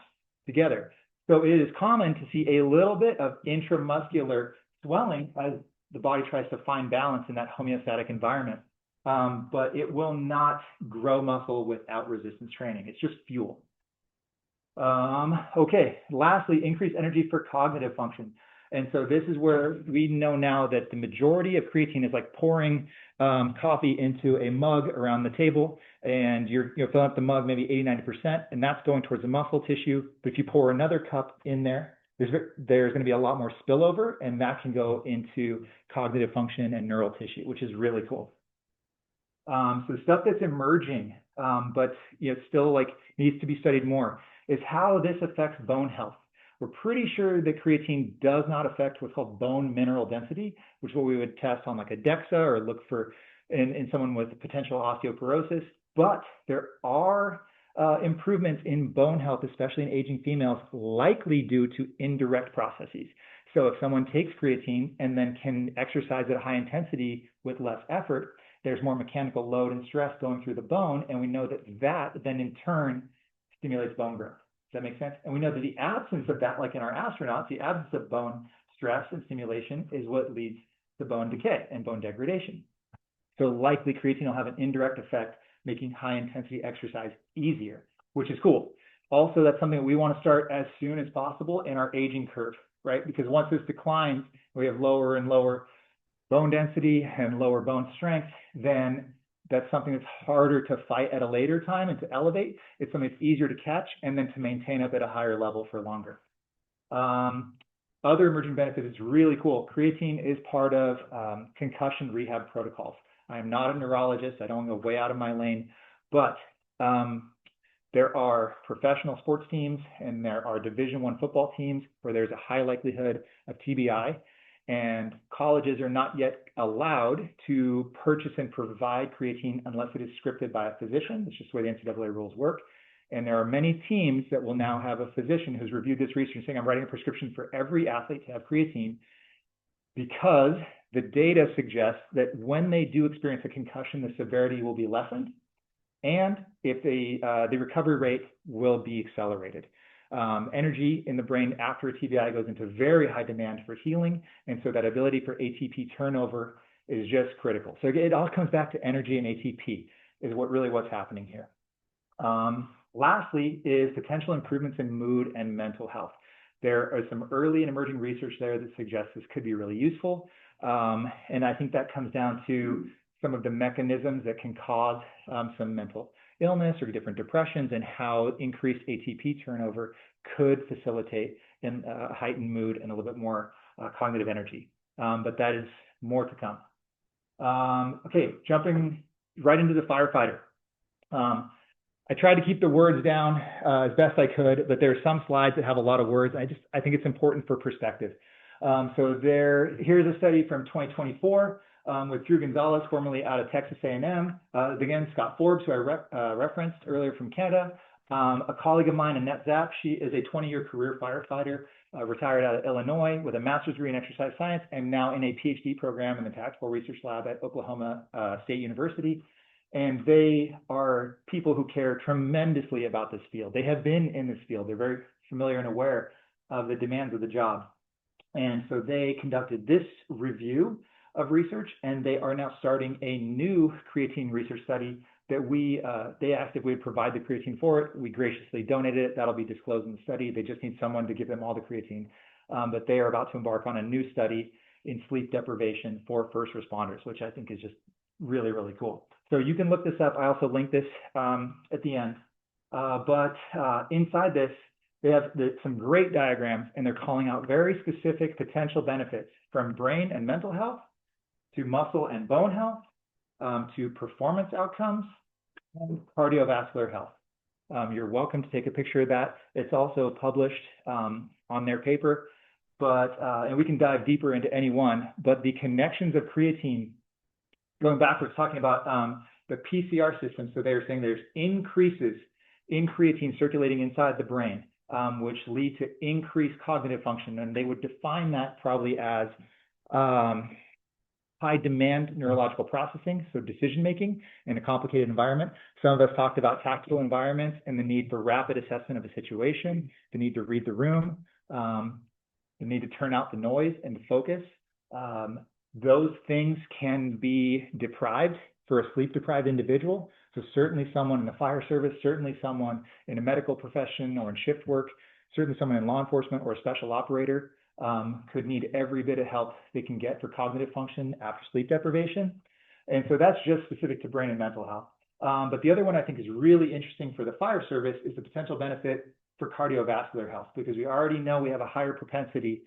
together. So it is common to see a little bit of intramuscular swelling as the body tries to find balance in that homeostatic environment. But it will not grow muscle without resistance training. It's just fuel. Okay, lastly, increased energy for cognitive function. And so this is where we know now that the majority of creatine is like pouring coffee into a mug around the table, and you're filling up the mug maybe 80–90%, and that's going towards the muscle tissue. But if you pour another cup in there, there's going to be a lot more spillover, and that can go into cognitive function and neural tissue, which is really cool. So the stuff that's emerging, but still needs to be studied more, is how this affects bone health. We're pretty sure that creatine does not affect what's called bone mineral density, which is what we would test on like a DEXA or look for in someone with potential osteoporosis. But there are improvements in bone health, especially in aging females, likely due to indirect processes. So if someone takes creatine and then can exercise at a high intensity with less effort, there's more mechanical load and stress going through the bone, and we know that that then in turn stimulates bone growth. Does that make sense? And we know that the absence of that, like in our astronauts, the absence of bone stress and stimulation is what leads to bone decay and bone degradation. So likely creatine will have an indirect effect, making high intensity exercise easier, which is cool. Also, that's something that we want to start as soon as possible in our aging curve, right? Because once this declines, we have lower and lower bone density and lower bone strength, then that's something that's harder to fight at a later time and to elevate. It's something that's easier to catch and then to maintain up at a higher level for longer. other emerging benefits is really cool. Creatine is part of concussion rehab protocols. I am not a neurologist. I don't go way out of my lane, but there are professional sports teams and there are Division I football teams where there's a high likelihood of TBI, and colleges are not yet allowed to purchase and provide creatine unless it is scripted by a physician. That's just the way the NCAA rules work. And there are many teams that will now have a physician who's reviewed this research saying, I'm writing a prescription for every athlete to have creatine, because the data suggests that when they do experience a concussion, the severity will be lessened, and if the recovery rate will be accelerated. Energy in the brain after a TBI goes into very high demand for healing, and so that ability for ATP turnover is just critical. So it all comes back to energy and ATP is what's happening here. Lastly is potential improvements in mood and mental health. There are some early and emerging research there that suggests this could be really useful, and I think that comes down to some of the mechanisms that can cause some mental illness or different depressions, and how increased ATP turnover could facilitate a heightened mood and a little bit more cognitive energy. But that is more to come. Okay, jumping right into the firefighter. I tried to keep the words down as best I could, but there are some slides that have a lot of words. I think it's important for perspective. Here's a study from 2024 with Drew Gonzalez, formerly out of Texas A&M. Again, Scott Forbes, who I referenced earlier from Canada. A colleague of mine, Annette Zapp, she is a 20-year career firefighter, retired out of Illinois with a master's degree in exercise science and now in a PhD program in the Tactical Research Lab at Oklahoma State University. And they are people who care tremendously about this field. They have been in this field. They're very familiar and aware of the demands of the job. And so they conducted this review of research, and they are now starting a new creatine research study that they asked if we would provide the creatine for it. We graciously donated it. That'll be disclosed in the study. They just need someone to give them all the creatine. But they are about to embark on a new study in sleep deprivation for first responders, which I think is just really, really cool. So you can look this up. I also link this at the end. But inside this, they have some great diagrams, and they're calling out very specific potential benefits from brain and mental health to muscle and bone health to performance outcomes and cardiovascular health. You're welcome to take a picture of that. It's also published on their paper, and we can dive deeper into any one, but the connections of creatine, going backwards, talking about the PCR system. So they're saying there's increases in creatine circulating inside the brain, which lead to increased cognitive function. And they would define that probably as high demand neurological processing, so decision making in a complicated environment. Some of us talked about tactical environments and the need for rapid assessment of a situation, the need to read the room, the need to turn out the noise and to focus. Those things can be deprived for a sleep deprived individual. So certainly someone in the fire service, certainly someone in a medical profession or in shift work, certainly someone in law enforcement or a special operator could need every bit of help they can get for cognitive function after sleep deprivation. And so that's just specific to brain and mental health. But the other one I think is really interesting for the fire service is the potential benefit for cardiovascular health, because we already know we have a higher propensity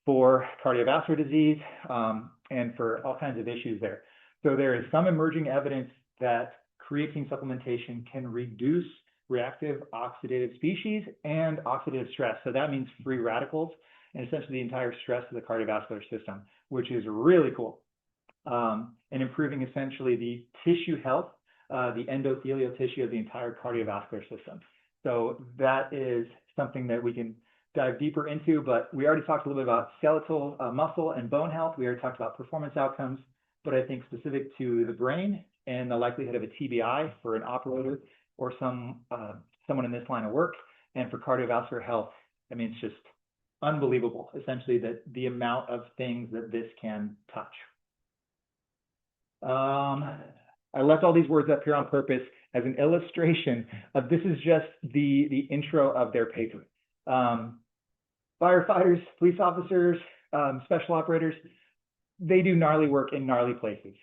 for cardiovascular disease and for all kinds of issues there. So there is some emerging evidence that creatine supplementation can reduce reactive oxidative species and oxidative stress. So that means free radicals and essentially the entire stress of the cardiovascular system, which is really cool. And improving essentially the tissue health, the endothelial tissue of the entire cardiovascular system. So that is something that we can dive deeper into, but we already talked a little bit about skeletal muscle and bone health. We already talked about performance outcomes, but I think specific to the brain and the likelihood of a TBI for an operator or someone in this line of work, and for cardiovascular health, I mean, it's just unbelievable, essentially, that the amount of things that this can touch. I left all these words up here on purpose as an illustration of this is just the intro of their paper. Firefighters, police officers, special operators, they do gnarly work in gnarly places,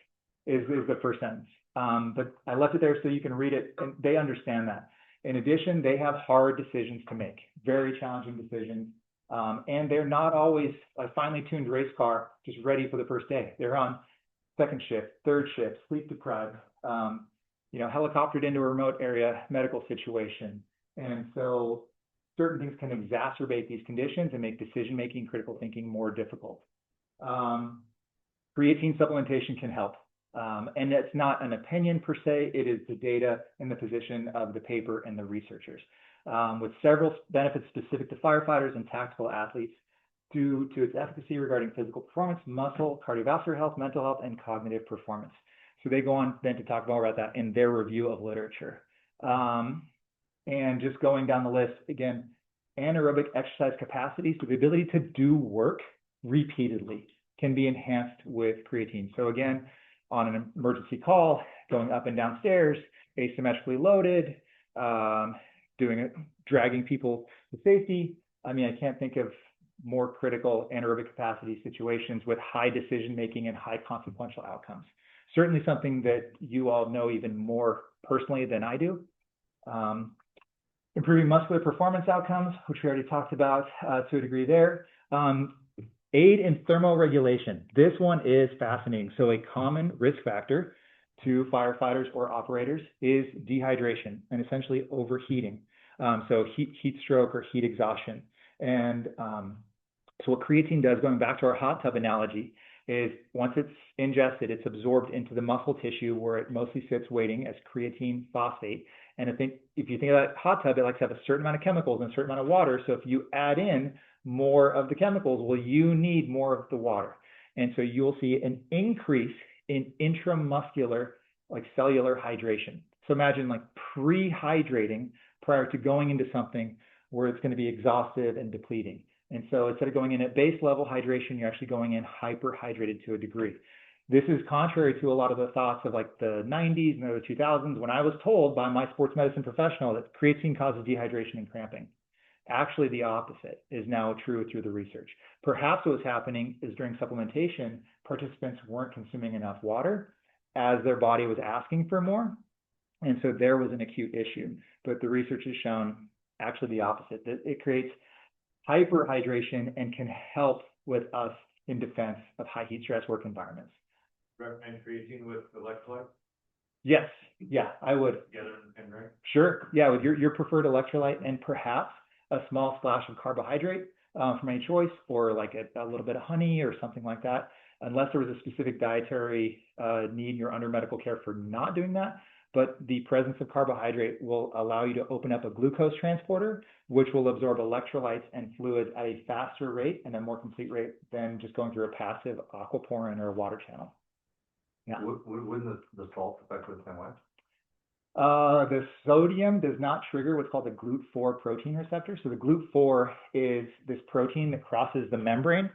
is the first sentence. But I left it there so you can read it, and they understand that. In addition, they have hard decisions to make, very challenging decisions. And they're not always a finely tuned race car just ready for the first day. They're on second shift, third shift, sleep deprived, helicoptered into a remote area medical situation. And so certain things can exacerbate these conditions and make decision-making, critical thinking more difficult. Creatine supplementation can help. And it's not an opinion per se, it is the data and the position of the paper and the researchers. With several benefits specific to firefighters and tactical athletes due to its efficacy regarding physical performance, muscle, cardiovascular health, mental health, and cognitive performance. So they go on then to talk more about that in their review of literature. And just going down the list, again, anaerobic exercise capacity, so the ability to do work repeatedly can be enhanced with creatine. So again, on an emergency call, going up and down stairs, asymmetrically loaded, dragging people to safety. I mean, I can't think of more critical anaerobic capacity situations with high decision-making and high consequential outcomes. Certainly something that you all know even more personally than I do. Improving muscular performance outcomes, which we already talked about to a degree there. Aid in thermoregulation. This one is fascinating. So a common risk factor to firefighters or operators is dehydration and essentially overheating. So heat stroke or heat exhaustion. And so what creatine does, going back to our hot tub analogy, is once it's ingested, it's absorbed into the muscle tissue where it mostly sits waiting as creatine phosphate. And if you think of that hot tub, it likes to have a certain amount of chemicals and a certain amount of water. So if you add in more of the chemicals, well, you need more of the water. And so you'll see an increase in intramuscular, like cellular hydration. So imagine like pre-hydrating prior to going into something where it's going to be exhaustive and depleting. And so instead of going in at base level hydration, you're actually going in hyperhydrated to a degree. This is contrary to a lot of the thoughts of like the 90s and the 2000s when I was told by my sports medicine professional that creatine causes dehydration and cramping. Actually, the opposite is now true through the research. Perhaps what was happening is during supplementation, participants weren't consuming enough water as their body was asking for more. And so there was an acute issue. But the research has shown actually the opposite, that it creates hyperhydration and can help with us in defense of high heat stress work environments. Recommend creatine with electrolyte? Yes, yeah, I would. Together and right? Sure, yeah, with your preferred electrolyte and perhaps a small splash of carbohydrate from any choice, or like a little bit of honey or something like that, unless there was a specific dietary need and you're under medical care for not doing that. But the presence of carbohydrate will allow you to open up a glucose transporter, which will absorb electrolytes and fluids at a faster rate and a more complete rate than just going through a passive aquaporin or a water channel. Yeah. Wouldn't the salt affect it the same way? The sodium does not trigger what's called the GLUT4 protein receptor. So the GLUT4 is this protein that crosses the membrane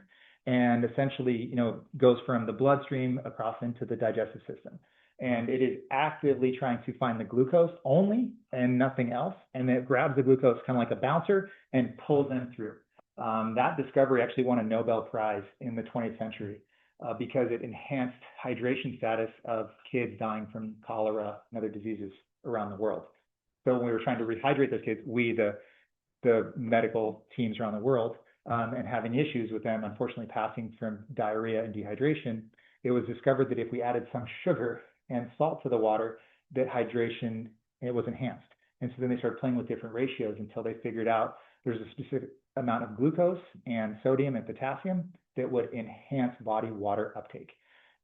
and essentially, goes from the bloodstream across into the digestive system. And it is actively trying to find the glucose only and nothing else. And it grabs the glucose kind of like a bouncer and pulls them through. That discovery actually won a Nobel Prize in the 20th century because it enhanced hydration status of kids dying from cholera and other diseases around the world. So when we were trying to rehydrate those kids, the medical teams around the world, and having issues with them, unfortunately passing from diarrhea and dehydration, it was discovered that if we added some sugar and salt to the water, that hydration, it was enhanced. And so then they started playing with different ratios until they figured out there's a specific amount of glucose and sodium and potassium that would enhance body water uptake,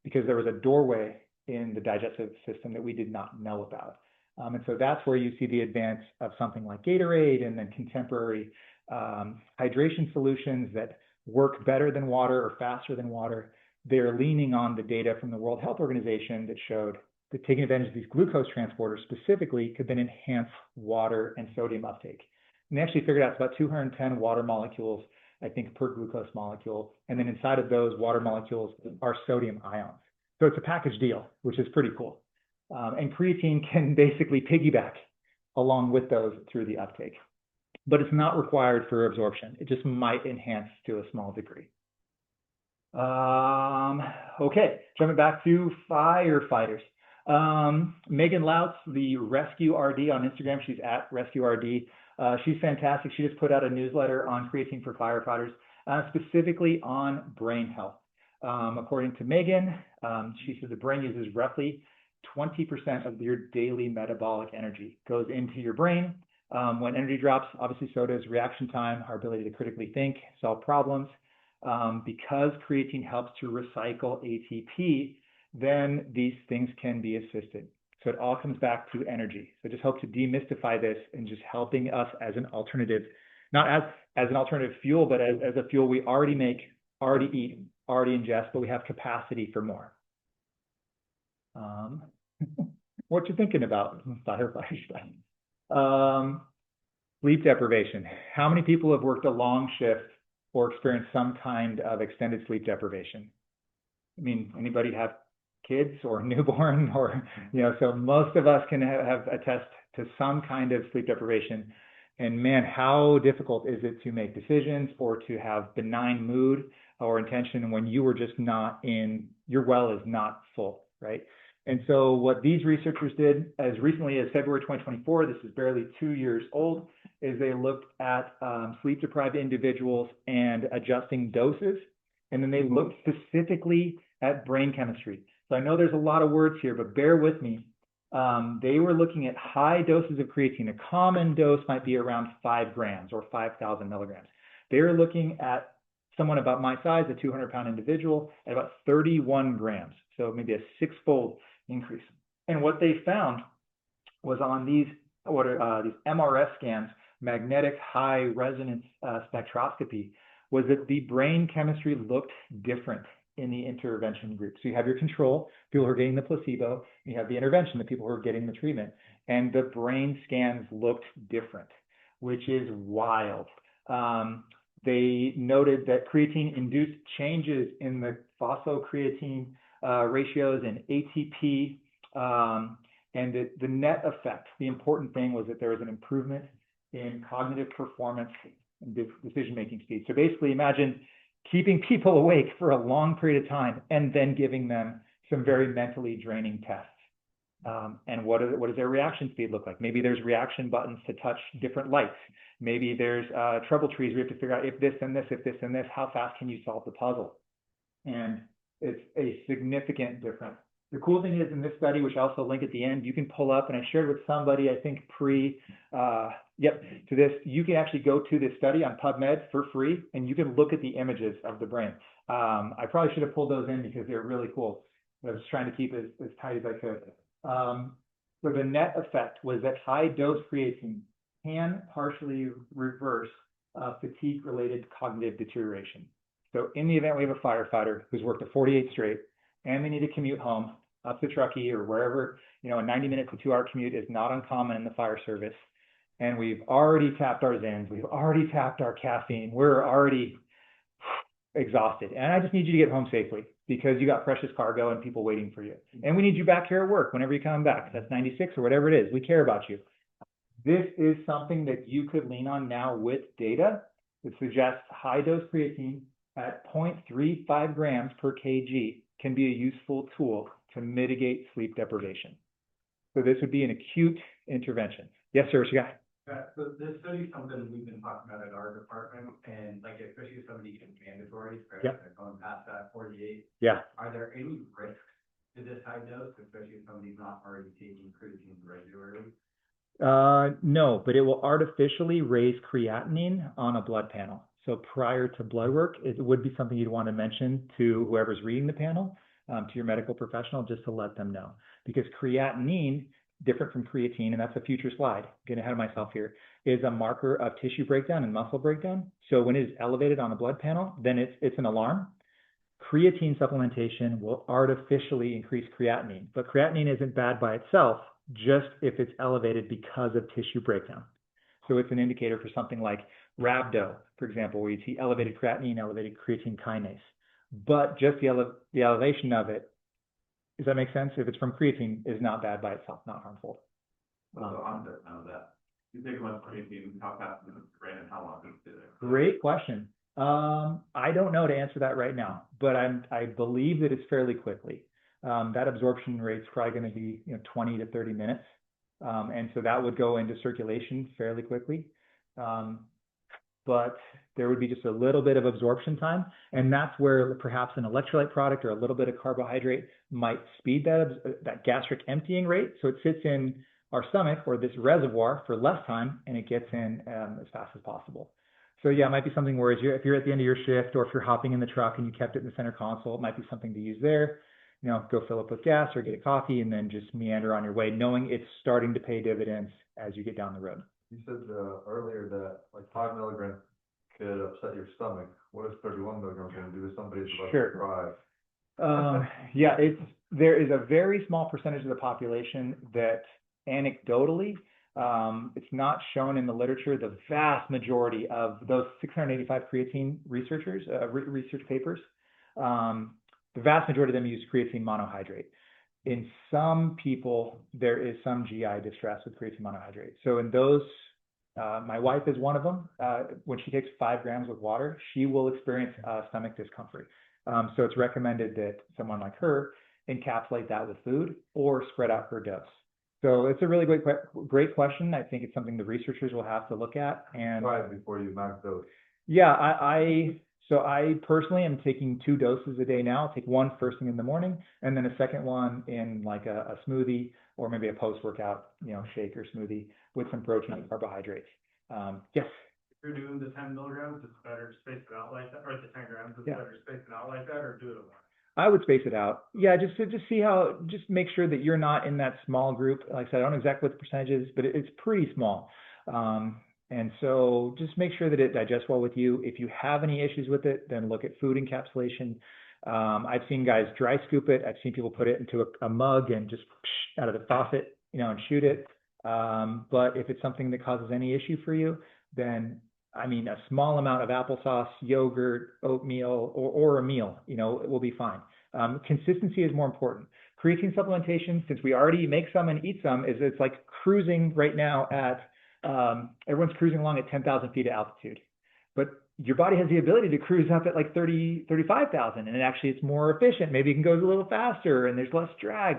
because there was a doorway in the digestive system that we did not know about. And so that's where you see the advance of something like Gatorade and then contemporary hydration solutions that work better than water or faster than water. They're leaning on the data from the World Health Organization that showed that taking advantage of these glucose transporters specifically could then enhance water and sodium uptake. And they actually figured out it's about 210 water molecules, I think, per glucose molecule. And then inside of those water molecules are sodium ions. So it's a package deal, which is pretty cool. And creatine can basically piggyback along with those through the uptake. But it's not required for absorption. It just might enhance to a small degree. Okay, jumping back to firefighters. Megan Lautz, the Rescue RD on Instagram, she's at Rescue RD. She's fantastic. She just put out a newsletter on creatine for firefighters, specifically on brain health. According to Megan, she says the brain uses roughly 20% of your daily metabolic energy goes into your brain. When energy drops, obviously so does reaction time, our ability to critically think, solve problems. Because creatine helps to recycle ATP, then these things can be assisted. So it all comes back to energy. So just hope to demystify this and just helping us as an alternative, not as an alternative fuel, but as a fuel we already make, already eat, already ingest, but we have capacity for more. What you thinking about, firefighters? Sleep deprivation. How many people have worked a long shift or experienced some kind of extended sleep deprivation? I mean, anybody have kids or newborn or, so most of us can have attest to some kind of sleep deprivation. And man, how difficult is it to make decisions or to have benign mood or intention when you were just not your well is not full, right? And so what these researchers did as recently as February 2024, this is barely 2 years old, is they looked at sleep-deprived individuals and adjusting doses. And then they looked specifically at brain chemistry. So I know there's a lot of words here, but bear with me. They were looking at high doses of creatine. A common dose might be around 5 grams or 5,000 milligrams. They were looking at someone about my size, a 200-pound individual, at about 31 grams. So maybe a 6-fold increase. And what they found was on these MRS scans, magnetic high resonance spectroscopy, was that the brain chemistry looked different in the intervention group. So you have your control, people who are getting the placebo, you have the intervention, the people who are getting the treatment, and the brain scans looked different, which is wild. They noted that creatine induced changes in the phosphocreatine ratios and ATP, and the net effect, the important thing was that there was an improvement in cognitive performance and decision-making speed. So basically imagine keeping people awake for a long period of time and then giving them some very mentally draining tests. And what does their reaction speed look like? Maybe there's reaction buttons to touch different lights. Maybe there's trouble trees where you have to figure out if this and this, if this and this, how fast can you solve the puzzle? And it's a significant difference. The cool thing is in this study, which I also link at the end, you can pull up, and I shared with somebody, I think to this, you can actually go to this study on PubMed for free, and you can look at the images of the brain. I probably should have pulled those in because they're really cool. I was trying to keep it as tight as I could. So the net effect was that high dose creatine can partially reverse fatigue-related cognitive deterioration. So in the event we have a firefighter who's worked a 48 straight and they need to commute home up to Truckee or wherever, a 90-minute to 2-hour commute is not uncommon in the fire service. And we've already tapped our Zens, we've already tapped our caffeine, we're already exhausted. And I just need you to get home safely because you got precious cargo and people waiting for you. And we need you back here at work whenever you come back. That's 96 or whatever it is. We care about you. This is something that you could lean on now with data that suggests high dose creatine at 0.35 grams per kg can be a useful tool to mitigate sleep deprivation. So this would be an acute intervention. Yes, sir, what you got? So this study is something we've been talking about at our department, and like especially if somebody gets mandatory, especially if they're going past that 48. Yeah. Are there any risks to this high dose, especially if somebody's not already taking creatine regularly? No, but it will artificially raise creatinine on a blood panel. So prior to blood work, it would be something you'd want to mention to whoever's reading the panel, to your medical professional, just to let them know. Because creatinine, different from creatine, and that's a future slide, getting ahead of myself here, is a marker of tissue breakdown and muscle breakdown. So when it is elevated on a blood panel, then it's an alarm. Creatine supplementation will artificially increase creatinine, but creatinine isn't bad by itself, just if it's elevated because of tissue breakdown. So it's an indicator for something like rhabdo, for example, where you see elevated creatinine, elevated creatine kinase. But just the elevation of it, does that make sense? If it's from creatine, is not bad by itself, not harmful. So on that, you take about creatine, how fast is it brain and how long is it? Great question. I don't know to answer that right now, but I believe that it's fairly quickly. That absorption rate is probably going to be 20 to 30 minutes. And so that would go into circulation fairly quickly. But there would be just a little bit of absorption time, and that's where perhaps an electrolyte product or a little bit of carbohydrate might speed that gastric emptying rate, so it sits in our stomach or this reservoir for less time, and it gets in as fast as possible. So yeah, it might be something where if you're at the end of your shift, or if you're hopping in the truck and you kept it in the center console, it might be something to use there. You know, go fill up with gas or get a coffee, and then just meander on your way, knowing it's starting to pay dividends as you get down the road. You said earlier that like 5 milligrams could upset your stomach. What is 31 milligrams going to do to somebody who's about to drive? Yeah, there is a very small percentage of the population that anecdotally, it's not shown in the literature, the vast majority of those 685 creatine research papers, the vast majority of them use creatine monohydrate. In some people, there is some GI distress with creatine monohydrate. So in those, my wife is one of them. When she takes 5 grams of water, she will experience stomach discomfort. So it's recommended that someone like her encapsulate that with food or spread out her dose. So it's a really great question. I think it's something the researchers will have to look at. And try it before you max dose. Yeah, so I personally am taking 2 doses a day now. I'll take one first thing in the morning, and then a second one in like a smoothie or maybe a post-workout, shake or smoothie with some protein and carbohydrates. Yes. If you're doing the 10 milligrams, it's better to space it out like that, or the 10 grams, it's better to space it out like that, or do it alone? I would space it out. Yeah, just make sure that you're not in that small group. Like I said, I don't know exactly what the percentage is, but it's pretty small. And so just make sure that it digests well with you. If you have any issues with it, then look at food encapsulation. I've seen guys dry scoop it. I've seen people put it into a mug and just out of the faucet, and shoot it. But if it's something that causes any issue for you, then a small amount of applesauce, yogurt, oatmeal, or a meal, it will be fine. Consistency is more important. Creatine supplementation, since we already make some and eat some, it's like cruising right now at everyone's cruising along at 10,000 feet of altitude, but your body has the ability to cruise up at like 35,000, and it's more efficient. Maybe it can go a little faster and there's less drag.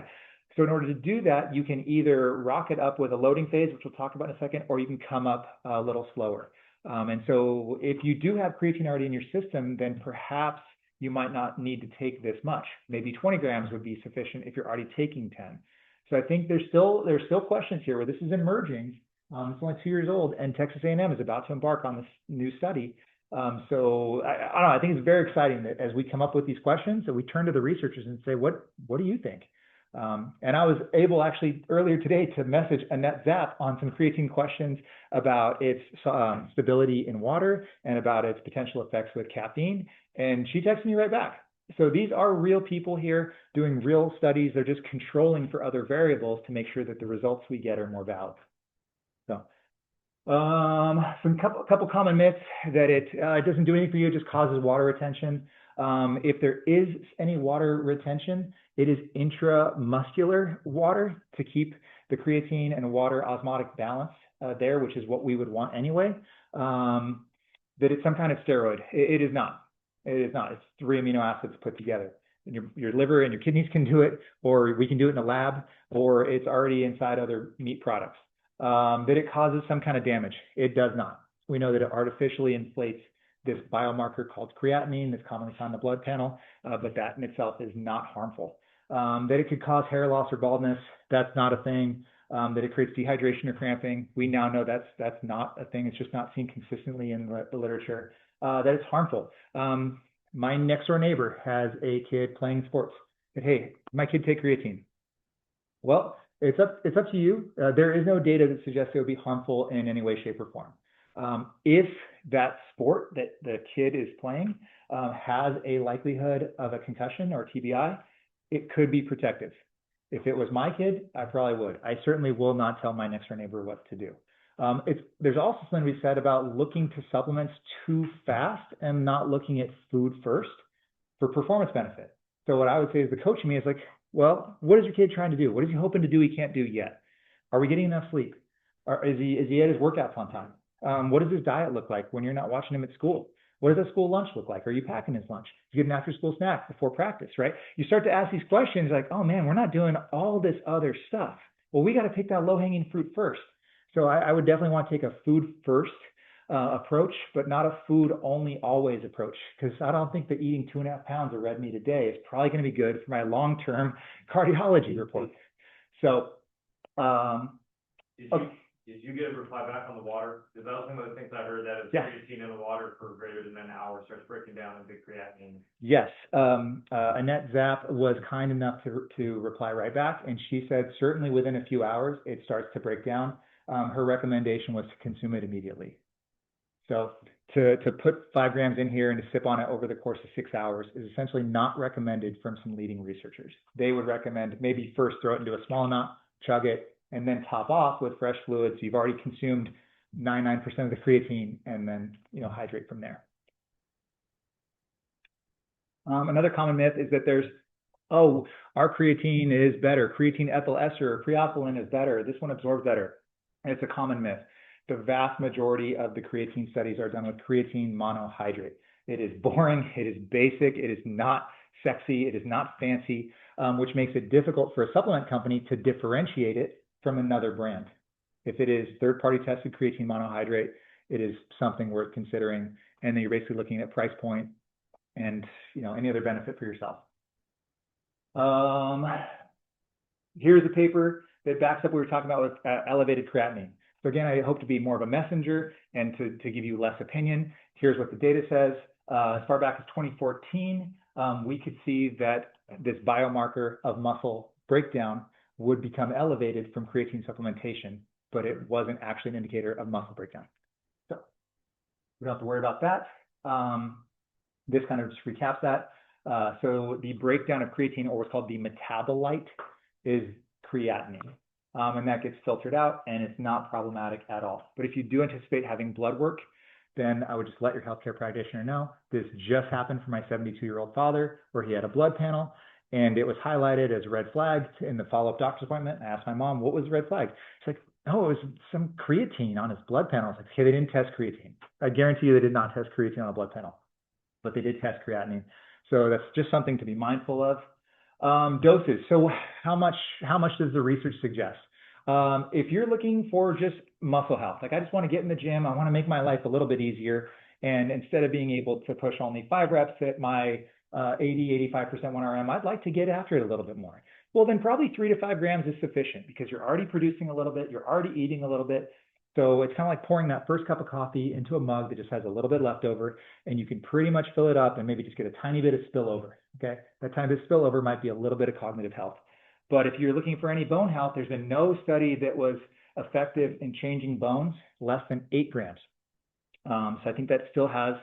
So in order to do that, you can either rocket up with a loading phase, which we'll talk about in a second, or you can come up a little slower. And so if you do have creatine already in your system, then perhaps you might not need to take this much. Maybe 20 grams would be sufficient if you're already taking 10. So I think there's still questions here where this is emerging. It's only 2 years old, and Texas A&M is about to embark on this new study. So I don't know. I think it's very exciting that as we come up with these questions, that we turn to the researchers and say, what do you think? And I was able actually earlier today to message Annette Zapp on some creatine questions about its stability in water and about its potential effects with caffeine. And she texted me right back. So these are real people here doing real studies. They're just controlling for other variables to make sure that the results we get are more valid. So couple common myths that it doesn't do anything for you, it just causes water retention. If there is any water retention, it is intramuscular water to keep the creatine and water osmotic balance there, which is what we would want anyway. That it's some kind of steroid. It is not. It is not. It's 3 amino acids put together. And your liver and your kidneys can do it, or we can do it in a lab, or it's already inside other meat products. That it causes some kind of damage. It does not. We know that it artificially inflates this biomarker called creatinine that's commonly found in the blood panel, but that in itself is not harmful. That it could cause hair loss or baldness, that's not a thing. That it creates dehydration or cramping, we now know that's not a thing. It's just not seen consistently in the literature. That it's harmful. My next door neighbor has a kid playing sports. Said, hey, my kid take creatine. Well, it's up to you. There is no data that suggests it would be harmful in any way, shape, or form. If that sport that the kid is playing has a likelihood of a concussion or TBI, it could be protective. If it was my kid, I probably would. I certainly will not tell my next door neighbor what to do. There's also something we said about looking to supplements too fast and not looking at food first for performance benefit. So what I would say is the coach in me is like, well, what is your kid trying to do? What is he hoping to do he can't do yet? Are we getting enough sleep? Is he at his workouts on time? What does his diet look like when you're not watching him at school? What does that school lunch look like? Are you packing his lunch? Do you get an after school snack before practice, right? You start to ask these questions like, oh man, we're not doing all this other stuff. Well, we got to pick that low hanging fruit first. So I would definitely want to take a food first approach, but not a food only always approach, because I don't think that eating 2.5 pounds of red meat a day is probably going to be good for my long-term cardiology report. So, Did you get a reply back on the water? Because that was one of the things I heard, that if creatine in the water for greater than an hour starts breaking down into creatinine. Yes, Annette Zapp was kind enough to reply right back, and she said certainly within a few hours it starts to break down. Her recommendation was to consume it immediately. So to put 5 grams in here and to sip on it over the course of 6 hours is essentially not recommended from some leading researchers. They would recommend maybe first throw it into a small amount, chug it, and then top off with fresh fluids. You've already consumed 99% of the creatine, and then, you know, hydrate from there. Another common myth is that there's, oh, our creatine is better. Creatine ethyl ester or creatinine is better. This one absorbs better. And it's a common myth. The vast majority of the creatine studies are done with creatine monohydrate. It is boring. It is basic. It is not sexy. It is not fancy, which makes it difficult for a supplement company to differentiate it from another brand. If it is third-party tested creatine monohydrate, it is something worth considering. And then you're basically looking at price point and, you know, any other benefit for yourself. Here's a paper that backs up what we were talking about with elevated creatinine. So again, I hope to be more of a messenger and to give you less opinion. Here's what the data says. As far back as 2014, we could see that this biomarker of muscle breakdown would become elevated from creatine supplementation, but it wasn't actually an indicator of muscle breakdown. So we don't have to worry about that. This kind of just recaps that. So the breakdown of creatine, or what's called the metabolite, is creatinine. And that gets filtered out, and it's not problematic at all. But if you do anticipate having blood work, then I would just let your healthcare practitioner know. This just happened for my 72-year-old father, where he had a blood panel, and it was highlighted as a red flag in the follow-up doctor's appointment. I asked my mom, what was the red flag? She's like, oh, it was some creatine on his blood panel. I was like, okay, they didn't test creatine. I guarantee you they did not test creatine on a blood panel, but they did test creatinine. So that's just something to be mindful of. Doses. So how much does the research suggest? If you're looking for just muscle health, like I just want to get in the gym, I want to make my life a little bit easier, and instead of being able to push only 5 reps at my 80-85% 1RM, I'd like to get after it a little bit more. Well, then probably 3 to 5 grams is sufficient, because you're already producing a little bit, you're already eating a little bit. So it's kind of like pouring that first cup of coffee into a mug that just has a little bit left over, and you can pretty much fill it up and maybe just get a tiny bit of spillover. Okay, that tiny bit of spillover might be a little bit of cognitive health. But if you're looking for any bone health, there's been no study that was effective in changing bones less than 8 grams. So I think that still has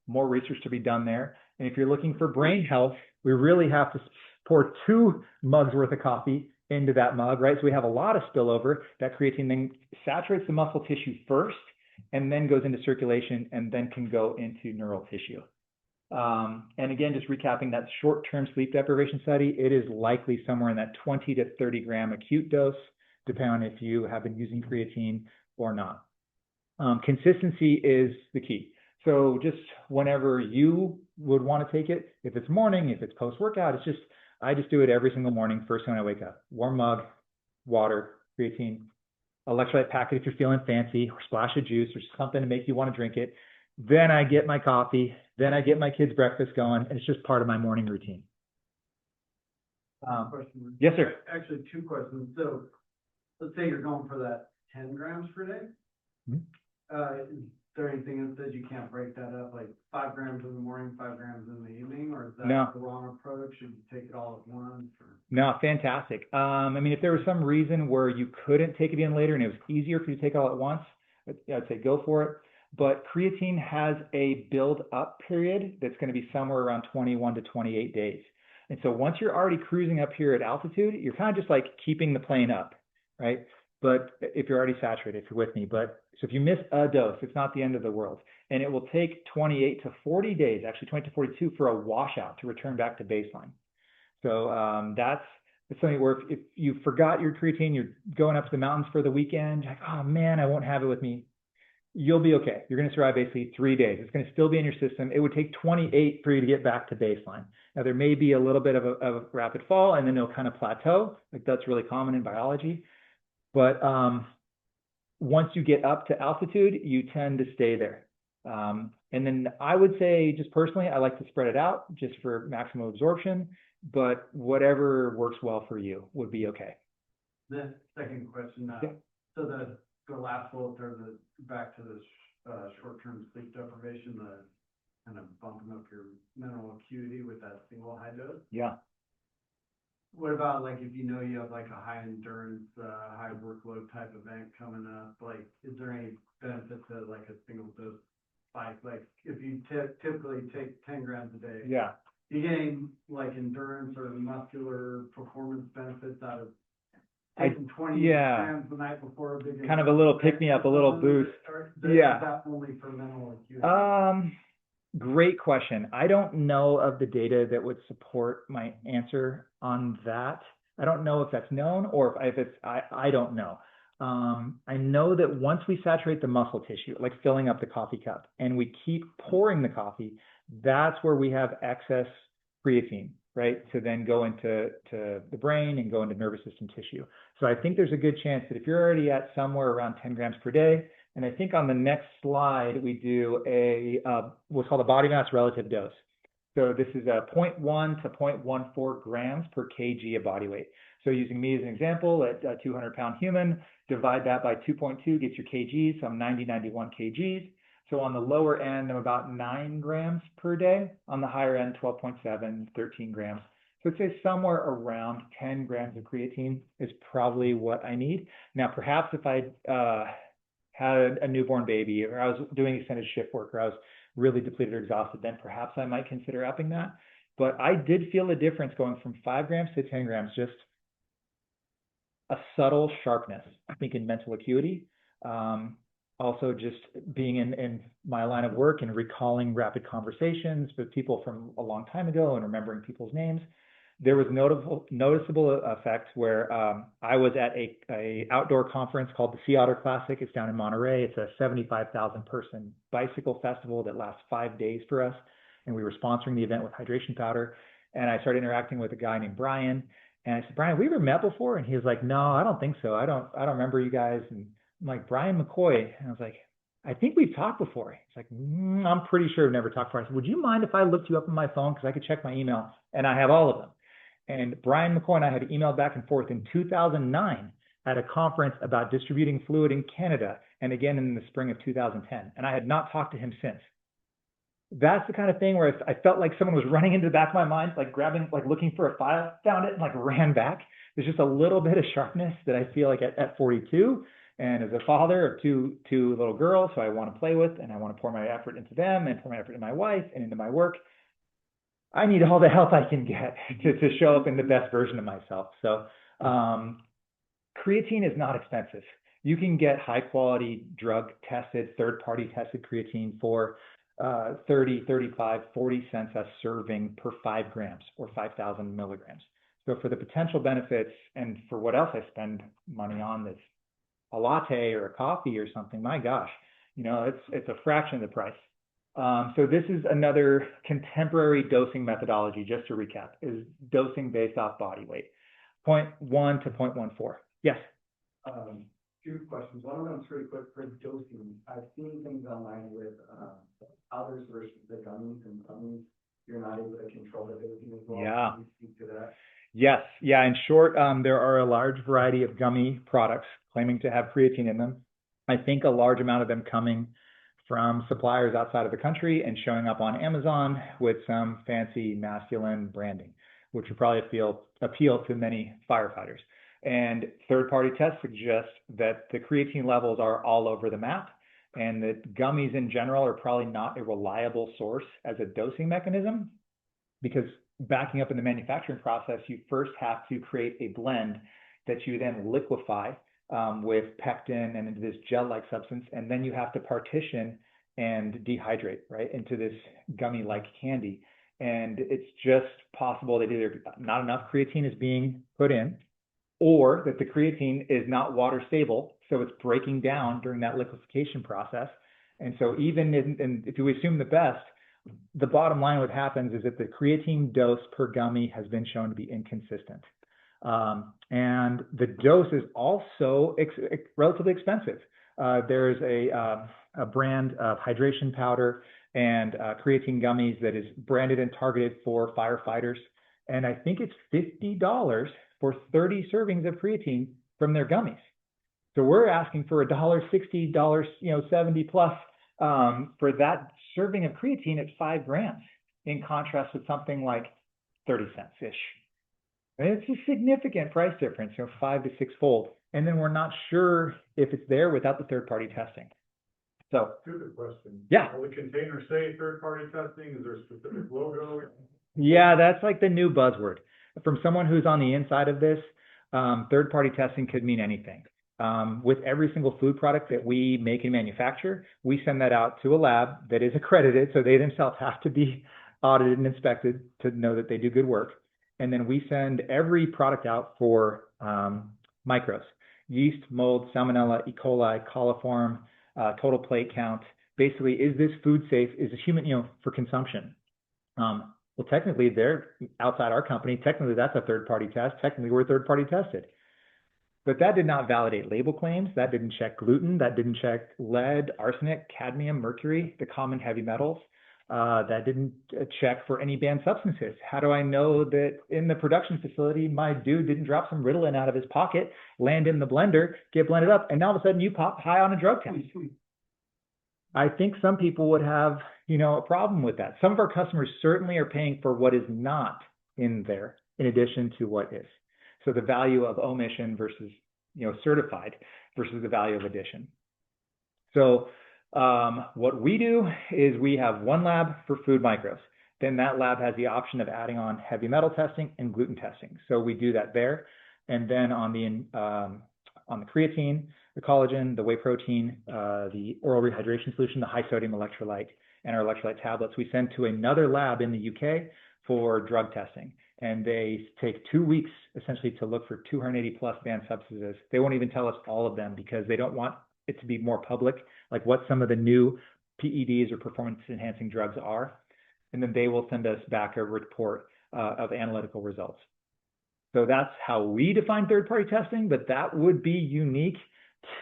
more research to be done there. And if you're looking for brain health, we really have to pour 2 mugs worth of coffee into that mug, right? So we have a lot of spillover. That creatine then saturates the muscle tissue first, and then goes into circulation, and then can go into neural tissue. And again, just recapping that short-term sleep deprivation study, it is likely somewhere in that 20 to 30 gram acute dose, depending on if you have been using creatine or not. Consistency is the key. So just whenever you would want to take it, if it's morning, if it's post-workout, I just do it every single morning, first thing when I wake up. Warm mug, water, creatine, electrolyte packet if you're feeling fancy, or splash of juice or something to make you want to drink it. Then I get my coffee, then I get my kids' breakfast going, and it's just part of my morning routine. Question. Yes, sir. Actually, 2 questions. So let's say you're going for that 10 grams per day. Mm-hmm. Is there anything that says you can't break that up, like 5 grams in the morning, 5 grams in the evening, or is that No. the wrong approach? Should you take it all at once? Or? No, fantastic. I mean, if there was some reason where you couldn't take it in later and it was easier for you to take it all at once, I'd say go for it. But creatine has a build-up period that's going to be somewhere around 21 to 28 days. And so once you're already cruising up here at altitude, you're kind of just like keeping the plane up, right? But if you're already saturated, if you're with me. But so if you miss a dose, it's not the end of the world. And it will take 28 to 40 days, actually 20 to 42, for a washout to return back to baseline. So that's something where if you forgot your creatine, you're going up to the mountains for the weekend, you're like, oh man, I won't have it with me. You'll be okay. You're going to survive basically 3 days. It's going to still be in your system. It would take 28 for you to get back to baseline. Now, there may be a little bit of a rapid fall, and then it'll kind of plateau. Like that's really common in biology. But once you get up to altitude, you tend to stay there. And then I would say, just personally, I like to spread it out just for maximum absorption, but whatever works well for you would be okay. The second question, so the last bullet there, back to the short-term sleep deprivation, the kind of bumping up your mental acuity with that single high dose. Yeah. What about like if you know you have like a high endurance, high workload type event coming up, like is there any benefit to like a single dose spike? Like if you typically take 10 grams a day, Yeah. you getting like endurance or muscular performance benefits out of taking 20 grams the night before a big kind of a little pick me up, a little boost. Yeah. Is that only for mental acuity? Great question. I don't know of the data that would support my answer on that. I don't know if that's known or if it's, I don't know. I know that once we saturate the muscle tissue, like filling up the coffee cup, and we keep pouring the coffee, that's where we have excess creatine, right? To then go into the brain and go into nervous system tissue. So I think there's a good chance that if you're already at somewhere around 10 grams per day, and I think on the next slide, we do what's called a body mass relative dose. So this is a 0.1 to 0.14 grams per kg of body weight. So using me as an example, at a 200-pound human, divide that by 2.2, get your kgs. So I'm 91 kgs. So on the lower end, I'm about 9 grams per day. On the higher end, 12.7, 13 grams. So I'd say somewhere around 10 grams of creatine is probably what I need. Now, perhaps if I had a newborn baby, or I was doing extended shift work, or I was really depleted or exhausted, then perhaps I might consider upping that. But I did feel a difference going from 5 grams to 10 grams, just a subtle sharpness, I think, in mental acuity. Also just being in my line of work and recalling rapid conversations with people from a long time ago and remembering people's names, there was noticeable effect where I was at a outdoor conference called the Sea Otter Classic. It's down in Monterey. It's a 75,000 person bicycle festival that lasts 5 days for us. And we were sponsoring the event with hydration powder. And I started interacting with a guy named Brian. And I said, Brian, have we ever met before? And he was like, no, I don't think so. I don't remember you guys. And I'm like, Brian McCoy. And I was like, I think we've talked before. He's like, I'm pretty sure we've never talked before. I said, would you mind if I looked you up on my phone? Because I could check my email and I have all of them. And Brian McCoy and I had emailed back and forth in 2009 at a conference about distributing fluid in Canada, and again in the spring of 2010. And I had not talked to him since. That's the kind of thing where I felt like someone was running into the back of my mind, like grabbing, like looking for a file, found it, and like ran back. There's just a little bit of sharpness that I feel like at 42. And as a father of two little girls who I want to play with, and I want to pour my effort into them and pour my effort into my wife and into my work, I need all the help I can get to show up in the best version of myself. So creatine is not expensive. You can get high quality drug tested, third party tested creatine for 30, 35, 40 cents a serving per 5 grams or 5,000 milligrams. So for the potential benefits and for what else I spend money on, that's a latte or a coffee or something, my gosh, it's a fraction of the price. So this is another contemporary dosing methodology, just to recap, is dosing based off body weight, 0.1 to 0.14. Yes? Two questions. One of them is really quick for dosing. I've seen things online with others versus the gummies, and gummies, you're not able to control the dosing as well. Yeah. Can you speak to that? Yes. Yeah. In short, there are a large variety of gummy products claiming to have creatine in them. I think a large amount of them coming from suppliers outside of the country and showing up on Amazon with some fancy masculine branding, which would probably appeal to many firefighters. And third-party tests suggest that the creatine levels are all over the map, and that gummies in general are probably not a reliable source as a dosing mechanism, because backing up in the manufacturing process, you first have to create a blend that you then liquefy with pectin and into this gel-like substance, and then you have to partition and dehydrate, right, into this gummy-like candy. And it's just possible that either not enough creatine is being put in, or that the creatine is not water stable, so it's breaking down during that liquefaction process. And so even if you assume the best, the bottom line what happens is that the creatine dose per gummy has been shown to be inconsistent. And the dose is also relatively expensive. There's a brand of hydration powder and creatine gummies that is branded and targeted for firefighters. And I think it's $50 for 30 servings of creatine from their gummies. So we're asking for $1.60, $70 plus for that serving of creatine at 5 grams, in contrast with something like 30 cents ish. It's a significant price difference, 5 to 6 fold. And then we're not sure if it's there without the third party testing. So, Stupid question. Yeah. Will the container say third-party testing? Is there a specific logo? yeah, that's like the new buzzword. From someone who's on the inside of this, third party testing could mean anything. With every single food product that we make and manufacture, we send that out to a lab that is accredited, so they themselves have to be audited and inspected to know that they do good work. And then we send every product out for micros: yeast, mold, salmonella, E. coli, coliform, total plate count. Basically, is this food safe? Is it human, for consumption? Well, technically, they're outside our company. Technically, that's a third-party test. Technically, we're third-party tested. But that did not validate label claims. That didn't check gluten. That didn't check lead, arsenic, cadmium, mercury, the common heavy metals. That didn't check for any banned substances. How do I know that in the production facility, my dude didn't drop some Ritalin out of his pocket, land in the blender, get blended up, and now all of a sudden you pop high on a drug test? I think some people would have, a problem with that. Some of our customers certainly are paying for what is not in there, in addition to what is. So the value of omission versus, certified versus the value of addition. So what we do is we have one lab for food micros. Then that lab has the option of adding on heavy metal testing and gluten testing. So we do that there. And then on the creatine, the collagen, the whey protein, the oral rehydration solution, the high sodium electrolyte, and our electrolyte tablets, we send to another lab in the UK for drug testing. And they take 2 weeks essentially to look for 280 plus banned substances. They won't even tell us all of them because they don't want it to be more public, like what some of the new PEDs or performance enhancing drugs are. And then they will send us back a report of analytical results. So that's how we define third-party testing, but that would be unique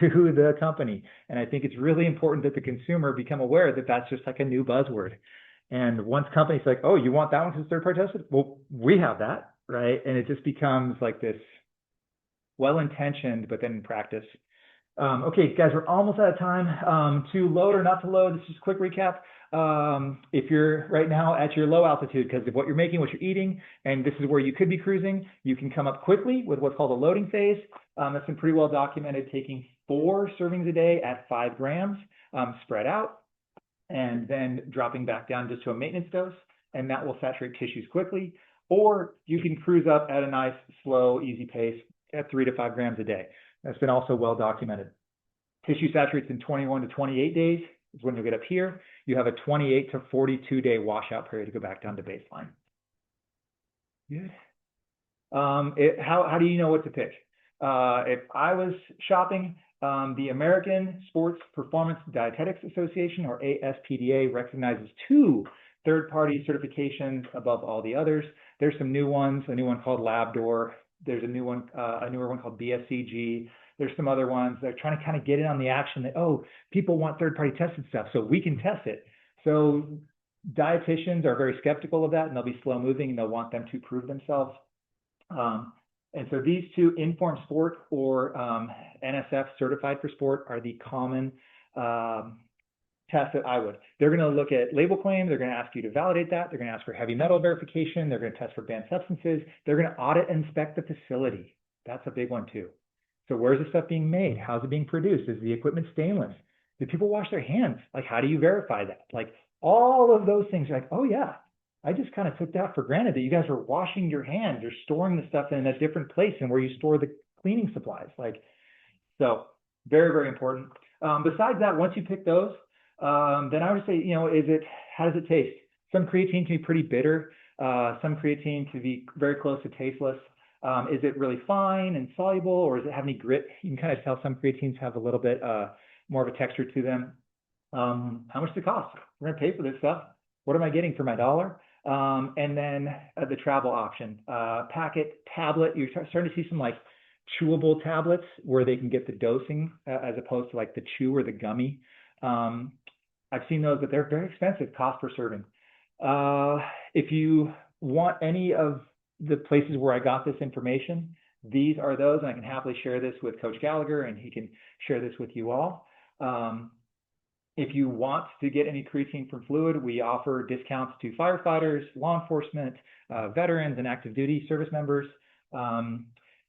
to the company. And I think it's really important that the consumer become aware that that's just like a new buzzword. And once companies like, oh, you want that one because it's third-party tested? Well, we have that, right? And it just becomes like this well-intentioned, but then in practice. Okay, guys, we're almost out of time. To load or not to load, this is a quick recap. If you're right now at your low altitude, because of what you're making, what you're eating, and this is where you could be cruising, you can come up quickly with what's called a loading phase. That's been pretty well documented, taking 4 servings a day at 5 grams, spread out, and then dropping back down just to a maintenance dose, and that will saturate tissues quickly. Or you can cruise up at a nice, slow, easy pace at 3 to 5 grams a day. That's been also well documented. Tissue saturates in 21 to 28 days is when you'll get up here. You have a 28 to 42 day washout period to go back down to baseline. Good. How do you know what to pick? If I was shopping, the American Sports Performance Dietetics Association, or ASPDA, recognizes 2 third-party certifications above all the others. There's some new ones, a new one called Labdoor. There's a newer one called BSCG. There's some other ones that are trying to kind of get in on the action that, oh, people want third-party tested stuff, so we can test it. So dietitians are very skeptical of that, and they'll be slow-moving, and they'll want them to prove themselves. And so these 2, Informed Sport or NSF Certified for Sport, are the common tests that I would. They're going to look at label claim. They're going to ask you to validate that. They're going to ask for heavy metal verification. They're going to test for banned substances. They're going to audit and inspect the facility. That's a big one too. So where's the stuff being made? How's it being produced? Is the equipment stainless? Do people wash their hands? Like, how do you verify that? Like, all of those things are like, oh yeah, I just kind of took that for granted that you guys are washing your hands or storing the stuff in a different place than where you store the cleaning supplies. Like, so very, very important. Besides that, once you pick those, then I would say, how does it taste? Some creatine can be pretty bitter. Some creatine can be very close to tasteless. Is it really fine and soluble, or does it have any grit? You can kind of tell some creatines have a little bit more of a texture to them. How much does it cost? We're going to pay for this stuff. What am I getting for my dollar? And then the travel option, packet, tablet. You're starting to see some like chewable tablets where they can get the dosing as opposed to like the chew or the gummy. I've seen those, but they're very expensive, cost per serving. If you want any of the places where I got this information, these are those, and I can happily share this with Coach Gallagher, and he can share this with you all. If you want to get any creatine from Fluid, we offer discounts to firefighters, law enforcement, veterans, and active duty service members.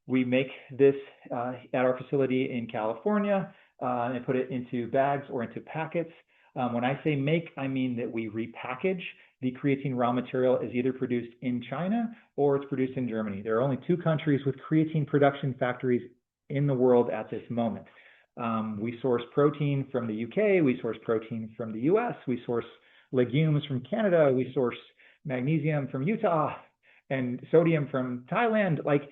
We make this at our facility in California and put it into bags or into packets. When I say make, I mean that we repackage. The creatine raw material is either produced in China or it's produced in Germany. There are only 2 countries with creatine production factories in the world at this moment. We source protein from the UK, we source protein from the US, we source legumes from Canada, we source magnesium from Utah, and sodium from Thailand. Like,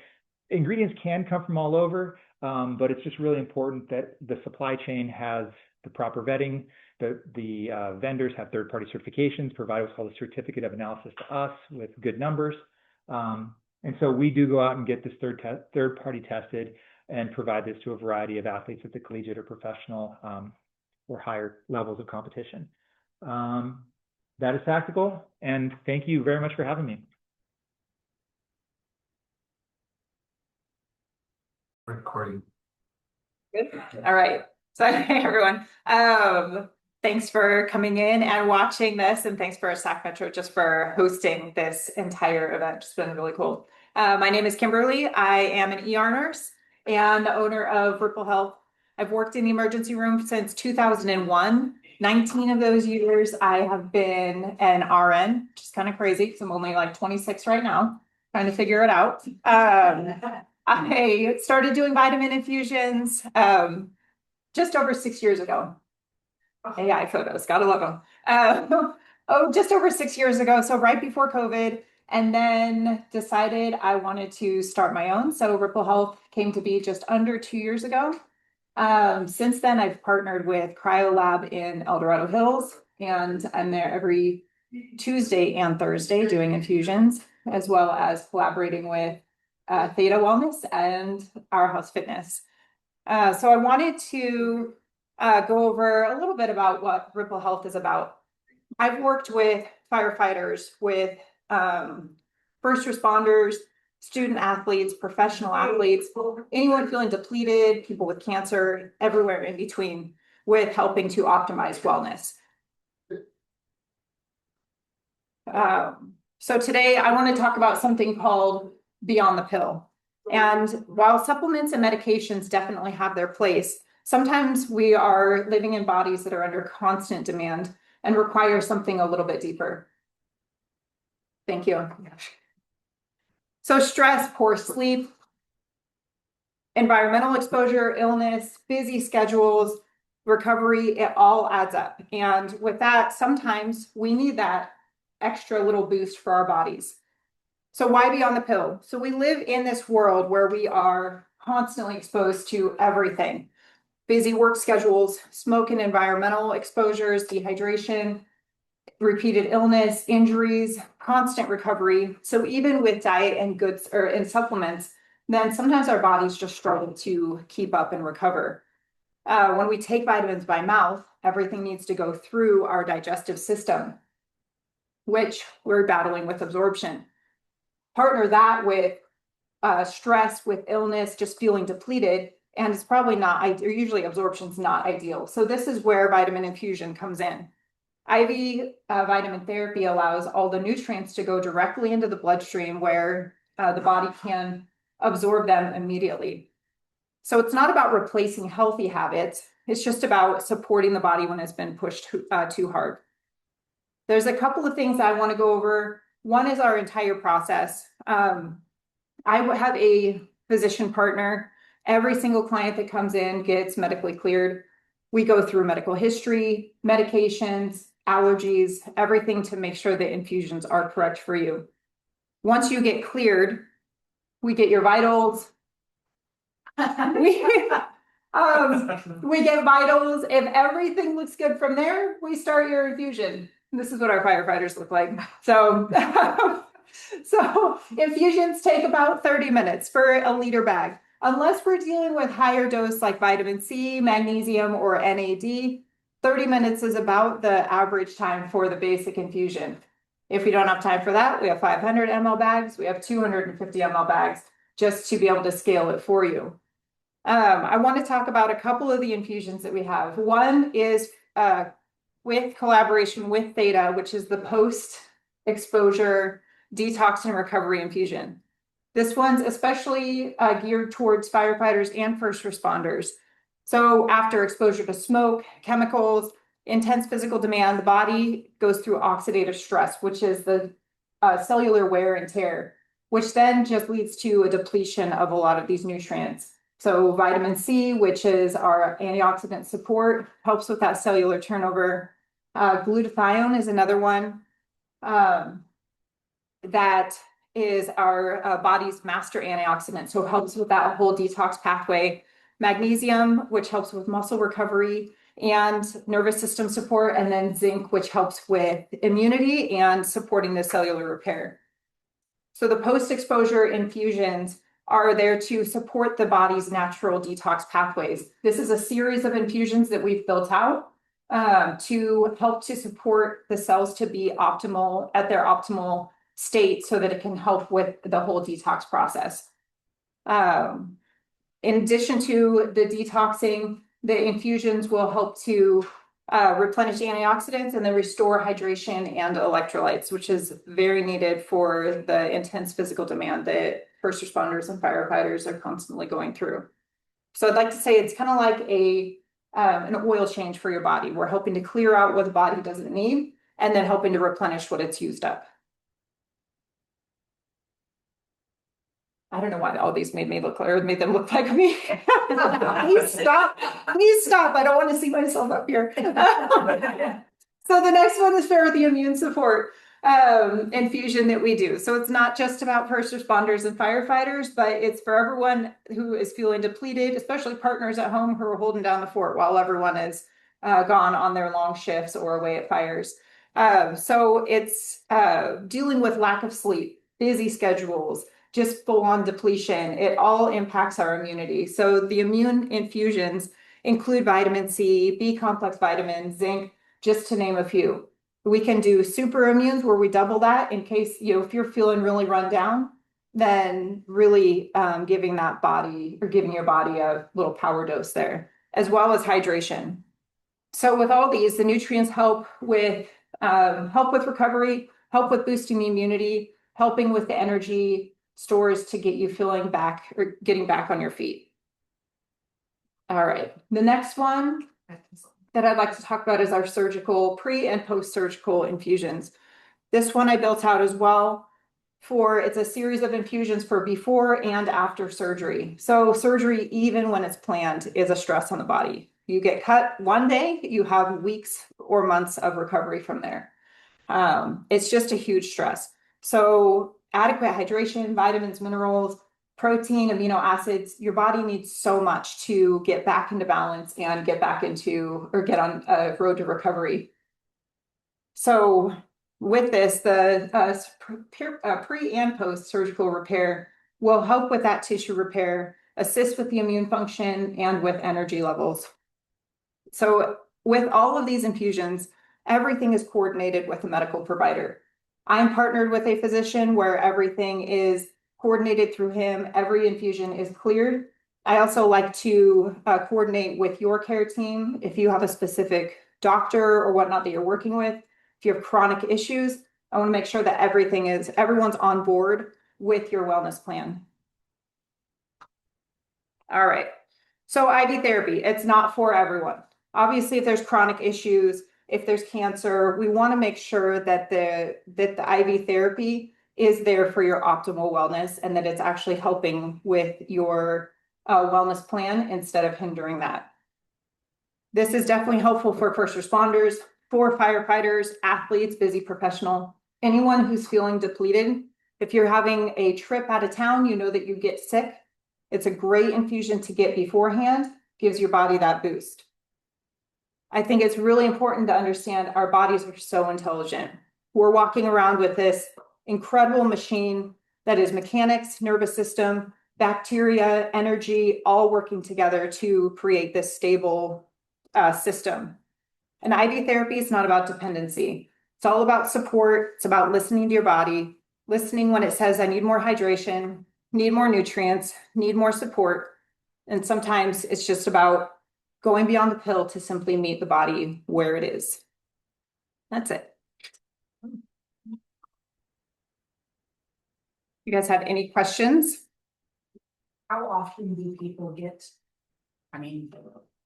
ingredients can come from all over, but it's just really important that the supply chain has the proper vetting. The vendors have third-party certifications, provide what's called a certificate of analysis to us with good numbers. And so we do go out and get this third-party tested and provide this to a variety of athletes at the collegiate or professional or higher levels of competition. That is tactical, and thank you very much for having me. Recording. Good. All right. So, hey, everyone. Thanks for coming in and watching this, and thanks for Sac Metro just for hosting this entire event. It's been really cool. My name is Kimberly. I am an ER nurse and the owner of Ripple Health. I've worked in the emergency room since 2001. 19 of those years, I have been an RN, which is kind of crazy because I'm only like 26 right now, trying to figure it out. I started doing vitamin infusions just over 6 years ago. AI photos, gotta love them. Just over 6 years ago, so right before COVID, and then decided I wanted to start my own. So Ripple Health came to be just under 2 years ago. Since then, I've partnered with CryoLab in El Dorado Hills, and I'm there every Tuesday and Thursday doing infusions, as well as collaborating with Theta Wellness and Our House Fitness. So I wanted to go over a little bit about what Ripple Health is about. I've worked with firefighters, with first responders, student athletes, professional athletes, anyone feeling depleted, people with cancer, everywhere in between, with helping to optimize wellness. So today I want to talk about something called Beyond the Pill. And while supplements and medications definitely have their place, sometimes we are living in bodies that are under constant demand and require something a little bit deeper. Thank you. So stress, poor sleep, environmental exposure, illness, busy schedules, recovery, it all adds up. And with that, sometimes we need that extra little boost for our bodies. So why Beyond the Pill? So we live in this world where we are constantly exposed to everything. Busy work schedules, smoke and environmental exposures, dehydration, repeated illness, injuries, constant recovery. So even with diet and goods and supplements, then sometimes our bodies just struggle to keep up and recover. When we take vitamins by mouth, everything needs to go through our digestive system, which we're battling with absorption. Partner that with stress, with illness, just feeling depleted, and it's probably not, usually absorption's not ideal. So this is where vitamin infusion comes in. IV vitamin therapy allows all the nutrients to go directly into the bloodstream where the body can absorb them immediately. So it's not about replacing healthy habits. It's just about supporting the body when it's been pushed too hard. There's a couple of things I want to go over. One is our entire process. I have a physician partner. Every single client that comes in gets medically cleared. We go through medical history, medications, allergies, everything to make sure the infusions are correct for you. Once you get cleared, we get your vitals. we get vitals. If everything looks good from there, we start your infusion. This is what our firefighters look like. So, so infusions take about 30 minutes for a liter bag. unless we're dealing with higher dose like vitamin C, magnesium, or NAD, 30 minutes is about the average time for the basic infusion. If we don't have time for that, we have 500 ml bags, we have 250 ml bags, just to be able to scale it for you. I want to talk about a couple of the infusions that we have. One is with collaboration with Theta, which is the post-exposure detox and recovery infusion. This one's especially geared towards firefighters and first responders. So after exposure to smoke, chemicals, intense physical demand, the body goes through oxidative stress, which is the cellular wear and tear, which then just leads to a depletion of a lot of these nutrients. So vitamin C, which is our antioxidant support, helps with that cellular turnover. Glutathione is another one that is our body's master antioxidant, so it helps with that whole detox pathway. Magnesium, which helps with muscle recovery and nervous system support, and then zinc, which helps with immunity and supporting the cellular repair. So the post-exposure infusions are there to support the body's natural detox pathways. This is a series of infusions that we've built out to help to support the cells to be optimal at their optimal state so that it can help with the whole detox process. In addition to the detoxing, the infusions will help to replenish antioxidants and then restore hydration and electrolytes, which is very needed for the intense physical demand that first responders and firefighters are constantly going through. So I'd like to say it's kind of like an oil change for your body. We're helping to clear out what the body doesn't need and then helping to replenish what it's used up. I don't know why all these made them look like me. Please stop. Please stop. I don't want to see myself up here. So the next one is for the immune support infusion that we do. So it's not just about first responders and firefighters, but it's for everyone who is feeling depleted, especially partners at home who are holding down the fort while everyone is gone on their long shifts or away at fires. So it's dealing with lack of sleep, busy schedules, just full-on depletion. It all impacts our immunity. So the immune infusions include vitamin C, B complex vitamins, zinc, just to name a few. We can do super immunes where we double that in case, if you're feeling really run down, then really giving your body a little power dose there, as well as hydration. So with all these, the nutrients help with recovery, help with boosting the immunity, helping with the energy stores to get you feeling back or getting back on your feet. All right, the next one that I'd like to talk about is our surgical pre and post-surgical infusions. This one I built out as well it's a series of infusions for before and after surgery. So surgery, even when it's planned, is a stress on the body. You get cut one day, you have weeks or months of recovery from there. It's just a huge stress. So adequate hydration, vitamins, minerals, protein, amino acids, your body needs so much to get back into balance and get on a road to recovery. So with this, the pre and post surgical repair will help with that tissue repair, assist with the immune function, and with energy levels. So with all of these infusions, everything is coordinated with a medical provider. I'm partnered with a physician where everything is coordinated through him. Every infusion is cleared. I also like to coordinate with your care team if you have a specific doctor or whatnot that you're working with. If you have chronic issues, I want to make sure that everyone's on board with your wellness plan. All right. So IV therapy, it's not for everyone. Obviously, if there's chronic issues, if there's cancer, we want to make sure that the IV therapy is there for your optimal wellness and that it's actually helping with your wellness plan instead of hindering that. This is definitely helpful for first responders, for firefighters, athletes, busy professional, anyone who's feeling depleted. If you're having a trip out of town, you know that you get sick. It's a great infusion to get beforehand, gives your body that boost. I think it's really important to understand our bodies are so intelligent. We're walking around with this incredible machine that is mechanics, nervous system, bacteria, energy, all working together to create this stable system. And IV therapy is not about dependency. It's all about support. It's about listening to your body, listening when it says, I need more hydration, need more nutrients, need more support. And sometimes it's just about going beyond the pill to simply meet the body where it is. That's it. You guys have any questions? How often do people get, I mean,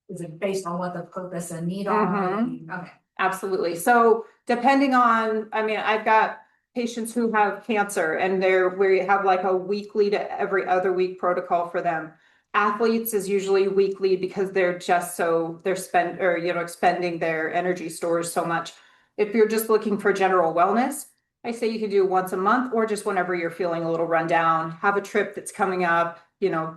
is it based on what the purpose and need are? Okay. Absolutely. So depending on, I mean, I've got patients who have cancer and we have like a weekly to every other week protocol for them. Athletes is usually weekly because they're just expending their energy stores so much. If you're just looking for general wellness, I say you could do once a month or just whenever you're feeling a little run down, have a trip that's coming up,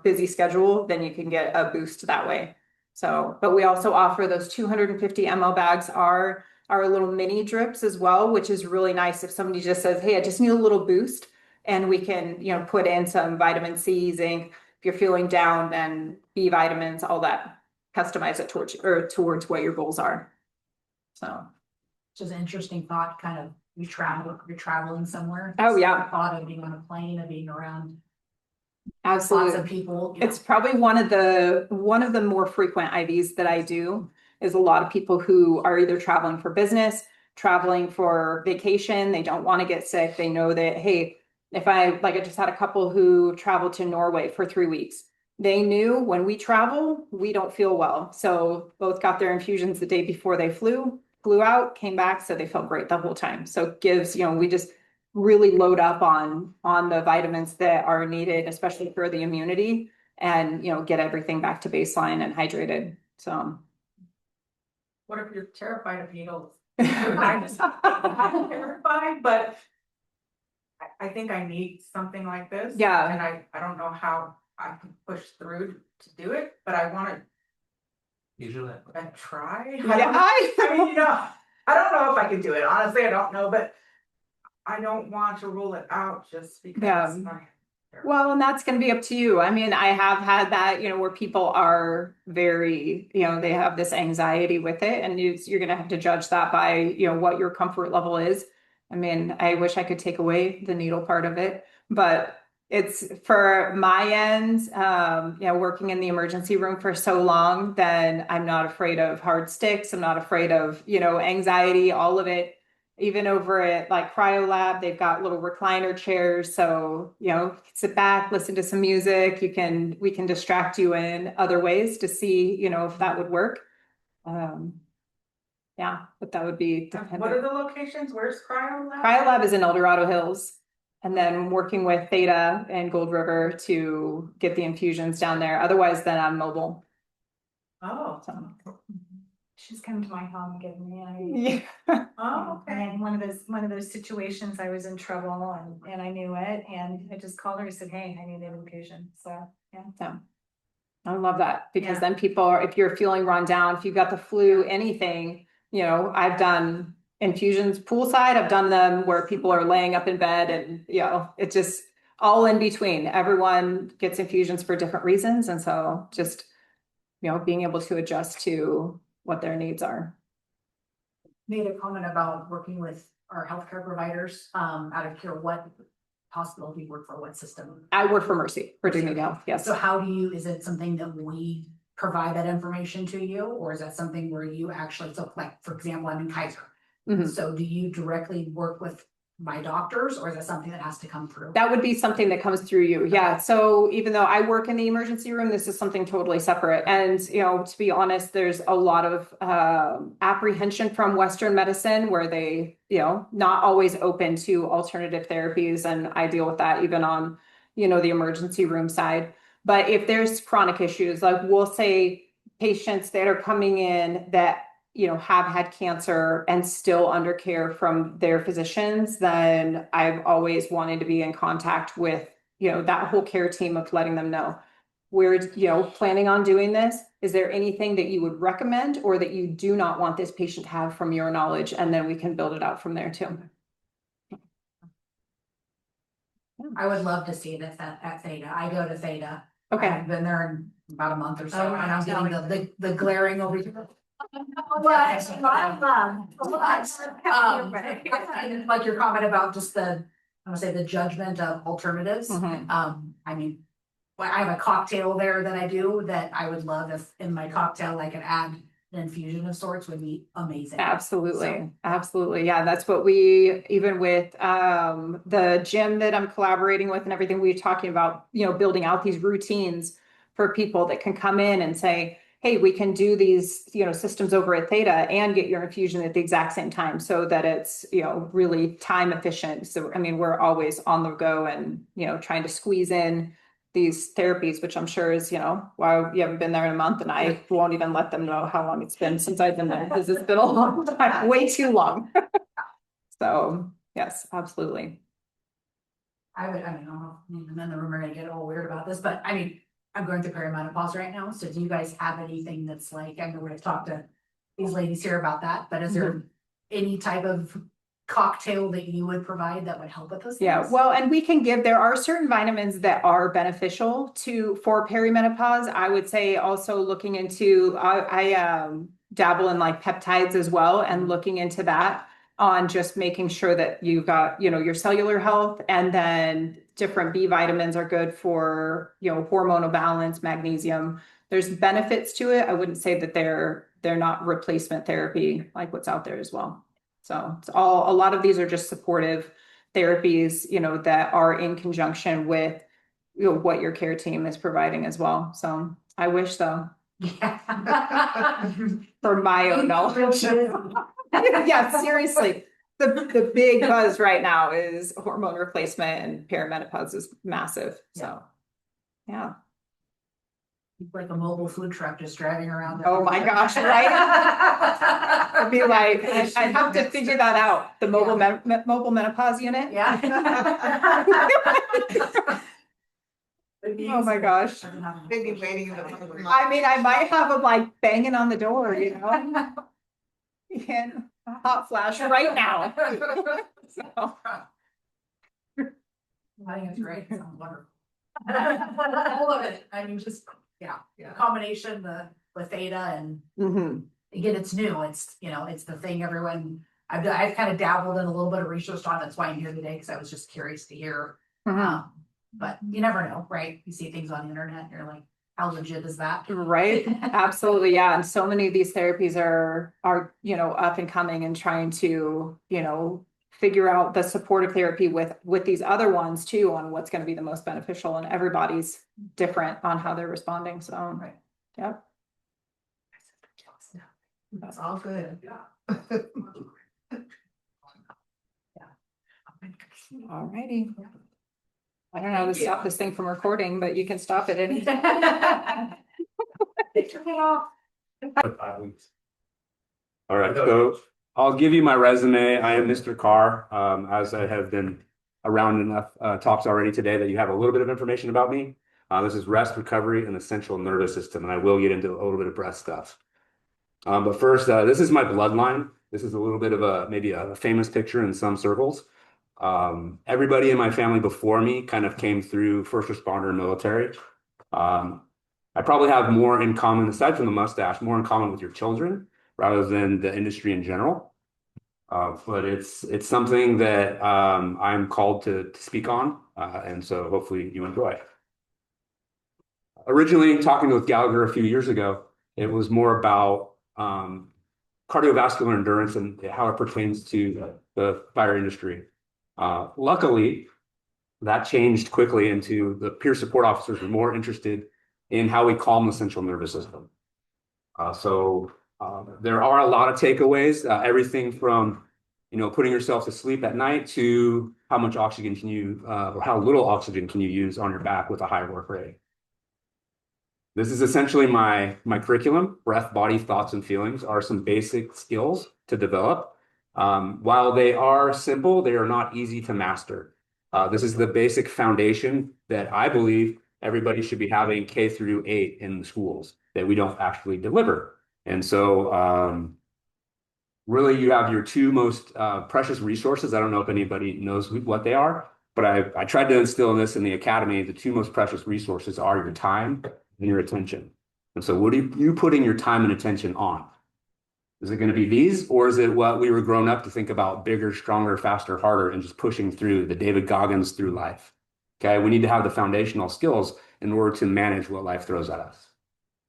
busy schedule, then you can get a boost that way. So, but we also offer those 250 ml bags are little mini drips as well, which is really nice if somebody just says, hey, I just need a little boost, and we can, put in some vitamin C, zinc. If you're feeling down, then B vitamins, all that, customize it towards what your goals are. So. Which is an interesting thought, kind of, you're traveling somewhere. Oh, yeah. The thought of being on a plane and being around absolutely lots of people. It's probably one of the more frequent IVs that I do is a lot of people who are either traveling for business, traveling for vacation. They don't want to get sick. They know that, hey, I just had a couple who traveled to Norway for 3 weeks. They knew when we travel, we don't feel well. So both got their infusions the day before they flew out, came back, so they felt great the whole time. So it gives, we just really load up on the vitamins that are needed, especially for the immunity, and, get everything back to baseline and hydrated. So. What if you're terrified of needles? I'm terrified, but I think I need something like this. Yeah. And I don't know how I can push through to do it, but I want to Usually. Try. Yeah. I mean, I don't know if I can do it. Honestly, I don't know, but I don't want to rule it out just because. Well, and that's going to be up to you. I mean, I have had that, where people are very, they have this anxiety with it, and you're going to have to judge that by, what your comfort level is. I mean, I wish I could take away the needle part of it, but it's for my end, working in the emergency room for so long, then I'm not afraid of hard sticks. I'm not afraid of, anxiety, all of it. Even over at like Cryo Lab, they've got little recliner chairs. So, sit back, listen to some music. We can distract you in other ways to see, if that would work. Yeah, but that would be dependent. What are the locations? Where's Cryo Lab? Cryo Lab is in El Dorado Hills, and then working with Theta and Gold River to get the infusions down there. Otherwise, then I'm mobile. Oh. So. She's come to my home, given me Oh, okay. And one of those situations I was in trouble and I knew it, and I just called her and said, hey, I need an infusion. So yeah. I love that, because then people if you're feeling run down, if you've got the flu, anything, I've done infusions poolside. I've done them where people are laying up in bed, and it's just all in between. Everyone gets infusions for different reasons, and so just being able to adjust to what their needs are. Made a comment about working with our healthcare providers. Out of care, what hospital do you work for? What system? I work for Mercy, for Dignity Health. Yes. So is it something that we provide that information to you, or is that something where you actually, so like, for example, I'm in Kaiser. Mm-hmm. So do you directly work with my doctors, or is that something that has to come through? That would be something that comes through you. Yeah. So even though I work in the emergency room, this is something totally separate. And, to be honest, there's a lot of apprehension from Western medicine where they, not always open to alternative therapies. And I deal with that even on, the emergency room side. But if there's chronic issues, like we'll say patients that are coming in that have had cancer and still under care from their physicians, then I've always wanted to be in contact with, that whole care team of letting them know we're, planning on doing this. Is there anything that you would recommend or that you do not want this patient to have from your knowledge? And then we can build it out from there too. I would love to see this at Theta. I go to Theta. Okay. I've been there in about a month or so, Oh, and I'm wow. getting the glaring over here. Like your comment about just the, I would say the judgment of alternatives. I mean, well, I have a cocktail there that I do that I would love if in my cocktail I could add an infusion of sorts would be amazing. Absolutely. So, Absolutely. Yeah, that's what we, even with the gym that I'm collaborating with and everything, we're talking about, you know, building out these routines for people that can come in and say, hey, we can do these, you know, systems over at Theta and get your infusion at the exact same time so that it's, you know, really time efficient. So, I mean, we're always on the go and, you know, trying to squeeze in these therapies, which I'm sure is, you know, why you haven't been there in a month, and I won't even let them know how long it's been since I've been there, because it's been a long time, way too long. So, yes, absolutely. I mean, I don't know, the men in the room are gonna get all weird about this, but I mean, I'm going through perimenopause right now, so do you guys have anything that's like, I know we're gonna talk to these ladies here about that, but is there any type of cocktail that you would provide that would help with those things? Yeah, well, and we can give, there are certain vitamins that are beneficial for perimenopause. I would say also looking into, I dabble in like peptides as well, and looking into that on just making sure that you've got, you know, your cellular health, and then different B vitamins are good for, you know, hormonal balance, magnesium. There's benefits to it. I wouldn't say that they're not replacement therapy like what's out there as well. So it's all, a lot of these are just supportive therapies, you know, that are in conjunction with, you know, what your care team is providing as well. So I wish so. Yeah. For my own knowledge. Yeah, seriously. The big buzz right now is hormone replacement, and perimenopause is massive. So, yeah. Like a mobile food truck just driving around. Oh my gosh, right? I'd be like, I'd have to figure that out. The mobile mobile menopause unit. Yeah. Oh my gosh. They'd be waiting in the front. I mean, I might have them like banging on the door, you know? And a hot flash right now. So. I think it's great. It sounds wonderful. I love it. I mean, just, yeah, the combination, the theta, and again, it's new. It's, you know, it's the thing everyone, I've kind of dabbled in a little bit of research on. That's why I'm here today, because I was just curious to hear. But you never know, right? You see things on the internet and you're like, how legit is that? Right. Absolutely. Yeah. And so many of these therapies are, you know, up and coming and trying to, you know, figure out the supportive therapy with these other ones too, on what's going to be the most beneficial, and everybody's different on how they're responding. So, right. Yeah. That's all good. Yeah. All righty. I don't know how to stop this thing from recording, but you can stop it any time. All right, so I'll give you my resume. I am Mr. Carr. As I have been around enough talks already today that you have a little bit of information about me. This is rest, recovery, and the central nervous system, and I will get into a little bit of breath stuff. But first, this is my bloodline. This is a little bit of maybe a famous picture in some circles. Everybody in my family before me kind of came through first responder and military. I probably have more in common, aside from the mustache, more in common with your children rather than the industry in general. But it's something that I'm called to speak on, and so hopefully you enjoy. Originally, talking with Gallagher a few years ago, it was more about cardiovascular endurance and how it pertains to the fire industry. Luckily, that changed quickly into the peer support officers were more interested in how we calm the central nervous system. There are a lot of takeaways, everything from, you know, putting yourself to sleep at night to how much oxygen can you, or how little oxygen can you use on your back with a high work rate. This is essentially my curriculum. Breath, body, thoughts, and feelings are some basic skills to develop. While they are simple, they are not easy to master. This is the basic foundation that I believe everybody should be having K through 8 in the schools that we don't actually deliver. And so really you have your two most precious resources. I don't know if anybody knows what they are. But I tried to instill this in the academy. The two most precious resources are your time and your attention. And so what are you putting your time and attention on? Is it going to be these, or is it what we were grown up to think about, bigger, stronger, faster, harder, and just pushing through the David Goggins through life? Okay, we need to have the foundational skills in order to manage what life throws at us.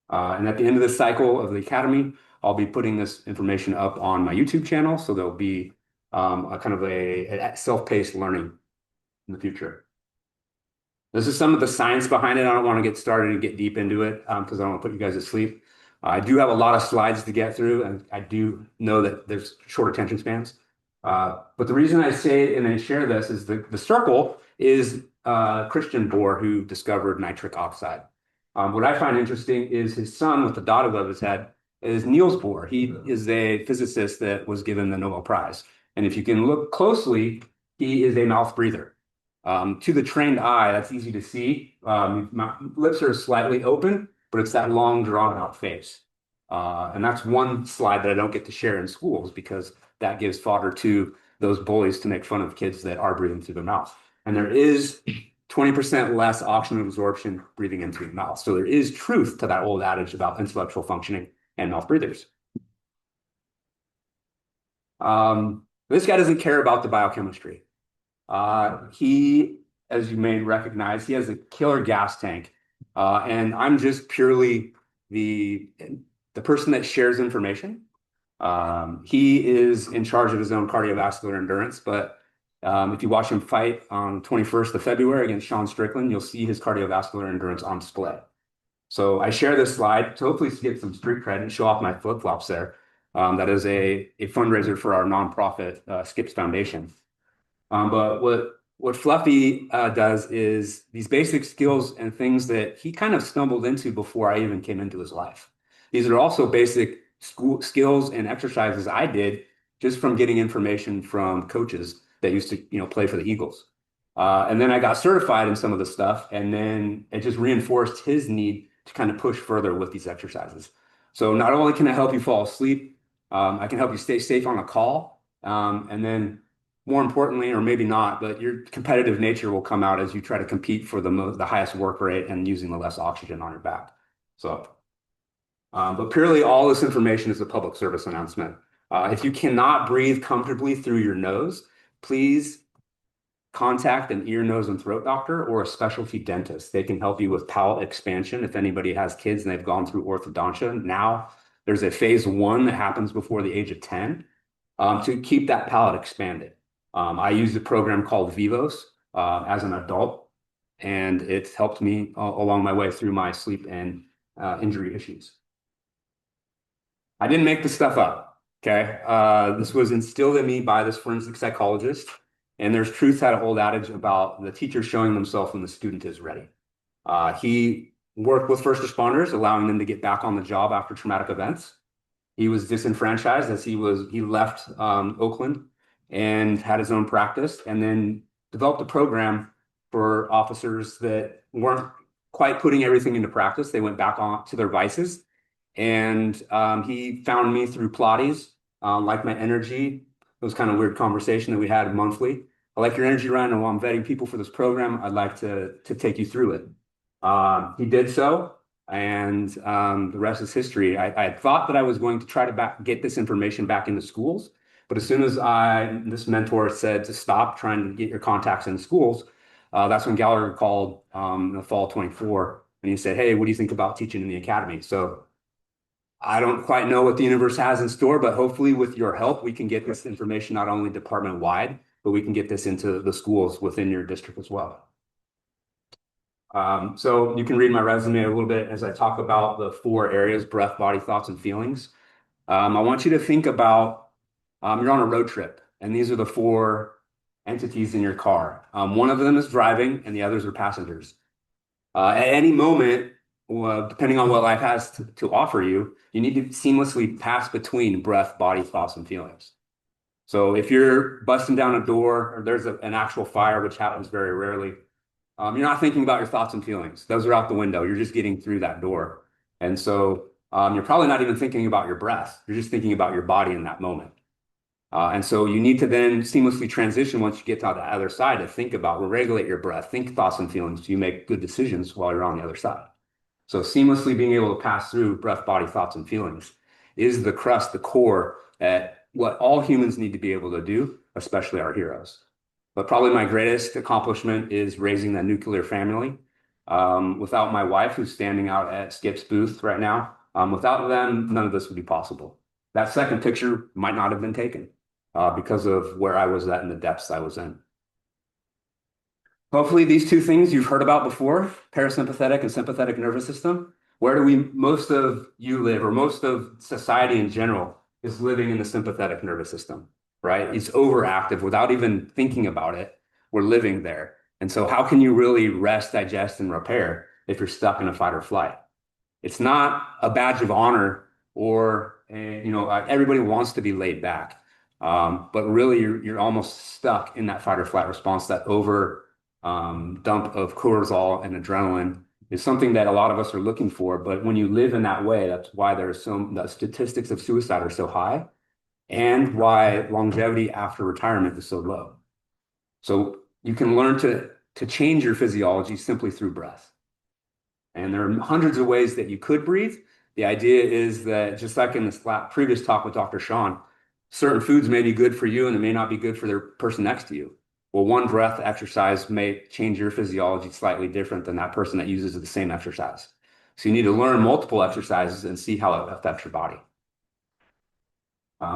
And at the end of this cycle of the academy, I'll be putting this information up on my YouTube channel, so there'll be a kind of a self-paced learning in the future. This is some of the science behind it. I don't want to get started and get deep into it because I don't want to put you guys to sleep. I do have a lot of slides to get through, and I do know that there's short attention spans. But the reason I say and I share this is the circle is Christian Bohr, who discovered nitric oxide. What I find interesting is his son with the dot above his head is Niels Bohr. He is a physicist that was given the Nobel Prize. And if you can look closely, he is a mouth breather. To the trained eye, that's easy to see. My lips are slightly open, but it's that long, drawn-out face. And that's one slide that I don't get to share in schools because that gives fodder to those bullies to make fun of kids that are breathing through their mouth. And there is 20% less oxygen absorption breathing into your mouth. So there is truth to that old adage about intellectual functioning and mouth breathers. This guy doesn't care about the biochemistry. He, as you may recognize, he has a killer gas tank. And I'm just purely the person that shares information. He is in charge of his own cardiovascular endurance, but if you watch him fight on 21st of February against Sean Strickland, you'll see his cardiovascular endurance on display. So I share this slide to hopefully get some street cred and show off my flip-flops there. That is a fundraiser for our nonprofit Skips Foundation. But what Fluffy does is these basic skills and things that he kind of stumbled into before I even came into his life. These are also basic school skills and exercises I did just from getting information from coaches that used to, play for the Eagles. And then I got certified in some of the stuff, and then it just reinforced his need to kind of push further with these exercises. So not only can I help you fall asleep, I can help you stay safe on a call, and then more importantly, or maybe not, but your competitive nature will come out as you try to compete for the highest work rate and using the less oxygen on your back. So, but purely all this information is a public service announcement. If you cannot breathe comfortably through your nose, please contact an ear, nose, and throat doctor or a specialty dentist. They can help you with palate expansion. If anybody has kids and they've gone through orthodontia, now there's a phase 1 that happens before the age of 10 to keep that palate expanded. I used a program called Vivos as an adult, and it's helped me along my way through my sleep and injury issues. I didn't make this stuff up, okay? This was instilled in me by this forensic psychologist, and there's truth to that old adage about the teacher showing themselves when the student is ready. He worked with first responders, allowing them to get back on the job after traumatic events. He was disenfranchised as he left Oakland and had his own practice, and then developed a program for officers that weren't quite putting everything into practice. They went back on to their vices, and he found me through Pilates, like my energy. It was kind of a weird conversation that we had monthly. I like your energy, Ryan, and while I'm vetting people for this program, I'd like to take you through it. He did so, and the rest is history. I thought that I was going to try to get this information back into schools, but as soon as this mentor said to stop trying to get your contacts in schools, that's when Gallagher called in the fall of 24, and he said, "Hey, what do you think about teaching in the academy?" So I don't quite know what the universe has in store, but hopefully with your help, we can get this information not only department-wide, but we can get this into the schools within your district as well. So you can read my resume a little bit as I talk about the 4 areas: breath, body, thoughts, and feelings. I want you to think about you're on a road trip, and these are the 4 entities in your car. One of them is driving, and the others are passengers. At any moment, depending on what life has to offer you, you need to seamlessly pass between breath, body, thoughts, and feelings. So if you're busting down a door or there's an actual fire, which happens very rarely, you're not thinking about your thoughts and feelings. Those are out the window. You're just getting through that door. And so you're probably not even thinking about your breath. You're just thinking about your body in that moment. And so you need to then seamlessly transition once you get to the other side to think about, regulate your breath, think thoughts and feelings so you make good decisions while you're on the other side. So seamlessly being able to pass through breath, body, thoughts, and feelings is the crust, the core at what all humans need to be able to do, especially our heroes. But probably my greatest accomplishment is raising that nuclear family. Without my wife, who's standing out at Skip's booth right now, without them, none of this would be possible. That second picture might not have been taken because of where I was at in the depths I was in. Hopefully these two things you've heard about before, parasympathetic and sympathetic nervous system. Where do most of you live, or most of society in general is living in the sympathetic nervous system, right? It's overactive without even thinking about it. We're living there. And so how can you really rest, digest, and repair if you're stuck in a fight or flight? It's not a badge of honor or, everybody wants to be laid back. But really you're almost stuck in that fight or flight response. That dump of cortisol and adrenaline is something that a lot of us are looking for. But when you live in that way, that's why the statistics of suicide are so high and why longevity after retirement is so low. So you can learn to change your physiology simply through breath. And there are hundreds of ways that you could breathe. The idea is that, just like in this previous talk with Dr. Sean, certain foods may be good for you and it may not be good for the person next to you. Well, one breath exercise may change your physiology slightly different than that person that uses the same exercise. So you need to learn multiple exercises and see how it affects your body.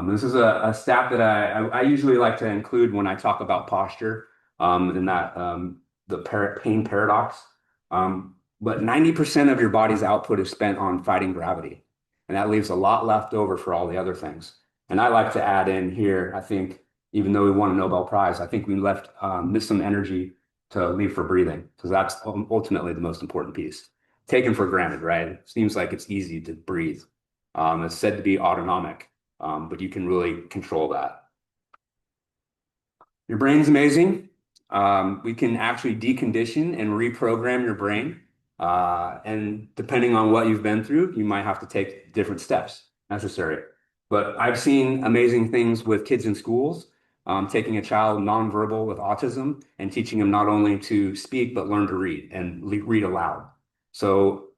This is a stat that I usually like to include when I talk about posture, in that the pain paradox. But 90% of your body's output is spent on fighting gravity. And that leaves a lot left over for all the other things. And I like to add in here, I think, even though we won a Nobel Prize, I think we missed some energy to leave for breathing, because that's ultimately the most important piece. Taken for granted, right? It seems like it's easy to breathe. It's said to be autonomic, but you can really control that. Your brain's amazing. We can actually decondition and reprogram your brain. And depending on what you've been through, you might have to take different steps necessary. But I've seen amazing things with kids in schools, taking a child nonverbal with autism and teaching them not only to speak, but learn to read and read aloud. So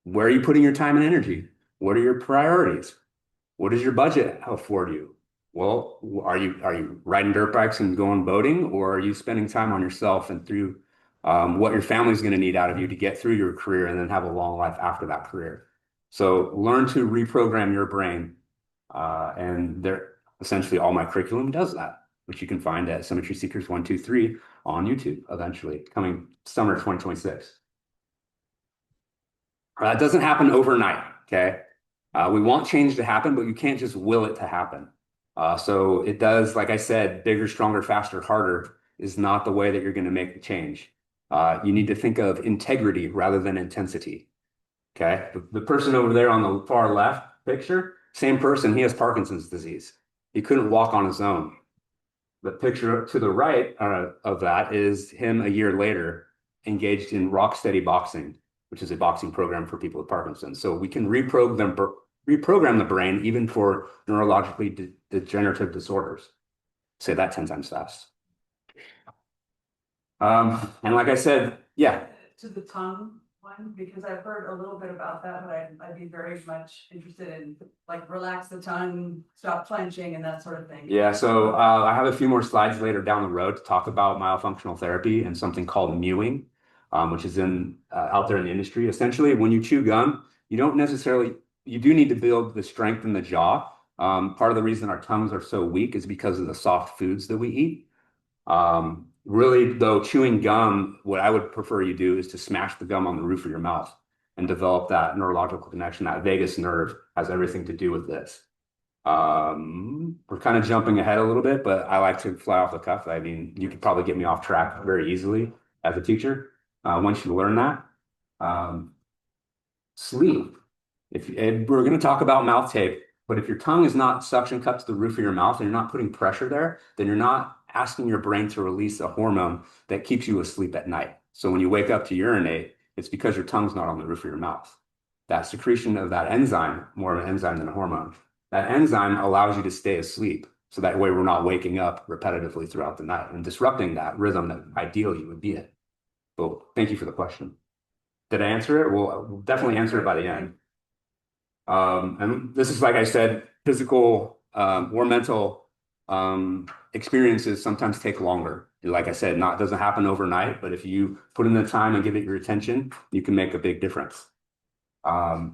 where are you putting your time and energy? What are your priorities? What does your budget afford you? Well, are you riding dirt bikes and going boating, or are you spending time on yourself and through what your family's going to need out of you to get through your career and then have a long life after that career? So learn to reprogram your brain. And essentially all my curriculum does that, which you can find at Symmetry Seekers 123 on YouTube, eventually coming summer 2026. That doesn't happen overnight, okay? We want change to happen, but you can't just will it to happen. So it does, like I said, bigger, stronger, faster, harder is not the way that you're going to make the change. You need to think of integrity rather than intensity. Okay, the person over there on the far left picture, same person, he has Parkinson's disease. He couldn't walk on his own. The picture to the right of that is him a year later, engaged in rock steady boxing, which is a boxing program for people with Parkinson's. So we can reprogram the brain even for neurologically degenerative disorders. Say that 10 times fast. And like I said, yeah. To the tongue one, because I've heard a little bit about that, but I'd be very much interested in, like, relax the tongue, stop clenching, and that sort of thing. Yeah, so I have a few more slides later down the road to talk about myofunctional therapy and something called mewing, which is out there in the industry. Essentially, when you chew gum, you do need to build the strength in the jaw. Part of the reason our tongues are so weak is because of the soft foods that we eat. Really, though, chewing gum, what I would prefer you do is to smash the gum on the roof of your mouth and develop that neurological connection. That vagus nerve has everything to do with this. We're kind of jumping ahead a little bit, but I like to fly off the cuff. I mean, you could probably get me off track very easily as a teacher once you learn that. Sleep. We're going to talk about mouth tape, but if your tongue is not suction cupped to the roof of your mouth and you're not putting pressure there, then you're not asking your brain to release a hormone that keeps you asleep at night. So when you wake up to urinate, it's because your tongue's not on the roof of your mouth. That secretion of that enzyme, more of an enzyme than a hormone, that enzyme allows you to stay asleep. So that way we're not waking up repetitively throughout the night and disrupting that rhythm that ideally you would be in. So thank you for the question. Did I answer it? Well, we'll definitely answer it by the end. And this is, like I said, physical or mental experiences sometimes take longer. Like I said, doesn't happen overnight, but if you put in the time and give it your attention, you can make a big difference. Up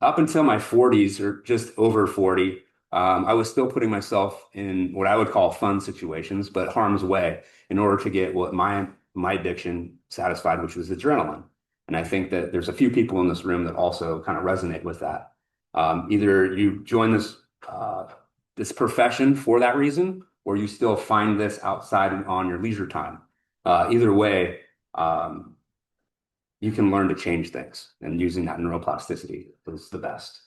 until my 40s or just over 40, I was still putting myself in what I would call fun situations, but harm's way in order to get what my addiction satisfied, which was adrenaline. And I think that there's a few people in this room that also kind of resonate with that. Either you join this profession for that reason, or you still find this outside and on your leisure time. Either way, you can learn to change things, and using that neuroplasticity is the best.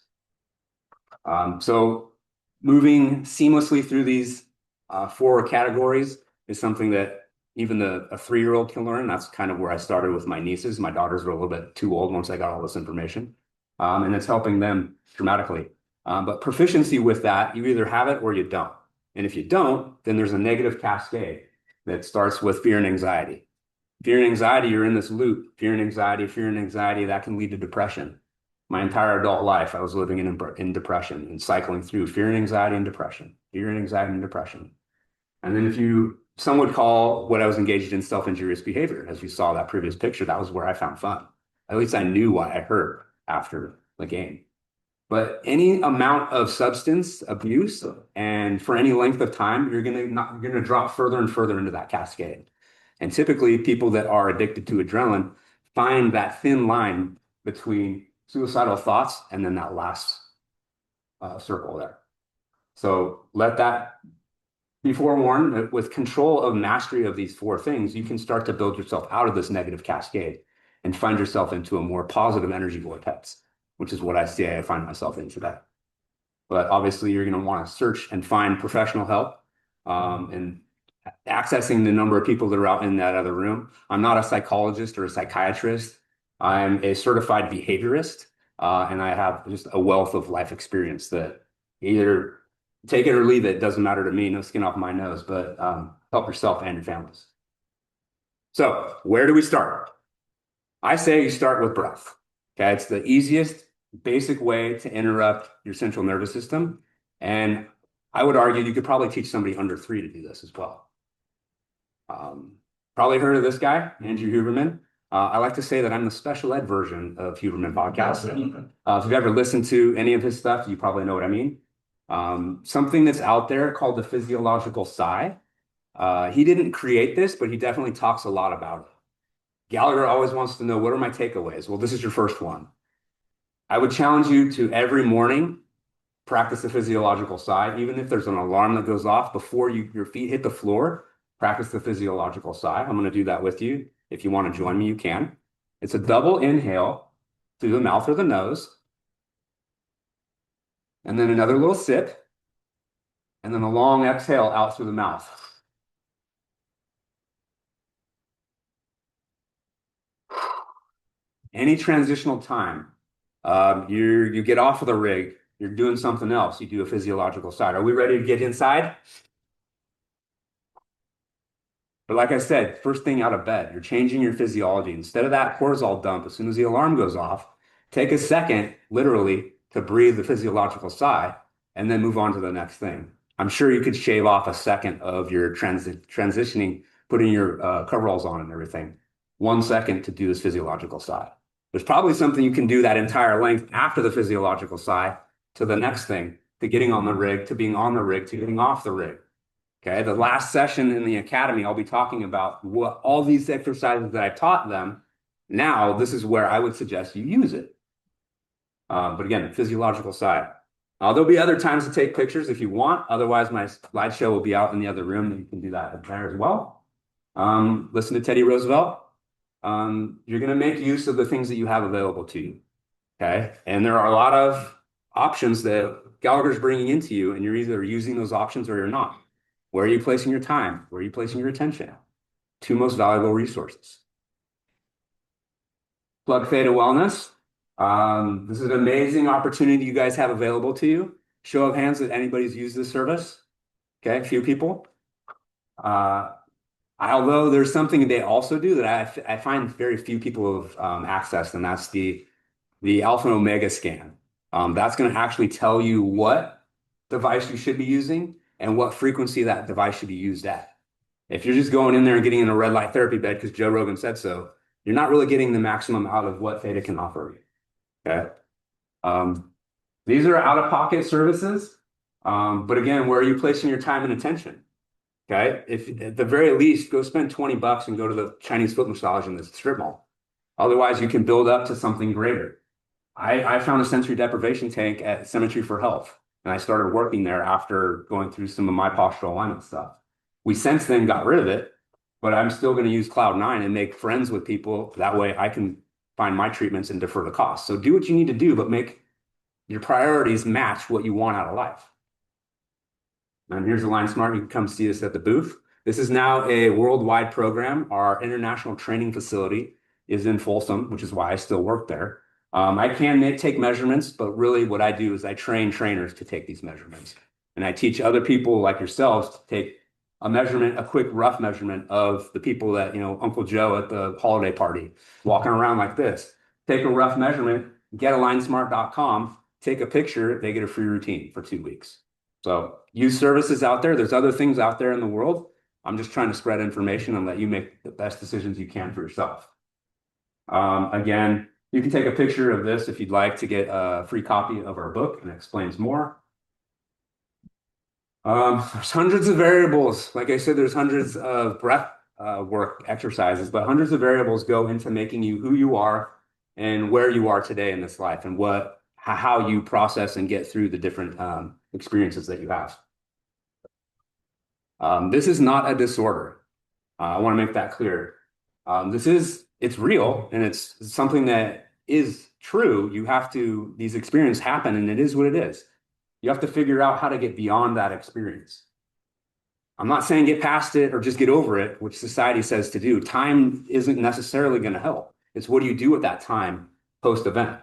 So moving seamlessly through these 4 categories is something that even a 3-year-old can learn. That's kind of where I started with my nieces. My daughters were a little bit too old once I got all this information. And it's helping them dramatically. But proficiency with that, you either have it or you don't. And if you don't, then there's a negative cascade that starts with fear and anxiety. Fear and anxiety, you're in this loop. Fear and anxiety, that can lead to depression. My entire adult life, I was living in depression and cycling through fear and anxiety and depression, fear and anxiety and depression. And then some would call what I was engaged in self-injurious behavior. As you saw that previous picture, that was where I found fun. At least I knew what I heard after the game. But any amount of substance abuse and for any length of time, you're gonna drop further and further into that cascade. And typically people that are addicted to adrenaline find that thin line between suicidal thoughts and then that last circle there. So let that be forewarned that with control of mastery of these 4 things, you can start to build yourself out of this negative cascade and find yourself into a more positive energy vortex, which is what I find myself in today. But obviously you're going to want to search and find professional help and accessing the number of people that are out in that other room. I'm not a psychologist or a psychiatrist. I'm a certified behaviorist, and I have just a wealth of life experience that either take it or leave it. Doesn't matter to me, no skin off my nose, but help yourself and your families. So where do we start? I say you start with breath. Okay, it's the easiest, basic way to interrupt your central nervous system. And I would argue you could probably teach somebody under 3 to do this as well. Probably heard of this guy, Andrew Huberman. I like to say that I'm the special ed version of Huberman podcast. If you've ever listened to any of his stuff, you probably know what I mean. Something that's out there called the physiological sigh. He didn't create this, but he definitely talks a lot about it. Gallagher always wants to know, what are my takeaways? Well, this is your first one. I would challenge you to every morning practice the physiological sigh. Even if there's an alarm that goes off before your feet hit the floor, practice the physiological sigh. I'm going to do that with you. If you want to join me, you can. It's a double inhale through the mouth or the nose, and then another little sip, and then a long exhale out through the mouth. Any transitional time, you get off of the rig, you're doing something else, you do a physiological sigh. Are we ready to get inside? But like I said, first thing out of bed, you're changing your physiology. Instead of that cortisol dump, as soon as the alarm goes off, take a second, literally, to breathe the physiological sigh, and then move on to the next thing. I'm sure you could shave off a second of your transitioning, putting your coveralls on and everything. 1 second to do this physiological sigh. There's probably something you can do that entire length after the physiological sigh to the next thing, to getting on the rig, to being on the rig, to getting off the rig. Okay, the last session in the academy, I'll be talking about what all these exercises that I taught them. Now, this is where I would suggest you use it. But again, physiological sigh. There'll be other times to take pictures if you want. Otherwise, my slideshow will be out in the other room, and you can do that there as well. Listen to Teddy Roosevelt. You're going to make use of the things that you have available to you. Okay, and there are a lot of options that Gallagher's bringing into you, and you're either using those options or you're not. Where are you placing your time? Where are you placing your attention? 2 most valuable resources. Plug Theta Wellness. This is an amazing opportunity you guys have available to you. Show of hands that anybody's used this service. Okay, a few people. Although there's something they also do that I find very few people have accessed, and that's the alpha and omega scan. That's going to actually tell you what device you should be using and what frequency that device should be used at. If you're just going in there and getting in a red light therapy bed because Joe Rogan said so, you're not really getting the maximum out of what Theta can offer you. Okay. These are out-of-pocket services. But again, where are you placing your time and attention? Okay. If at the very least, go spend $20 and go to the Chinese foot massage in the strip mall. Otherwise, you can build up to something greater. I found a sensory deprivation tank at Symmetry for Health, and I started working there after going through some of my postural alignment stuff. We since then got rid of it, but I'm still going to use Cloud9 and make friends with people. That way I can find my treatments and defer the cost. So do what you need to do, but make your priorities match what you want out of life. And here's Align Smart. You can come see us at the booth. This is now a worldwide program. Our international training facility is in Folsom, which is why I still work there. I can take measurements, but really what I do is I train trainers to take these measurements. And I teach other people like yourselves to take a measurement, a quick rough measurement of the people that, Uncle Joe at the holiday party, walking around like this. Take a rough measurement, get alignsmart.com, take a picture, they get a free routine for 2 weeks. So use services out there. There's other things out there in the world. I'm just trying to spread information and let you make the best decisions you can for yourself. Again, you can take a picture of this if you'd like to get a free copy of our book, and it explains more. There's hundreds of variables. Like I said, there's hundreds of breath work exercises, but hundreds of variables go into making you who you are and where you are today in this life, and how you process and get through the different experiences that you have. This is not a disorder. I want to make that clear. It's real, and it's something that is true. These experiences happen, and it is what it is. You have to figure out how to get beyond that experience. I'm not saying get past it or just get over it, which society says to do. Time isn't necessarily going to help. It's what do you do with that time post-event?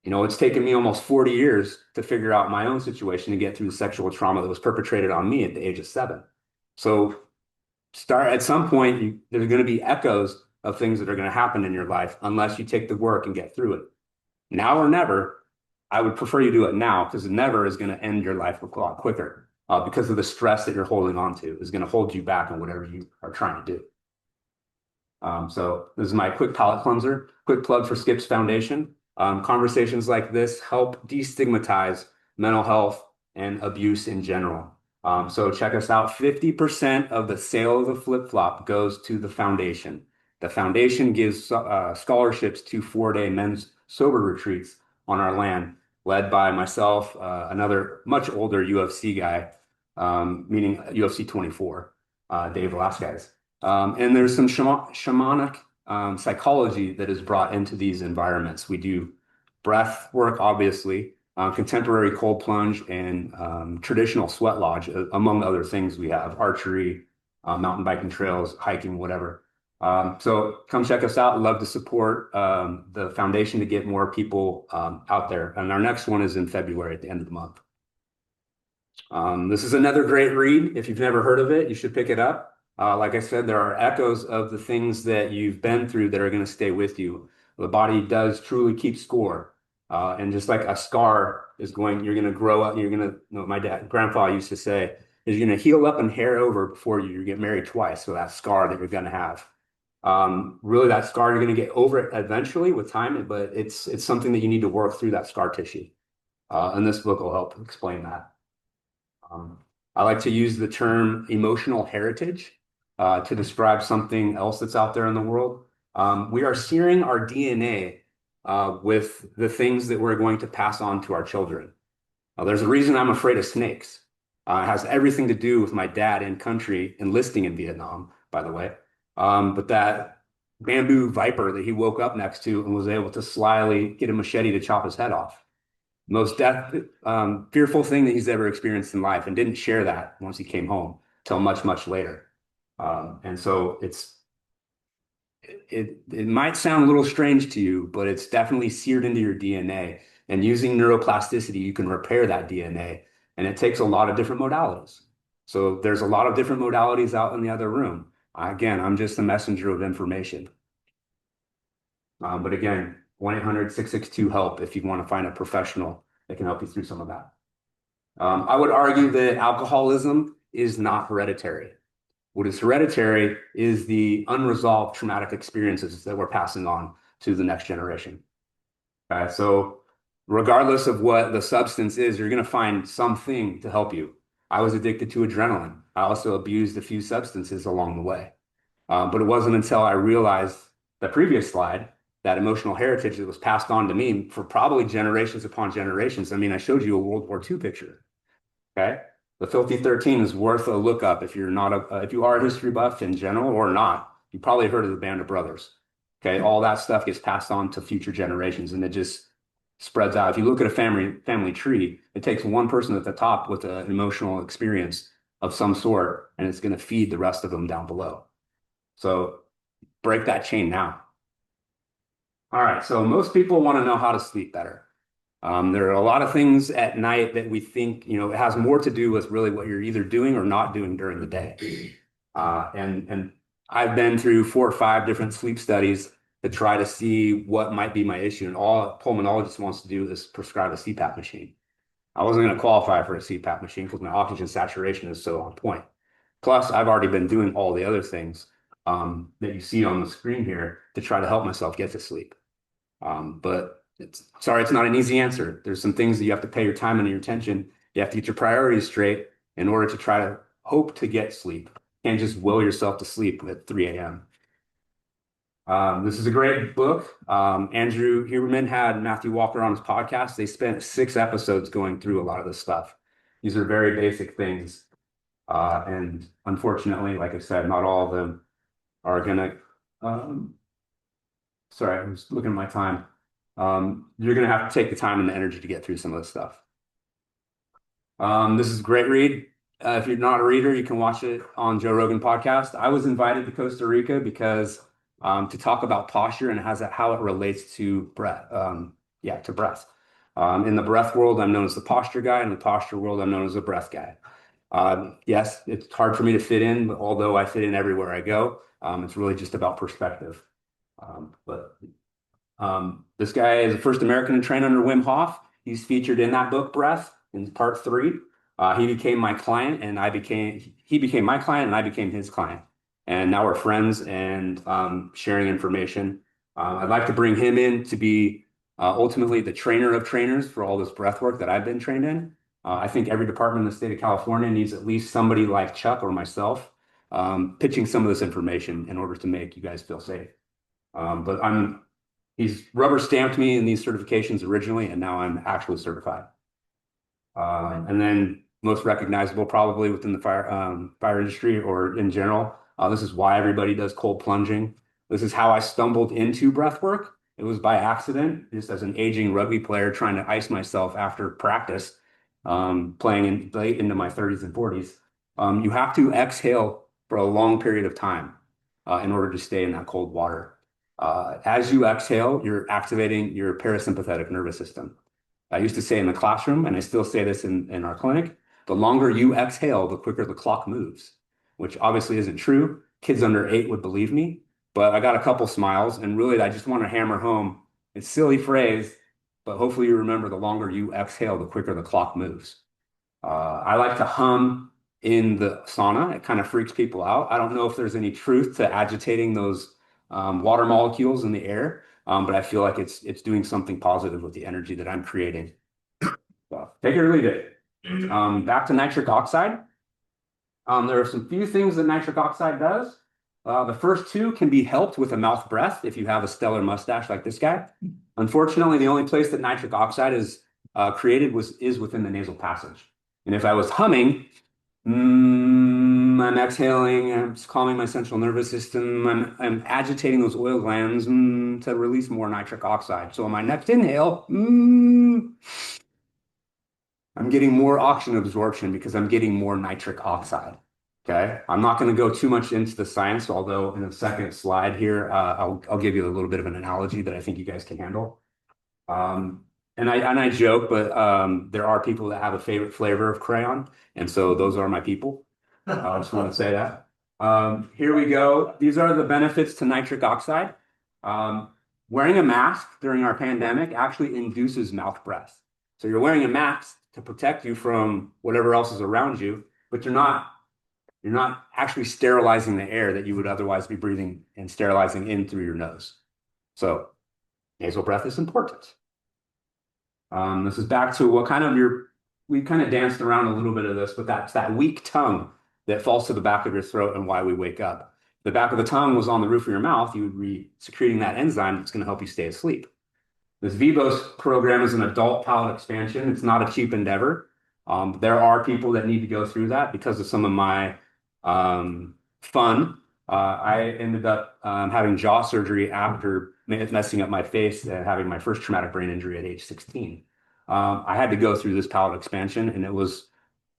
It's taken me almost 40 years to figure out my own situation to get through the sexual trauma that was perpetrated on me at the age of 7. So start at some point, there's going to be echoes of things that are going to happen in your life unless you take the work and get through it. Now or never, I would prefer you do it now, because never is going to end your life a lot quicker because of the stress that you're holding on to is going to hold you back on whatever you are trying to do. So this is my quick palate cleanser, quick plug for Skip's Foundation. Conversations like this help destigmatize mental health and abuse in general. So check us out. 50% of the sale of the flip-flop goes to the foundation. The foundation gives scholarships to 4-day men's sober retreats on our land, led by myself, another much older UFC guy, meaning UFC 24, Dave Velasquez. And there's some shamanic psychology that is brought into these environments. We do breath work, obviously, contemporary cold plunge, and traditional sweat lodge, among other things. We have archery, mountain biking trails, hiking, whatever. So come check us out. I'd love to support the foundation to get more people out there. And our next one is in February at the end of the month. This is another great read. If you've never heard of it, you should pick it up. Like I said, there are echoes of the things that you've been through that are going to stay with you. The body does truly keep score. And just like a scar you're going to grow up, my grandpa used to say, is you're going to heal up and hair over before you get married twice. So that scar that you're going to have. Really, that scar, you're going to get over it eventually with time, but it's something that you need to work through, that scar tissue. And this book will help explain that. I like to use the term emotional heritage to describe something else that's out there in the world. We are searing our DNA with the things that we're going to pass on to our children. There's a reason I'm afraid of snakes. It has everything to do with my dad in country enlisting in Vietnam, by the way. But that bamboo viper that he woke up next to and was able to slyly get a machete to chop his head off. Most fearful thing that he's ever experienced in life, and didn't share that once he came home till much, much later. And so it might sound a little strange to you, but it's definitely seared into your DNA. And using neuroplasticity, you can repair that DNA. And it takes a lot of different modalities. So there's a lot of different modalities out in the other room. Again, I'm just a messenger of information. But again, 1-800-662-HELP if you want to find a professional that can help you through some of that. I would argue that alcoholism is not hereditary. What is hereditary is the unresolved traumatic experiences that we're passing on to the next generation. Okay, so regardless of what the substance is, you're going to find something to help you. I was addicted to adrenaline. I also abused a few substances along the way. But it wasn't until I realized the previous slide, that emotional heritage that was passed on to me for probably generations upon generations. I mean, I showed you a World War II picture. Okay. The Filthy 13 is worth a look up if you're not if you are a history buff in general or not. You probably heard of the Band of Brothers. Okay. All that stuff gets passed on to future generations and it just spreads out. If you look at a family tree, it takes one person at the top with an emotional experience of some sort, and it's going to feed the rest of them down below. So break that chain now. All right. So most people want to know how to sleep better. There are a lot of things at night that we think, it has more to do with really what you're either doing or not doing during the day. And I've been through 4 or 5 different sleep studies to try to see what might be my issue. And all a pulmonologist wants to do is prescribe a CPAP machine. I wasn't going to qualify for a CPAP machine because my oxygen saturation is so on point. Plus, I've already been doing all the other things that you see on the screen here to try to help myself get to sleep. But it's not an easy answer. There's some things that you have to pay your time and your attention. You have to get your priorities straight in order to try to hope to get sleep. You can't just will yourself to sleep at 3 a.m. This is a great book. Andrew Huberman had Matthew Walker on his podcast. They spent 6 episodes going through a lot of this stuff. These are very basic things. And unfortunately, like I said, not all of them are gonna, sorry, I was looking at my time. You're gonna have to take the time and the energy to get through some of this stuff. This is a great read. If you're not a reader, you can watch it on Joe Rogan podcast. I was invited to Costa Rica because to talk about posture and how it relates to breath. To breath. In the breath world, I'm known as the posture guy. In the posture world, I'm known as the breath guy. Yes, it's hard for me to fit in, but although I fit in everywhere I go, it's really just about perspective. This guy is the first American to train under Wim Hof. He's featured in that book, Breath, in part 3. He became my client and he became my client and I became his client. And now we're friends and sharing information. I'd like to bring him in to be ultimately the trainer of trainers for all this breath work that I've been trained in. I think every department in the state of California needs at least somebody like Chuck or myself pitching some of this information in order to make you guys feel safe. He's rubber stamped me in these certifications originally, and now I'm actually certified. And then most recognizable probably within the fire industry or in general, this is why everybody does cold plunging. This is how I stumbled into breath work. It was by accident, just as an aging rugby player trying to ice myself after practice, playing late into my 30s and 40s. You have to exhale for a long period of time in order to stay in that cold water. As you exhale, you're activating your parasympathetic nervous system. I used to say in the classroom, and I still say this in our clinic, the longer you exhale, the quicker the clock moves, which obviously isn't true. Kids under 8 would believe me, but I got a couple smiles, and really I just want to hammer home, it's a silly phrase, but hopefully you remember the longer you exhale, the quicker the clock moves. I like to hum in the sauna. It kind of freaks people out. I don't know if there's any truth to agitating those water molecules in the air, but I feel like it's doing something positive with the energy that I'm creating. So, take it or leave it. Back to nitric oxide. There are some few things that nitric oxide does. The first 2 can be helped with a mouth breath if you have a stellar mustache like this guy. Unfortunately, the only place that nitric oxide is created is within the nasal passage. And if I was humming, I'm exhaling, I'm calming my central nervous system, I'm agitating those oil glands to release more nitric oxide. So on my next inhale, I'm getting more oxygen absorption because I'm getting more nitric oxide. Okay, I'm not going to go too much into the science, although in the second slide here, I'll give you a little bit of an analogy that I think you guys can handle. and I joke, but there are people that have a favorite flavor of crayon, and so those are my people. I just want to say that. Here we go. These are the benefits to nitric oxide. Wearing a mask during our pandemic actually induces mouth breath. So you're wearing a mask to protect you from whatever else is around you, but you're not actually sterilizing the air that you would otherwise be breathing and sterilizing in through your nose. So nasal breath is important. This is back to what kind of we kind of danced around a little bit of this, but that's that weak tongue that falls to the back of your throat and why we wake up. If the back of the tongue was on the roof of your mouth, you would be secreting that enzyme that's going to help you stay asleep. This Vivos program is an adult palate expansion. It's not a cheap endeavor. There are people that need to go through that because of some of my fun. I ended up having jaw surgery after messing up my face and having my first traumatic brain injury at age 16. I had to go through this palate expansion, and it was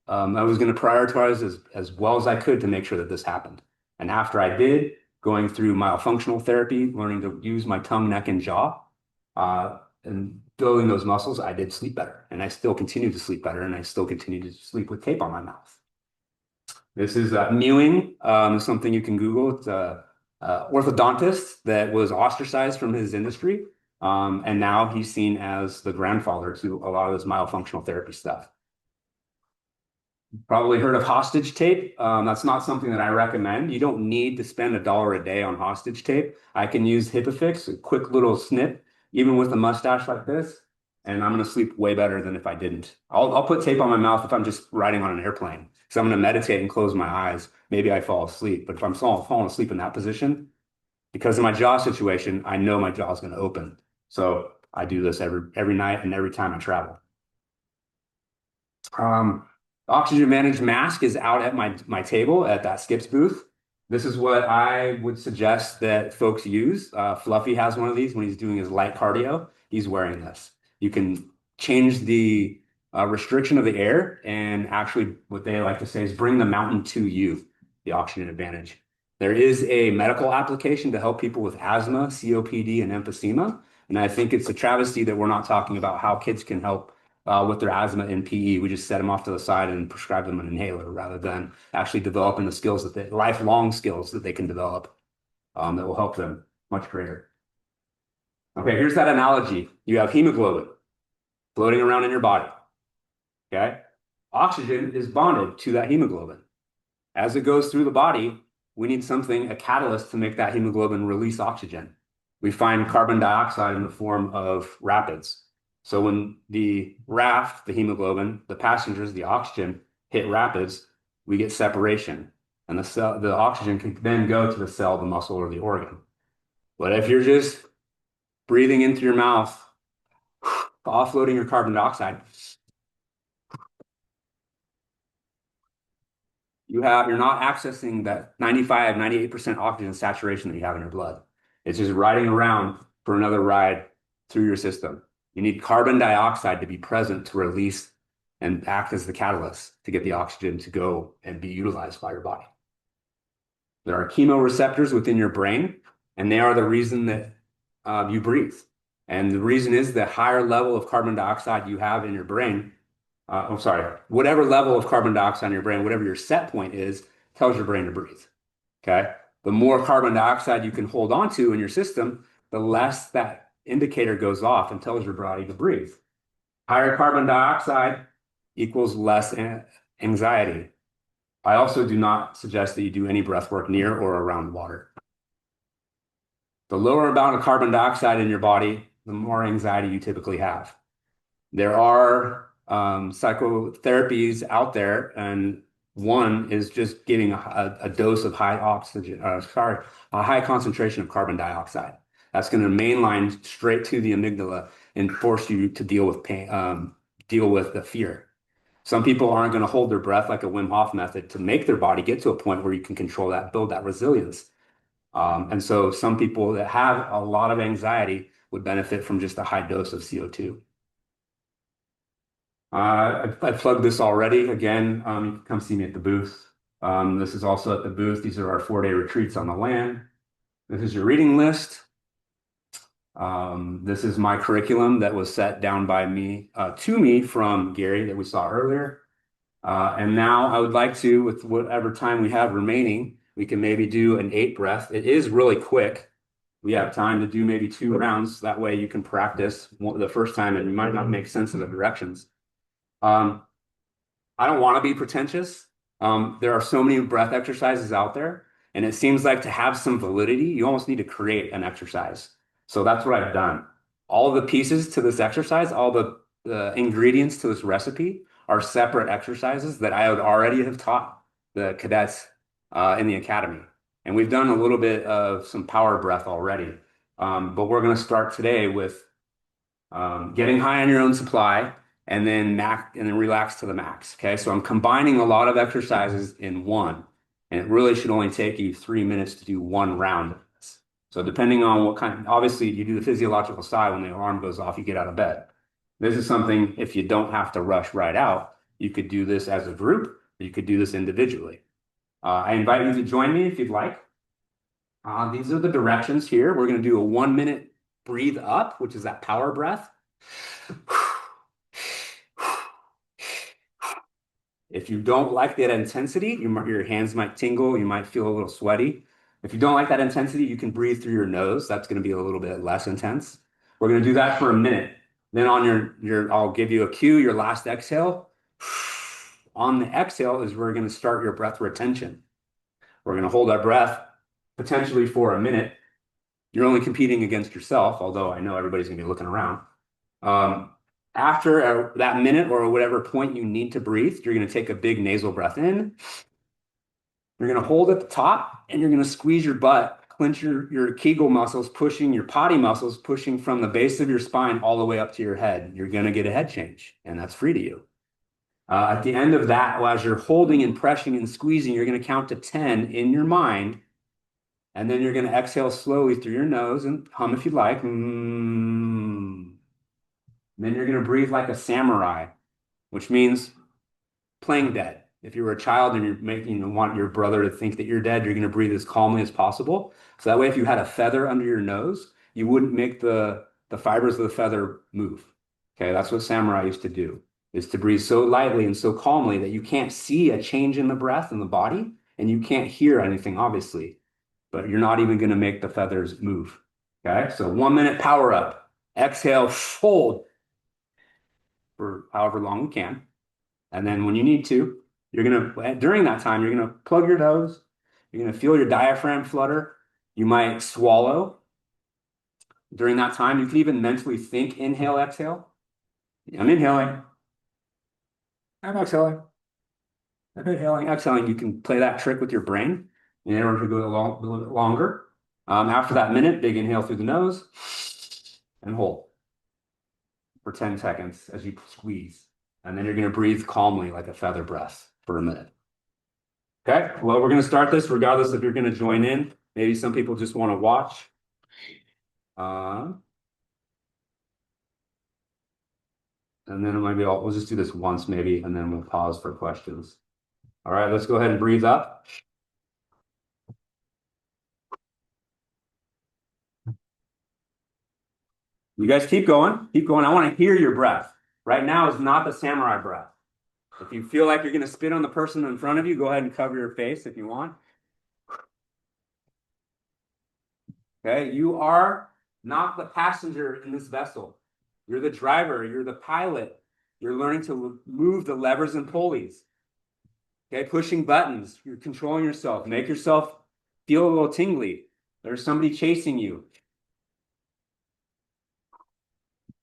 I was going to prioritize as well as I could to make sure that this happened. And after I did, going through myofunctional therapy, learning to use my tongue, neck, and jaw, and building those muscles, I did sleep better. And I still continue to sleep better, and I still continue to sleep with tape on my mouth. This is mewing, something you can Google. It's a orthodontist that was ostracized from his industry. And now he's seen as the grandfather to a lot of this myofunctional therapy stuff. Probably heard of hostage tape. That's not something that I recommend. You don't need to spend $1 a day on hostage tape. I can use HippoFix, a quick little snip, even with a mustache like this, and I'm going to sleep way better than if I didn't. I'll put tape on my mouth if I'm just riding on an airplane. So I'm going to meditate and close my eyes. Maybe I fall asleep, but if I'm falling asleep in that position, because of my jaw situation, I know my jaw is going to open. So I do this every night and every time I travel. Oxygen managed mask is out at my table at that Skips booth. This is what I would suggest that folks use. Fluffy has one of these when he's doing his light cardio. He's wearing this. You can change the restriction of the air, and actually what they like to say is bring the mountain to you, the oxygen advantage. There is a medical application to help people with asthma, COPD, and emphysema. And I think it's a travesty that we're not talking about how kids can help with their asthma in PE. We just set them off to the side and prescribe them an inhaler rather than actually developing the skills lifelong skills that they can develop that will help them much greater. Okay, here's that analogy. You have hemoglobin floating around in your body. Okay, oxygen is bonded to that hemoglobin. As it goes through the body, we need a catalyst to make that hemoglobin release oxygen. We find carbon dioxide in the form of rapids. So when the raft, the hemoglobin, the passengers, the oxygen hit rapids, we get separation. And the oxygen can then go to the cell, the muscle, or the organ. But if you're just breathing into your mouth, offloading your carbon dioxide, you're not accessing that 95, 98% oxygen saturation that you have in your blood. It's just riding around for another ride through your system. You need carbon dioxide to be present to release and act as the catalyst to get the oxygen to go and be utilized by your body. There are chemoreceptors within your brain, and they are the reason that you breathe. And the reason is the higher level of carbon dioxide you have in your brain, whatever level of carbon dioxide in your brain, whatever your set point is, tells your brain to breathe. Okay? The more carbon dioxide you can hold on to in your system, the less that indicator goes off and tells your body to breathe. Higher carbon dioxide equals less anxiety. I also do not suggest that you do any breath work near or around water. The lower amount of carbon dioxide in your body, the more anxiety you typically have. There are psychotherapies out there, and one is just giving a dose of a high concentration of carbon dioxide. That's going to mainline straight to the amygdala and force you to deal with pain, deal with the fear. Some people aren't going to hold their breath like a Wim Hof method to make their body get to a point where you can control that, build that resilience. And so some people that have a lot of anxiety would benefit from just a high dose of CO2. I plugged this already. Again, you can come see me at the booth. This is also at the booth. These are our 4-day retreats on the land. This is your reading list. This is my curriculum that was set down by me, to me from Gary that we saw earlier. And now I would like to, with whatever time we have remaining, we can maybe do an 8 breath. It is really quick. We have time to do maybe 2 rounds. That way you can practice the first time and you might not make sense of the directions. I don't want to be pretentious. There are so many breath exercises out there, and it seems like to have some validity, you almost need to create an exercise. So that's what I've done. All the pieces to this exercise, all the ingredients to this recipe are separate exercises that I would already have taught the cadets in the academy. And we've done a little bit of some power breath already. But we're going to start today with getting high on your own supply and then relax to the max. Okay, so I'm combining a lot of exercises in one, and it really should only take you 3 minutes to do 1 round of this. So depending on what kind, obviously you do the physiological side, when the alarm goes off, you get out of bed. This is something, if you don't have to rush right out, you could do this as a group, or you could do this individually. I invite you to join me if you'd like. These are the directions here. We're going to do a 1 minute breathe up, which is that power breath. If you don't like that intensity, your hands might tingle, you might feel a little sweaty. If you don't like that intensity, you can breathe through your nose. That's going to be a little bit less intense. We're going to do that for a minute. Then on I'll give you a cue, your last exhale. On the exhale is where we're going to start your breath retention. We're going to hold our breath potentially for a minute. You're only competing against yourself, although I know everybody's going to be looking around. After that minute or whatever point you need to breathe, you're going to take a big nasal breath in. You're going to hold at the top, and you're going to squeeze your butt, clench your Kegel muscles, pushing your potty muscles, pushing from the base of your spine all the way up to your head. You're going to get a head change, and that's free to you. At the end of that, as you're holding and pressing and squeezing, you're going to count to 10 in your mind, and then you're going to exhale slowly through your nose and hum if you'd like. Then you're going to breathe like a samurai, which means playing dead. If you were a child and you want your brother to think that you're dead, you're going to breathe as calmly as possible. So that way, if you had a feather under your nose, you wouldn't make the fibers of the feather move. Okay, that's what samurai used to do, is to breathe so lightly and so calmly that you can't see a change in the breath in the body, and you can't hear anything, obviously, but you're not even going to make the feathers move. Okay, so 1 minute power up. Exhale, hold for however long you can. And then when you need to, during that time, you're going to plug your nose. You're going to feel your diaphragm flutter. You might swallow. During that time, you can even mentally think, inhale, exhale. I'm inhaling. I'm exhaling. I'm inhaling, exhaling. You can play that trick with your brain in order to go a little bit longer. After that minute, big inhale through the nose and hold for 10 seconds as you squeeze. And then you're going to breathe calmly like a feather breath for a minute. Okay, well, we're going to start this regardless if you're going to join in. Maybe some people just want to watch. And then maybe we'll just do this once maybe, and then we'll pause for questions. All right, let's go ahead and breathe up. You guys keep going, keep going. I want to hear your breath. Right now is not the samurai breath. If you feel like you're going to spit on the person in front of you, go ahead and cover your face if you want. Okay, you are not the passenger in this vessel. You're the driver, you're the pilot. You're learning to move the levers and pulleys. Okay, pushing buttons, you're controlling yourself. Make yourself feel a little tingly. There's somebody chasing you.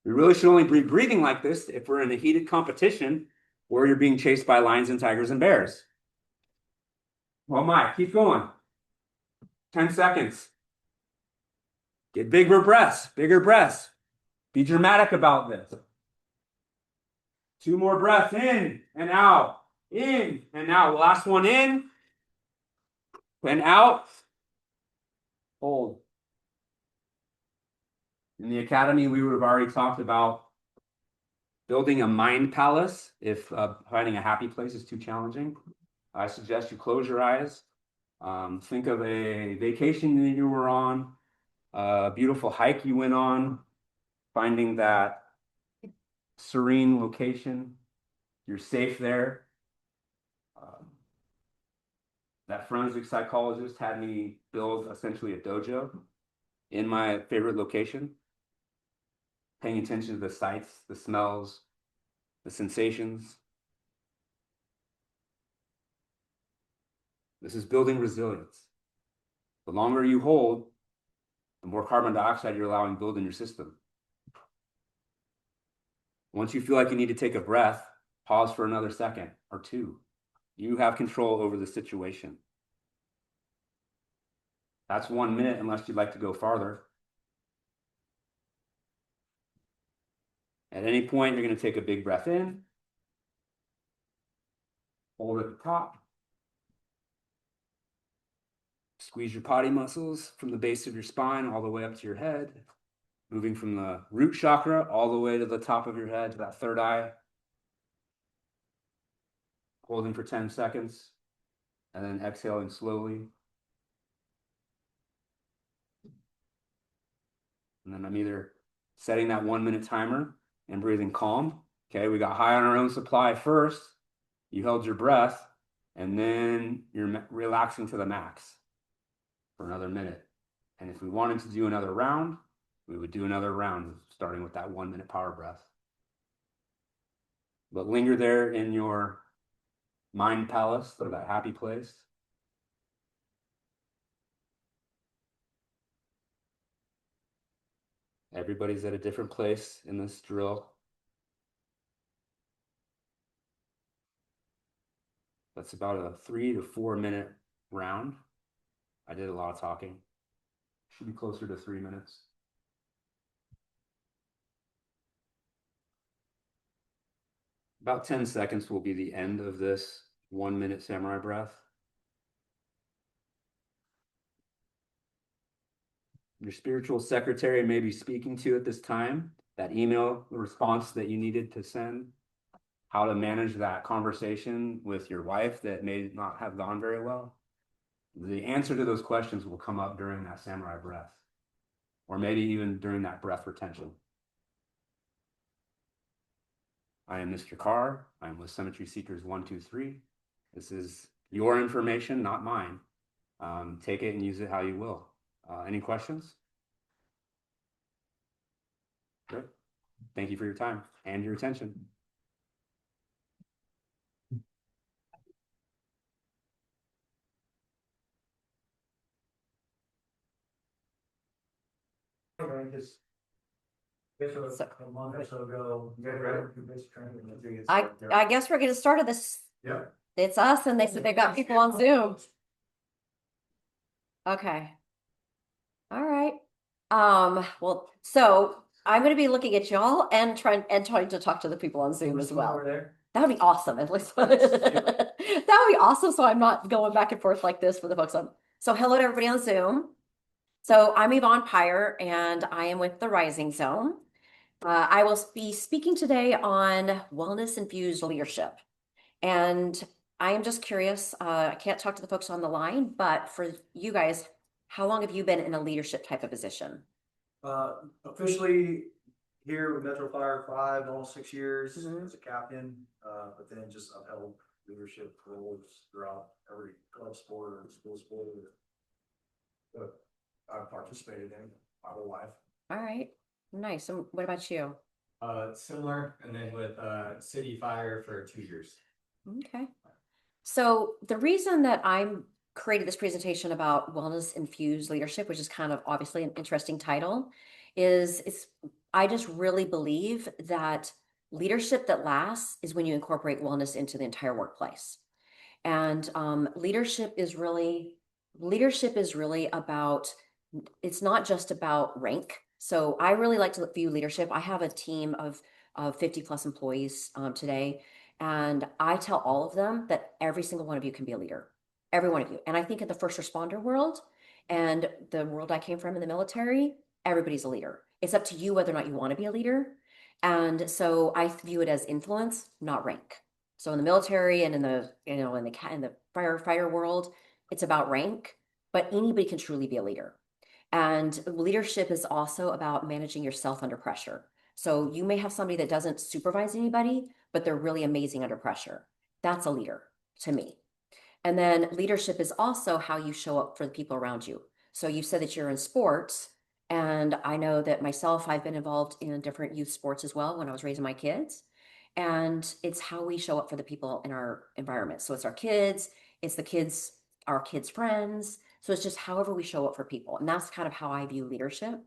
We really should only be breathing like this if we're in a heated competition where you're being chased by lions and tigers and bears. Oh my, keep going. 10 seconds. Get bigger breaths, bigger breaths. Be dramatic about this. 2 more breaths, in and out, in and out. Last one in and out. Hold. In the academy, we would have already talked about building a mind palace if finding a happy place is too challenging. I suggest you close your eyes. Think of a vacation that you were on. beautiful hike you went on, finding that serene location. You're safe there. That forensic psychologist had me build essentially a dojo in my favorite location, paying attention to the sights, the smells, the sensations. This is building resilience. The longer you hold, the more carbon dioxide you're allowing build in your system. Once you feel like you need to take a breath, pause for another second or two. You have control over the situation. That's 1 minute unless you'd like to go farther. At any point, you're going to take a big breath in, hold at the top, squeeze your potty muscles from the base of your spine all the way up to your head, moving from the root chakra all the way to the top of your head, to that third eye. Holding for 10 seconds, and then exhaling slowly. And then I'm either setting that 1 minute timer and breathing calm. Okay, we got high on our own supply first. You held your breath, and then you're relaxing to the max for another minute. And if we wanted to do another round, we would do another round, starting with that 1 minute power breath. But linger there in your mind palace, or that happy place. Everybody's at a different place in this drill. That's about a 3 to 4 minute round. I did a lot of talking. Should be closer to 3 minutes. About 10 seconds will be the end of this 1 minute samurai breath. Your spiritual secretary may be speaking to you at this time, that email response that you needed to send, how to manage that conversation with your wife that may not have gone very well. The answer to those questions will come up during that samurai breath, or maybe even during that breath retention. I am Mr. Carr. I am with Cemetery Seekers 123. This is your information, not mine. Take it and use it how you will. Any questions? Good. Thank you for your time and your attention. A month or so ago, I guess we're getting started this. Yeah. It's us, and they said they've got people on Zoom. Okay. All right. Well, so I'm going to be looking at y'all and trying to talk to the people on Zoom as well. That would be awesome. At least that would be awesome. So I'm not going back and forth like this for the folks on. So hello to everybody on Zoom. So I'm Yvonne Pire, and I am with the Rising Zone. I will be speaking today on wellness infused leadership. And I am just curious, I can't talk to the folks on the line, but for you guys, how long have you been in a leadership type of position? Officially here with Metro Fire 5, almost 6 years as a captain, but then just I've held leadership roles throughout every club sport or school sport that I've participated in my whole life. All right, nice. And what about you? Similar, and then with City Fire for 2 years. Okay. So the reason that I'm created this presentation about wellness infused leadership, which is kind of obviously an interesting title, is I just really believe that leadership that lasts is when you incorporate wellness into the entire workplace. And leadership is really about, it's not just about rank. So I really like to view leadership. I have a team of 50 plus employees today. And I tell all of them that every single one of you can be a leader, every one of you. And I think in the first responder world and the world I came from in the military, everybody's a leader. It's up to you whether or not you want to be a leader. And so I view it as influence, not rank. So in the military and in the firefighter world, it's about rank, but anybody can truly be a leader. And leadership is also about managing yourself under pressure. So you may have somebody that doesn't supervise anybody, but they're really amazing under pressure. That's a leader to me. And then leadership is also how you show up for the people around you. So you said that you're in sports, and I know that myself, I've been involved in different youth sports as well when I was raising my kids. And it's how we show up for the people in our environment. So it's our kids, it's the kids, our kids' friends. So it's just however we show up for people. And that's kind of how I view leadership.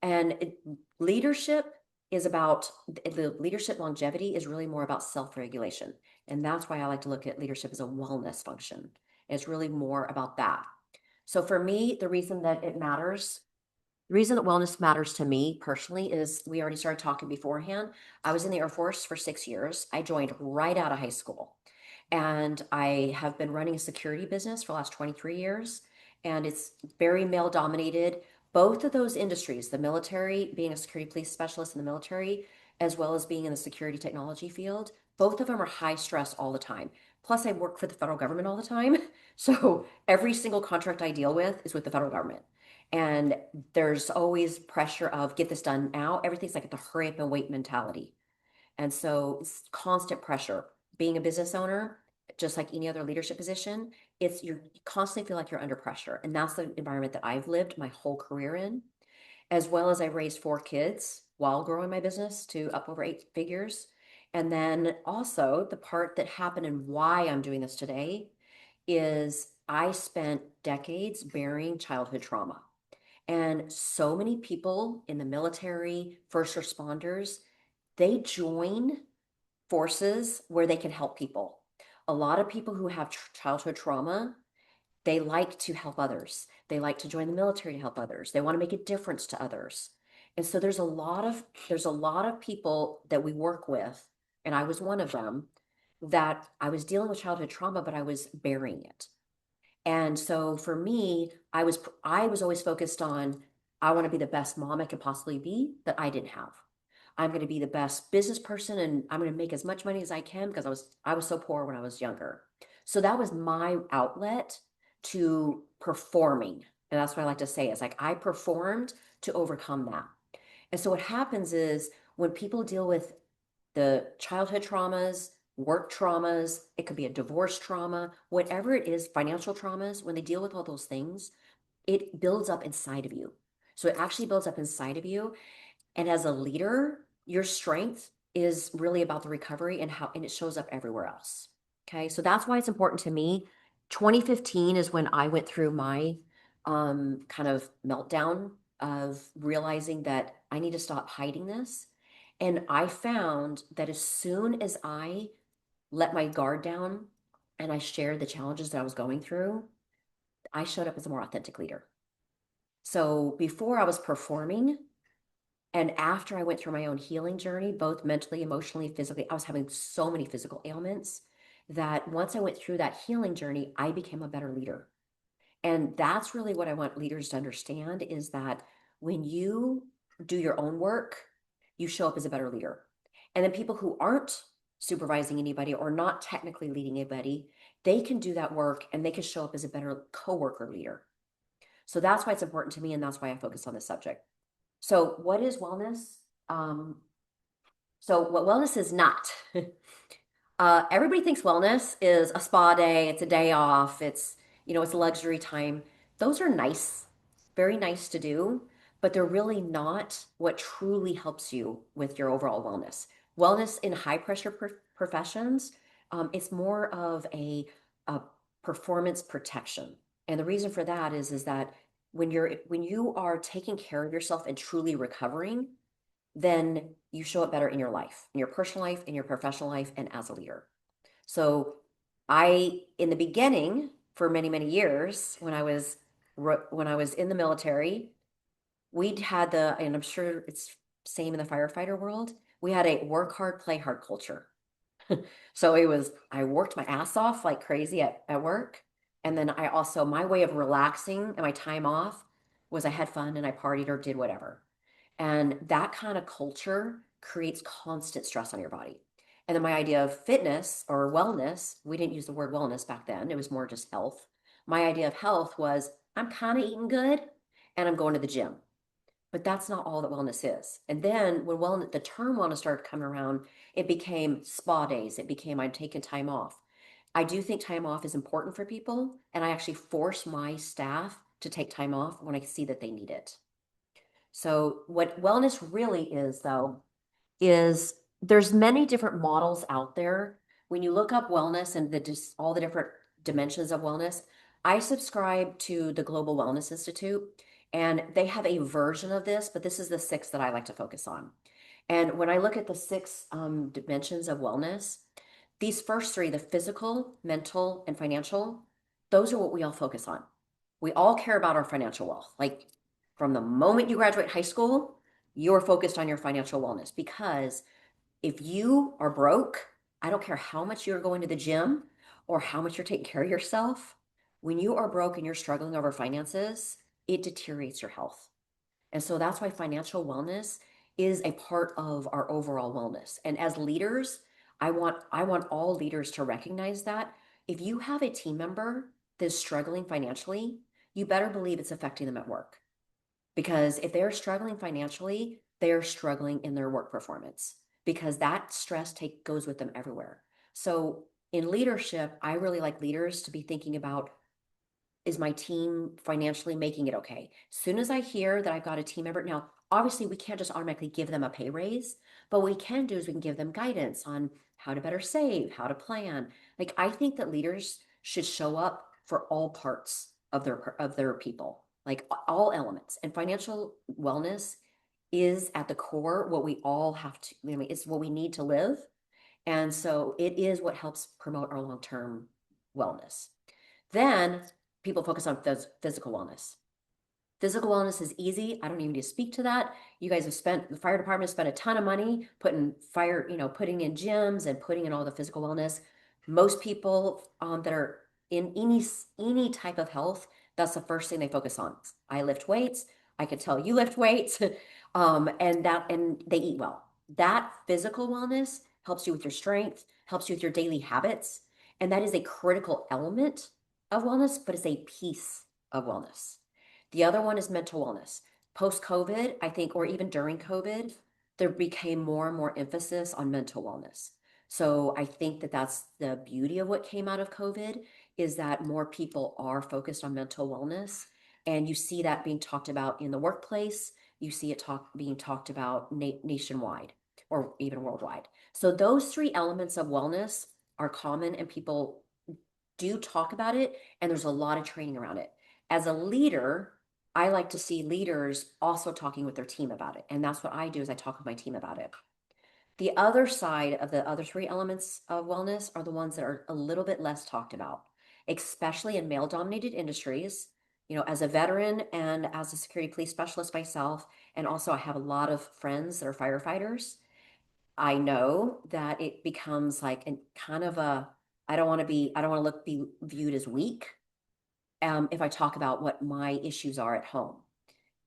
And leadership is about, the leadership longevity is really more about self-regulation. And that's why I like to look at leadership as a wellness function. It's really more about that. So for me, the reason that it matters, the reason that wellness matters to me personally is we already started talking beforehand. I was in the Air Force for 6 years. I joined right out of high school. And I have been running a security business for the last 23 years. And it's very male dominated. Both of those industries, the military, being a security police specialist in the military, as well as being in the security technology field, both of them are high stress all the time. Plus, I work for the federal government all the time. So every single contract I deal with is with the federal government. And there's always pressure of get this done now. Everything's like at the hurry up and wait mentality. And so it's constant pressure. Being a business owner, just like any other leadership position, it's you constantly feel like you're under pressure. And that's the environment that I've lived my whole career in, as well as I raised 4 kids while growing my business to up over 8 figures. And then also the part that happened and why I'm doing this today is I spent decades bearing childhood trauma. And so many people in the military, first responders, they join forces where they can help people. A lot of people who have childhood trauma, they like to help others. They like to join the military to help others. They want to make a difference to others. And so there's a lot of people that we work with, and I was one of them, that I was dealing with childhood trauma, but I was bearing it. And so for me, I was always focused on, I want to be the best mom I could possibly be that I didn't have. I'm going to be the best business person, and I'm going to make as much money as I can because I was so poor when I was younger. So that was my outlet to performing. And that's what I like to say is like, I performed to overcome that. And so what happens is when people deal with the childhood traumas, work traumas, it could be a divorce trauma, whatever it is, financial traumas, when they deal with all those things, it builds up inside of you. So it actually builds up inside of you. And as a leader, your strength is really about the recovery and it shows up everywhere else. Okay. So that's why it's important to me. 2015 is when I went through my kind of meltdown of realizing that I need to stop hiding this. And I found that as soon as I let my guard down and I shared the challenges that I was going through, I showed up as a more authentic leader. So before I was performing, and after I went through my own healing journey, both mentally, emotionally, physically, I was having so many physical ailments that once I went through that healing journey, I became a better leader. And that's really what I want leaders to understand is that when you do your own work, you show up as a better leader. And then people who aren't supervising anybody or not technically leading anybody, they can do that work and they can show up as a better coworker leader. So that's why it's important to me, and that's why I focus on this subject. So what is wellness? So what wellness is not. Everybody thinks wellness is a spa day, it's a day off, it's a luxury time. Those are nice, very nice to do, but they're really not what truly helps you with your overall wellness. Wellness in high pressure professions, it's more of a performance protection. And the reason for that is that when you are taking care of yourself and truly recovering, then you show up better in your life, in your personal life, in your professional life, and as a leader. So in the beginning, for many, many years, when I was in the military, we'd had and I'm sure it's same in the firefighter world, we had a work hard, play hard culture. So I worked my ass off like crazy at work. And then my way of relaxing and my time off was I had fun and I partied or did whatever. And that kind of culture creates constant stress on your body. And then my idea of fitness or wellness, we didn't use the word wellness back then. It was more just health. My idea of health was I'm kind of eating good and I'm going to the gym. But that's not all that wellness is. And then when the term wellness started coming around, it became spa days. It became I'm taking time off. I do think time off is important for people, and I actually force my staff to take time off when I see that they need it. So what wellness really is, though, is there's many different models out there. When you look up wellness and all the different dimensions of wellness, I subscribe to the Global Wellness Institute, and they have a version of this, but this is the 6 that I like to focus on. And when I look at the 6 dimensions of wellness, these first 3, the physical, mental, and financial, those are what we all focus on. We all care about our financial wealth. Like from the moment you graduate high school, you're focused on your financial wellness, because if you are broke, I don't care how much you're going to the gym or how much you're taking care of yourself. When you are broke and you're struggling over finances, it deteriorates your health. And so that's why financial wellness is a part of our overall wellness. And as leaders, I want all leaders to recognize that if you have a team member that's struggling financially, you better believe it's affecting them at work. Because if they're struggling financially, they are struggling in their work performance, because that stress goes with them everywhere. So in leadership, I really like leaders to be thinking about, is my team financially making it okay? As soon as I hear that I've got a team member, now, obviously we can't just automatically give them a pay raise, but what we can do is we can give them guidance on how to better save, how to plan. Like, I think that leaders should show up for all parts of their people, like all elements. And financial wellness is at the core what we all have to, I mean, it's what we need to live. And so it is what helps promote our long-term wellness. Then people focus on physical wellness. Physical wellness is easy. I don't even need to speak to that. You guys have the fire department spent a ton of money putting in gyms and putting in all the physical wellness. Most people that are in any type of health, that's the first thing they focus on. I lift weights. I could tell you lift weights, and they eat well. That physical wellness helps you with your strength, helps you with your daily habits, and that is a critical element of wellness, but it's a piece of wellness. The other one is mental wellness. Post-COVID, I think, or even during COVID, there became more and more emphasis on mental wellness. So I think that that's the beauty of what came out of COVID, is that more people are focused on mental wellness. And you see that being talked about in the workplace. You see it being talked about nationwide or even worldwide. So those 3 elements of wellness are common, and people do talk about it, and there's a lot of training around it. As a leader, I like to see leaders also talking with their team about it. And that's what I do, is I talk with my team about it. The other side of the other 3 elements of wellness are the ones that are a little bit less talked about, especially in male-dominated industries. You know, as a veteran and as a security police specialist myself, and also I have a lot of friends that are firefighters, I know that it becomes like a kind of a, I don't want to be viewed as weak if I talk about what my issues are at home.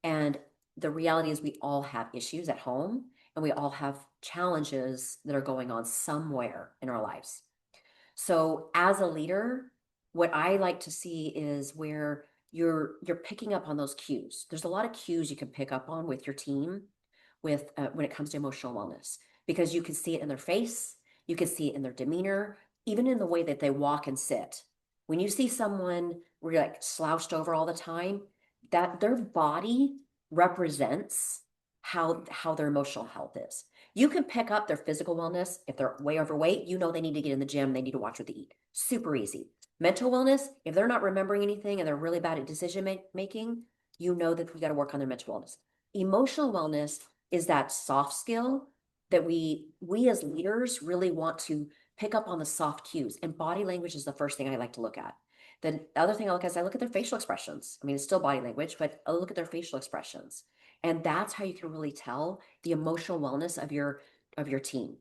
And the reality is we all have issues at home, and we all have challenges that are going on somewhere in our lives. So as a leader, what I like to see is where you're picking up on those cues. There's a lot of cues you can pick up on with your team when it comes to emotional wellness, because you can see it in their face, you can see it in their demeanor, even in the way that they walk and sit. When you see someone where you're like slouched over all the time, that their body represents how their emotional health is. You can pick up their physical wellness. If they're way overweight, you know they need to get in the gym, they need to watch what they eat. Super easy. Mental wellness, if they're not remembering anything and they're really bad at decision making, you know that we got to work on their mental wellness. Emotional wellness is that soft skill that we as leaders really want to pick up on, the soft cues, and body language is the first thing I like to look at. The other thing I look at is I look at their facial expressions. I mean, it's still body language, but I look at their facial expressions. And that's how you can really tell the emotional wellness of your team.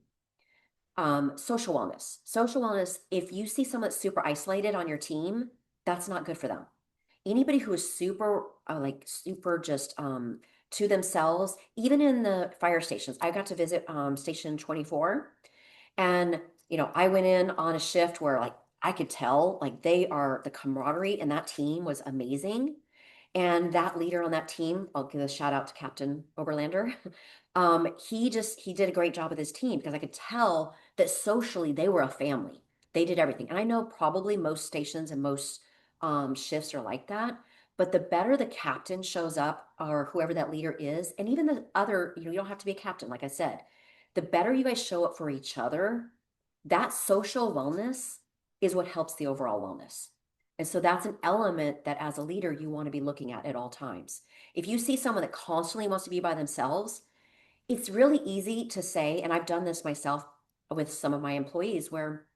Social wellness. Social wellness, if you see someone that's super isolated on your team, that's not good for them. Anybody who is super just to themselves, even in the fire stations. I got to visit station 24, and I went in on a shift where I could tell the camaraderie in that team was amazing. And that leader on that team, I'll give a shout out to Captain Oberlander. He did a great job with his team because I could tell that socially they were a family. They did everything. And I know probably most stations and most shifts are like that. But the better the captain shows up, or whoever that leader is, and even the other, you don't have to be a captain, like I said, the better you guys show up for each other, that social wellness is what helps the overall wellness. And so that's an element that as a leader, you want to be looking at all times. If you see someone that constantly wants to be by themselves, it's really easy to say, and I've done this myself with some of my employees, where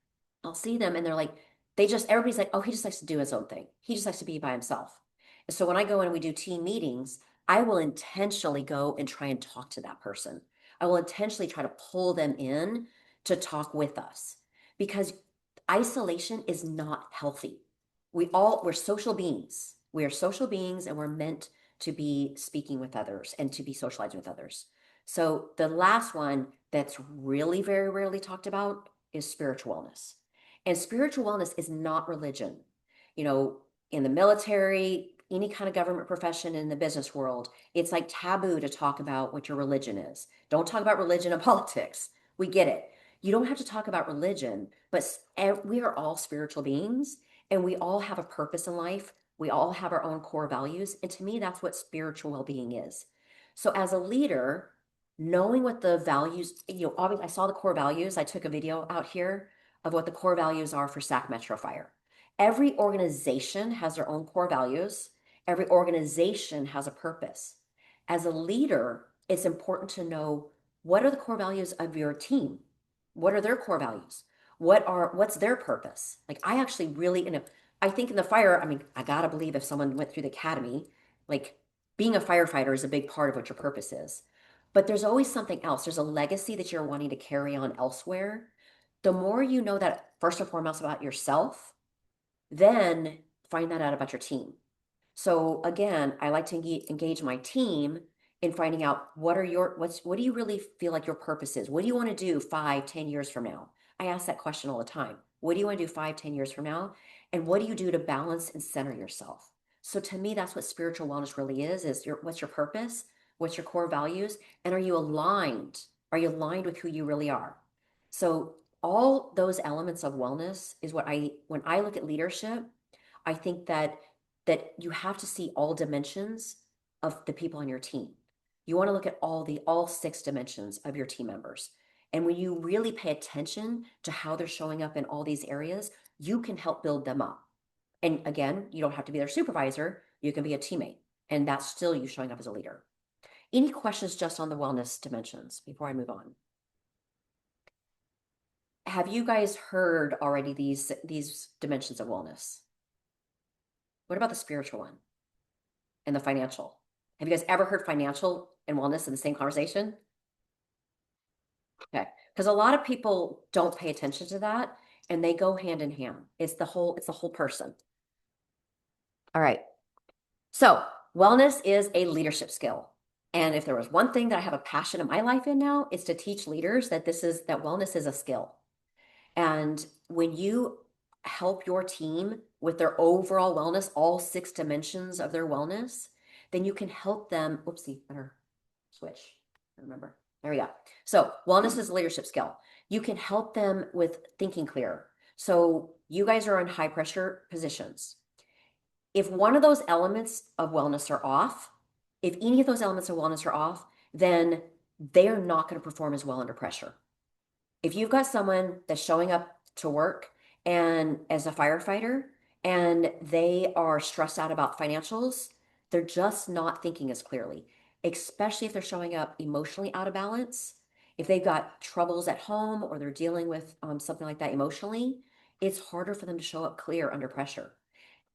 I'll see them and they're like, everybody's like, oh, he just likes to do his own thing. He just likes to be by himself. And so when I go in and we do team meetings, I will intentionally go and try and talk to that person. I will intentionally try to pull them in to talk with us, because isolation is not healthy. We're social beings. We are social beings, and we're meant to be speaking with others and to be socializing with others. So the last one that's really very rarely talked about is spiritual wellness. And spiritual wellness is not religion. In the military, any kind of government profession, in the business world, it's like taboo to talk about what your religion is. Don't talk about religion and politics. We get it. You don't have to talk about religion, but we are all spiritual beings, and we all have a purpose in life. We all have our own core values. And to me, that's what spiritual well-being is. So as a leader, knowing what the values, obviously I saw the core values. I took a video out here of what the core values are for SAC Metro Fire. Every organization has their own core values. Every organization has a purpose. As a leader, it's important to know, what are the core values of your team? What are their core values? What's their purpose? Like, I actually really, I think in the fire, I gotta believe if someone went through the academy, like, being a firefighter is a big part of what your purpose is. But there's always something else. There's a legacy that you're wanting to carry on elsewhere. The more you know that first and foremost about yourself, then find that out about your team. So again, I like to engage my team in finding out, what do you really feel like your purpose is? What do you want to do 5, 10 years from now? I ask that question all the time. What do you want to do 5, 10 years from now? And what do you do to balance and center yourself? So to me, that's what spiritual wellness really is what's your purpose? What's your core values? And are you aligned? Are you aligned with who you really are? So all those elements of wellness is when I look at leadership, I think that you have to see all dimensions of the people on your team. You want to look at all 6 dimensions of your team members. And when you really pay attention to how they're showing up in all these areas, you can help build them up. And again, you don't have to be their supervisor. You can be a teammate, and that's still you showing up as a leader. Any questions just on the wellness dimensions before I move on? Have you guys heard already these dimensions of wellness? What about the spiritual one and the financial? Have you guys ever heard financial and wellness in the same conversation? Okay, because a lot of people don't pay attention to that, and they go hand in hand. It's the whole person. All right. So wellness is a leadership skill. And if there was one thing that I have a passion in my life in now, it's to teach leaders that wellness is a skill. And when you help your team with their overall wellness, all 6 dimensions of their wellness, then you can help them. Whoopsie, better switch. Remember, there we go. So wellness is a leadership skill. You can help them with thinking clear. So you guys are in high pressure positions. If one of those elements of wellness are off, if any of those elements of wellness are off, then they're not going to perform as well under pressure. If you've got someone that's showing up to work and as a firefighter, and they are stressed out about financials, they're just not thinking as clearly, especially if they're showing up emotionally out of balance. If they've got troubles at home, or they're dealing with something like that emotionally, it's harder for them to show up clear under pressure.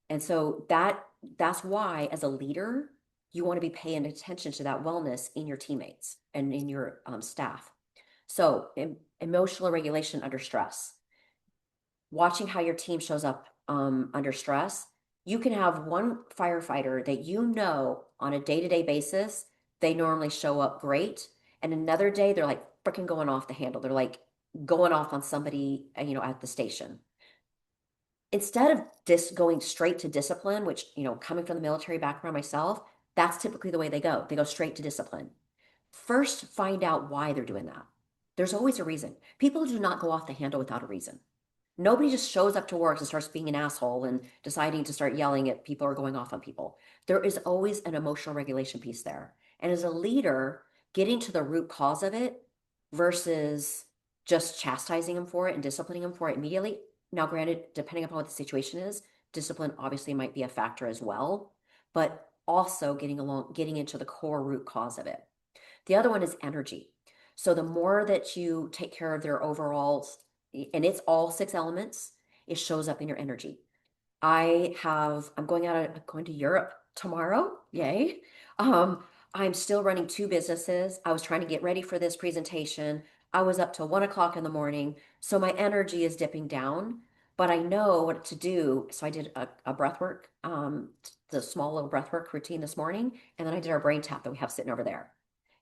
And so that's why, as a leader, you want to be paying attention to that wellness in your teammates and in your staff. So emotional regulation under stress. Watching how your team shows up under stress. You can have one firefighter that on a day-to-day basis, they normally show up great. And another day, they're like freaking going off the handle. They're like going off on somebody, at the station. instead of going straight to discipline, which, you know, coming from the military background myself, that's typically the way they go. They go straight to discipline. First, find out why they're doing that. There's always a reason. People do not go off the handle without a reason. Nobody just shows up to work and starts being an asshole and deciding to start yelling at people or going off on people. There is always an emotional regulation piece there. And as a leader, getting to the root cause of it versus just chastising them for it and disciplining them for it immediately. Now, granted, depending upon what the situation is, discipline obviously might be a factor as well, but also getting into the core root cause of it. The other one is energy. So the more that you take care of their overall, and it's all 6 elements, it shows up in your energy. I'm going to Europe tomorrow. Yay. I'm still running 2 businesses. I was trying to get ready for this presentation. I was up till 1 o'clock in the morning. So my energy is dipping down, but I know what to do. So I did a breath work, the small little breath work routine this morning. And then I did our brain tap that we have sitting over there.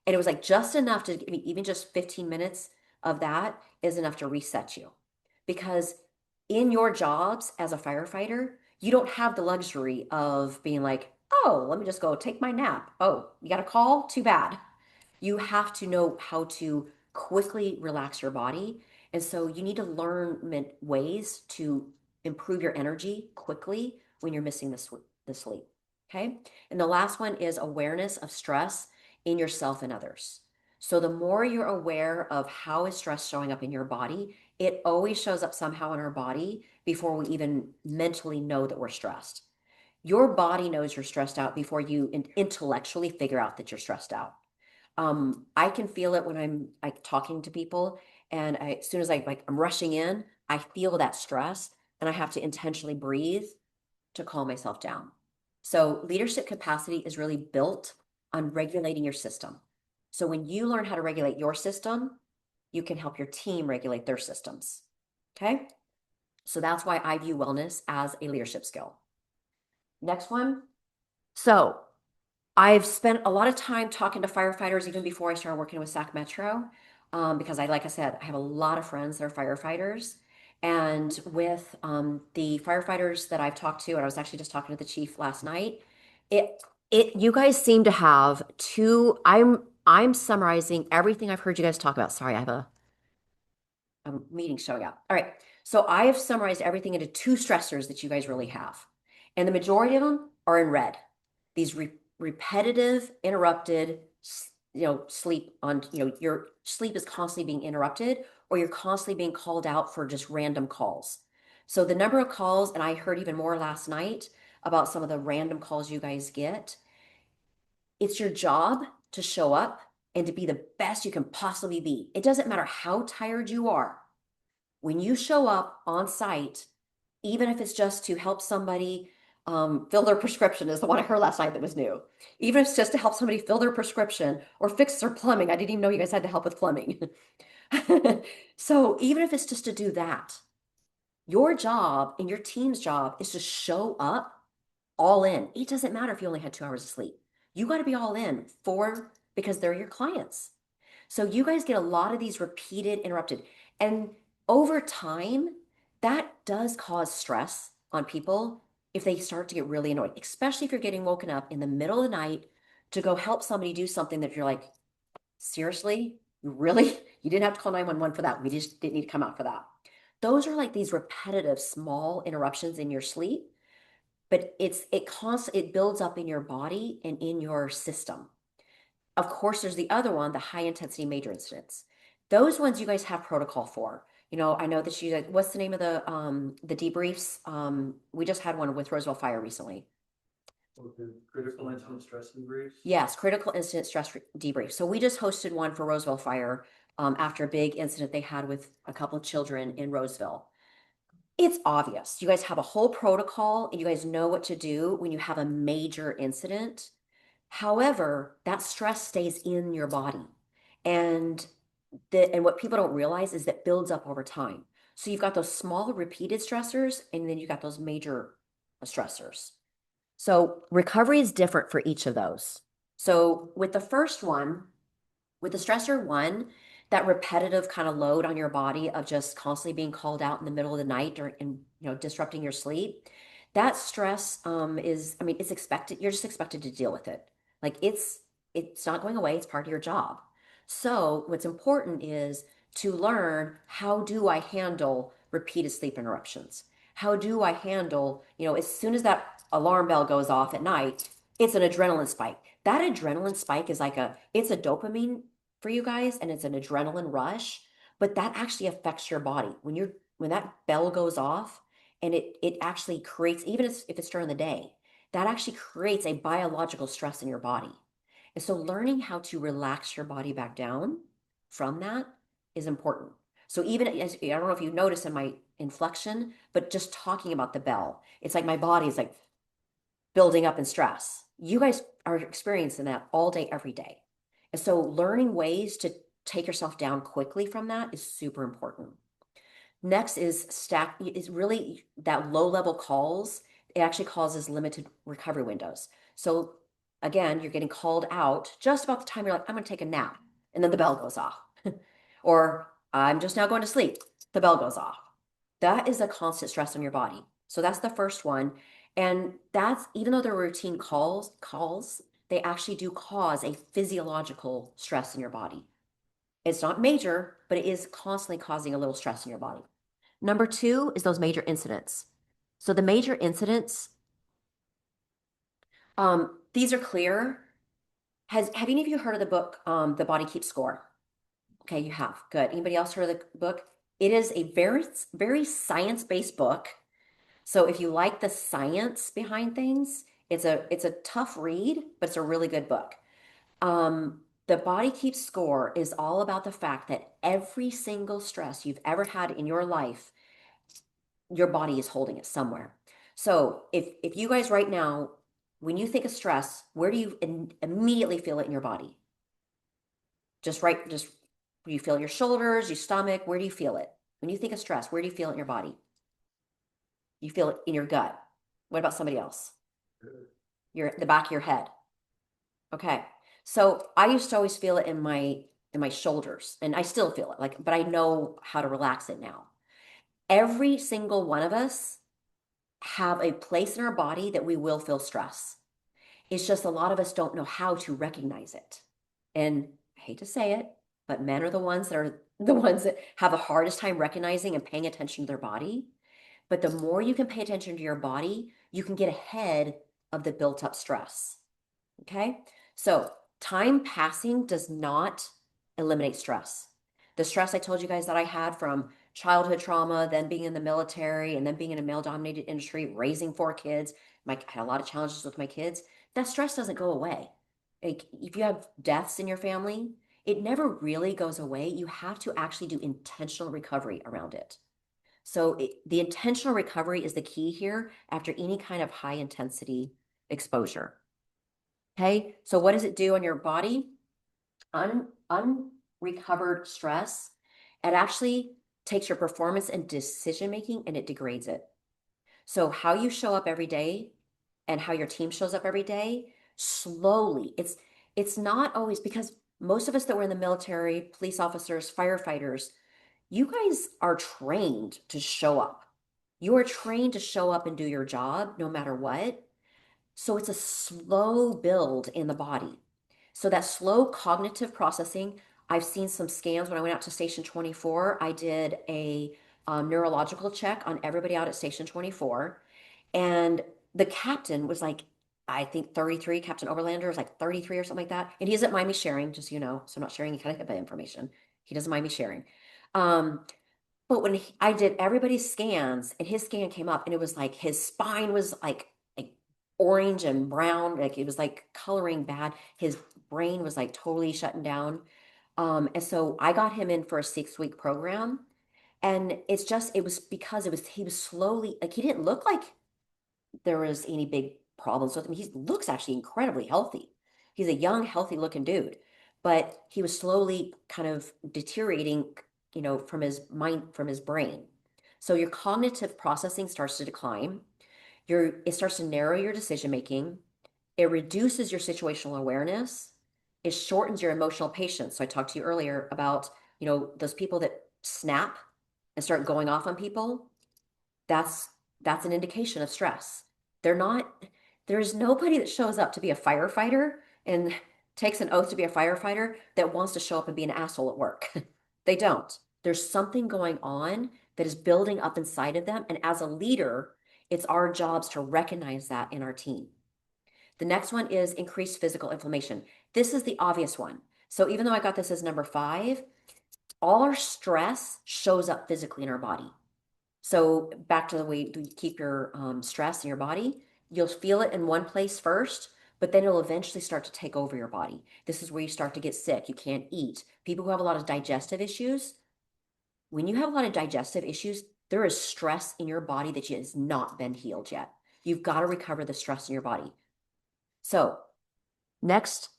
And it was like just enough to give me, even just 15 minutes of that is enough to reset you. Because in your jobs as a firefighter, you don't have the luxury of being like, oh, let me just go take my nap. Oh, you got a call? Too bad. You have to know how to quickly relax your body. And so you need to learn ways to improve your energy quickly when you're missing the sleep. Okay. And the last one is awareness of stress in yourself and others. So the more you're aware of how is stress showing up in your body, it always shows up somehow in our body before we even mentally know that we're stressed. Your body knows you're stressed out before you intellectually figure out that you're stressed out. I can feel it when I'm like talking to people, and as soon as I'm rushing in, I feel that stress, and I have to intentionally breathe to calm myself down. So leadership capacity is really built on regulating your system. So when you learn how to regulate your system, you can help your team regulate their systems. Okay? So that's why I view wellness as a leadership skill. Next one. So I've spent a lot of time talking to firefighters even before I started working with Sac Metro, because like I said, I have a lot of friends that are firefighters. And with the firefighters that I've talked to, and I was actually just talking to the chief last night, you guys seem to have I'm summarizing everything I've heard you guys talk about. Sorry, I have a meeting showing up. All right. So I have summarized everything into 2 stressors that you guys really have. And the majority of them are in red. These repetitive, interrupted, sleep on, your sleep is constantly being interrupted, or you're constantly being called out for just random calls. So the number of calls, and I heard even more last night about some of the random calls you guys get. It's your job to show up and to be the best you can possibly be. It doesn't matter how tired you are. When you show up on site, even if it's just to help somebody fill their prescription, is the one I heard last night that was new. Even if it's just to help somebody fill their prescription or fix their plumbing. I didn't even know you guys had to help with plumbing. So even if it's just to do that, your job and your team's job is to show up all in. It doesn't matter if you only had 2 hours of sleep. You got to be all in because they're your clients. So you guys get a lot of these repeated, interrupted. And over time, that does cause stress on people if they start to get really annoyed, especially if you're getting woken up in the middle of the night to go help somebody do something that you're like, seriously? Really? You didn't have to call 911 for that. We just didn't need to come out for that. Those are like these repetitive small interruptions in your sleep, but it builds up in your body and in your system. Of course, there's the other one, the high intensity major incidents. Those ones you guys have protocol for. I know that what's the name of the debriefs? We just had one with Roseville Fire recently. Critical incident stress debriefs? Yes, critical incident stress debrief. So we just hosted one for Roseville Fire after a big incident they had with a couple of children in Roseville. It's obvious. You guys have a whole protocol and you guys know what to do when you have a major incident. However, that stress stays in your body. And what people don't realize is that builds up over time. So you've got those small repeated stressors, and then you've got those major stressors. So recovery is different for each of those. So with the first one, with the stressor 1, that repetitive kind of load on your body of just constantly being called out in the middle of the night during, and disrupting your sleep, that stress is, I mean, it's expected. You're just expected to deal with it. Like it's not going away. It's part of your job. So what's important is to learn, how do I handle repeated sleep interruptions? How do I handle, as soon as that alarm bell goes off at night, it's an adrenaline spike. That adrenaline spike is it's a dopamine for you guys, and it's an adrenaline rush, but that actually affects your body. When that bell goes off, and it actually creates, even if it's during the day, that actually creates a biological stress in your body. And so learning how to relax your body back down from that is important. So even as, I don't know if you noticed in my inflection, but just talking about the bell, it's like my body is like building up in stress. You guys are experiencing that all day, every day. And so learning ways to take yourself down quickly from that is super important. Next is really that low level calls. It actually causes limited recovery windows. So again, you're getting called out just about the time you're like, I'm going to take a nap. And then the bell goes off. Or I'm just now going to sleep. The bell goes off. That is a constant stress on your body. So that's the first one. And that's, even though they're routine calls, they actually do cause a physiological stress in your body. It's not major, but it is constantly causing a little stress in your body. Number two is those major incidents. So the major incidents, these are clear. Have any of you heard of the book, The Body Keeps Score? Okay, you have. Good. Anybody else heard of the book? It is a very, very science-based book. So if you like the science behind things, it's a tough read, but it's a really good book. The Body Keeps Score is all about the fact that every single stress you've ever had in your life, your body is holding it somewhere. So if you guys right now, when you think of stress, where do you immediately feel it in your body? Just do you feel your shoulders, your stomach? Where do you feel it? When you think of stress, where do you feel it in your body? You feel it in your gut. What about somebody else? The back of your head. Okay. So I used to always feel it in my shoulders, and I still feel it, but I know how to relax it now. Every single one of us have a place in our body that we will feel stress. It's just a lot of us don't know how to recognize it. And I hate to say it, but men are the ones that have the hardest time recognizing and paying attention to their body. But the more you can pay attention to your body, you can get ahead of the built up stress. Okay? So time passing does not eliminate stress. The stress I told you guys that I had from childhood trauma, then being in the military, and then being in a male-dominated industry, raising 4 kids, I had a lot of challenges with my kids. That stress doesn't go away. Like, if you have deaths in your family, it never really goes away. You have to actually do intentional recovery around it. So the intentional recovery is the key here after any kind of high intensity exposure. Okay, so what does it do on your body? Unrecovered stress, it actually takes your performance and decision making and it degrades it. So how you show up every day and how your team shows up every day, slowly, it's not always, because most of us that were in the military, police officers, firefighters, you guys are trained to show up. You are trained to show up and do your job no matter what. So it's a slow build in the body. So that slow cognitive processing, I've seen some scans when I went out to Station 24. I did a neurological check on everybody out at Station 24. And the captain was like, I think 33, Captain Overlander is like 33 or something like that. And he doesn't mind me sharing, just so you know. So I'm not sharing any kind of HIPAA information. He doesn't mind me sharing. But when I did everybody's scans, and his scan came up, and it was like his spine was like orange and brown, like it was like coloring bad. His brain was like totally shutting down. And so I got him in for a 6-week program. And it was because he was slowly, like, he didn't look like there was any big problems with him. He looks actually incredibly healthy. He's a young, healthy looking dude, but he was slowly kind of deteriorating, from his mind, from his brain. So your cognitive processing starts to decline. It starts to narrow your decision making. It reduces your situational awareness. It shortens your emotional patience. So I talked to you earlier about you know, those people that snap and start going off on people, that's an indication of stress. There's nobody that shows up to be a firefighter and takes an oath to be a firefighter that wants to show up and be an asshole at work. They don't. There's something going on that is building up inside of them. And as a leader, it's our jobs to recognize that in our team. The next one is increased physical inflammation. This is the obvious one. So even though I got this as number 5, all our stress shows up physically in our body. So back to the way you keep your stress in your body, you'll feel it in one place first, but then it'll eventually start to take over your body. This is where you start to get sick. You can't eat. People who have a lot of digestive issues, when you have a lot of digestive issues, there is stress in your body that has not been healed yet. You've got to recover the stress in your body. So next,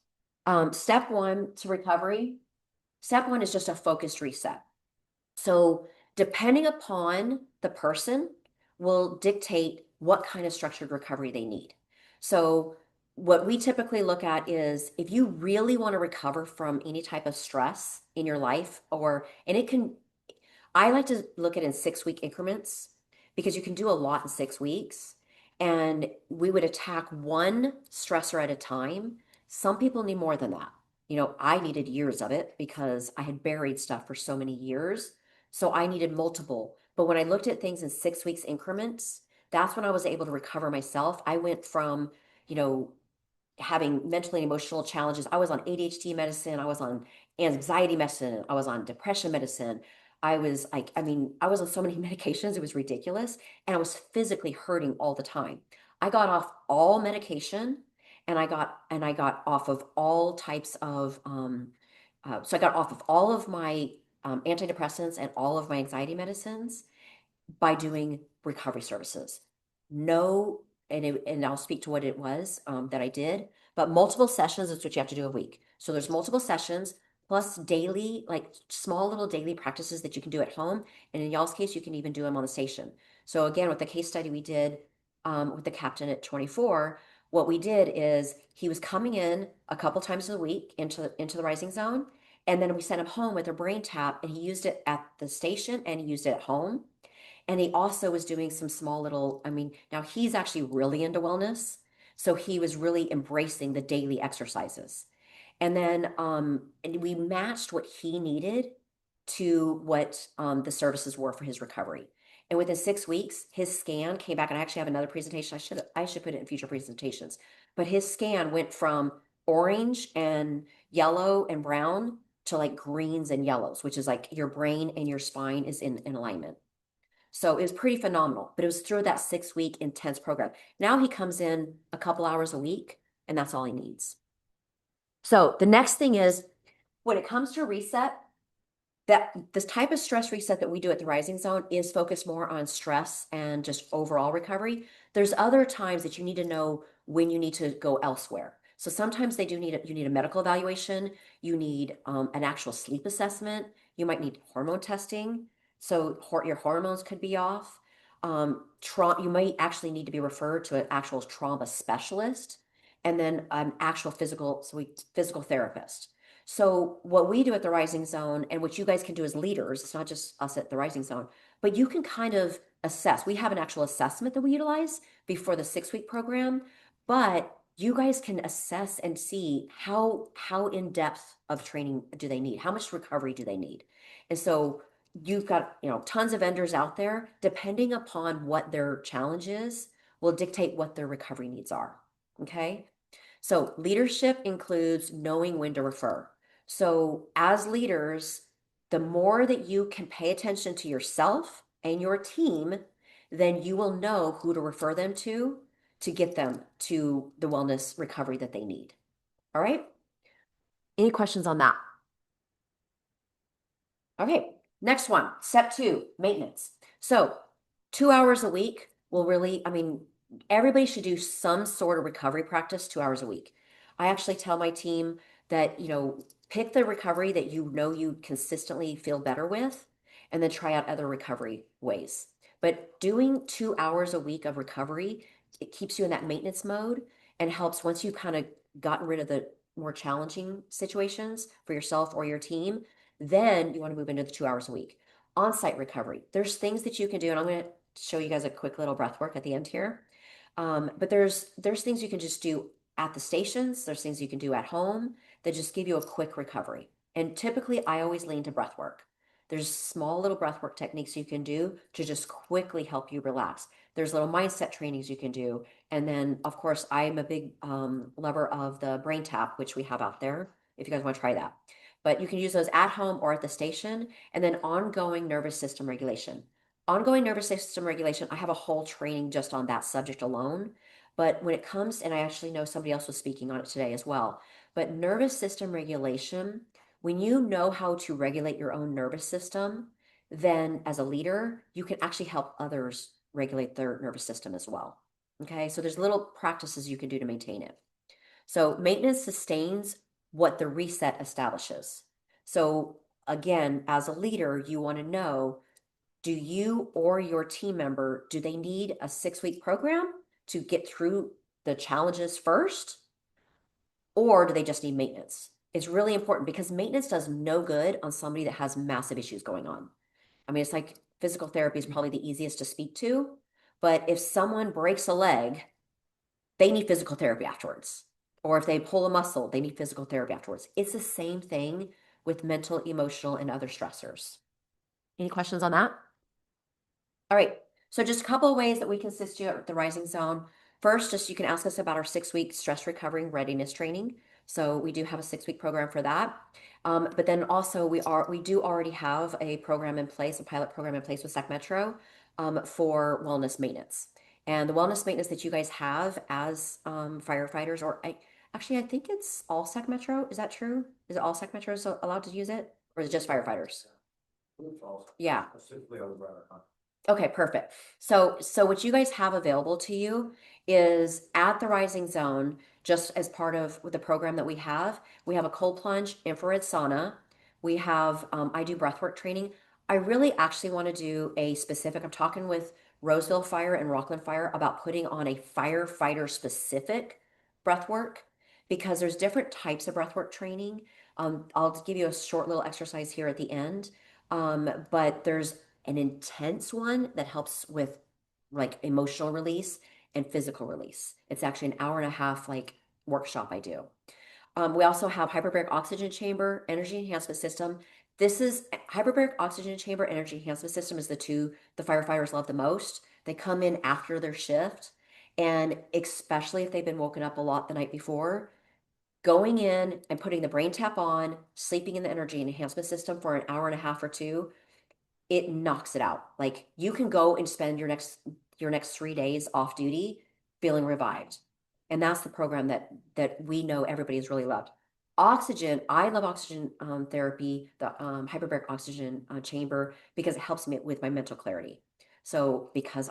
step 1 to recovery. Step 1 is just a focused reset. So depending upon the person will dictate what kind of structured recovery they need. So what we typically look at is if you really want to recover from any type of stress in your life, I like to look at it in 6-week increments because you can do a lot in 6 weeks, and we would attack one stressor at a time. Some people need more than that. You know, I needed years of it because I had buried stuff for so many years. So I needed multiple. But when I looked at things in 6 weeks increments, that's when I was able to recover myself. I went from, you know, having mentally and emotional challenges. I was on ADHD medicine. I was on anxiety medicine. I was on depression medicine. I was on so many medications. It was ridiculous. And I was physically hurting all the time. I got off all medication and I got off of all types of, so I got off of all of my antidepressants and all of my anxiety medicines by doing recovery services. And I'll speak to what it was that I did, but multiple sessions is what you have to do a week. So there's multiple sessions plus daily, like small little daily practices that you can do at home. And in y'all's case, you can even do them on the station. So again, with the case study we did with the captain at 24, what we did is he was coming in a couple times a week into the rising zone. And then we sent him home with a brain tap, and he used it at the station and he used it at home. And he also was doing some small little, now he's actually really into wellness. So he was really embracing the daily exercises. And then and we matched what he needed to what the services were for his recovery. And within 6 weeks, his scan came back, and I actually have another presentation. I should put it in future presentations. But his scan went from orange and yellow and brown to like greens and yellows, which is like your brain and your spine is in alignment. So it was pretty phenomenal, but it was through that 6-week intense program. Now he comes in a couple hours a week, and that's all he needs. So the next thing is, when it comes to reset, that this type of stress reset that we do at the Rising Zone is focused more on stress and just overall recovery. There's other times that you need to know when you need to go elsewhere. So sometimes you need a medical evaluation, you need an actual sleep assessment, you might need hormone testing. So your hormones could be off. You might actually need to be referred to an actual trauma specialist, and then an actual physical therapist. So what we do at the Rising Zone, and what you guys can do as leaders, it's not just us at the Rising Zone, but you can kind of assess. We have an actual assessment that we utilize before the 6-week program, but you guys can assess and see how in depth of training do they need, how much recovery do they need. And so you've got, tons of vendors out there. Depending upon what their challenge is, will dictate what their recovery needs are. Okay. So leadership includes knowing when to refer. So as leaders, the more that you can pay attention to yourself and your team, then you will know who to refer them to get them to the wellness recovery that they need. All right. Any questions on that? Okay. Next one, step 2, maintenance. So 2 hours a week will really, everybody should do some sort of recovery practice 2 hours a week. I actually tell my team that, pick the recovery that you consistently feel better with, and then try out other recovery ways. But doing 2 hours a week of recovery, it keeps you in that maintenance mode and helps once you've kind of gotten rid of the more challenging situations for yourself or your team, Then you want to move into the 2 hours a week. On-site recovery, there's things that you can do, and I'm going to show you guys a quick little breath work at the end here. But there's things you can just do at the stations. There's things you can do at home that just give you a quick recovery. And typically I always lean to breath work. There's small little breath work techniques you can do to just quickly help you relax. There's little mindset trainings you can do. And then of course I am a big lover of the brain tap, which we have out there, if you guys want to try that. But you can use those at home or at the station. And then ongoing nervous system regulation. Ongoing nervous system regulation, I have a whole training just on that subject alone. But when it comes, and I actually know somebody else was speaking on it today as well, but nervous system regulation, when you know how to regulate your own nervous system, then as a leader, you can actually help others regulate their nervous system as well. Okay, so there's little practices you can do to maintain it. So maintenance sustains what the reset establishes. So again, as a leader, you want to know, do you or your team member, do they need a 6-week program to get through the challenges first? Or do they just need maintenance? It's really important because maintenance does no good on somebody that has massive issues going on. I mean, it's like physical therapy is probably the easiest to speak to, but if someone breaks a leg, they need physical therapy afterwards. Or if they pull a muscle, they need physical therapy afterwards. It's the same thing with mental, emotional, and other stressors. Any questions on that? All right, so just a couple of ways that we can assist you at the Rising Zone. First, just you can ask us about our 6-week stress recovering readiness training. So we do have a 6-week program for that. But then also we do already have a program in place, a pilot program in place with Sac Metro for wellness maintenance. And the wellness maintenance that you guys have as firefighters, or I think it's all Sac Metro. Is that true? Is it all Sac Metro allowed to use it, or is it just firefighters? Yeah. Okay, perfect. So what you guys have available to you is at the Rising Zone, just as part of the program that we have a cold plunge, infrared sauna. We have, I do breathwork training. I really actually want to do a specific, I'm talking with Roseville Fire and Rockland Fire about putting on a firefighter specific breathwork, because there's different types of breathwork training. I'll give you a short little exercise here at the end. But there's an intense one that helps with like emotional release and physical release. It's actually an 1.5 hour like workshop I do. We also have hyperbaric oxygen chamber, energy enhancement system. This is hyperbaric oxygen chamber, energy enhancement system is the two the firefighters love the most. They come in after their shift, and especially if they've been woken up a lot the night before, going in and putting the brain tap on, sleeping in the energy enhancement system for an 1.5 hours or 2, it knocks it out. Like you can go and spend your next 3 days off duty feeling revived. And that's the program that we know everybody has really loved. Oxygen, I love oxygen therapy, the hyperbaric oxygen chamber, because it helps me with my mental clarity. So because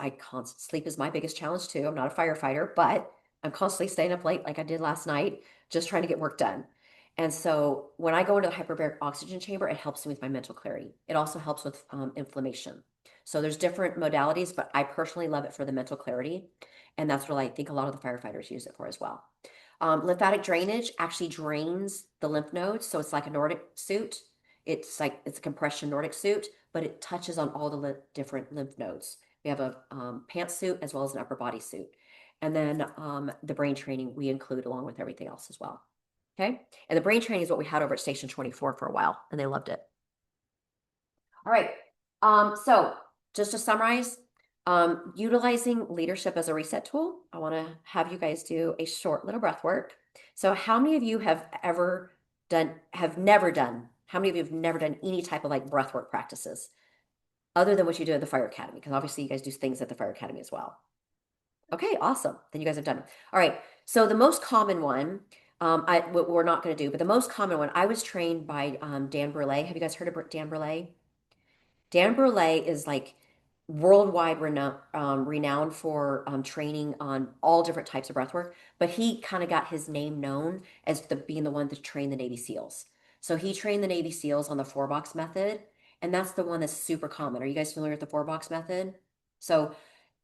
sleep is my biggest challenge too. I'm not a firefighter, but I'm constantly staying up late like I did last night, just trying to get work done. And so when I go into the hyperbaric oxygen chamber, it helps me with my mental clarity. It also helps with inflammation. So there's different modalities, but I personally love it for the mental clarity. And that's what I think a lot of the firefighters use it for as well. Lymphatic drainage actually drains the lymph nodes. So it's like a Nordic suit. It's a compression Nordic suit, but it touches on all the different lymph nodes. We have a pants suit as well as an upper body suit. And then the brain training we include along with everything else as well. Okay. And the brain training is what we had over at Station 24 for a while, and they loved it. All right. So just to summarize, utilizing leadership as a reset tool, I want to have you guys do a short little breath work. So how many of you have never done any type of like breath work practices other than what you do at the fire academy? Because obviously you guys do things at the fire academy as well. Okay, awesome. Then you guys have done it. All right. So the most common one, what we're not going to do, but the most common one, I was trained by Dan Brule. Have you guys heard of Dan Brule? Dan Brule is like worldwide renowned for training on all different types of breathwork, but he kind of got his name known as being the one to train the Navy SEALs. So he trained the Navy SEALs on the 4-box method, and that's the one that's super common. Are you guys familiar with the 4-box method? So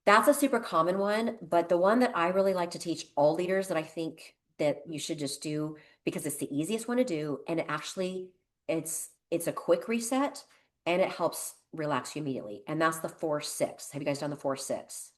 that's a super common one, but the one that I really like to teach all leaders that I think that you should just do because it's the easiest one to do, and it's It's a quick reset and it helps relax you immediately. And that's the 4-6. Have you guys done the 4-6?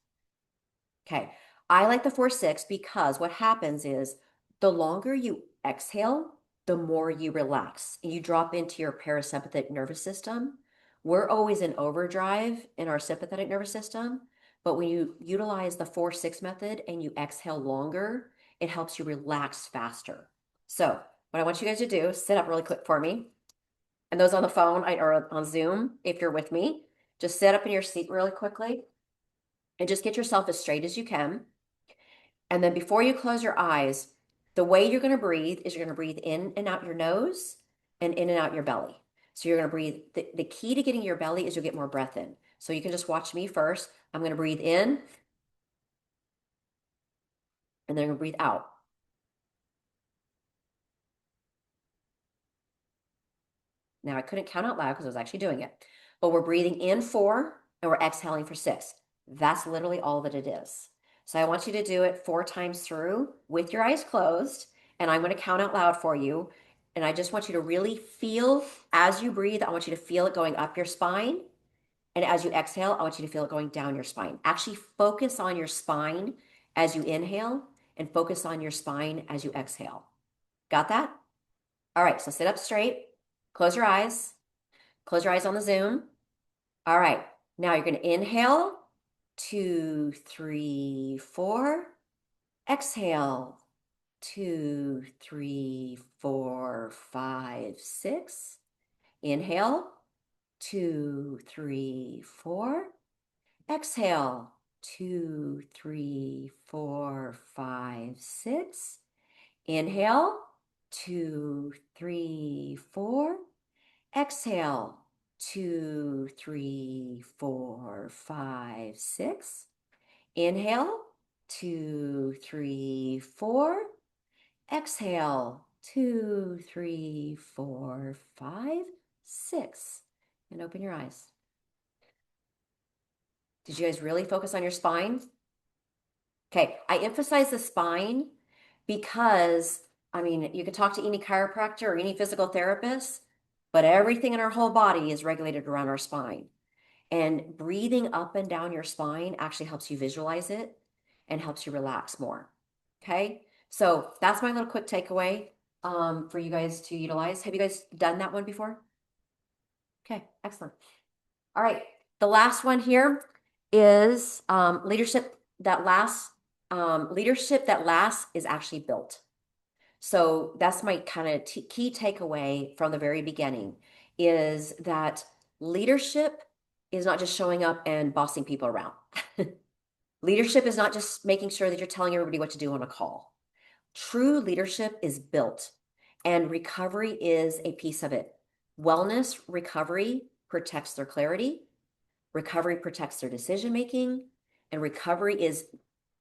Okay. I like the 4-6 because what happens is the longer you exhale, the more you relax and you drop into your parasympathetic nervous system. We're always in overdrive in our sympathetic nervous system, but when you utilize the 4-6 method and you exhale longer, it helps you relax faster. So what I want you guys to do is sit up really quick for me. And those on the phone or on Zoom, if you're with me, just sit up in your seat really quickly and just get yourself as straight as you can. And then before you close your eyes, the way you're going to breathe is you're going to breathe in and out your nose and in and out your belly. So you're going to breathe. The key to getting your belly is you'll get more breath in. So you can just watch me first. I'm going to breathe in and then I'm going to breathe out. Now I couldn't count out loud because I was actually doing it, but we're breathing in 4 and we're exhaling for 6. That's literally all that it is. So I want you to do it 4 times through with your eyes closed, and I'm going to count out loud for you. And I just want you to really feel as you breathe, I want you to feel it going up your spine. And as you exhale, I want you to feel it going down your spine. Actually focus on your spine as you inhale and focus on your spine as you exhale. Got that? All right, so sit up straight, close your eyes on the Zoom. All right, now you're going to inhale, 2, 3, 4. Exhale, 2, 3, 4, 5, 6. Inhale, 2, 3, 4. Exhale, 2, 3, 4, 5, 6. Inhale, 2, 3, 4. Exhale, 2, 3, 4, 5, 6. Inhale, 2, 3, 4. Exhale, 2, 3, 4, 5, 6. And open your eyes. Did you guys really focus on your spine? Okay, I emphasize the spine because, I mean, you could talk to any chiropractor or any physical therapist, but everything in our whole body is regulated around our spine. And breathing up and down your spine actually helps you visualize it and helps you relax more. Okay, so that's my little quick takeaway for you guys to utilize. Have you guys done that one before? Okay, excellent. All right, the last one here is leadership that lasts. Leadership that lasts is actually built. So that's my kind of key takeaway from the very beginning is that leadership is not just showing up and bossing people around. Leadership is not just making sure that you're telling everybody what to do on a call. True leadership is built, and recovery is a piece of it. Wellness recovery protects their clarity, recovery protects their decision making, and recovery is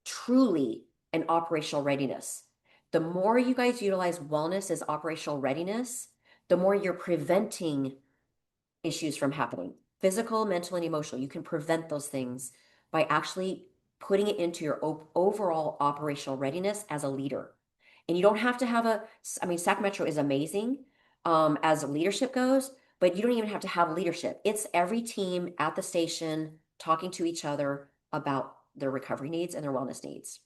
truly an operational readiness. The more you guys utilize wellness as operational readiness, the more you're preventing issues from happening. Physical, mental, and emotional. You can prevent those things by actually putting it into your overall operational readiness as a leader. And you don't have to have Sac Metro is amazing as leadership goes, but you don't even have to have leadership. It's every team at the station talking to each other about their recovery needs and their wellness needs.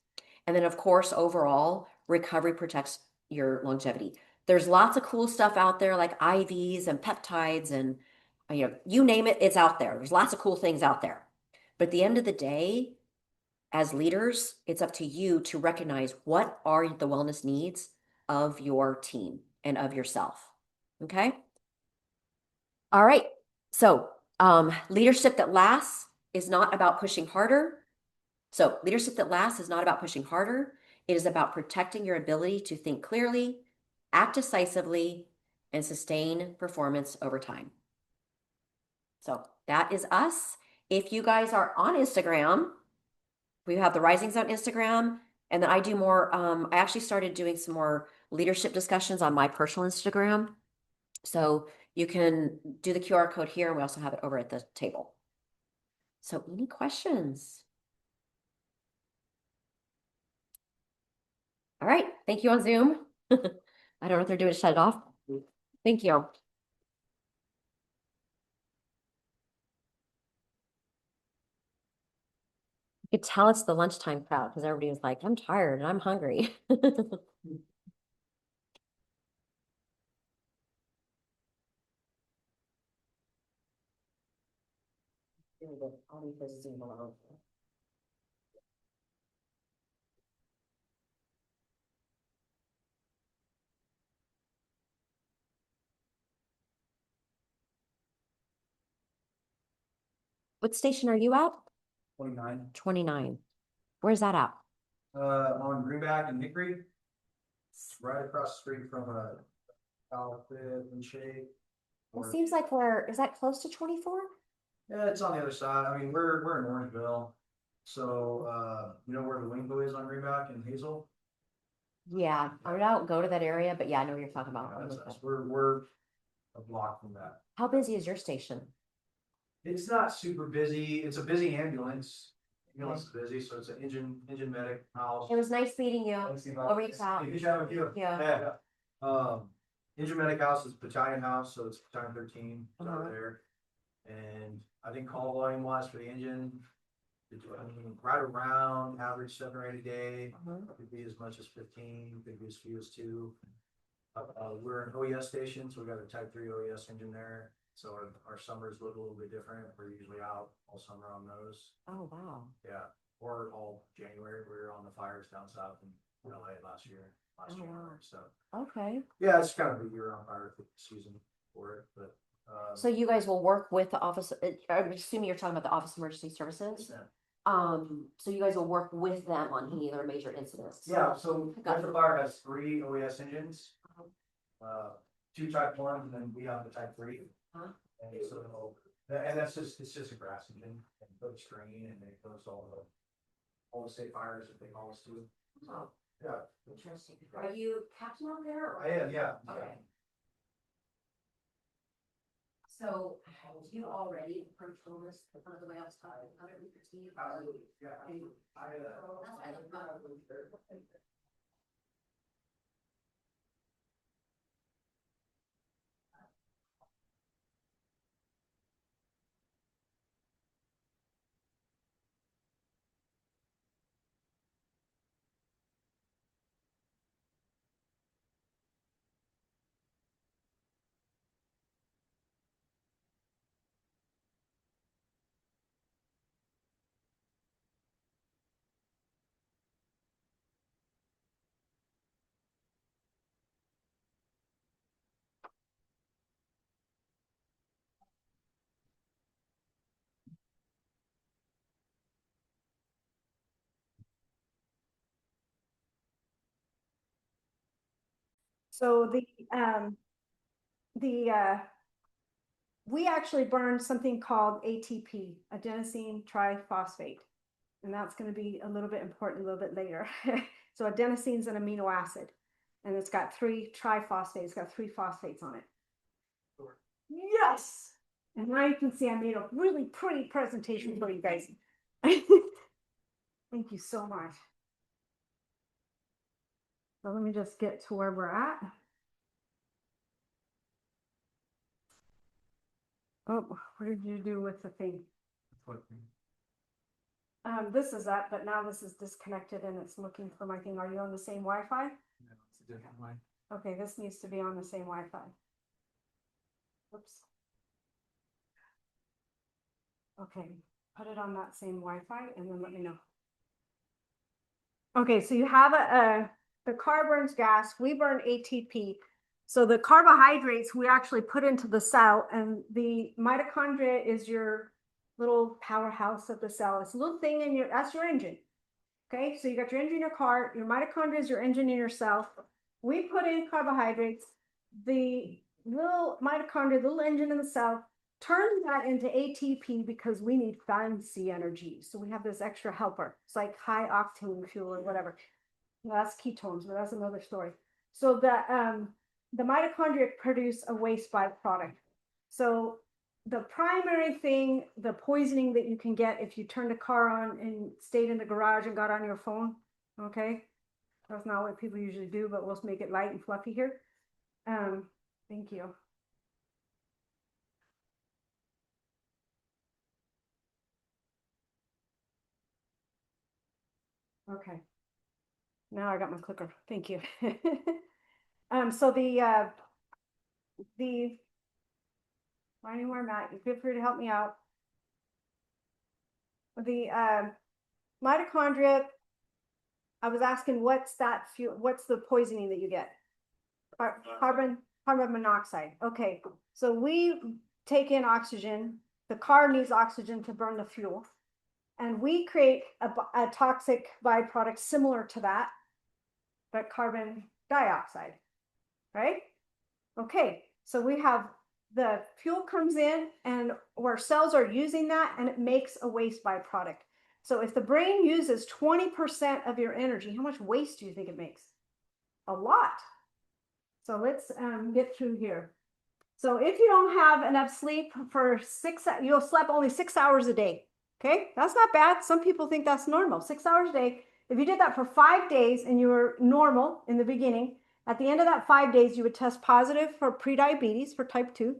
And then, of course, overall, recovery protects your longevity. There's lots of cool stuff out there like IVs and peptides and, you name it, it's out there. There's lots of cool things out there. But at the end of the day, as leaders, it's up to you to recognize what are the wellness needs of your team and of yourself. Okay? All right. So leadership that lasts is not about pushing harder. So leadership that lasts is not about pushing harder. It is about protecting your ability to think clearly, act decisively, and sustain performance over time. So that is us. If you guys are on Instagram, we have the Rising Zone Instagram, and then I do more, I actually started doing some more leadership discussions on my personal Instagram. So you can do the QR code here, and we also have it over at the table. So any questions? All right, thank you on Zoom. I don't know if they're doing it, shut it off. Thank you. You could tell it's the lunchtime crowd because everybody was like, I'm tired and I'm hungry. What station are you at? 29. 29. Where's that at? On Greenback and Hickory. It's right across the street from Outfit and Shade. It seems like is that close to 24? Yeah, it's on the other side. I mean, we're in Orangeville. So, you know where the Wingbo is on Greenback and Hazel? Yeah, I don't go to that area, but yeah, I know what you're talking about. That's us. We're a block from that. How busy is your station? It's not super busy. It's a busy ambulance. Ambulance is busy, so it's an engine medic house. It was nice meeting you. I'll reach out. Yeah. Engine medic house is battalion house, so it's battalion 13 over there. And I think call volume wise for the engine, right around average 7 or 8 a day. Could be as much as 15, could be as few as 2. We're an OES station, so we got a type 3 OES engine there. So our summers look a little bit different. We're usually out all summer on those. Oh, wow. Yeah, or all January. We were on the fires down south in LA last January. So okay. Yeah, it's kind of a year-round fire season for it, but. So you guys will work with the office. I'm assuming you're talking about the Office of Emergency Services. So you guys will work with them on any of their major incidents. Yeah. So Metro Fire has 3 OES engines, 2 type 1s, and then we have the type 3. And so, and it's just a grass engine and put screen, and it goes all the state fires that they call us to. Oh, yeah. Interesting. Are you captain on there? I am, yeah. Okay. So you already approached this on the way outside, 115. Yeah. So we actually burned something called ATP, adenosine triphosphate. And that's going to be a little bit important a little bit later. So adenosine is an amino acid, and it's got 3 triphosphates. It's got 3 phosphates on it. Sure. Yes. And now you can see I made a really pretty presentation for you guys. Thank you so much. So let me just get to where we're at. Oh, what did you do with the thing? This is up, but now this is disconnected and it's looking for my thing. Are you on the same Wi-Fi? No, it's a different one. Okay, this needs to be on the same Wi-Fi. Oops. Okay, put it on that same Wi-Fi and then let me know. Okay, so you have the car burns gas, we burn ATP. So the carbohydrates we actually put into the cell, and the mitochondria is your little powerhouse of the cell. It's a little thing in that's your engine. Okay, so you got your engine in your car, your mitochondria is your engine in your cell. We put in carbohydrates, the little mitochondria, the little engine in the cell, turns that into ATP because we need fancy energy. So we have this extra helper. It's like high octane fuel or whatever. Well, that's ketones, but that's another story. So the mitochondria produce a waste byproduct. So the primary thing, the poisoning that you can get if you turned a car on and stayed in the garage and got on your phone, okay? That's not what people usually do, but we'll make it light and fluffy here. Thank you. Okay. Now I got my clicker. Thank you. So finding where I'm at, you feel free to help me out. The mitochondria, I was asking what's that fuel, what's the poisoning that you get? Carbon monoxide. Okay, so we take in oxygen. The car needs oxygen to burn the fuel. And we create a toxic byproduct similar to that, but carbon dioxide, right? Okay, so we have the fuel comes in and where cells are using that and it makes a waste byproduct. So if the brain uses 20% of your energy, how much waste do you think it makes? A lot. So let's get through here. So if you don't have enough sleep for you'll sleep only 6 hours a day. Okay, that's not bad. Some people think that's normal. 6 hours a day. If you did that for 5 days and you were normal in the beginning, at the end of that 5 days, you would test positive for prediabetes, for type 2.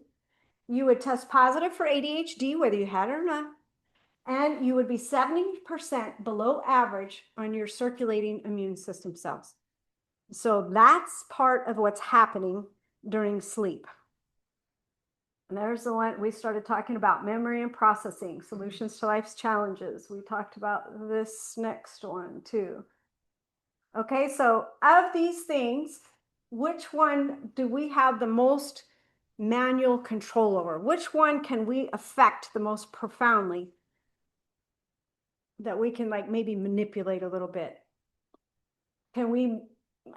You would test positive for ADHD, whether you had it or not. And you would be 70% below average on your circulating immune system cells. So that's part of what's happening during sleep. And there's the one we started talking about, memory and processing, solutions to life's challenges. We talked about this next one too. Okay, so of these things, which one do we have the most manual control over? Which one can we affect the most profoundly that we can like maybe manipulate a little bit? Can we,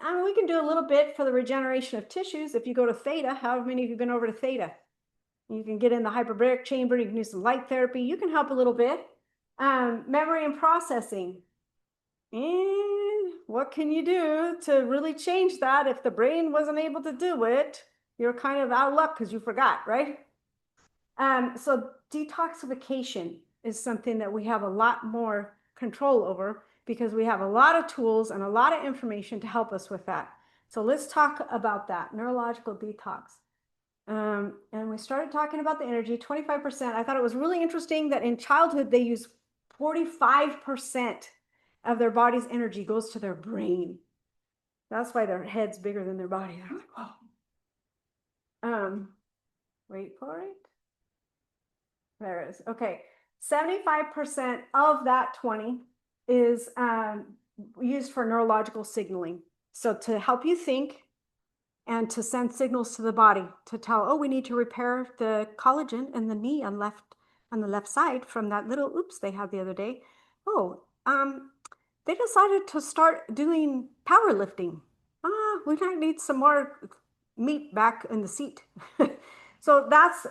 I mean, we can do a little bit for the regeneration of tissues. If you go to theta, how many of you have been over to theta? You can get in the hyperbaric chamber, you can do some light therapy, you can help a little bit. Memory and processing. And what can you do to really change that? If the brain wasn't able to do it, you're kind of out of luck because you forgot, right? So detoxification is something that we have a lot more control over because we have a lot of tools and a lot of information to help us with that. So let's talk about that, neurological detox. And we started talking about the energy, 25%. I thought it was really interesting that in childhood, they use 45% of their body's energy goes to their brain. That's why their head's bigger than their body. They're like, oh. Wait for it. There it is. Okay. 75% of that 20 is used for neurological signaling. So to help you think, and to send signals to the body to tell, oh, we need to repair the collagen in the knee on the left side from that little oops they had the other day. Oh, they decided to start doing powerlifting. We might need some more meat back in the seat. So that's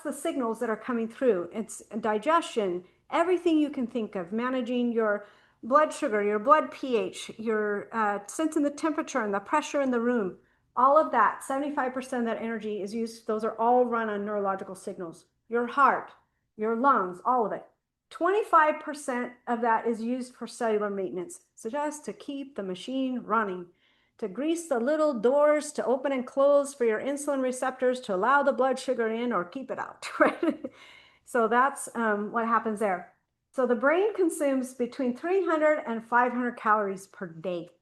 the signals that are coming through. It's digestion, everything you can think of, managing your blood sugar, your blood pH, your sensing the temperature and the pressure in the room. All of that, 75% of that energy is used, those are all run on neurological signals. Your heart, your lungs, all of it. 25% of that is used for cellular maintenance. So just to keep the machine running, to grease the little doors to open and close for your insulin receptors to allow the blood sugar in or keep it out, right? So that's what happens there. So the brain consumes between 300 and 500 calories per day.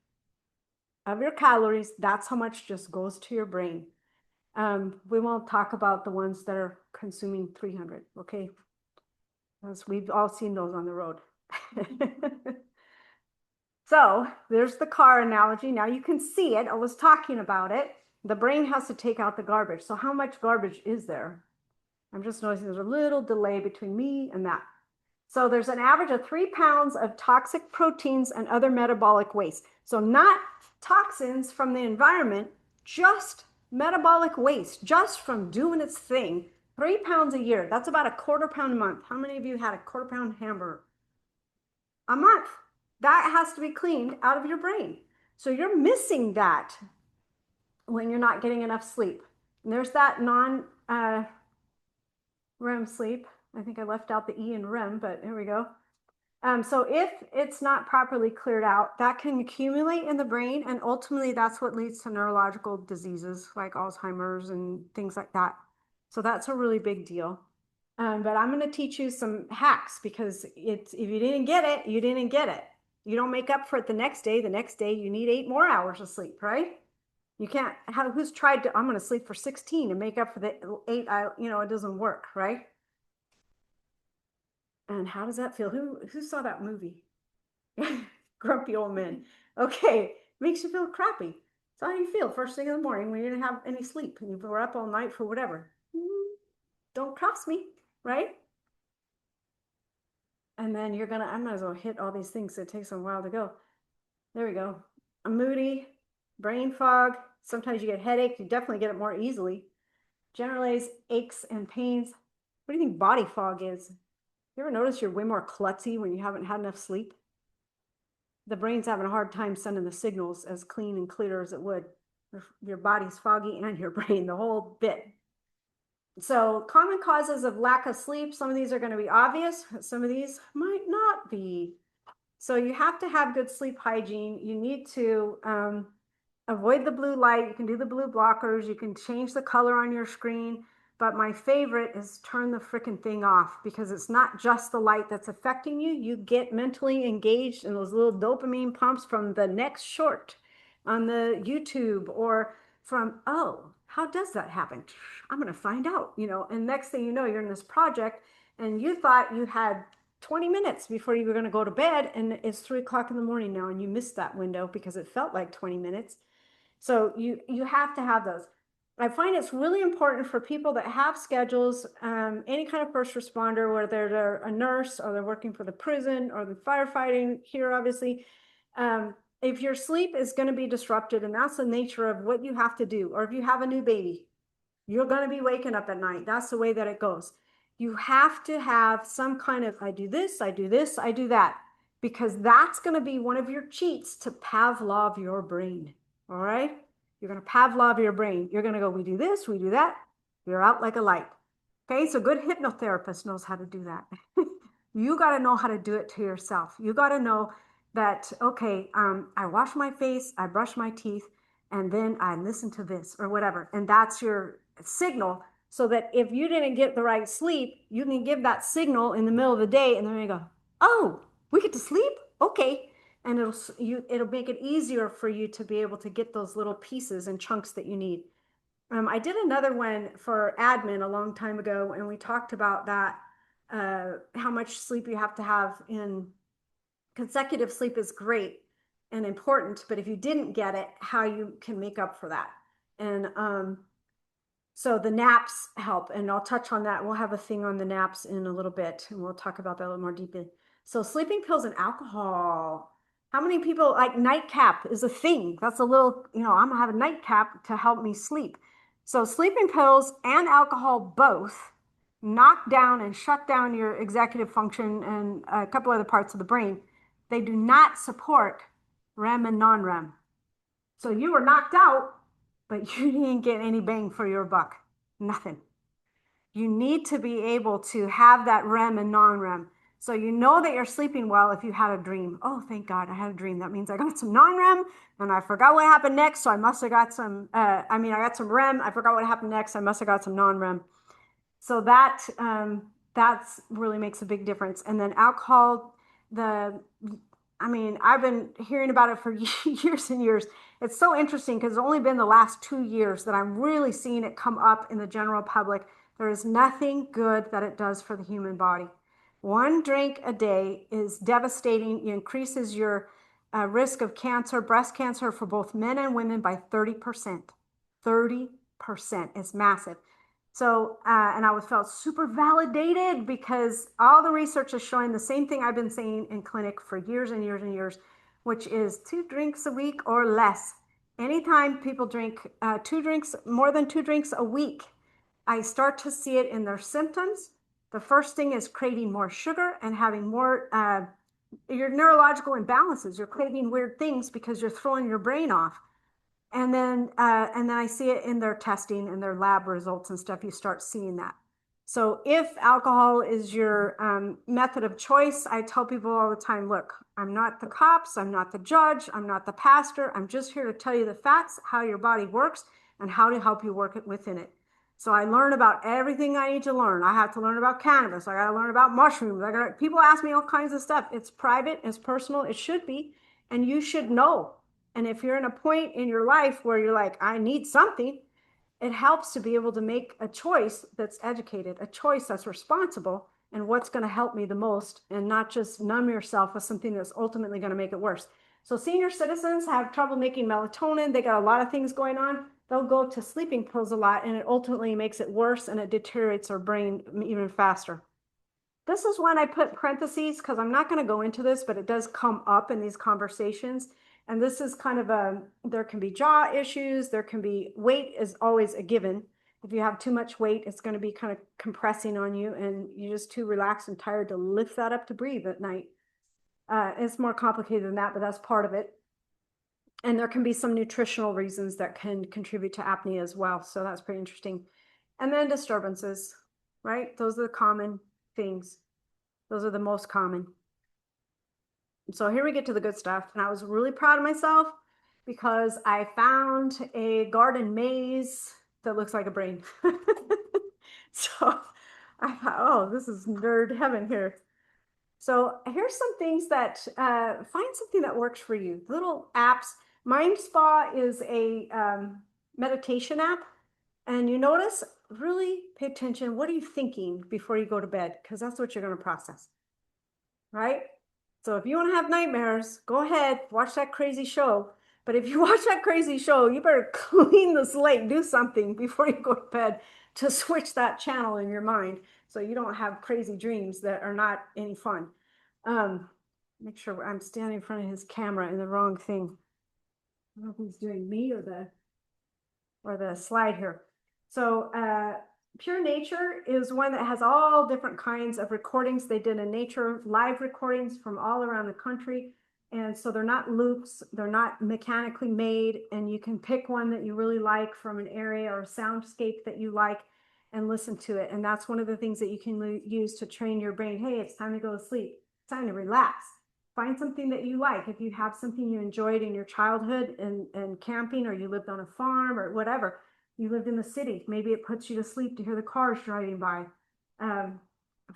Of your calories, that's how much just goes to your brain. We won't talk about the ones that are consuming 300, okay? Because we've all seen those on the road. So there's the car analogy. Now you can see it. I was talking about it. The brain has to take out the garbage. So how much garbage is there? I'm just noticing there's a little delay between me and that. So there's an average of 3 pounds of toxic proteins and other metabolic waste. So not toxins from the environment, just metabolic waste, just from doing its thing. 3 pounds a year. That's about a quarter pound a month. How many of you had a quarter pound hamburger? A month. That has to be cleaned out of your brain. So you're missing that when you're not getting enough sleep. And there's that non-REM sleep. I think I left out the E in REM, but here we go. So if it's not properly cleared out, that can accumulate in the brain, and ultimately that's what leads to neurological diseases like Alzheimer's and things like that. So that's a really big deal. But I'm going to teach you some hacks because if you didn't get it, you didn't get it. You don't make up for it the next day. The next day you need 8 more hours of sleep, right? You can't, who's tried to, I'm going to sleep for 16 and make up for the 8, it doesn't work, right? And how does that feel? Who saw that movie? Grumpy old men. Okay, makes you feel crappy. So how do you feel first thing in the morning when you didn't have any sleep and you were up all night for whatever? Don't cross me, right? And then I might as well hit all these things, so it takes a while to go. There we go. I'm moody, brain fog. Sometimes you get headache. You definitely get it more easily. Generalized aches and pains. What do you think body fog is? You ever notice you're way more klutzy when you haven't had enough sleep? The brain's having a hard time sending the signals as clean and clear as it would. Your body's foggy and your brain, the whole bit. So common causes of lack of sleep, some of these are going to be obvious, some of these might not be. So you have to have good sleep hygiene. You need to avoid the blue light. You can do the blue blockers. You can change the color on your screen. But my favorite is turn the frickin' thing off, because it's not just the light that's affecting you. You get mentally engaged in those little dopamine pumps from the next short on the YouTube, or from, oh, how does that happen? I'm going to find out, and next thing you know, you're in this project and you thought you had 20 minutes before you were going to go to bed, and it's 3 o'clock in the morning now, and you missed that window because it felt like 20 minutes. So you have to have those. I find it's really important for people that have schedules, any kind of first responder, whether they're a nurse or they're working for the prison or the firefighting here, obviously. If your sleep is going to be disrupted, and that's the nature of what you have to do, or if you have a new baby, you're going to be waking up at night. That's the way that it goes. You have to have some kind of, I do this, I do this, I do that, because that's going to be one of your cheats to Pavlov your brain. All right? You're going to Pavlov your brain. You're going to go, we do this, we do that. You're out like a light. Okay? So good hypnotherapist knows how to do that. You got to know how to do it to yourself. You got to know that, okay, I wash my face, I brush my teeth, and then I listen to this or whatever. And that's your signal, so that if you didn't get the right sleep, you can give that signal in the middle of the day, and then you go, oh, we get to sleep? Okay. And it'll make it easier for you to be able to get those little pieces and chunks that you need. I did another one for admin a long time ago, and we talked about that, how much sleep you have to have. In consecutive sleep is great and important, but if you didn't get it, how you can make up for that. And so the naps help, and I'll touch on that. We'll have a thing on the naps in a little bit, and we'll talk about that a little more deeply. So sleeping pills and alcohol. How many people, like nightcap is a thing? That's a little, I'm gonna have a nightcap to help me sleep. So sleeping pills and alcohol both knock down and shut down your executive function and a couple other parts of the brain. They do not support REM and non-REM. So you were knocked out, but you didn't get any bang for your buck. Nothing. You need to be able to have that REM and non-REM. So you know that you're sleeping well if you had a dream. Oh, thank God, I had a dream. That means I got some non-REM and I forgot what happened next. So I must have got some, I got some REM. I forgot what happened next. I must have got some non-REM. So that's really makes a big difference. And then alcohol, I've been hearing about it for years and years. It's so interesting because it's only been the last 2 years that I'm really seeing it come up in the general public. There is nothing good that it does for the human body. 1 drink a day is devastating. It increases your risk of cancer, breast cancer, for both men and women by 30%. 30% is massive. So, and I felt super validated because all the research is showing the same thing I've been saying in clinic for years and years and years, which is 2 drinks a week or less. Anytime people drink more than 2 drinks a week, I start to see it in their symptoms. The first thing is craving more sugar and having more, your neurological imbalances. You're craving weird things because you're throwing your brain off. And then I see it in their testing and their lab results and stuff. You start seeing that. So if alcohol is your method of choice, I tell people all the time, look, I'm not the cops, I'm not the judge, I'm not the pastor. I'm just here to tell you the facts, how your body works, and how to help you work it within it. So I learn about everything I need to learn. I have to learn about cannabis. I got to learn about mushrooms. People ask me all kinds of stuff. It's private, it's personal, it should be, and you should know. And if you're in a point in your life where you're like, I need something, it helps to be able to make a choice that's educated, a choice that's responsible, and what's going to help me the most, and not just numb yourself with something that's ultimately going to make it worse. So senior citizens have trouble making melatonin. They got a lot of things going on. They'll go to sleeping pills a lot, and it ultimately makes it worse, and it deteriorates their brain even faster. This is when I put parentheses, because I'm not going to go into this, but it does come up in these conversations. And this is kind of there can be jaw issues. There can be, weight is always a given. If you have too much weight, it's going to be kind of compressing on you, and you're just too relaxed and tired to lift that up to breathe at night. It's more complicated than that, but that's part of it. And there can be some nutritional reasons that can contribute to apnea as well. So that's pretty interesting. And then disturbances, right? Those are the common things. Those are the most common. So here we get to the good stuff. And I was really proud of myself because I found a garden maze that looks like a brain. So I thought, oh, this is nerd heaven here. So here's some things that, find something that works for you. Little apps. Mind Spa is a meditation app. And you notice, really pay attention. What are you thinking before you go to bed? Because that's what you're going to process, right? So if you want to have nightmares, go ahead, watch that crazy show. But if you watch that crazy show, you better clean the slate, do something before you go to bed to switch that channel in your mind so you don't have crazy dreams that are not any fun. Make sure I'm standing in front of his camera in the wrong thing. I don't know if he's doing me or the slide here. So Pure Nature is one that has all different kinds of recordings. They did a nature live recordings from all around the country. And so they're not loops, they're not mechanically made, and you can pick one that you really like from an area or a soundscape that you like and listen to it. And that's one of the things that you can use to train your brain. Hey, it's time to go to sleep. It's time to relax. Find something that you like. If you have something you enjoyed in your childhood and camping, or you lived on a farm or whatever, you lived in the city, maybe it puts you to sleep to hear the cars driving by.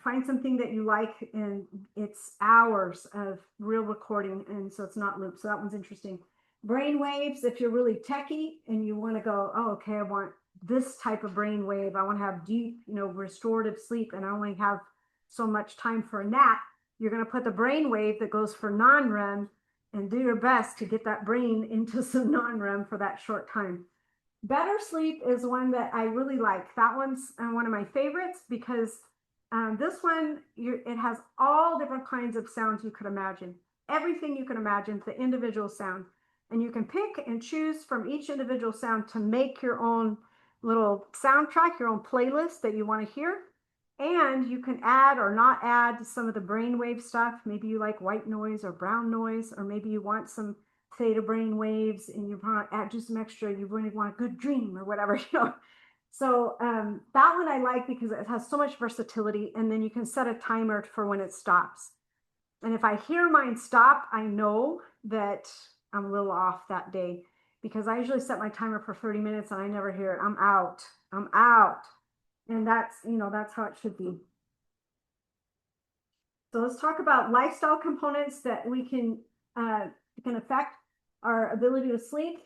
Find something that you like, and it's hours of real recording, and so it's not loop. So that one's interesting. Brain waves, if you're really techie and you want to go, oh, okay, I want this type of brain wave. I want to have deep, restorative sleep, and I only have so much time for a nap. You're going to put the brain wave that goes for non-REM and do your best to get that brain into some non-REM for that short time. Better Sleep is one that I really like. That one's one of my favorites because this one, it has all different kinds of sounds you could imagine. Everything you can imagine, the individual sound. And you can pick and choose from each individual sound to make your own little soundtrack, your own playlist that you want to hear. And you can add or not add some of the brainwave stuff. Maybe you like white noise or brown noise, or maybe you want some theta brain waves and you want to add just some extra, you really want a good dream or whatever, So that one I like because it has so much versatility, and then you can set a timer for when it stops. And if I hear mine stop, I know that I'm a little off that day, because I usually set my timer for 30 minutes and I never hear it. I'm out. And that's, that's how it should be. So let's talk about lifestyle components that we can affect our ability to sleep.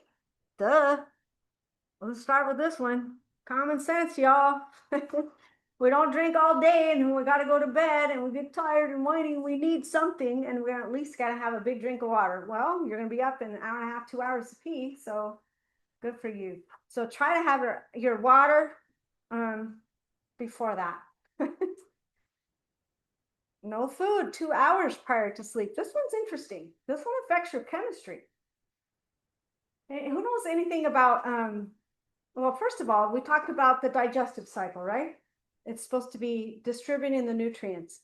Duh. Let's start with this one. Common sense, y'all. We don't drink all day and we got to go to bed and we get tired and whining. We need something, and we at least got to have a big drink of water. Well, you're going to be up in an hour and a half, 2 hours to pee. So good for you. So try to have your water before that. No food 2 hours prior to sleep. This one's interesting. This one affects your chemistry. And who knows anything about, well, first of all, we talked about the digestive cycle, right? It's supposed to be distributing the nutrients.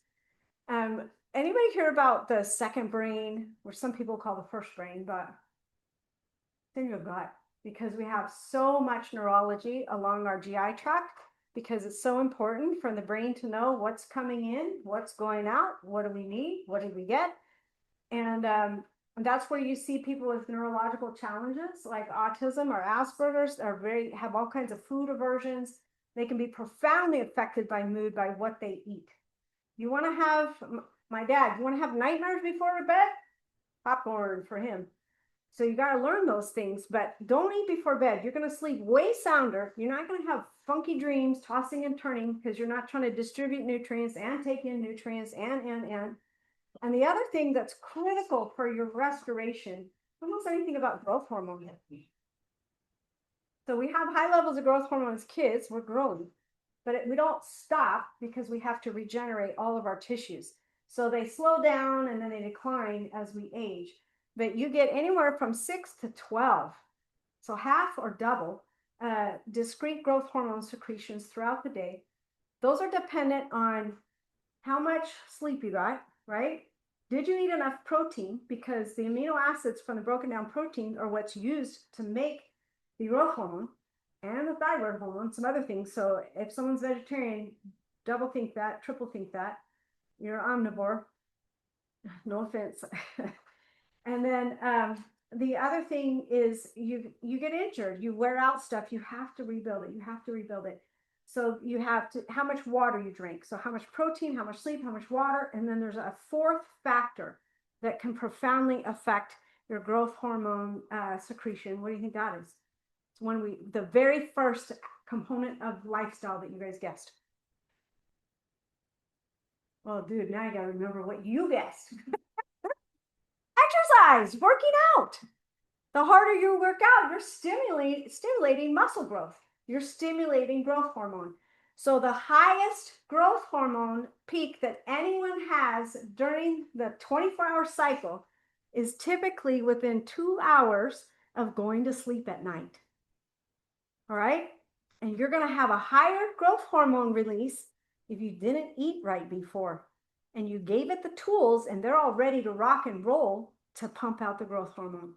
Anybody hear about the second brain, or some people call the first brain, but it's in your gut, because we have so much neurology along our GI tract, because it's so important for the brain to know what's coming in, what's going out, what do we need, what did we get? And that's where you see people with neurological challenges like autism or Asperger's have all kinds of food aversions. They can be profoundly affected by mood by what they eat. You want to have, my dad, you want to have nightmares before bed? Popcorn for him. So you got to learn those things, but don't eat before bed. You're going to sleep way sounder. You're not going to have funky dreams, tossing and turning, because you're not trying to distribute nutrients and take in nutrients and. And the other thing that's critical for your restoration, almost anything about growth hormone. So we have high levels of growth hormone as kids, we're growing, but we don't stop because we have to regenerate all of our tissues. So they slow down and then they decline as we age. But you get anywhere from 6 to 12, so half or double, discrete growth hormone secretions throughout the day. Those are dependent on how much sleep you got, right? Did you eat enough protein? Because the amino acids from the broken down protein are what's used to make the growth hormone and the thyroid hormone, some other things. So if someone's vegetarian, double think that, triple think that. You're omnivore. No offense. And then the other thing is you get injured, you wear out stuff, you have to rebuild it. You have to rebuild it. So you have to, how much water you drink. So how much protein, how much sleep, how much water. And then there's a fourth factor that can profoundly affect your growth hormone secretion. What do you think that is? It's the very first component of lifestyle that you guys guessed. Well, dude, now you got to remember what you guessed. Exercise, working out. The harder you work out, you're stimulating muscle growth. You're stimulating growth hormone. So the highest growth hormone peak that anyone has during the 24-hour cycle is typically within 2 hours of going to sleep at night. All right? And you're going to have a higher growth hormone release if you didn't eat right before. And you gave it the tools and they're all ready to rock and roll to pump out the growth hormone.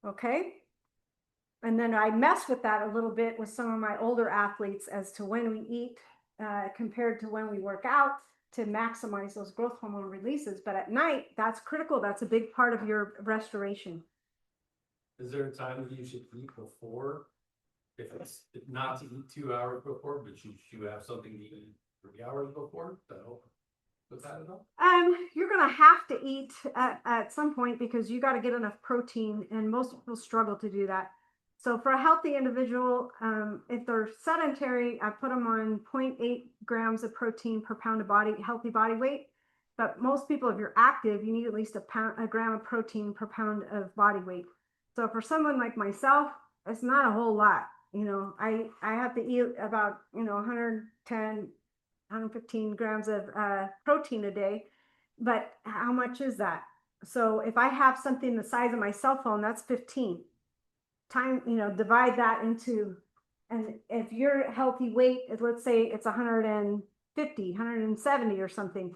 Okay? And then I mess with that a little bit with some of my older athletes as to when we eat compared to when we work out to maximize those growth hormone releases. But at night, that's critical. That's a big part of your restoration. Is there a time that you should eat before? If it's not to eat 2 hours before, but you have something to eat 3 hours before, that help with that at all? You're gonna have to eat at some point because you got to get enough protein, and most people struggle to do that. So for a healthy individual, if they're sedentary, I put them on 0.8 grams of protein per pound of healthy body weight. But most people, if you're active, you need at least a gram of protein per pound of body weight. So for someone like myself, it's not a whole lot. You know, I have to eat about, 110, 115 grams of protein a day. But how much is that? So if I have something the size of my cell phone, that's 15. Divide that into, and if your healthy weight is, let's say it's 150, 170 or something,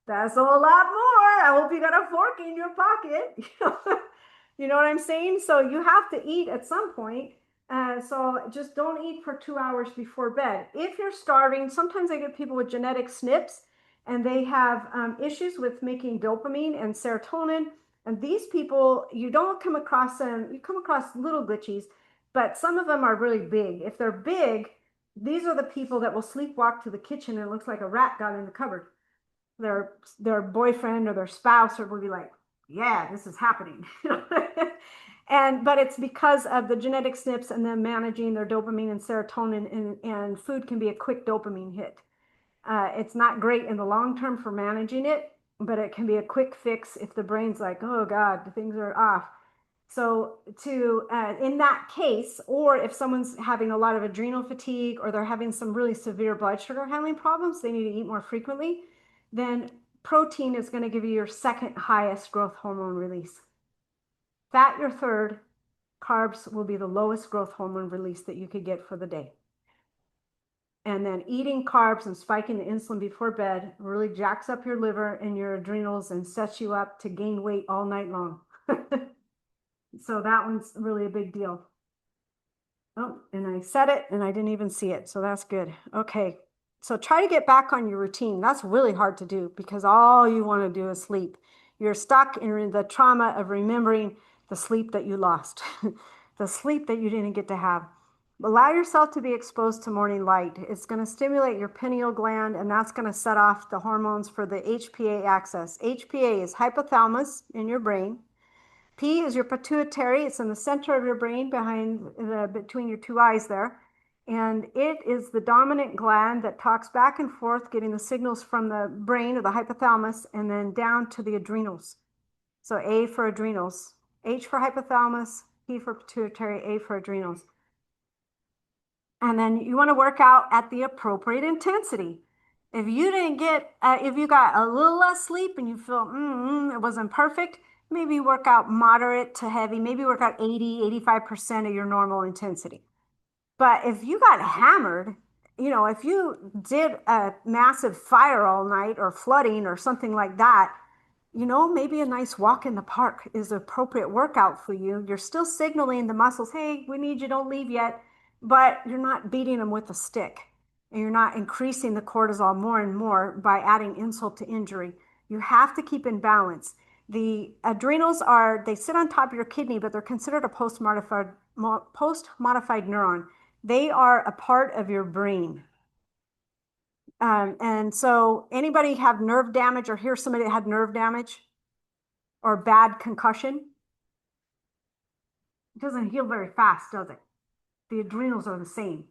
that's a lot more. I hope you got a fork in your pocket. You know what I'm saying? So you have to eat at some point. So just don't eat for 2 hours before bed. If you're starving, sometimes I get people with genetic SNPs and they have issues with making dopamine and serotonin. And these people, you don't come across them, you come across little glitches, but some of them are really big. If they're big, these are the people that will sleepwalk to the kitchen and it looks like a rat got in the cupboard. Their boyfriend or their spouse will be like, yeah, this is happening. But it's because of the genetic SNPs and them managing their dopamine and serotonin, and food can be a quick dopamine hit. It's not great in the long term for managing it, but it can be a quick fix if the brain's like, oh God, things are off. So in that case, or if someone's having a lot of adrenal fatigue or they're having some really severe blood sugar handling problems, they need to eat more frequently, then protein is going to give you your second highest growth hormone release. Fat, your third. Carbs will be the lowest growth hormone release that you could get for the day. And then eating carbs and spiking the insulin before bed really jacks up your liver and your adrenals and sets you up to gain weight all night long. So that one's really a big deal. Oh, and I said it and I didn't even see it. So that's good. Okay. So try to get back on your routine. That's really hard to do because all you want to do is sleep. You're stuck in the trauma of remembering the sleep that you lost, the sleep that you didn't get to have. allow yourself to be exposed to morning light. It's going to stimulate your pineal gland, and that's going to set off the hormones for the HPA axis. HPA is hypothalamus in your brain. P is your pituitary. It's in the center of your brain, between your two eyes there. And it is the dominant gland that talks back and forth, getting the signals from the brain or the hypothalamus and then down to the adrenals. So A for adrenals, H for hypothalamus, P for pituitary, A for adrenals. And then you want to work out at the appropriate intensity. If you didn't get, if you got a little less sleep and you feel, it wasn't perfect, maybe work out moderate to heavy, maybe work out 80, 85% of your normal intensity. But if you got hammered, you know, if you did a massive fire all night or flooding or something like that, you know, maybe a nice walk in the park is an appropriate workout for you. You're still signaling the muscles, hey, we need you, don't leave yet, but you're not beating them with a stick. And you're not increasing the cortisol more and more by adding insult to injury. You have to keep in balance. The adrenals they sit on top of your kidney, but they're considered a post-modified neuron. They are a part of your brain. And so anybody have nerve damage or hear somebody that had nerve damage or bad concussion? It doesn't heal very fast, does it? The adrenals are the same.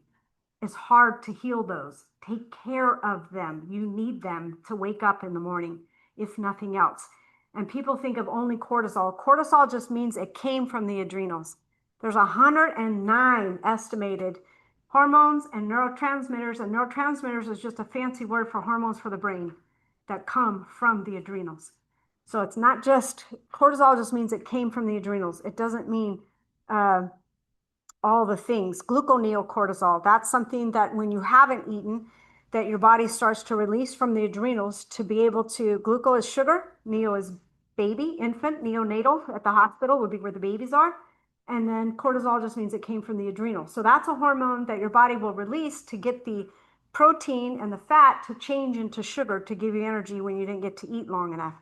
It's hard to heal those. Take care of them. You need them to wake up in the morning, if nothing else. And people think of only cortisol. Cortisol just means it came from the adrenals. There's 109 estimated hormones and neurotransmitters is just a fancy word for hormones for the brain that come from the adrenals. So it's not just, cortisol just means it came from the adrenals. It doesn't mean all the things. Gluconeocortisol, that's something that when you haven't eaten, that your body starts to release from the adrenals to be able to, glucose is sugar, neo is baby, infant, neonatal at the hospital would be where the babies are. And then cortisol just means it came from the adrenal. So that's a hormone that your body will release to get the protein and the fat to change into sugar to give you energy when you didn't get to eat long enough.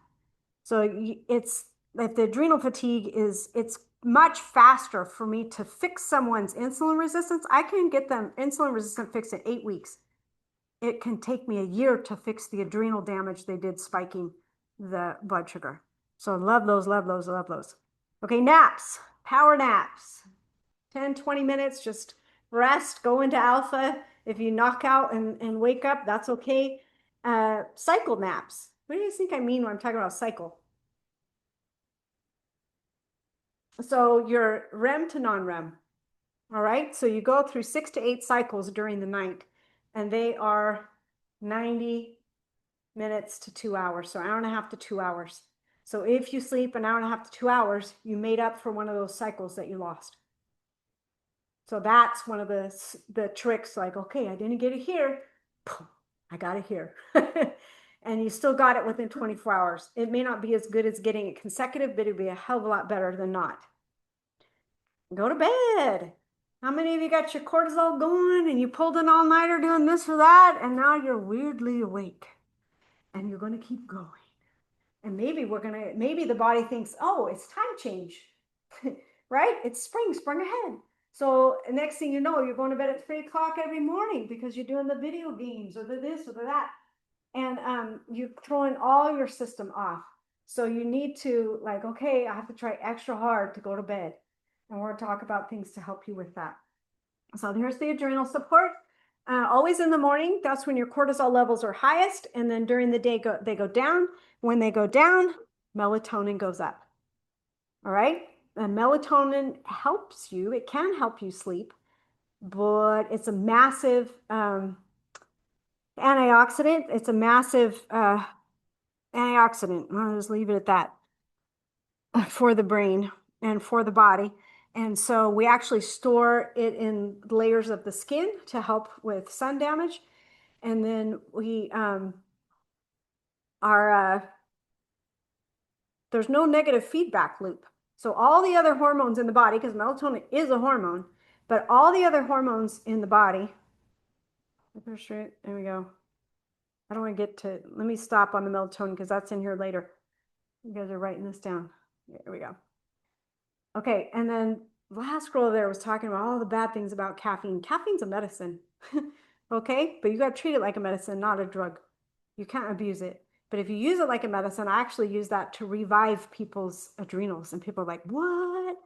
So it's, if the adrenal fatigue is, it's much faster for me to fix someone's insulin resistance. I can get them insulin resistant fixed in 8 weeks. It can take me a year to fix the adrenal damage they did spiking the blood sugar. So love those, love those, love those. Okay, naps, power naps, 10, 20 minutes, just rest, go into alpha. If you knock out and wake up, that's okay. Cycle naps. What do you think I mean when I'm talking about cycle? So you're REM to non-REM, all right? So you go through 6 to 8 cycles during the night, and they are 90 minutes to 2 hours, so 1.5 hours to 2 hours. So if you sleep 1.5 hours to 2 hours, you made up for one of those cycles that you lost. So that's one of the tricks, like, okay, I didn't get it here, I got it here. And you still got it within 24 hours. It may not be as good as getting it consecutive, but it'd be a hell of a lot better than not. Go to bed. How many of you got your cortisol going and you pulled an all-nighter doing this or that, and now you're weirdly awake and you're going to keep going? And maybe maybe the body thinks, oh, it's time change, right? It's spring ahead. So next thing you know, you're going to bed at 3 o'clock every morning because you're doing the video games or the this or the that. And you're throwing all your system off. So you need to, like, okay, I have to try extra hard to go to bed. And we're going to talk about things to help you with that. So here's the adrenal support. Always in the morning, that's when your cortisol levels are highest. And then during the day, they go down. When they go down, melatonin goes up. All right? And melatonin helps you. It can help you sleep, but it's a massive antioxidant. It's a massive antioxidant. I'll just leave it at that for the brain and for the body. And so we actually store it in layers of the skin to help with sun damage. And then we there's no negative feedback loop. So all the other hormones in the body, because melatonin is a hormone, but all the other hormones in the body, there we go. I don't want to get to, let me stop on the melatonin because that's in here later. You guys are writing this down. There we go. Okay, and then last scroll there was talking about all the bad things about caffeine. Caffeine's a medicine, okay? But you got to treat it like a medicine, not a drug. You can't abuse it. But if you use it like a medicine, I actually use that to revive people's adrenals. And people are like, what?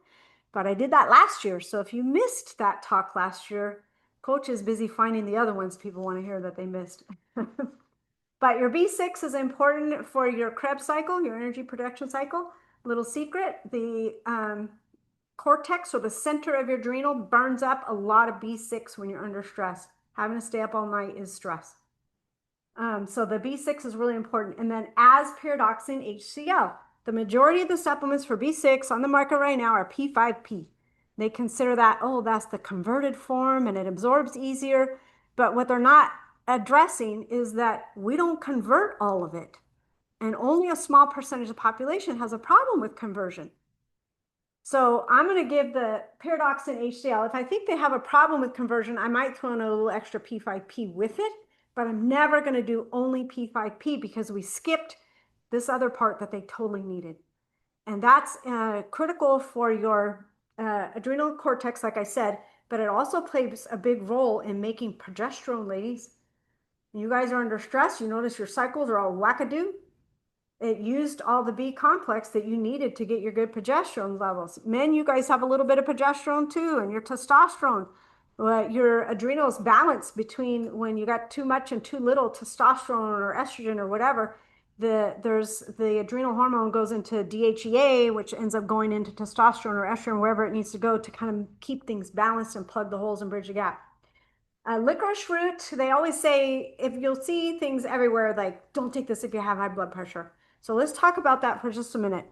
But I did that last year. So if you missed that talk last year, Coach is busy finding the other ones people want to hear that they missed. But your B6 is important for your Krebs cycle, your energy production cycle. Little secret, the cortex, or the center of your adrenal, burns up a lot of B6 when you're under stress. Having to stay up all night is stress. So the B6 is really important. And then as pyridoxine HCl, the majority of the supplements for B6 on the market right now are P5P. They consider that, oh, that's the converted form and it absorbs easier. But what they're not addressing is that we don't convert all of it. And only a small percentage of the population has a problem with conversion. So I'm going to give the pyridoxine HCl. If I think they have a problem with conversion, I might throw in a little extra P5P with it, but I'm never going to do only P5P because we skipped this other part that they totally needed. And that's critical for your adrenal cortex, like I said, but it also plays a big role in making progesterone, ladies. You guys are under stress. You notice your cycles are all wackadoo. It used all the B complex that you needed to get your good progesterone levels. Men, you guys have a little bit of progesterone too, and your testosterone. Your adrenals balance between when you got too much and too little testosterone or estrogen or whatever. There's the adrenal hormone goes into DHEA, which ends up going into testosterone or estrogen, wherever it needs to go to kind of keep things balanced and plug the holes and bridge the gap. Licorice root, they always say, if you'll see things everywhere, like, don't take this if you have high blood pressure. So let's talk about that for just a minute.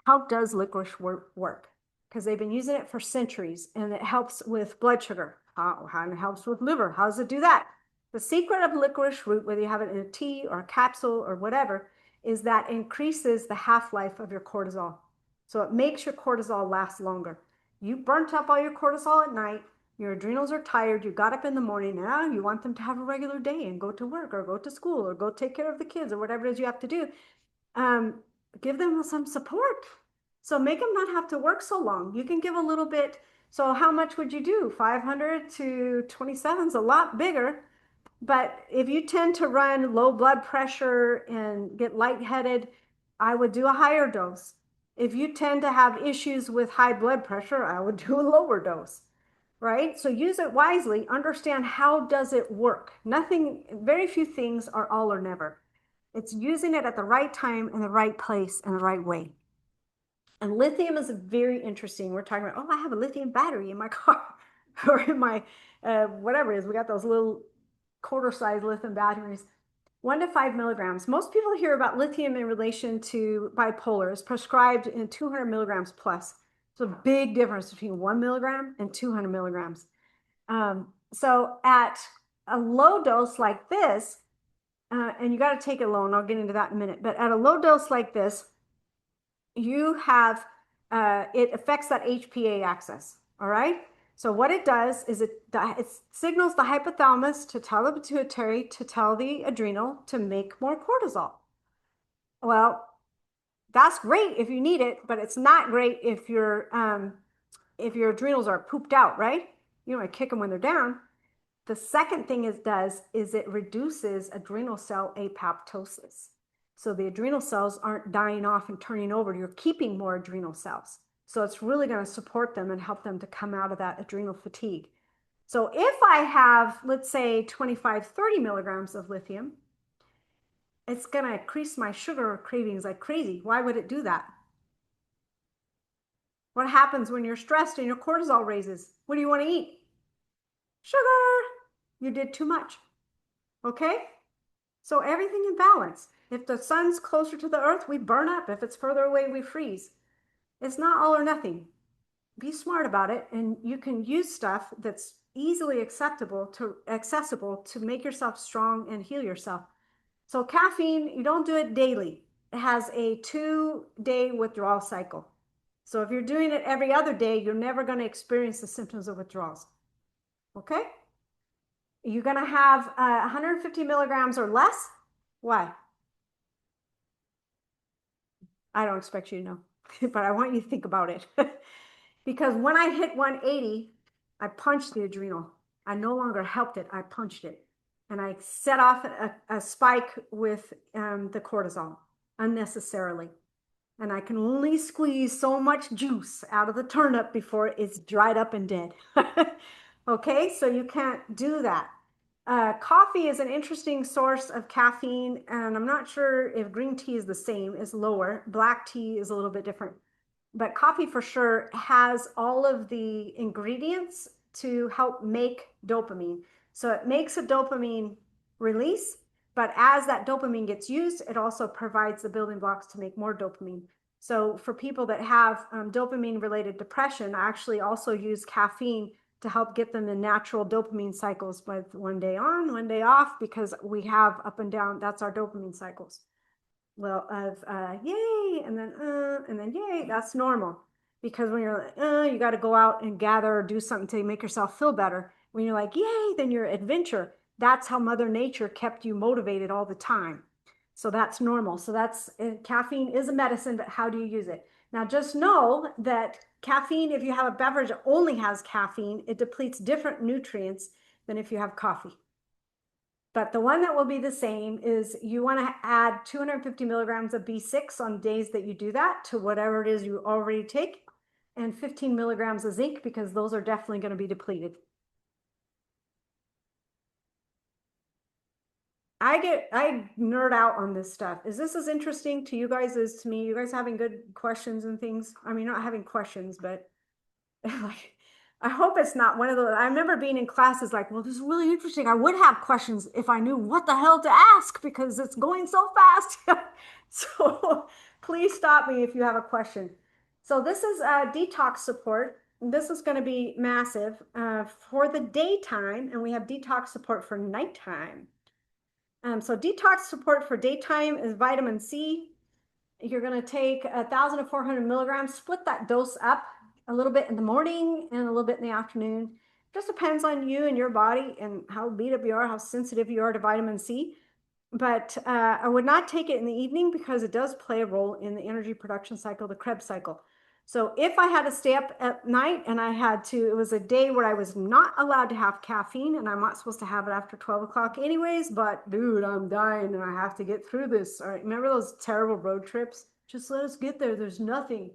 How does licorice work? Because they've been using it for centuries, and it helps with blood sugar. How it helps with liver? How does it do that? The secret of licorice root, whether you have it in a tea or a capsule or whatever, is that it increases the half-life of your cortisol. So it makes your cortisol last longer. You burnt up all your cortisol at night, your adrenals are tired, you got up in the morning, now you want them to have a regular day and go to work or go to school or go take care of the kids or whatever it is you have to do. Give them some support. So make them not have to work so long. You can give a little bit. So how much would you do? 500 to 27 is a lot bigger. But if you tend to run low blood pressure and get lightheaded, I would do a higher dose. If you tend to have issues with high blood pressure, I would do a lower dose, right? So use it wisely. Understand how does it work. Nothing, very few things are all or never. It's using it at the right time in the right place in the right way. And lithium is very interesting. We're talking about, oh, I have a lithium battery in my car or in my, whatever it is. We got those little quarter-size lithium batteries. 1 to 5 milligrams. Most people hear about lithium in relation to bipolar. It's prescribed in 200 milligrams plus. It's a big difference between 1 milligram and 200 milligrams. So at a low dose like this, and you got to take it low, and I'll get into that in a minute, but at a low dose like this, you have, it affects that HPA axis, all right? So what it does is it signals the hypothalamus to tell the pituitary to tell the adrenal to make more cortisol. Well, that's great if you need it, but it's not great if your adrenals are pooped out, right? You don't want to kick them when they're down. The second thing it does is it reduces adrenal cell apoptosis. So the adrenal cells aren't dying off and turning over. You're keeping more adrenal cells. So it's really going to support them and help them to come out of that adrenal fatigue. So if I have, let's say, 25, 30 milligrams of lithium, it's going to increase my sugar cravings like crazy. Why would it do that? What happens when you're stressed and your cortisol raises? What do you want to eat? Sugar. You did too much. Okay? So everything in balance. If the sun's closer to the earth, we burn up. If it's further away, we freeze. It's not all or nothing. Be smart about it, and you can use stuff that's easily accessible to make yourself strong and heal yourself. So caffeine, you don't do it daily. It has a 2-day withdrawal cycle. So if you're doing it every other day, you're never going to experience the symptoms of withdrawals. Okay? You're going to have 150 milligrams or less. Why? I don't expect you to know, but I want you to think about it. Because when I hit 180, I punched the adrenal. I no longer helped it, I punched it. And I set off a spike with the cortisol unnecessarily. And I can only squeeze so much juice out of the turnip before it's dried up and dead. Okay, so you can't do that. Coffee is an interesting source of caffeine, and I'm not sure if green tea is the same, it's lower. Black tea is a little bit different. But coffee for sure has all of the ingredients to help make dopamine. So it makes a dopamine release, but as that dopamine gets used, it also provides the building blocks to make more dopamine. So for people that have dopamine-related depression, I actually also use caffeine to help get them in natural dopamine cycles with one day on, one day off, because we have up and down, that's our dopamine cycles. Well, of yay, and then yay, that's normal. Because when you're like, you got to go out and gather or do something to make yourself feel better. When you're like, yay, then you're adventure. That's how Mother Nature kept you motivated all the time. So that's normal. So that's, caffeine is a medicine, but how do you use it? Now, just know that caffeine, if you have a beverage that only has caffeine, it depletes different nutrients than if you have coffee. But the one that will be the same is you want to add 250 milligrams of B6 on days that you do that to whatever it is you already take, and 15 milligrams of zinc, because those are definitely going to be depleted. I nerd out on this stuff. Is this as interesting to you guys as to me? You guys having good questions and things? I mean, not having questions, but like, I hope it's not one of those. I remember being in classes like, well, this is really interesting. I would have questions if I knew what the hell to ask because it's going so fast. So please stop me if you have a question. So this is detox support. This is going to be massive for the daytime, and we have detox support for nighttime. So detox support for daytime is vitamin C. You're going to take 1,000 to 400 milligrams, split that dose up a little bit in the morning and a little bit in the afternoon. Just depends on you and your body and how beat up you are, how sensitive you are to vitamin C. But I would not take it in the evening because it does play a role in the energy production cycle, the Krebs cycle. So if I had to stay up at night and I had to, it was a day where I was not allowed to have caffeine, and I'm not supposed to have it after 12 o'clock anyways, but dude, I'm dying and I have to get through this. All right, remember those terrible road trips? Just let us get there. There's nothing.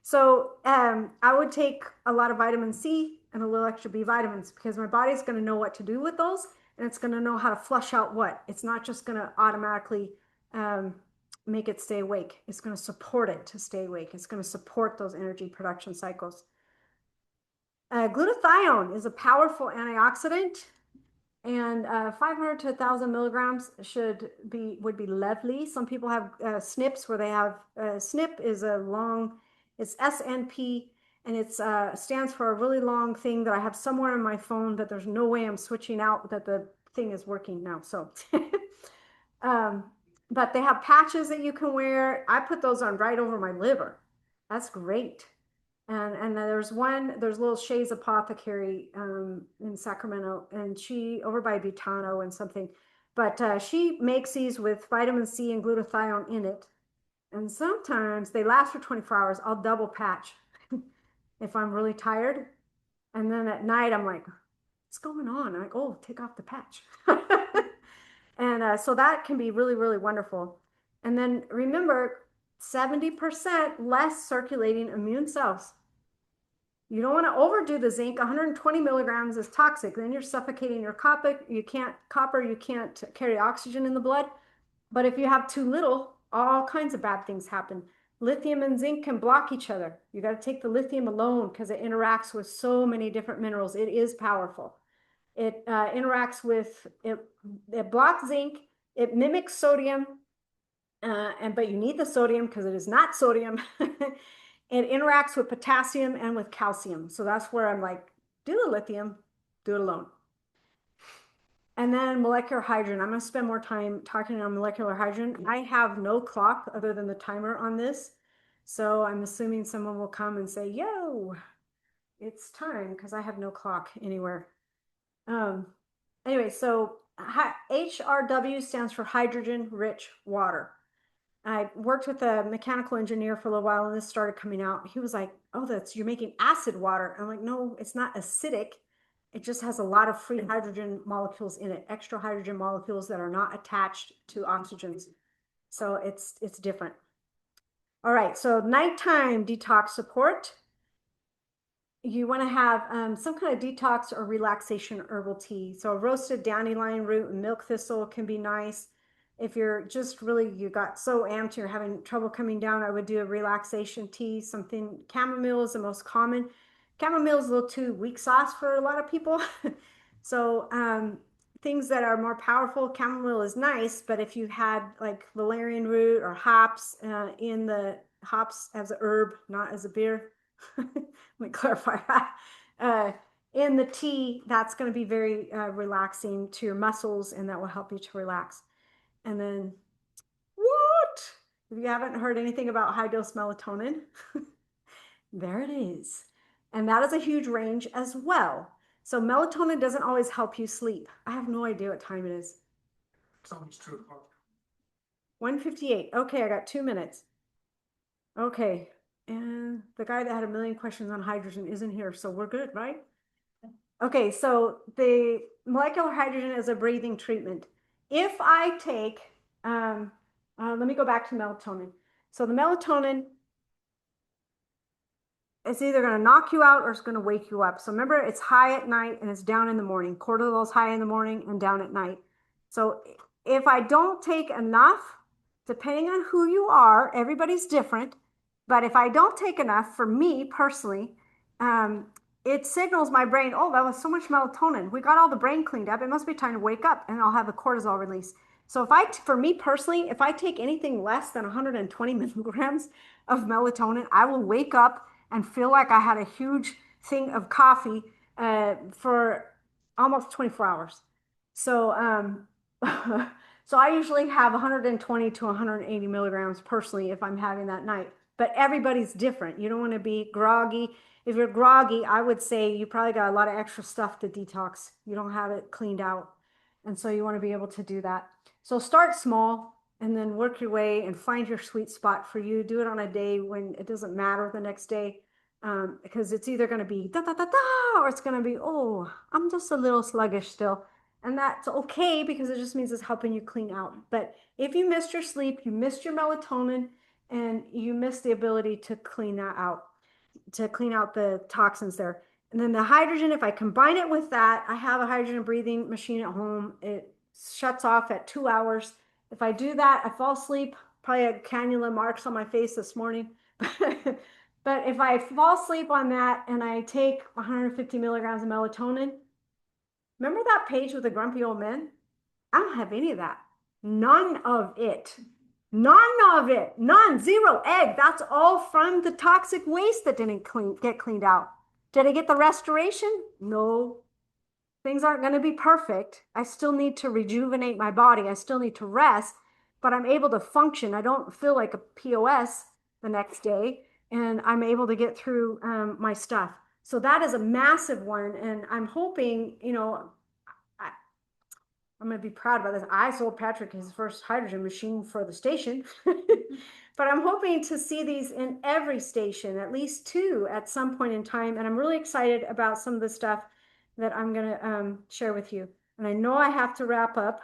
So I would take a lot of vitamin C and a little extra B vitamins because my body's going to know what to do with those, and it's going to know how to flush out what. It's not just going to automatically make it stay awake. It's going to support it to stay awake. It's going to support those energy production cycles. Glutathione is a powerful antioxidant, and 500 to 1,000 milligrams would be lovely. Some people have SNPs where they have, SNP is a long, it's SNP, and it stands for a really long thing that I have somewhere on my phone, but there's no way I'm switching out that the thing is working now. So, but they have patches that you can wear. I put those on right over my liver. That's great. And there's little Shay's Apothecary in Sacramento, and she over by Butano and something, but she makes these with vitamin C and glutathione in it. And sometimes they last for 24 hours. I'll double patch if I'm really tired. And then at night I'm like, what's going on? I'm like, oh, take off the patch. And so that can be really, really wonderful. And then remember, 70% less circulating immune cells. You don't want to overdo the zinc. 120 milligrams is toxic. Then you're suffocating your copper. You can't carry oxygen in the blood. But if you have too little, all kinds of bad things happen. Lithium and zinc can block each other. You got to take the lithium alone because it interacts with so many different minerals. It is powerful. It interacts with, it blocks zinc. It mimics sodium. But you need the sodium because it is not sodium. It interacts with potassium and with calcium. So that's where I'm like, do the lithium, do it alone. And then molecular hydrogen. I'm going to spend more time talking on molecular hydrogen. I have no clock other than the timer on this. So I'm assuming someone will come and say, yo, it's time, because I have no clock anywhere. Anyway, so HRW stands for hydrogen-rich water. I worked with a mechanical engineer for a little while and this started coming out. He was like, oh, you're making acid water. I'm like, no, it's not acidic. It just has a lot of free hydrogen molecules in it, extra hydrogen molecules that are not attached to oxygens. So it's different. All right, so nighttime detox support. You want to have some kind of detox or relaxation herbal tea. So a roasted dandelion root and milk thistle can be nice. If you're just really, you got so amped, you're having trouble coming down, I would do a relaxation tea. Something, chamomile is the most common. Chamomile is a little too weak sauce for a lot of people. So things that are more powerful, chamomile is nice, but if you had like valerian root or hops in the hops as a herb, not as a beer. Let me clarify that. In the tea, that's going to be very relaxing to your muscles, and that will help you to relax. And then, what? If you haven't heard anything about high dose melatonin, there it is. And that is a huge range as well. So melatonin doesn't always help you sleep. I have no idea what time it is. Sounds true. 1:58. Okay, I got 2 minutes. Okay. And the guy that had a million questions on hydrogen isn't here, so we're good, right? Okay, so the molecular hydrogen is a breathing treatment. If I take, let me go back to melatonin. So the melatonin, it's either going to knock you out or it's going to wake you up. So remember, it's high at night and it's down in the morning. Cortisol is high in the morning and down at night. So if I don't take enough, depending on who you are, everybody's different. But if I don't take enough, for me personally, it signals my brain, oh, that was so much melatonin. We got all the brain cleaned up. It must be time to wake up, and I'll have a cortisol release. So for me personally, if I take anything less than 120 milligrams of melatonin, I will wake up and feel like I had a huge thing of coffee for almost 24 hours. So, so I usually have 120 to 180 milligrams personally if I'm having that night. But everybody's different. You don't want to be groggy. If you're groggy, I would say you probably got a lot of extra stuff to detox. You don't have it cleaned out. And so you want to be able to do that. So start small and then work your way and find your sweet spot for you. Do it on a day when it doesn't matter the next day. Because it's either going to be da da da da, or it's going to be, oh, I'm just a little sluggish still. And that's okay because it just means it's helping you clean out. But if you missed your sleep, you missed your melatonin, and you miss the ability to clean that out, to clean out the toxins there. And then the hydrogen, if I combine it with that, I have a hydrogen breathing machine at home. It shuts off at 2 hours. If I do that, I fall asleep. Probably had cannula marks on my face this morning. But if I fall asleep on that and I take 150 milligrams of melatonin, remember that page with the grumpy old men? I don't have any of that. None of it. None of it. None. Zero. Egg. That's all from the toxic waste that didn't get cleaned out. Did I get the restoration? No. Things aren't going to be perfect. I still need to rejuvenate my body. I still need to rest, but I'm able to function. I don't feel like a POS the next day, and I'm able to get through my stuff. So that is a massive one, and I'm hoping, you know, I'm going to be proud about this. I sold Patrick his first hydrogen machine for the station, but I'm hoping to see these in every station, at least 2 at some point in time. And I'm really excited about some of the stuff that I'm going to share with you. And I know I have to wrap up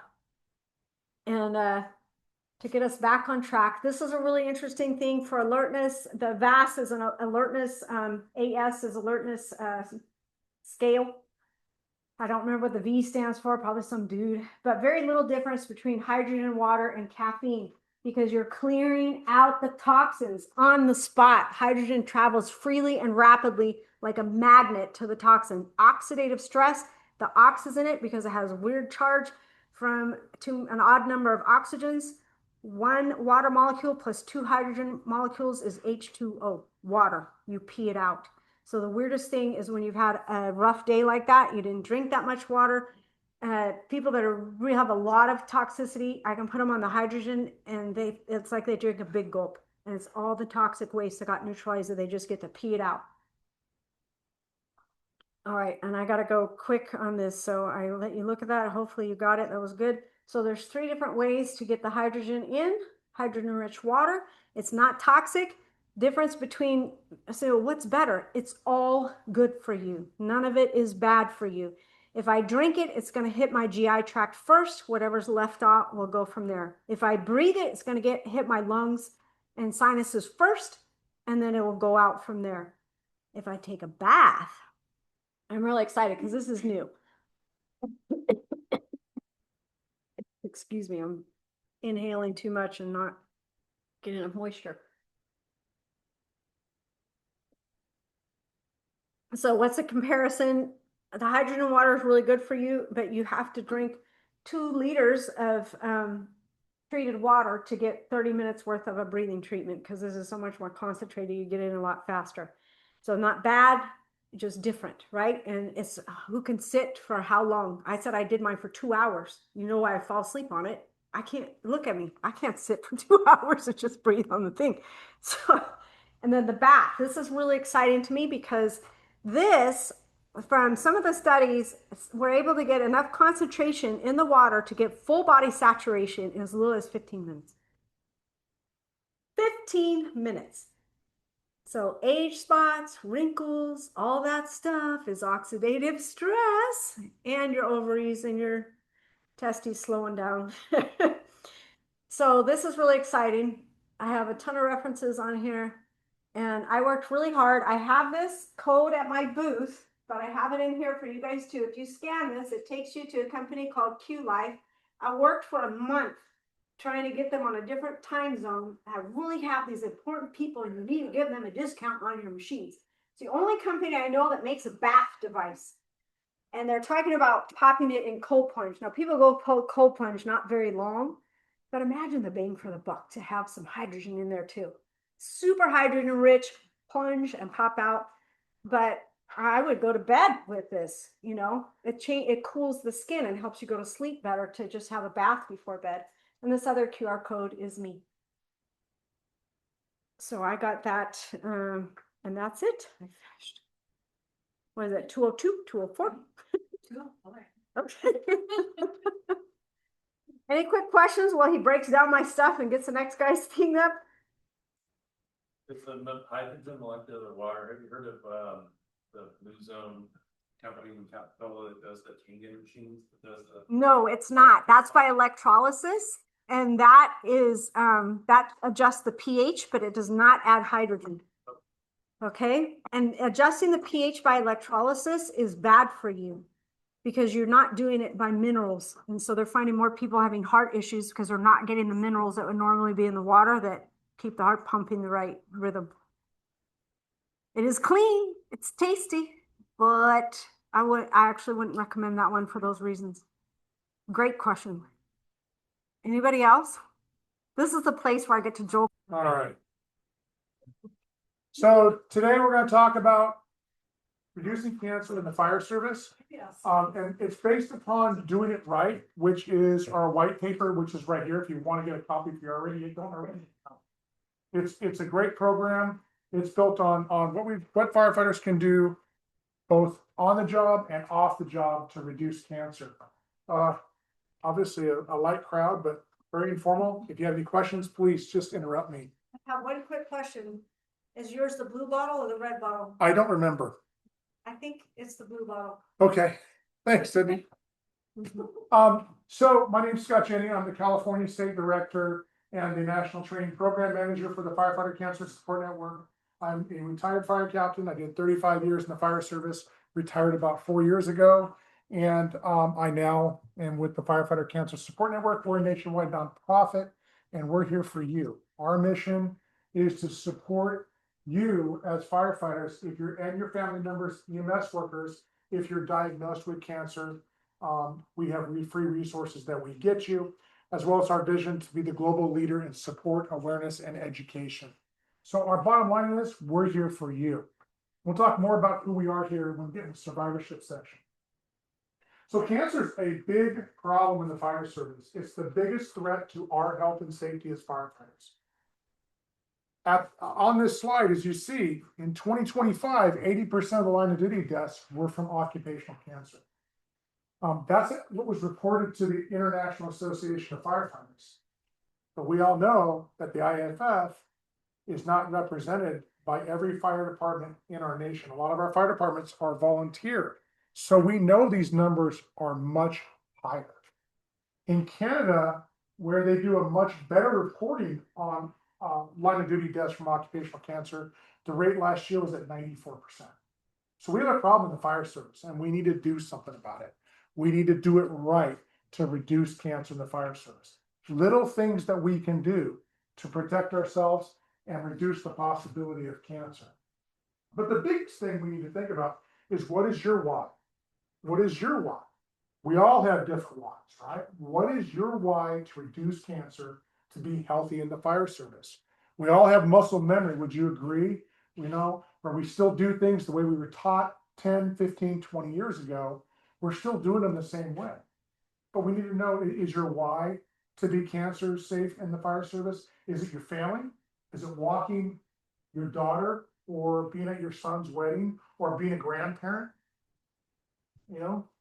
and to get us back on track. This is a really interesting thing for alertness. The VAS is an alertness, AS is alertness scale. I don't remember what the V stands for, probably some dude, but very little difference between hydrogen, water, and caffeine because you're clearing out the toxins on the spot. Hydrogen travels freely and rapidly like a magnet to the toxin. Oxidative stress, the ox is in it because it has a weird charge to an odd number of oxygens. 1 water molecule plus 2 hydrogen molecules is H2O, water. You pee it out. So the weirdest thing is when you've had a rough day like that, you didn't drink that much water. People that really have a lot of toxicity, I can put them on the hydrogen and it's like they drink a big gulp. And it's all the toxic waste that got neutralized that they just get to pee it out. All right, and I got to go quick on this, so I will let you look at that. Hopefully you got it. That was good. So there's 3 different ways to get the hydrogen in. hydrogen-rich water. It's not toxic. Difference between, so what's better? It's all good for you. None of it is bad for you. If I drink it, it's going to hit my GI tract first. Whatever's left out will go from there. If I breathe it, it's going to hit my lungs and sinuses first, and then it will go out from there. If I take a bath, I'm really excited because this is new. Excuse me, I'm inhaling too much and not getting enough moisture. So what's the comparison? The hydrogen water is really good for you, but you have to drink 2 liters of treated water to get 30 minutes worth of a breathing treatment, because this is so much more concentrated, you get in a lot faster. So not bad, just different, right? And it's who can sit for how long. I said I did mine for 2 hours. You know why I fall asleep on it? I can't, look at me, I can't sit for 2 hours and just breathe on the thing. So, and then the bath, this is really exciting to me because this, from some of the studies, we're able to get enough concentration in the water to get full body saturation in as little as 15 minutes. 15 minutes. So age spots, wrinkles, all that stuff is oxidative stress, and your ovaries and your testes slowing down. So this is really exciting. I have a ton of references on here, and I worked really hard. I have this code at my booth, but I have it in here for you guys too. If you scan this, it takes you to a company called Q Life. I worked for a month trying to get them on a different time zone. I really have these important people, and you need to give them a discount on your machines. It's the only company I know that makes a bath device. And they're talking about popping it in cold plunge. Now, people go cold plunge not very long, but imagine the bang for the buck to have some hydrogen in there too. Super hydrogen rich, plunge and pop out. But I would go to bed with this, you know, it cools the skin and helps you go to sleep better to just have a bath before bed. And this other QR code is me. So I got that, and that's it. I finished. What is it, 202, 204? 204. Okay. Any quick questions while he breaks down my stuff and gets the next guy's thing up? It's the hydrogen molecular water. Have you heard of the Blue Zone company in Capitola that does the Kangen machines? That does the... No, it's not. That's by electrolysis. And that is, that adjusts the pH, but it does not add hydrogen. Okay? And adjusting the pH by electrolysis is bad for you because you're not doing it by minerals. And so they're finding more people having heart issues because they're not getting the minerals that would normally be in the water that keep the heart pumping the right rhythm. It is clean. It's tasty, but I actually wouldn't recommend that one for those reasons. Great question. Anybody else? This is the place where I get to joke. All right. So today we're going to talk about reducing cancer in the fire service. Yes. And it's based upon doing it right, which is our white paper, which is right here. If you want to get a copy, if you don't already. It's a great program. It's built on what firefighters can do both on the job and off the job to reduce cancer. Obviously a light crowd, but very informal. If you have any questions, please just interrupt me. I have one quick question. Is yours the blue bottle or the red bottle? I don't remember. I think it's the blue bottle. Okay, thanks, Sydney. So my name is Scott Jennie. I'm the California State Director and the National Training Program Manager for the Firefighter Cancer Support Network. I'm a retired fire captain. I did 35 years in the fire service, retired about 4 years ago. And I now am with the Firefighter Cancer Support Network. We're a nationwide nonprofit, and we're here for you. Our mission is to support you as firefighters, and your family members, EMS workers, if you're diagnosed with cancer. We have free resources that we get you, as well as our vision to be the global leader in support, awareness, and education. So our bottom line is we're here for you. We'll talk more about who we are here when we get in the survivorship section. So cancer is a big problem in the fire service. It's the biggest threat to our health and safety as firefighters. On this slide, as you see, in 2025, 80% of the line of duty deaths were from occupational cancer. That's what was reported to the International Association of Firefighters. But we all know that the IFF is not represented by every fire department in our nation. A lot of our fire departments are volunteer. So we know these numbers are much higher. In Canada, where they do a much better reporting on line of duty deaths from occupational cancer, the rate last year was at 94%. So we have a problem in the fire service, and we need to do something about it. We need to do it right to reduce cancer in the fire service. Little things that we can do to protect ourselves and reduce the possibility of cancer. But the biggest thing we need to think about is, what is your why? What is your why? We all have different whys, right? What is your why to reduce cancer, to be healthy in the fire service? We all have muscle memory. Would you agree? Where we still do things the way we were taught 10, 15, 20 years ago. We're still doing them the same way. But we need to know, is your why to be cancer safe in the fire service? Is it your family? Is it walking your daughter, or being at your son's wedding, or being a grandparent?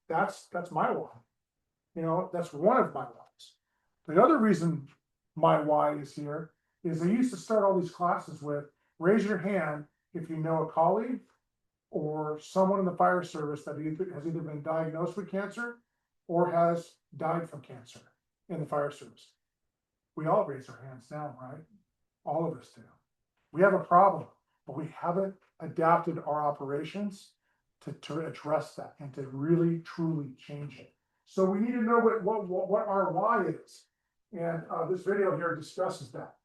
That's my why. That's one of my whys. The other reason my why is here is they used to start all these classes with, raise your hand if you know a colleague or someone in the fire service that has either been diagnosed with cancer or has died from cancer in the fire service. We all raise our hands now, right? All of us do. We have a problem, but we haven't adapted our operations to address that and to really, truly change it. So we need to know what our why is. And this video here discusses that.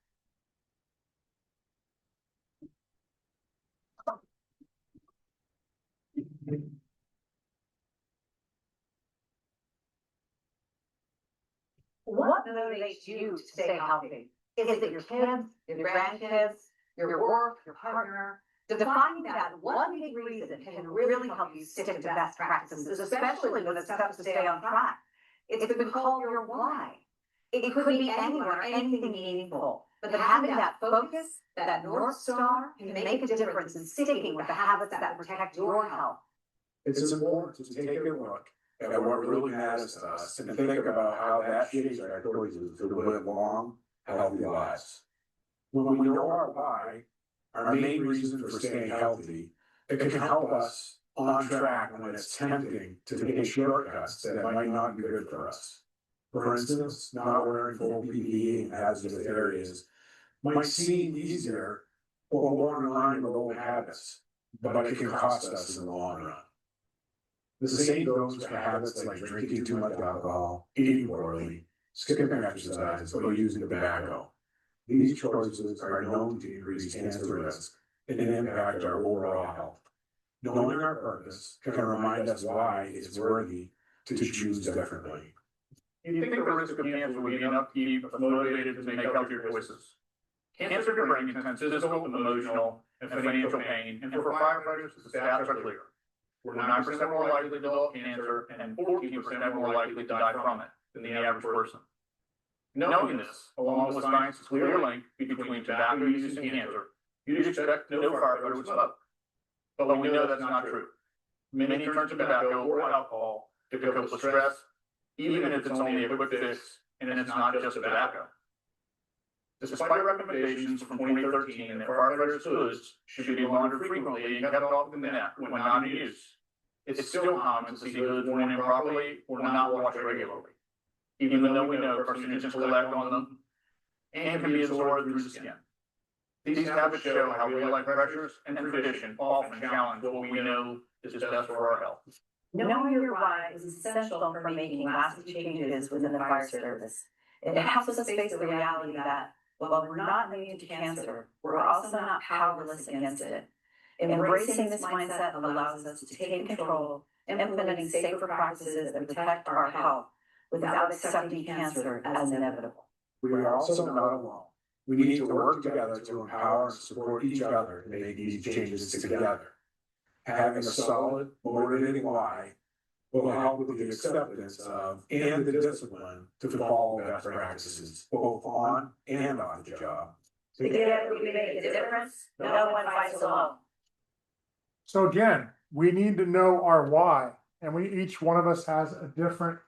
What motivates you to stay healthy? Is it your kids, your grandkids, your work, your partner? Defining that one big reason can really help you stick to best practices, especially when it's tough to stay on track. It's been called your why. It could be anyone or anything meaningful, but having that focus, that North Star, can make a difference in sticking with the habits that protect your health. It's important to take a look at what really matters to us and think about how that shapes our choices to live long, healthy lives. When we know our why, our main reason for staying healthy, it can help us on track when it's tempting to take shortcuts that might not be good for us. For instance, not wearing full PPE in hazardous areas might seem easier or more in line with old habits, but it can cost us in the long run. The same goes for habits like drinking too much alcohol, eating poorly, skipping exercise, or using tobacco. These choices are known to increase cancer risk and impact our overall health. Knowing our purpose can remind us why it's worthy to choose differently. You think the risk of cancer would be enough to keep us motivated to make healthier choices? Cancer can bring intense physical, emotional, and financial pain, and for firefighters, the stats are clear. We're 9% more likely to develop cancer and 14% more likely to die from it than the average person. Knowing this, along with science's clear link between tobacco use and cancer, you'd expect no firefighter would smoke. But we know that's not true. Many turn to tobacco or alcohol to cope with stress, even if it's only a quick fix and it's not just tobacco. Despite recommendations from 2013 that firefighters' hoods should be laundered frequently and kept off the neck when not in use, it's still common to see hoods worn improperly or not washed regularly, even though we know carcinogens collect on them and can be absorbed through the skin. These habits show how real life pressures and tradition often challenge what we know is best for our health. Knowing your why is essential for making lasting changes within the fire service. It helps us face the reality that, while we're not immune to cancer, we're also not powerless against it. Embracing this mindset allows us to take control, implementing safer practices that protect our health without accepting cancer as inevitable. We are also not alone. We need to work together to empower and support each other to make these changes together. Having a solid, motivating why will help with the acceptance of and the discipline to follow best practices, both on and off the job. Together we make a difference. No one fights alone. So again, we need to know our why, and each one of us has a different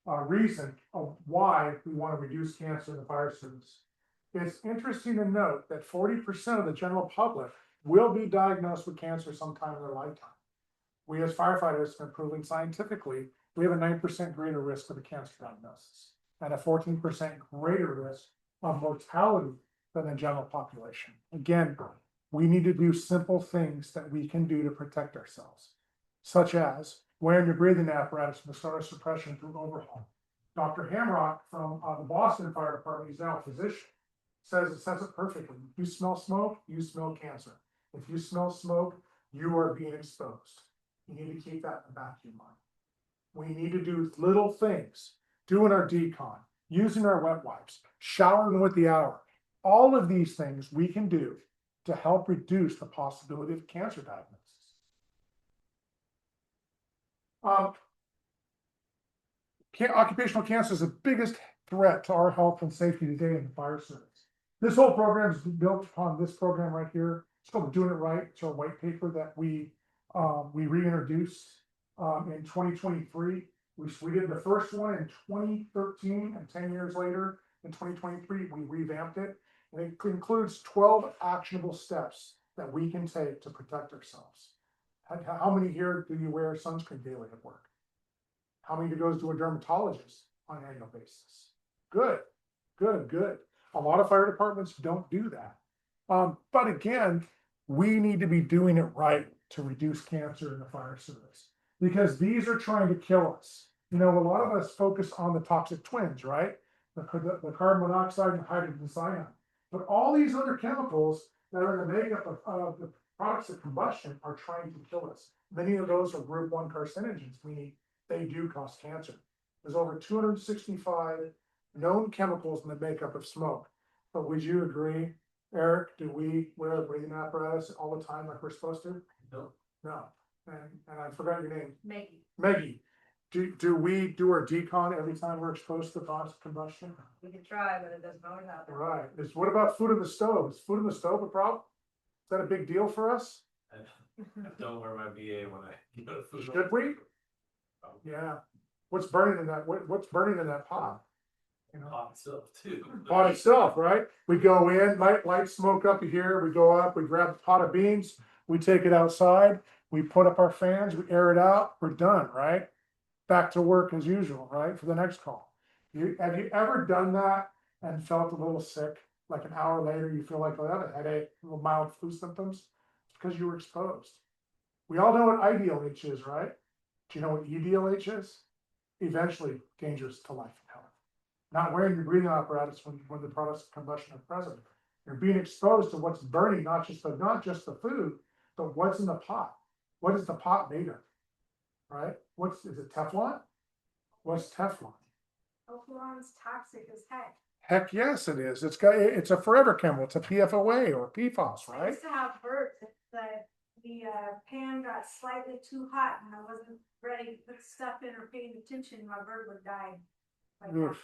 reason of why we want to reduce cancer in the fire service. It's interesting to note that 40% of the general public will be diagnosed with cancer sometime in their lifetime. We as firefighters have been proven scientifically, we have a 9% greater risk of a cancer diagnosis and a 14% greater risk of mortality than the general population. Again, we need to do simple things that we can do to protect ourselves, such as wearing your breathing apparatus and the suppression through overhaul. Dr. Hamrock from the Boston Fire Department, he's now a physician, says it perfectly. If you smell smoke, you smell cancer. If you smell smoke, you are being exposed. You need to keep that in the back of your mind. We need to do little things, doing our decon, using our wet wipes, showering with the hour. All of these things we can do to help reduce the possibility of cancer diagnosis. Occupational cancer is the biggest threat to our health and safety today in the fire service. This whole program is built upon this program right here. It's called Doing It Right. It's our white paper that we reintroduced in 2023. We did the first one in 2013, and 10 years later, in 2023, we revamped it. And it includes 12 actionable steps that we can take to protect ourselves. How many here do you wear sunscreen daily at work? How many goes to a dermatologist on an annual basis? Good. A lot of fire departments don't do that. But again, we need to be doing it right to reduce cancer in the fire service, because these are trying to kill us. You know, a lot of us focus on the toxic twins, right? The carbon monoxide and hydrogen cyanide. But all these other chemicals that are in the makeup of the products of combustion are trying to kill us. Many of those are group 1 carcinogens, meaning they do cause cancer. There's over 265 known chemicals in the makeup of smoke. But would you agree, Eric, do we wear a breathing apparatus all the time like we're supposed to? No. And I forgot your name. Maggie. Do we do our decon every time we're exposed to combustion? We can try, but it doesn't always happen. Right. What about food in the stove? Is food in the stove a problem? Is that a big deal for us? I don't wear my VA when I go to food. Should we? Yeah. What's burning in that? What's burning in that pot? You know, Pot itself too. pot itself, right? We go in, light smoke up here. We go up. We grab a pot of beans. We take it outside. We put up our fans. We air it out. We're done, right? Back to work as usual, right? For the next call. Have you ever done that and felt a little sick? Like an hour later, you feel like, oh, I have a headache, little mild flu symptoms? It's because you were exposed. We all know what IDLH is, right? Do you know what EDLH is? Eventually dangerous to life and health. Not wearing your breathing apparatus when the products of combustion are present. You're being exposed to what's burning, not just the food, but what's in the pot. What is the pot made of? Right? Is it Teflon? What's Teflon? Teflon's toxic as heck. Heck yes, it is. It's a forever chemical. It's a PFOA or PFOS, I right? used to have birds. The pan got slightly too hot and I wasn't ready to put stuff in or paying attention. My bird would die. Like that. Oof.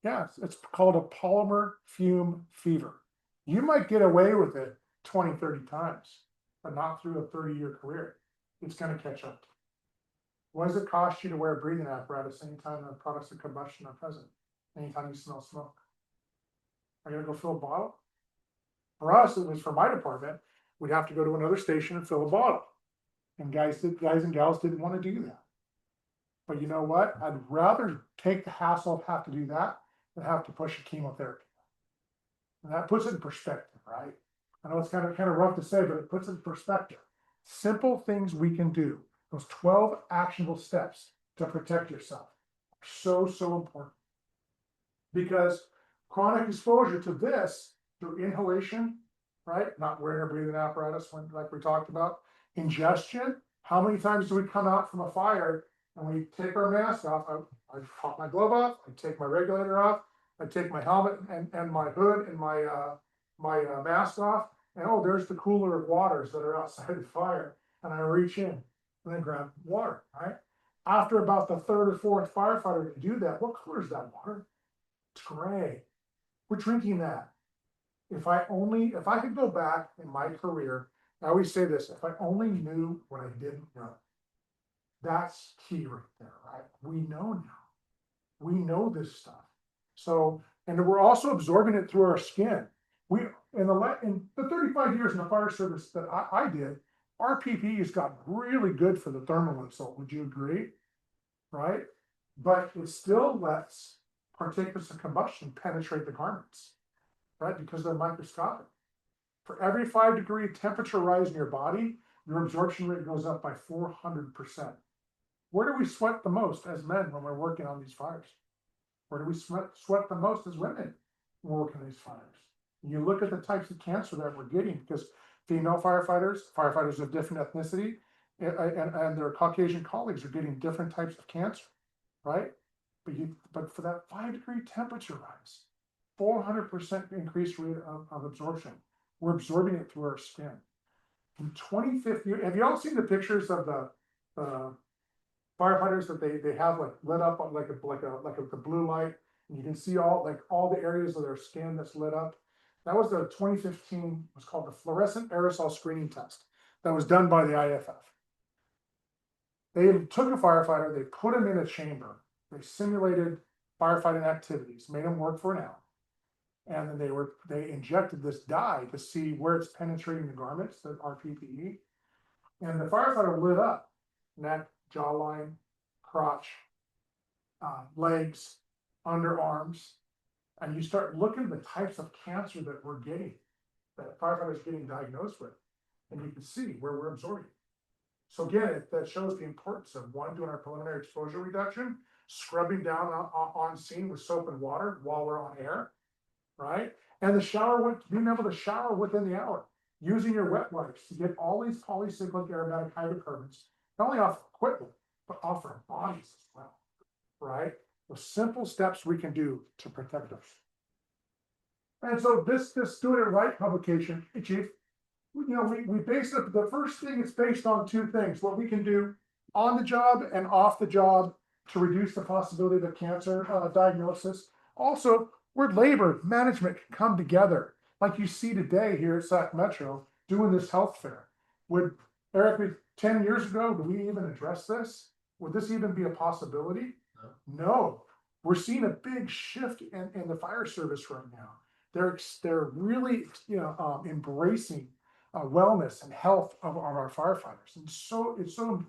Yeah, it's called a polymer fume fever. You might get away with it 20, 30 times, but not through a 30-year career. It's going to catch up. What does it cost you to wear a breathing apparatus anytime the products of combustion are present? Anytime you smell smoke? Are you going to go fill a bottle? For us, it was for my department, we'd have to go to another station and fill a bottle. And guys and gals didn't want to do that. But you know what? I'd rather take the hassle of have to do that than have to push a chemotherapy. And that puts it in perspective, right? I know it's kind of rough to say, but it puts it in perspective. Simple things we can do. Those 12 actionable steps to protect yourself are so important. Because chronic exposure to this through inhalation, right? Not wearing a breathing apparatus like we talked about. Ingestion. How many times do we come out from a fire and we take our mask off? I pop my glove off. I take my regulator off. I take my helmet and my hood and my mask off. And oh, there's the cooler of waters that are outside the fire. And I reach in and then grab water, right? After about the third or fourth firefighter to do that, what color is that water? It's gray. We're drinking that. If I could go back in my career, I always say this, if I only knew what I didn't know. That's key right there, right? We know now. We know this stuff. So And we're also absorbing it through our skin. In the 35 years in the fire service that I did, our PPE has got really good for the thermal insult. Would you agree? Right? But it still lets particles of combustion penetrate the garments, right? Because they're microscopic. For every 5-degree temperature rise in your body, your absorption rate goes up by 400%. Where do we sweat the most as men when we're working on these fires? Where do we sweat the most as women when we're working on these fires? You look at the types of cancer that we're getting, because female firefighters of different ethnicity, and their Caucasian colleagues are getting different types of cancer, right? But for that 5-degree temperature rise, 400% increased rate of absorption. We're absorbing it through our skin. In 2050, have you all seen the pictures of the firefighters that they have like lit up like a blue light, and you can see all the areas of their skin that's lit up? That was the 2015, was called the fluorescent aerosol screening test that was done by the IFF. They took a firefighter, they put him in a chamber, they simulated firefighting activities, made him work for an hour. And then they injected this dye to see where it's penetrating the garments, that are PPE. And the firefighter lit up neck, jawline, crotch, legs, underarms. And you start looking at the types of cancer that we're getting, that firefighters are getting diagnosed with. And you can see where we're absorbing. So again, that shows the importance of one, doing our preliminary exposure reduction, scrubbing down on scene with soap and water while we're on air, right? And being able to shower within the hour, using your wet wipes to get all these polycyclic aromatic hydrocarbons, not only off equipment, but off our bodies as well, right? The simple steps we can do to protect us. And so this Doing It Right publication, hey, Chief, we base it, the first thing it's based on 2 things: what we can do on the job and off the job to reduce the possibility of cancer diagnosis. Also, where labor management can come together, like you see today here at Sac Metro, doing this health fair. Would, Eric, 10 years ago, do we even address this? Would this even be a possibility? No. We're seeing a big shift in the fire service right now. They're really embracing wellness and health of our firefighters, and so it's so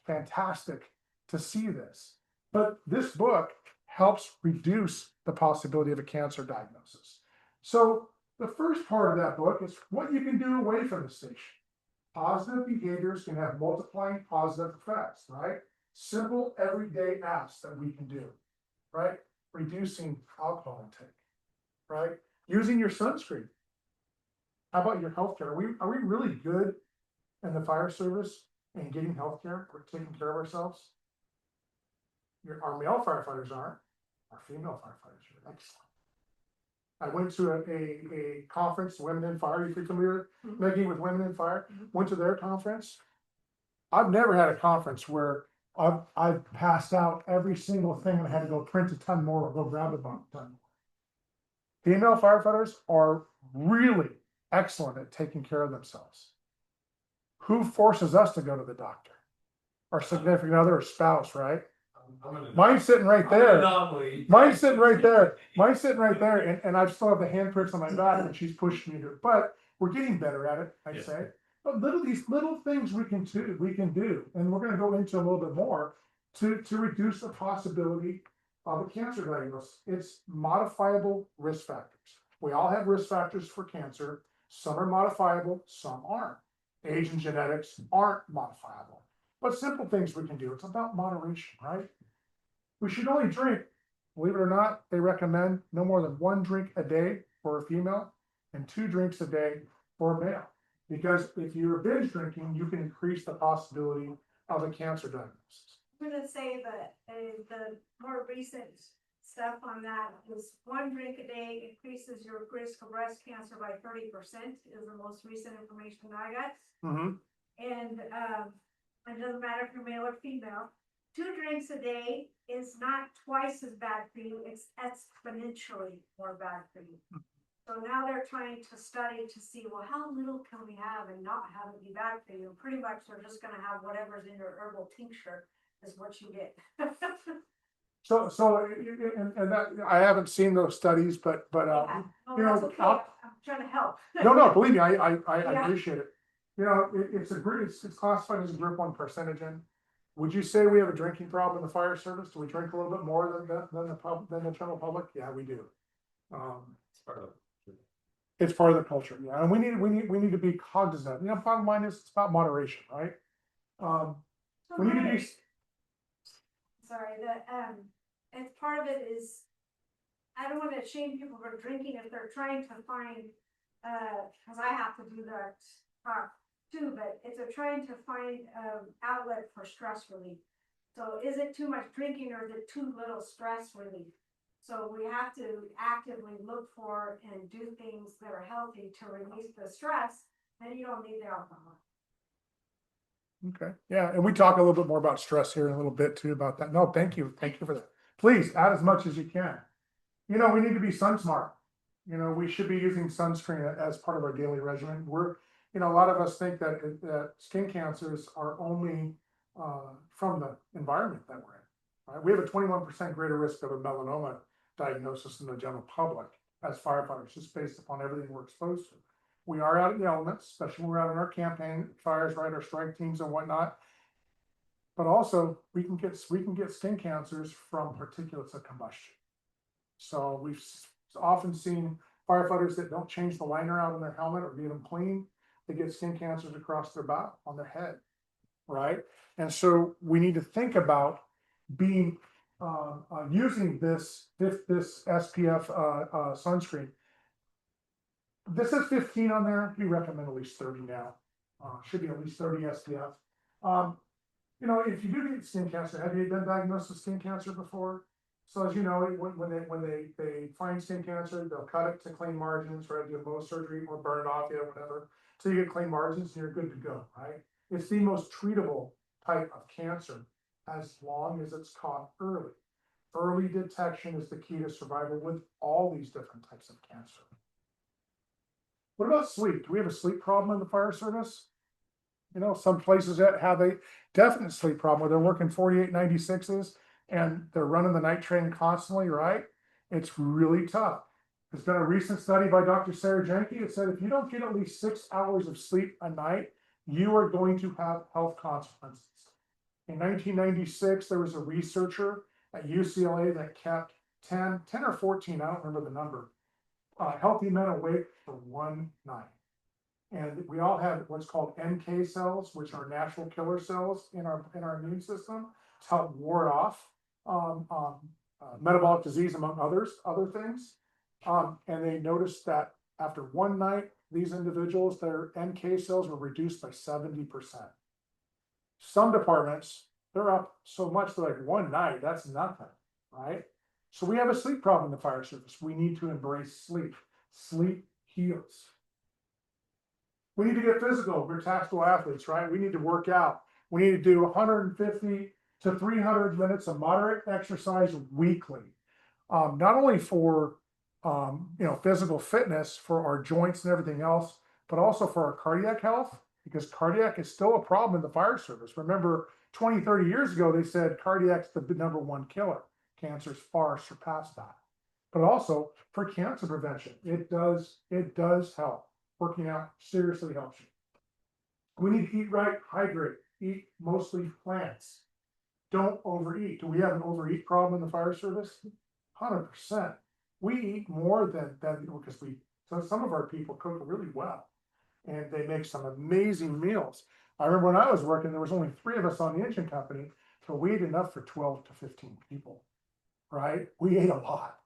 fantastic to see this. But this book helps reduce the possibility of a cancer diagnosis. So the first part of that book is what you can do away from the station. Positive behaviors can have multiplying positive effects, right? Simple everyday acts that we can do, right? Reducing alcohol intake, right? Using your sunscreen. How about your healthcare? Are we really good in the fire service in getting healthcare? We're taking care of ourselves. Our male firefighters aren't. Our female firefighters are excellent. I went to a conference, Women in Fire. If you're familiar, Maggie, with Women in Fire, went to their conference. I've never had a conference where I've passed out every single thing and had to go print a ton more or go grab a ton more. Female firefighters are really excellent at taking care of themselves. Who forces us to go to the doctor? Our significant other or spouse, right? Mine's sitting right there. Mine's sitting right there. Mine's sitting right there. And I still have the handprints on my back and she's pushing me to it. But we're getting better at it, I'd say. But these little things we can do, and we're going to go into a little bit more to reduce the possibility of a cancer diagnosis. It's modifiable risk factors. We all have risk factors for cancer. Some are modifiable, some aren't. Age and genetics aren't modifiable. But simple things we can do. It's about moderation, right? We should only drink, believe it or not, they recommend no more than 1 drink a day for a female and 2 drinks a day for a male. Because if you're binge drinking, you can increase the possibility of a cancer diagnosis. I'm gonna say that the more recent stuff on that is 1 drink a day increases your risk of breast cancer by 30%, is the most recent information I got. And it doesn't matter if you're male or female. 2 drinks a day is not twice as bad for you, it's exponentially more bad for you. So now they're trying to study to see, well, how little can we have and not have it be bad for you? Pretty much they're just gonna have whatever's in your herbal tincture is what you get. And that, I haven't seen those studies, but, Yeah, you no, that's know, okay, I'm trying to help. no, believe me, I Yeah. appreciate it. You know, it's a group, it's classified as a group 1 carcinogen. Would you say we have a drinking problem in the fire service? Do we drink a little bit more than the general public? Yeah, we do. It's part of the culture, yeah, and we need to be cognizant. You know, bottom line is it's about moderation, right? We need to be. Sorry, it's part of it is, I don't wanna shame people for drinking if they're trying to find, cause I have to do that part too, but if they're trying to find, outlet for stress relief. So is it too much drinking or is it too little stress relief? So we have to actively look for and do things that are healthy to release the stress, and you don't need the alcohol. Okay, yeah, and we talk a little bit more about stress here in a little bit too about that. No, thank you for that. Please add as much as you can. You know, we need to be sun smart. You know, we should be using sunscreen as part of our daily regimen. A lot of us think that skin cancers are only from the environment that we're in. Right? We have a 21% greater risk of a melanoma diagnosis than the general public as firefighters, just based upon everything we're exposed to. We are out in the elements, especially when we're out in our campaign fires, right, our strike teams and whatnot. But also we can get skin cancers from particulates of combustion. So we've often seen firefighters that don't change the liner out on their helmet or leave them clean. They get skin cancers across their back, on their head, right? And so we need to think about being using this SPF sunscreen. This is 15 on there. We recommend at least 30 now. Should be at least 30 SPF. You know, if you do get skin cancer, have you been diagnosed with skin cancer before? So as you know, when they find skin cancer, they'll cut it to clean margins, right? Do a Mohs surgery or burn it off, whatever. So you get clean margins and you're good to go, right? It's the most treatable type of cancer as long as it's caught early. Early detection is the key to survival with all these different types of cancer. What about sleep? Do we have a sleep problem in the fire service? You know, some places that have a definite sleep problem where they're working 4896s and they're running the night train constantly, right? It's really tough. There's been a recent study by Dr. Sarah Jennie that said if you don't get at least 6 hours of sleep a night, you are going to have health consequences. In 1996, there was a researcher at UCLA that kept 10 or 14, I don't remember the number, healthy men awake for one night. And we all have what's called NK cells, which are natural killer cells in our immune system to help ward off metabolic disease, among other things. And they noticed that after one night, these individuals, their NK cells were reduced by 70%. Some departments, they're up so much, they're like, one night, that's nothing, right? So we have a sleep problem in the fire service. We need to embrace sleep. Sleep heals. We need to get physical. We're tactical athletes, right? We need to work out. We need to do 150 to 300 minutes of moderate exercise weekly. Not only for physical fitness for our joints and everything else, but also for our cardiac health, because cardiac is still a problem in the fire service. Remember, 20, 30 years ago, they said cardiac's the #1 killer. Cancer's far surpassed that. But also for cancer prevention, it does help. Working out seriously helps you. We need to eat right, hydrate, eat mostly plants. Don't overeat. Do we have an overeat problem in the fire service? 100%. We eat more than because so some of our people cook really well and they make some amazing meals. I remember when I was working, there was only 3 of us on the engine company, but we ate enough for 12 to 15 people, right? We ate a lot,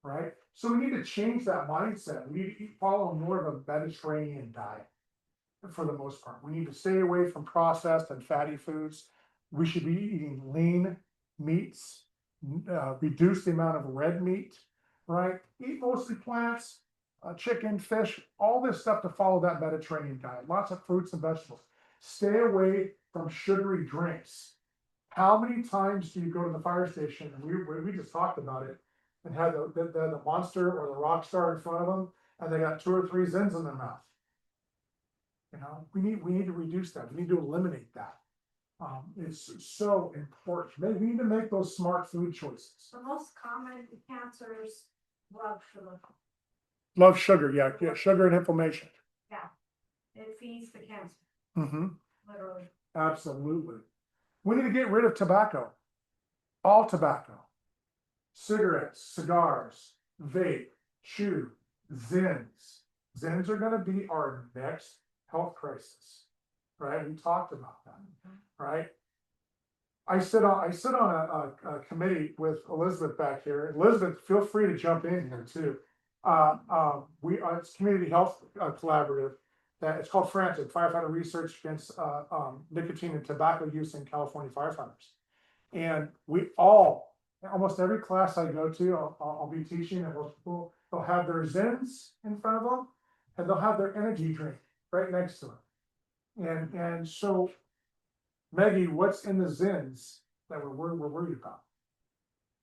right? So we need to change that mindset. We need to follow more of a Mediterranean diet for the most part. We need to stay away from processed and fatty foods. We should be eating lean meats, reduce the amount of red meat, right? Eat mostly plants, chicken, fish, all this stuff to follow that Mediterranean diet. Lots of fruits and vegetables. Stay away from sugary drinks. How many times do you go to the fire station, and we just talked about it, and had the Monster or the Rockstar in front of them, and they got 2 or 3 Zins in their mouth? You know, we need to reduce that. We need to eliminate that. It's so important. We need to make those smart food choices. The most common cancers, blood sugar. Love sugar, yeah, sugar and inflammation. Yeah, it feeds the cancer, Mm-hmm. literally. Absolutely. We need to get rid of tobacco. All tobacco. Cigarettes, cigars, vape, chew, Zins. Zins are gonna be our next health crisis, right? We talked about that, right? I sit on a committee with Elizabeth back here. Elizabeth, feel free to jump in here too. It's Community Health Collaborative. That it's called Frantic, Firefighter Research Against Nicotine and Tobacco Use in California Firefighters. And we all, almost every class I go to, I'll be teaching, and they'll have their Zins in front of them, and they'll have their energy drink right next to them. And so, Maggie, what's in the Zins that we're worried about?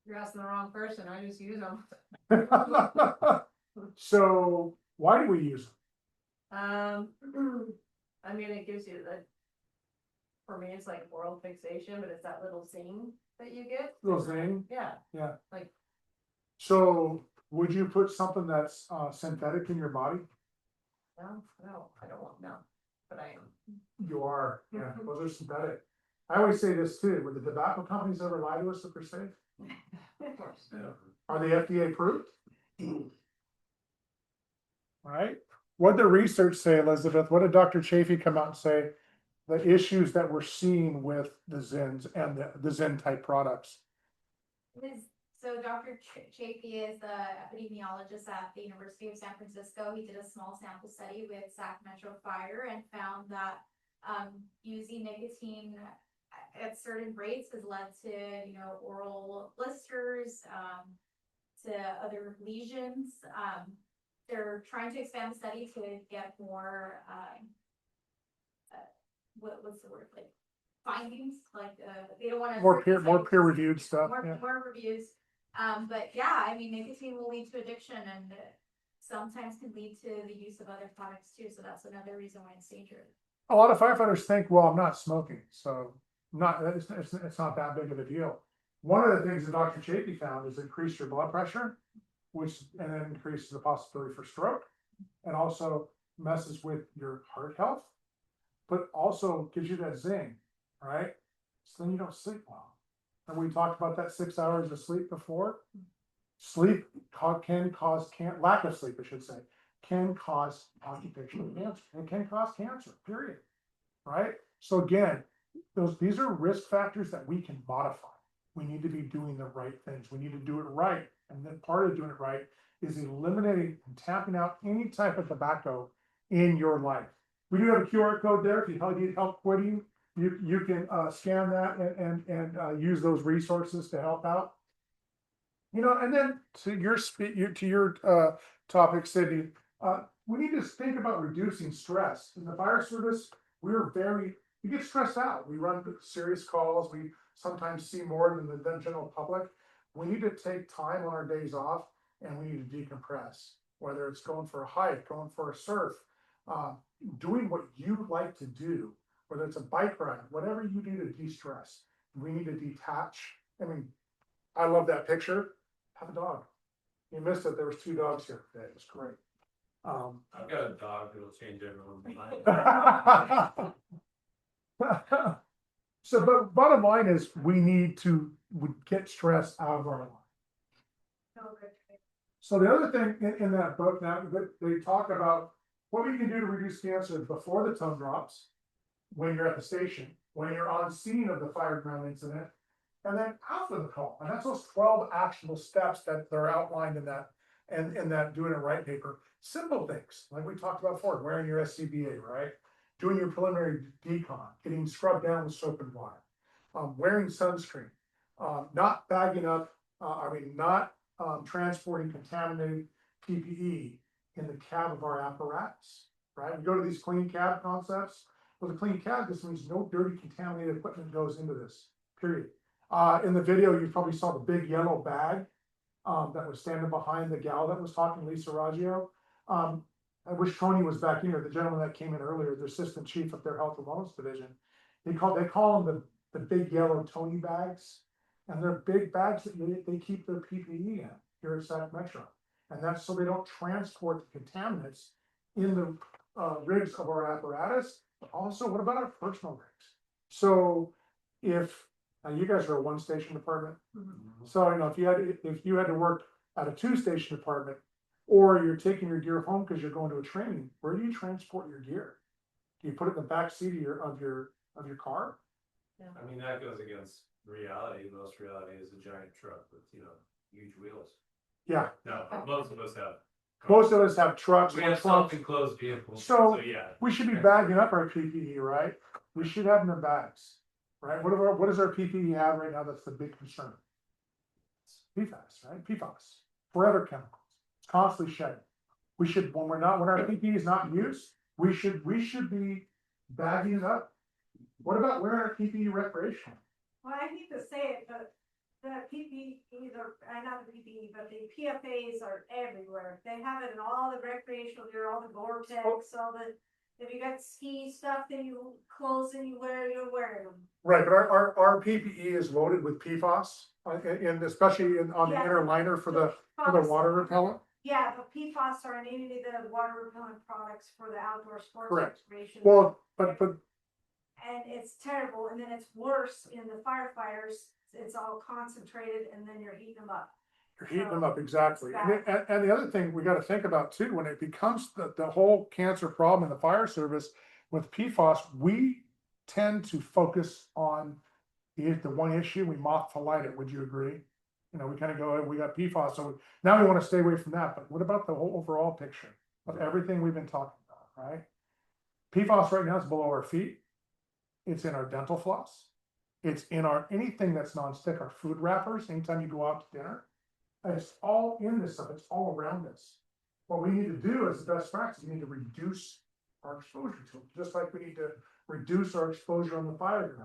You're asking the wrong person. I just use them. So why do we use them? I mean, it gives you for me, it's like oral fixation, but it's that little zing that you get. Little zing? Yeah. Yeah. Like, so would you put something that's synthetic in your body? no, I don't want, no, but I am. You are, yeah, those are synthetic. I always say this too, would the tobacco companies ever lie to us that they're safe? Of course. Yeah. Are they FDA approved? Right? What did the research say, Elizabeth? What did Dr. Chafee come out and say? The issues that we're seeing with the Zins and the Zin type products. So Dr. Chafee is the epidemiologist at the University of San Francisco. He did a small sample study with Sac Metro Fire and found that using nicotine at certain rates has led to, oral blisters, to other lesions. They're trying to expand the study to get more, what's the word, like findings, like they don't want to more peer reviewed stuff. More reviews. But yeah, I mean, nicotine will lead to addiction and sometimes can lead to the use of other products too. So that's another reason why it's dangerous. A lot of firefighters think, well, I'm not smoking, so it's not that big of a deal. One of the things that Dr. Chafee found is increase your blood pressure, and then increases the possibility for stroke, and also messes with your heart health, but also gives you that zing, right? So then you don't sleep well. And we talked about that 6 hours of sleep before. Sleep can cause lack of sleep, I should say, can cause occupational cancer. It can cause cancer, period. Right? So again, these are risk factors that we can modify. We need to be doing the right things. We need to do it right. And then part of doing it right is eliminating and tapping out any type of tobacco in your life. We do have a QR code there. If you need help quitting, you can scan that and use those resources to help out. And then to your topic, Sydney, we need to think about reducing stress. In the fire service, we get stressed out. We run serious calls. We sometimes see more than the general public. We need to take time on our days off and we need to decompress, whether it's going for a hike, going for a surf, doing what you like to do, whether it's a bike ride, whatever you do to de-stress. We need to detach. I mean, I love that picture. Have a dog. You missed it. There was 2 dogs here today. It was great. I've got a dog that'll change everyone's mind. So, but bottom line is we need to get stress out of our life. So the other thing in that book now, they talk about what we can do to reduce cancer before the tone drops, when you're at the station, when you're on scene of the fire ground incident, and then after the call. And that's those 12 actionable steps that are outlined in that Doing It Right paper. Simple things, like we talked about before, wearing your SCBA, right? Doing your preliminary decon, getting scrubbed down with soap and water, wearing sunscreen, not bagging up, not transporting contaminated PPE in the cab of our apparatus, right? We go to these clean cab concepts. Well, the clean cab just means no dirty, contaminated equipment goes into this, period. In the video, you probably saw the big yellow bag that was standing behind the gal that was talking, Lisa Raggio. I wish Tony was back here, the gentleman that came in earlier, the assistant chief of their health and wellness division. they call them the big yellow Tony bags. And they're big bags that they keep their PPE in here at Sac Metro. And that's so they don't transport the contaminants in the rigs of our apparatus. But also, what about our personal rigs? So if now you guys are a 1-station department, so if you had to work at a 2-station department, or you're taking your gear home because you're going to a training, where do you transport your gear? Do you put it in the back seat of your car? I mean, that goes against reality. Most reality is a giant truck with, huge wheels. Yeah. No, most of us have. Most of us have trucks. We have self-enclosed vehicles. So yeah. we should be bagging up our PPE, right? We should have them in bags, right? What does our PPE have right now? That's the big concern. PFAS, right? PFAS, forever chemicals. It's constantly shedding. We should, when our PPE is not in use, we should be bagging it up. What about wearing our PPE recreational? Well, I hate to say it, but the PPEs are, not the PPE, but the PFAs are everywhere. They have it in all the recreational gear, all the Gore-Tex, all the, if you got ski stuff, then you clothes and you're wearing them. Right, but our PPE is loaded with PFAS, and especially on the inner liner for the water repellent. Yeah, but PFAS are in any of the water repellent products for the outdoor sports recreation. Well, but and it's terrible, and then it's worse in the firefighters. It's all concentrated, and then you're heating them up. You're heating them up, exactly. And the other thing we got to think about too, when it becomes the whole cancer problem in the fire service with PFAS, we tend to focus on the one issue. We moth to light it. Would you agree? We kind of go, we got PFAS, so now we want to stay away from that. But what about the whole overall picture of everything we've been talking about, right? PFAS right now is below our feet. It's in our dental floss. It's in anything that's nonstick, our food wrappers, anytime you go out to dinner. And it's all in this stuff. It's all around us. What we need to do as the best practice, we need to reduce our exposure to it, just like we need to reduce our exposure on the fire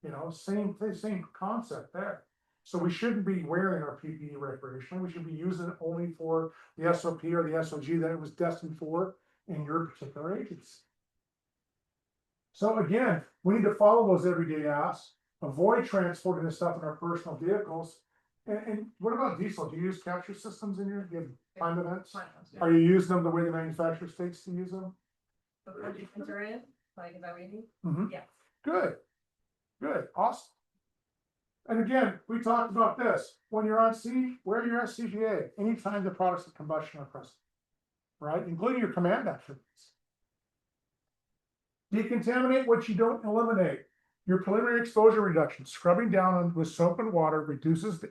ground. Same concept there. So we shouldn't be wearing our PPE recreationally. We should be using it only for the SOP or the SOG that it was destined for in your particular agency. So again, we need to follow those everyday asks, avoid transporting this stuff in our personal vehicles. And what about diesel? Do you use capture systems in your time events? Are you using them the way the manufacturer states to use them? Yeah. Good, awesome. And again, we talked about this. When you're on sea, wear your SCBA anytime the products of combustion are present, right? Including your command activities. Decontaminate what you don't eliminate. Your preliminary exposure reduction, scrubbing down with soap and water reduces the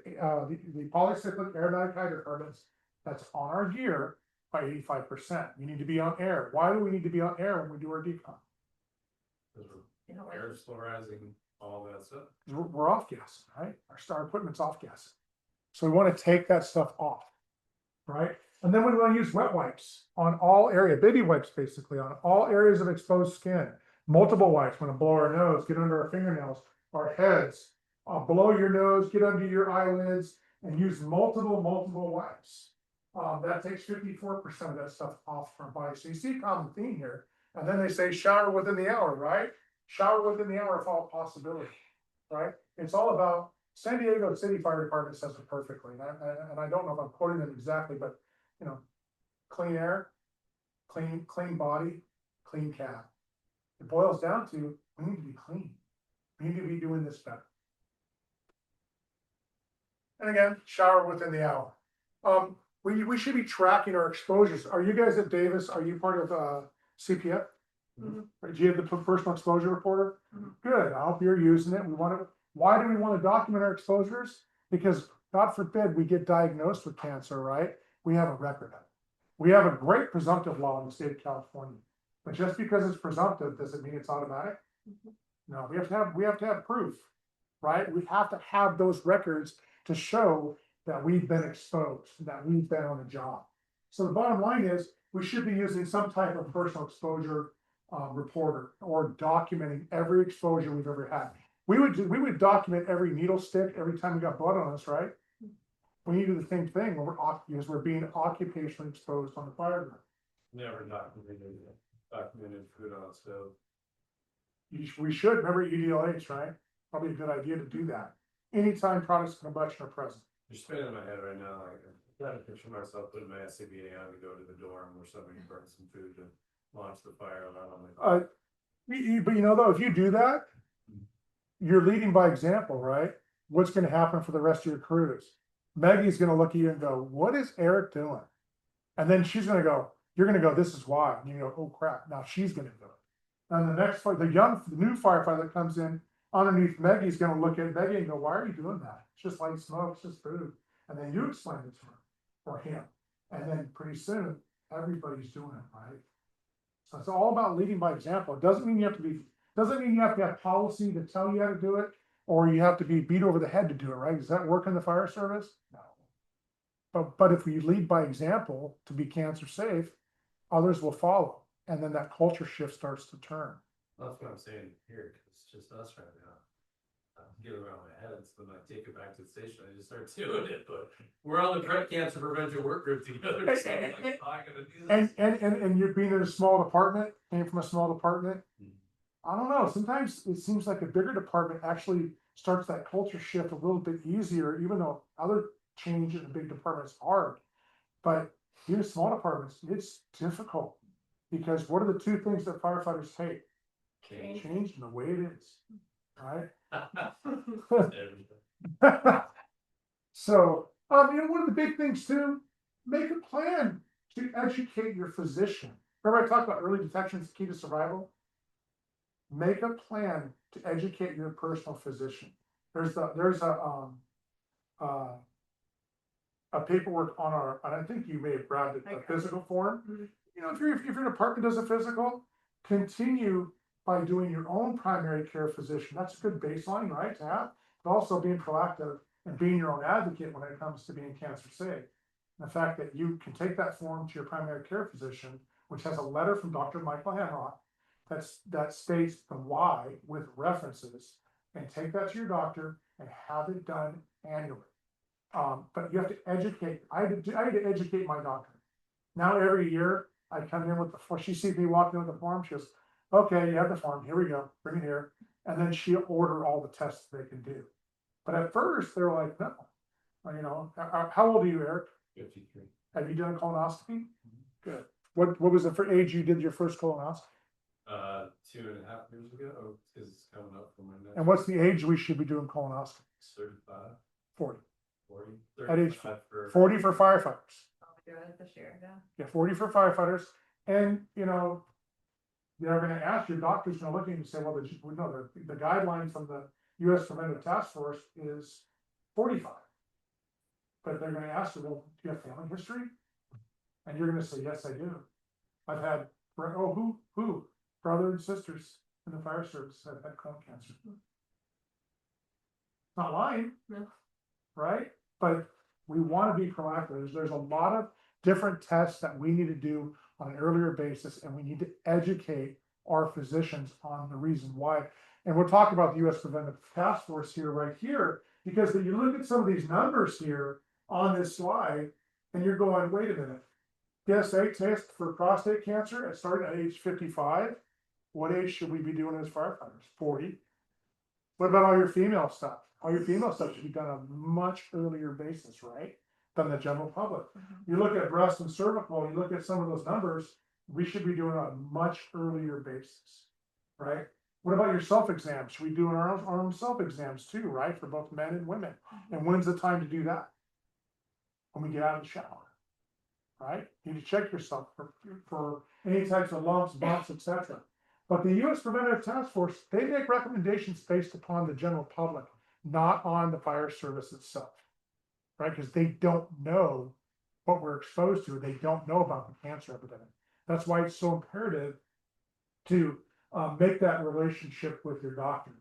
polycyclic aromatic hydrocarbons that's on our gear by 85%. You need to be on air. Why do we need to be on air when we do our decon? Because we're air fluorizing all that stuff. We're off gassing, right? Our equipment's off gassing. So we want to take that stuff off, right? And then we want to use wet wipes on all areas, baby wipes basically, on all areas of exposed skin. Multiple wipes, when to blow our nose, get under our fingernails, our heads, below your nose, get under your eyelids, and use multiple wipes. That takes 54% of that stuff off from our body. So you see a common theme here. And then they say shower within the hour, right? Shower within the hour if all possibility, right? It's all about San Diego City Fire Department says it perfectly. And I don't know if I'm quoting them exactly, but clean air, clean body, clean cab. It boils down to, we need to be clean. We need to be doing this better. And again, shower within the hour. We should be tracking our exposures. Are you guys at Davis? Are you part of CPF? Mm-hmm. Do you have the personal exposure reporter? Mm-hmm. Good. I hope you're using it. Why do we want to document our exposures? Because God forbid we get diagnosed with cancer, right? We have a record of it. We have a great presumptive law in the state of California. But just because it's presumptive, does it mean it's automatic? Mm-hmm. No, we have to have proof, right? We have to have those records to show that we've been exposed, that we've been on the job. So the bottom line is we should be using some type of personal exposure reporter or documenting every exposure we've ever had. We would document every needle stick every time we got blood on us, right? We need to do the same thing when we're being occupationally exposed on the fire ground. Never documented food on a stove. We should, remember EDLH, right? Probably a good idea to do that. Anytime products of combustion are present. You're spinning in my head right now, like, I'm trying to picture myself putting my SCBA on to go to the dorm where somebody burns some food to launch the fire alarm on the. But you know, though, if you do that, you're leading by example, right? What's gonna happen for the rest of your crews? Maggie's gonna look at you and go, what is Eric doing? And then she's gonna go, you're gonna go, this is why. And you go, oh crap, now she's gonna do it. And the next fight, the new firefighter that comes in underneath Maggie's gonna look at Maggie and go, why are you doing that? It's just light smoke, it's just food. And then you explain it to her or him. And then pretty soon, everybody's doing it, right? So it's all about leading by example. It doesn't mean you have to have policy to tell you how to do it, or you have to be beat over the head to do it, right? Does that work in the fire service? No. But if we lead by example to be cancer safe, others will follow. And then that culture shift starts to turn. That's what I'm saying here, 'cause it's just us right now. Get around my head, so then I take it back to the station, I just start doing it, but we're on the cancer prevention work group together. So I'm like, I'm gonna do this. And you're being in a small department, came from a small department. I don't know, sometimes it seems like a bigger department actually starts that culture shift a little bit easier, even though other change in a big department is hard. But in small departments, it's difficult. Because what are the two things that firefighters hate? Change and the way it is, right? So, you know, one of the big things too, make a plan to educate your physician. Remember I talked about early detection is the key to survival? Make a plan to educate your personal physician. There's a paperwork on our, and I think you may have grabbed it, a physical form. You know, if your department does a physical, continue by doing your own primary care physician. That's a good baseline, right, to have, but also being proactive and being your own advocate when it comes to being cancer safe. And the fact that you can take that form to your primary care physician, which has a letter from Dr. Michael Hanrock that states the why with references, and take that to your doctor and have it done annually. But you have to educate. I had to educate my doctor. Now every year I come in with the form. She sees me walking with the form. She goes, okay, you have the form. Here we go. Bring it here. And then she'll order all the tests they can do. But at first they're like, no. You know, how old are you, Eric? 53. Have you done a colonoscopy? Good. What was the age you did your first colonoscopy? 2.5 years ago, because it's coming up for my next. And what's the age we should be doing colonoscopies? 35. 40. 40. At age for 40 for firefighters. I'll be doing it this year, yeah. Yeah, 40 for firefighters. And, you know, they're going to ask, your doctor's going to look at you and say, well, the guideline from the U.S. Preventive Task Force is 45. But they're going to ask you, well, do you have family history? And you're going to say, yes, I do. I've had, who? Brothers and sisters in the fire service have had colon cancer. Not lying. No. Right? But we want to be proactive. There's a lot of different tests that we need to do on an earlier basis, and we need to educate our physicians on the reason why. And we'll talk about the U.S. Preventive Task Force here, right here, because when you look at some of these numbers here on this slide, and you're going, wait a minute, PSA test for prostate cancer, it started at age 55. What age should we be doing as firefighters? 40. What about all your female stuff? All your female stuff should be done on a much earlier basis, right? Than the general public. You look at breast and cervical, you look at some of those numbers, we should be doing on a much earlier basis, right? What about your self-exams? Should we do our own self-exams too, right? For both men and women. And when's the time to do that? When we get out of the shower, right? You need to check yourself for any types of lumps, bumps, etc. But the U.S. Preventive Task Force, they make recommendations based upon the general public, not on the fire service itself, right? Because they don't know what we're exposed to. They don't know about the cancer epidemic. That's why it's so imperative to make that relationship with your doctor.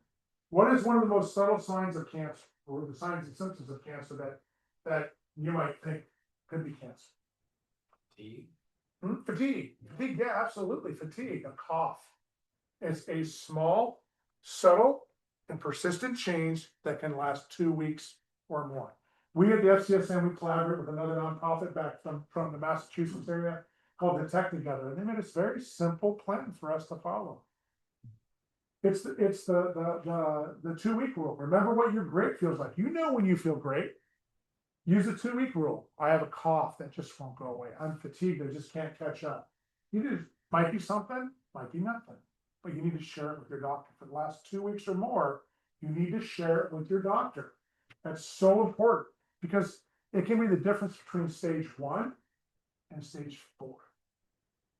What is one of the most subtle signs of cancer, or the signs and symptoms of cancer that you might think could be cancer? Fatigue. Fatigue, yeah, absolutely. Fatigue, a cough. It's a small, subtle, and persistent change that can last 2 weeks or more. We at the FCSN, we collaborate with another nonprofit back from the Massachusetts area called Detect Together. And they made a very simple plan for us to follow. It's the 2 week rule. Remember what your great feels like. You know when you feel great. Use the 2 week rule. I have a cough that just won't go away. I'm fatigued. I just can't catch up. Might be something, might be nothing, but you need to share it with your doctor. For the last 2 weeks or more, you need to share it with your doctor. That's so important because it can be the difference between stage 1 and stage 4.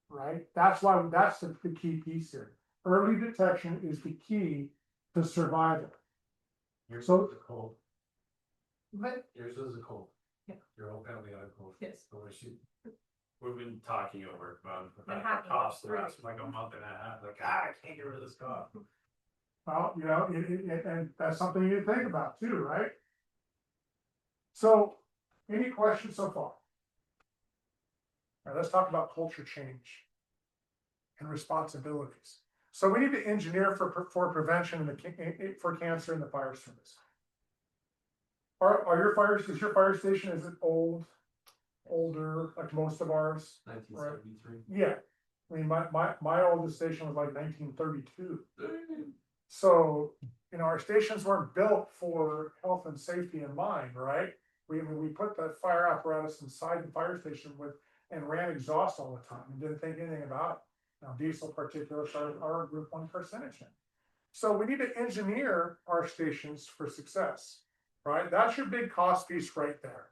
Right? That's the key piece here. Early detection is the key to survival. Yours So- is a cold. But Yours is a cold. Yeah. Your whole family got a cold. Yes. So we've been talking over about Been hacking coughs the through. last like a month and a half. Like, I can't get rid of this cough. Well, and that's something you need to think about too, right? So, any questions so far? All right, let's talk about culture change and responsibilities. So we need to engineer for prevention for cancer in the fire service. Is your fire station, is it older, like most of ours? 1973. Yeah, I mean, my oldest station was like 1932. So, our stations weren't built for health and safety in mind, right? We put the fire apparatus inside the fire station and ran exhaust all the time and didn't think anything about it. Now, diesel particulates are a group 1 carcinogen. So we need to engineer our stations for success, right? That's your big cost piece right there.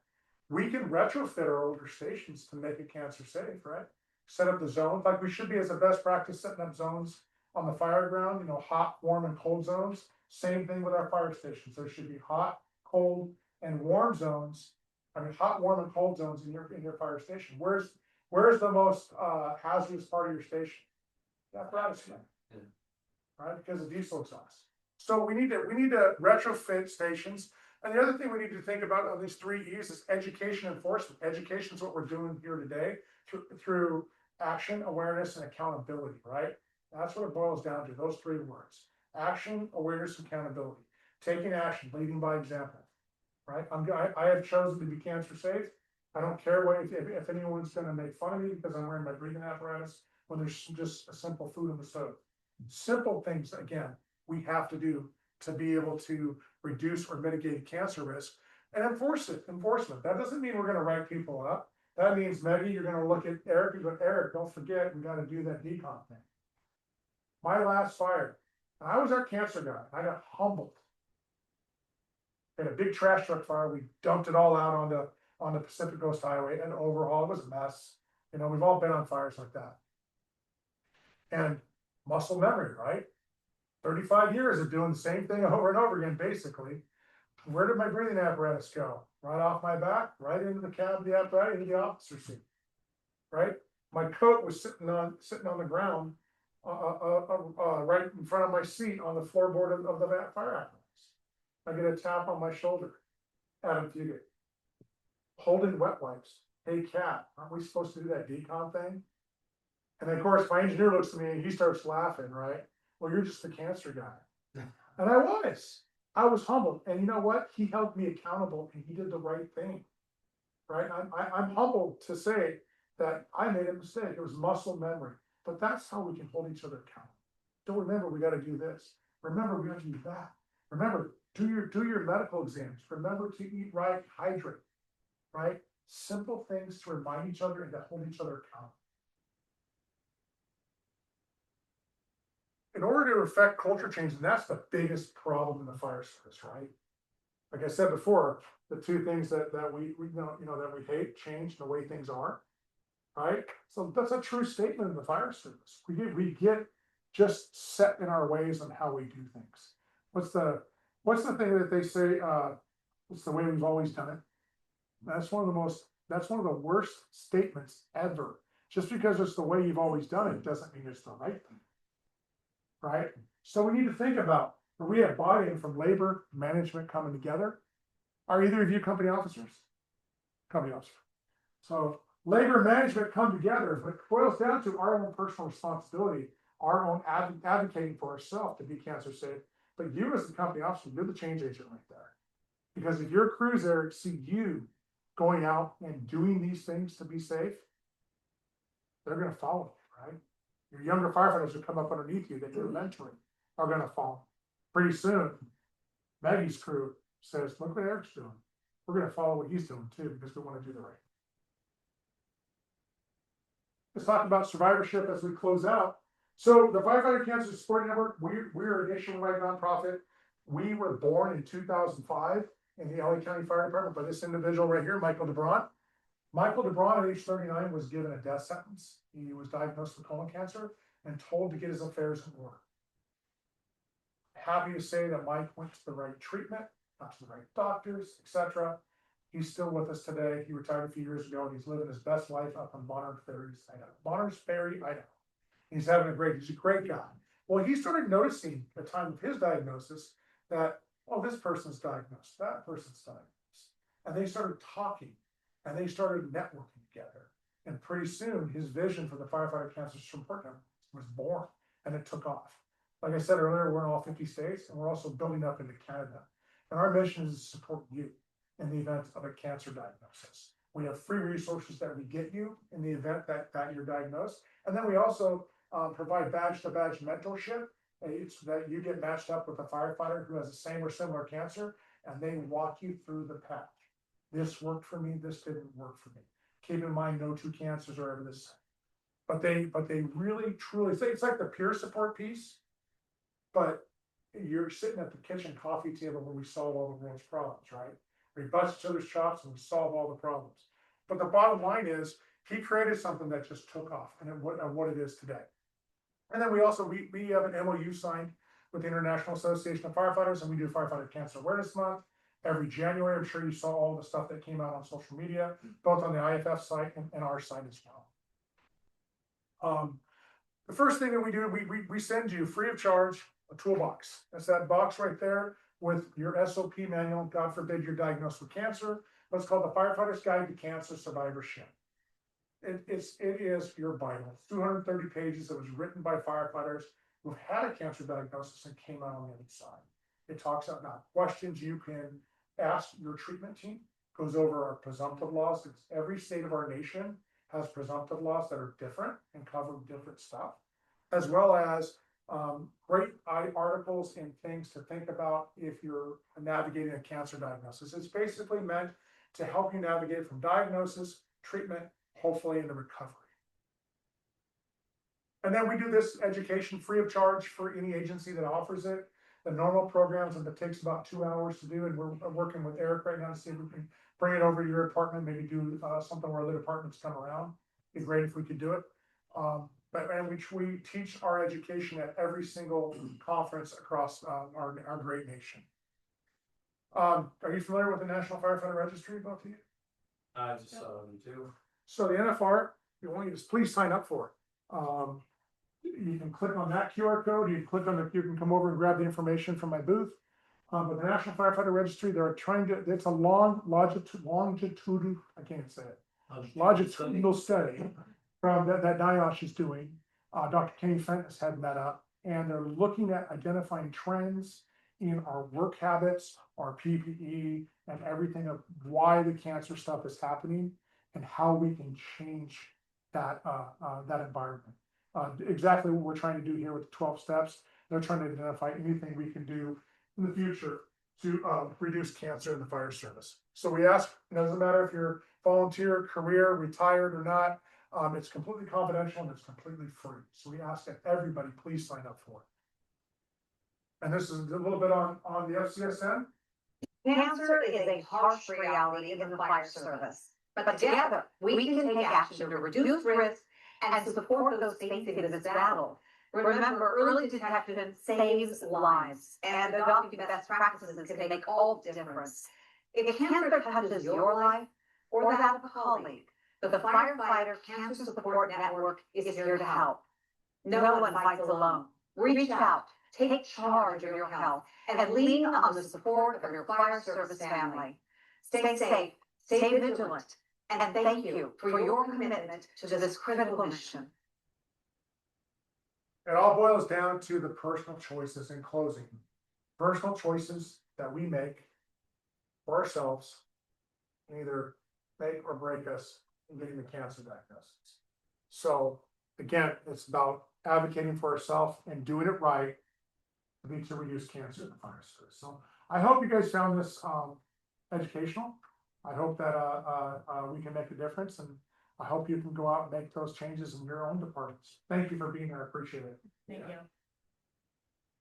We can retrofit our older stations to make it cancer safe, right? Set up the zones, like we should be as a best practice, setting up zones on the fire ground, hot, warm, and cold zones. Same thing with our fire stations. There should be hot, cold, and warm zones. I mean, hot, warm, and cold zones in your fire station. Where's the most hazardous part of your station? The apparatus, right? Because of diesel exhaust. So we need to retrofit stations. And the other thing we need to think about on these 3 E's is education enforcement. Education is what we're doing here today through action, awareness, and accountability, right? That's what it boils down to, those 3 words. Action, awareness, accountability. Taking action, leading by example, right? I have chosen to be cancer safe. I don't care if anyone's going to make fun of me because I'm wearing my breathing apparatus when there's just a simple food on the stove. Simple things, again, we have to do to be able to reduce or mitigate cancer risk and enforcement. That doesn't mean we're going to write people up. That means, Maggie, you're going to look at Eric and go, Eric, don't forget, we got to do that decon thing. My last fire, I was our cancer guy. I got humbled. We had a big trash truck fire. We dumped it all out on the Pacific Coast Highway and overhaul. It was a mess. We've all been on fires like that. And muscle memory, right? 35 years of doing the same thing over and over again, basically. Where did my breathing apparatus go? Right off my back, right into the cab of the apparatus, into the officer seat, right? My coat was sitting on the ground, right in front of my seat on the floorboard of the fire apparatus. I get a tap on my shoulder. Adam Fugate. Holding wet wipes. Hey, Cat, aren't we supposed to do that decon thing? And then, of course, my engineer looks at me and he starts laughing, right? Well, you're just the cancer guy. And I was humbled. And you know what? He held me accountable and he did the right thing, right? I'm humbled to say that I made a mistake. It was muscle memory, but that's how we can hold each other accountable. Don't remember, we got to do this. Remember, we got to do that. Remember, do your medical exams. Remember to eat right, hydrate, right? Simple things to remind each other and to hold each other accountable. In order to affect culture change, and that's the biggest problem in the fire service, right? Like I said before, the 2 things that we that we hate, change, the way things are, right? So that's a true statement in the fire service. We get just set in our ways on how we do things. What's the thing that they say? It's the way we've always done it. That's one of the worst statements ever. Just because it's the way you've always done it doesn't mean it's the right thing. Right? So we need to think about, where we have buy-in from labor, management coming together. Are either of you company officers? Company officer. So labor and management come together, but it boils down to our own personal responsibility, our own advocating for ourselves to be cancer safe. But you as the company officer, you're the change agent right there. Because if your crews there see you going out and doing these things to be safe, they're going to follow you, right? Your younger firefighters will come up underneath you that you're mentoring. are gonna fall. Pretty soon, Maggie's crew says, look what Eric's doing. We're gonna follow what he's doing too, because we wanna do the right. Let's talk about survivorship as we close out. So the Firefighter Cancer Support Network, we're a nationwide nonprofit. We were born in 2005 in the LA County Fire Department by this individual right here, Michael DeBron. Michael DeBron at age 39 was given a death sentence. He was diagnosed with colon cancer and told to get his affairs in order. Happy to say that Mike went to the right treatment, got to the right doctors, etc. He's still with us today. He retired a few years ago, and he's living his best life up in Bonners Ferry, Idaho. He's having he's a great guy. Well, he started noticing at the time of his diagnosis that, oh, this person's diagnosed, that person's diagnosed. And they started talking, and they started networking together. And pretty soon, his vision for the Firefighter Cancer Support Network was born, and it took off. Like I said earlier, we're in all 50 states, and we're also building up into Canada. And our mission is to support you in the event of a cancer diagnosis. We have free resources that we get you in the event that you're diagnosed. And then we also provide badge-to-badge mentorship. It's that you get matched up with a firefighter who has the same or similar cancer, and they walk you through the path. This worked for me, this didn't work for me. Keep in mind, no two cancers are ever the same. But they really, truly, it's like the peer support piece, but you're sitting at the kitchen coffee table where we solve all the world's problems, right? We bust each other's chops and we solve all the problems. But the bottom line is, he created something that just took off and what it is today. And then we have an MOU signed with the International Association of Firefighters, and we do Firefighter Cancer Awareness Month every January. I'm sure you saw all the stuff that came out on social media, both on the IFF site and our site as well. The first thing that we do, we send you free of charge a toolbox. That's that box right there with your SOP manual. God forbid you're diagnosed with cancer. What's called the Firefighter's Guide to Cancer Survivorship. It is your Bible. It's 230 pages that was written by firefighters who've had a cancer diagnosis and came out on the other side. It talks about questions you can ask your treatment team. Goes over our presumptive laws. Every state of our nation has presumptive laws that are different and cover different stuff, as well as great articles and things to think about if you're navigating a cancer diagnosis. It's basically meant to help you navigate from diagnosis, treatment, hopefully into recovery. And then we do this education free of charge for any agency that offers it. The normal programs, and it takes about 2 hours to do, and we're working with Eric right now to see if we can bring it over to your department, maybe do something where other departments come around. It'd be great if we could do it. And we teach our education at every single conference across our great nation. Are you familiar with the National Firefighter Registry, both of you? I just saw them too. So the NFR, we want you to please sign up for it. You can click on that QR code. You can come over and grab the information from my booth. But the National Firefighter Registry, they're trying to, it's a longitudinal, I can't say it, longitudinal study from that NIOSH is doing. Dr. Kenny Fenton is heading that up, and they're looking at identifying trends in our work habits, our PPE, and everything of why the cancer stuff is happening and how we can change that environment. Exactly what we're trying to do here with the 12 steps. They're trying to identify anything we can do in the future to reduce cancer in the fire service. So we ask, it doesn't matter if you're volunteer, career, retired or not, it's completely confidential and it's completely free. So we ask that everybody please sign up for it. And this is a little bit on the FCSN. Cancer is a harsh reality in the fire service, but together we can take action to reduce risk and support those facing this battle. Remember, early detection saves lives, and adopting best practices can make all the difference. If cancer touches your life or that of a colleague, the Firefighter Cancer Support Network is here to help. No one fights alone. Reach out, take charge of your health, and lean on the support of your fire service family. Stay safe, stay vigilant, and thank you for your commitment to this critical mission. It all boils down to the personal choices in closing. Personal choices that we make for ourselves can either make or break us in getting the cancer diagnosis. So again, it's about advocating for ourselves and doing it right to be to reduce cancer in the fire service. So I hope you guys found this, educational. I hope that, we can make a difference, and I hope you can go out and make those changes in your own departments. Thank you for being here. I appreciate it. Thank you.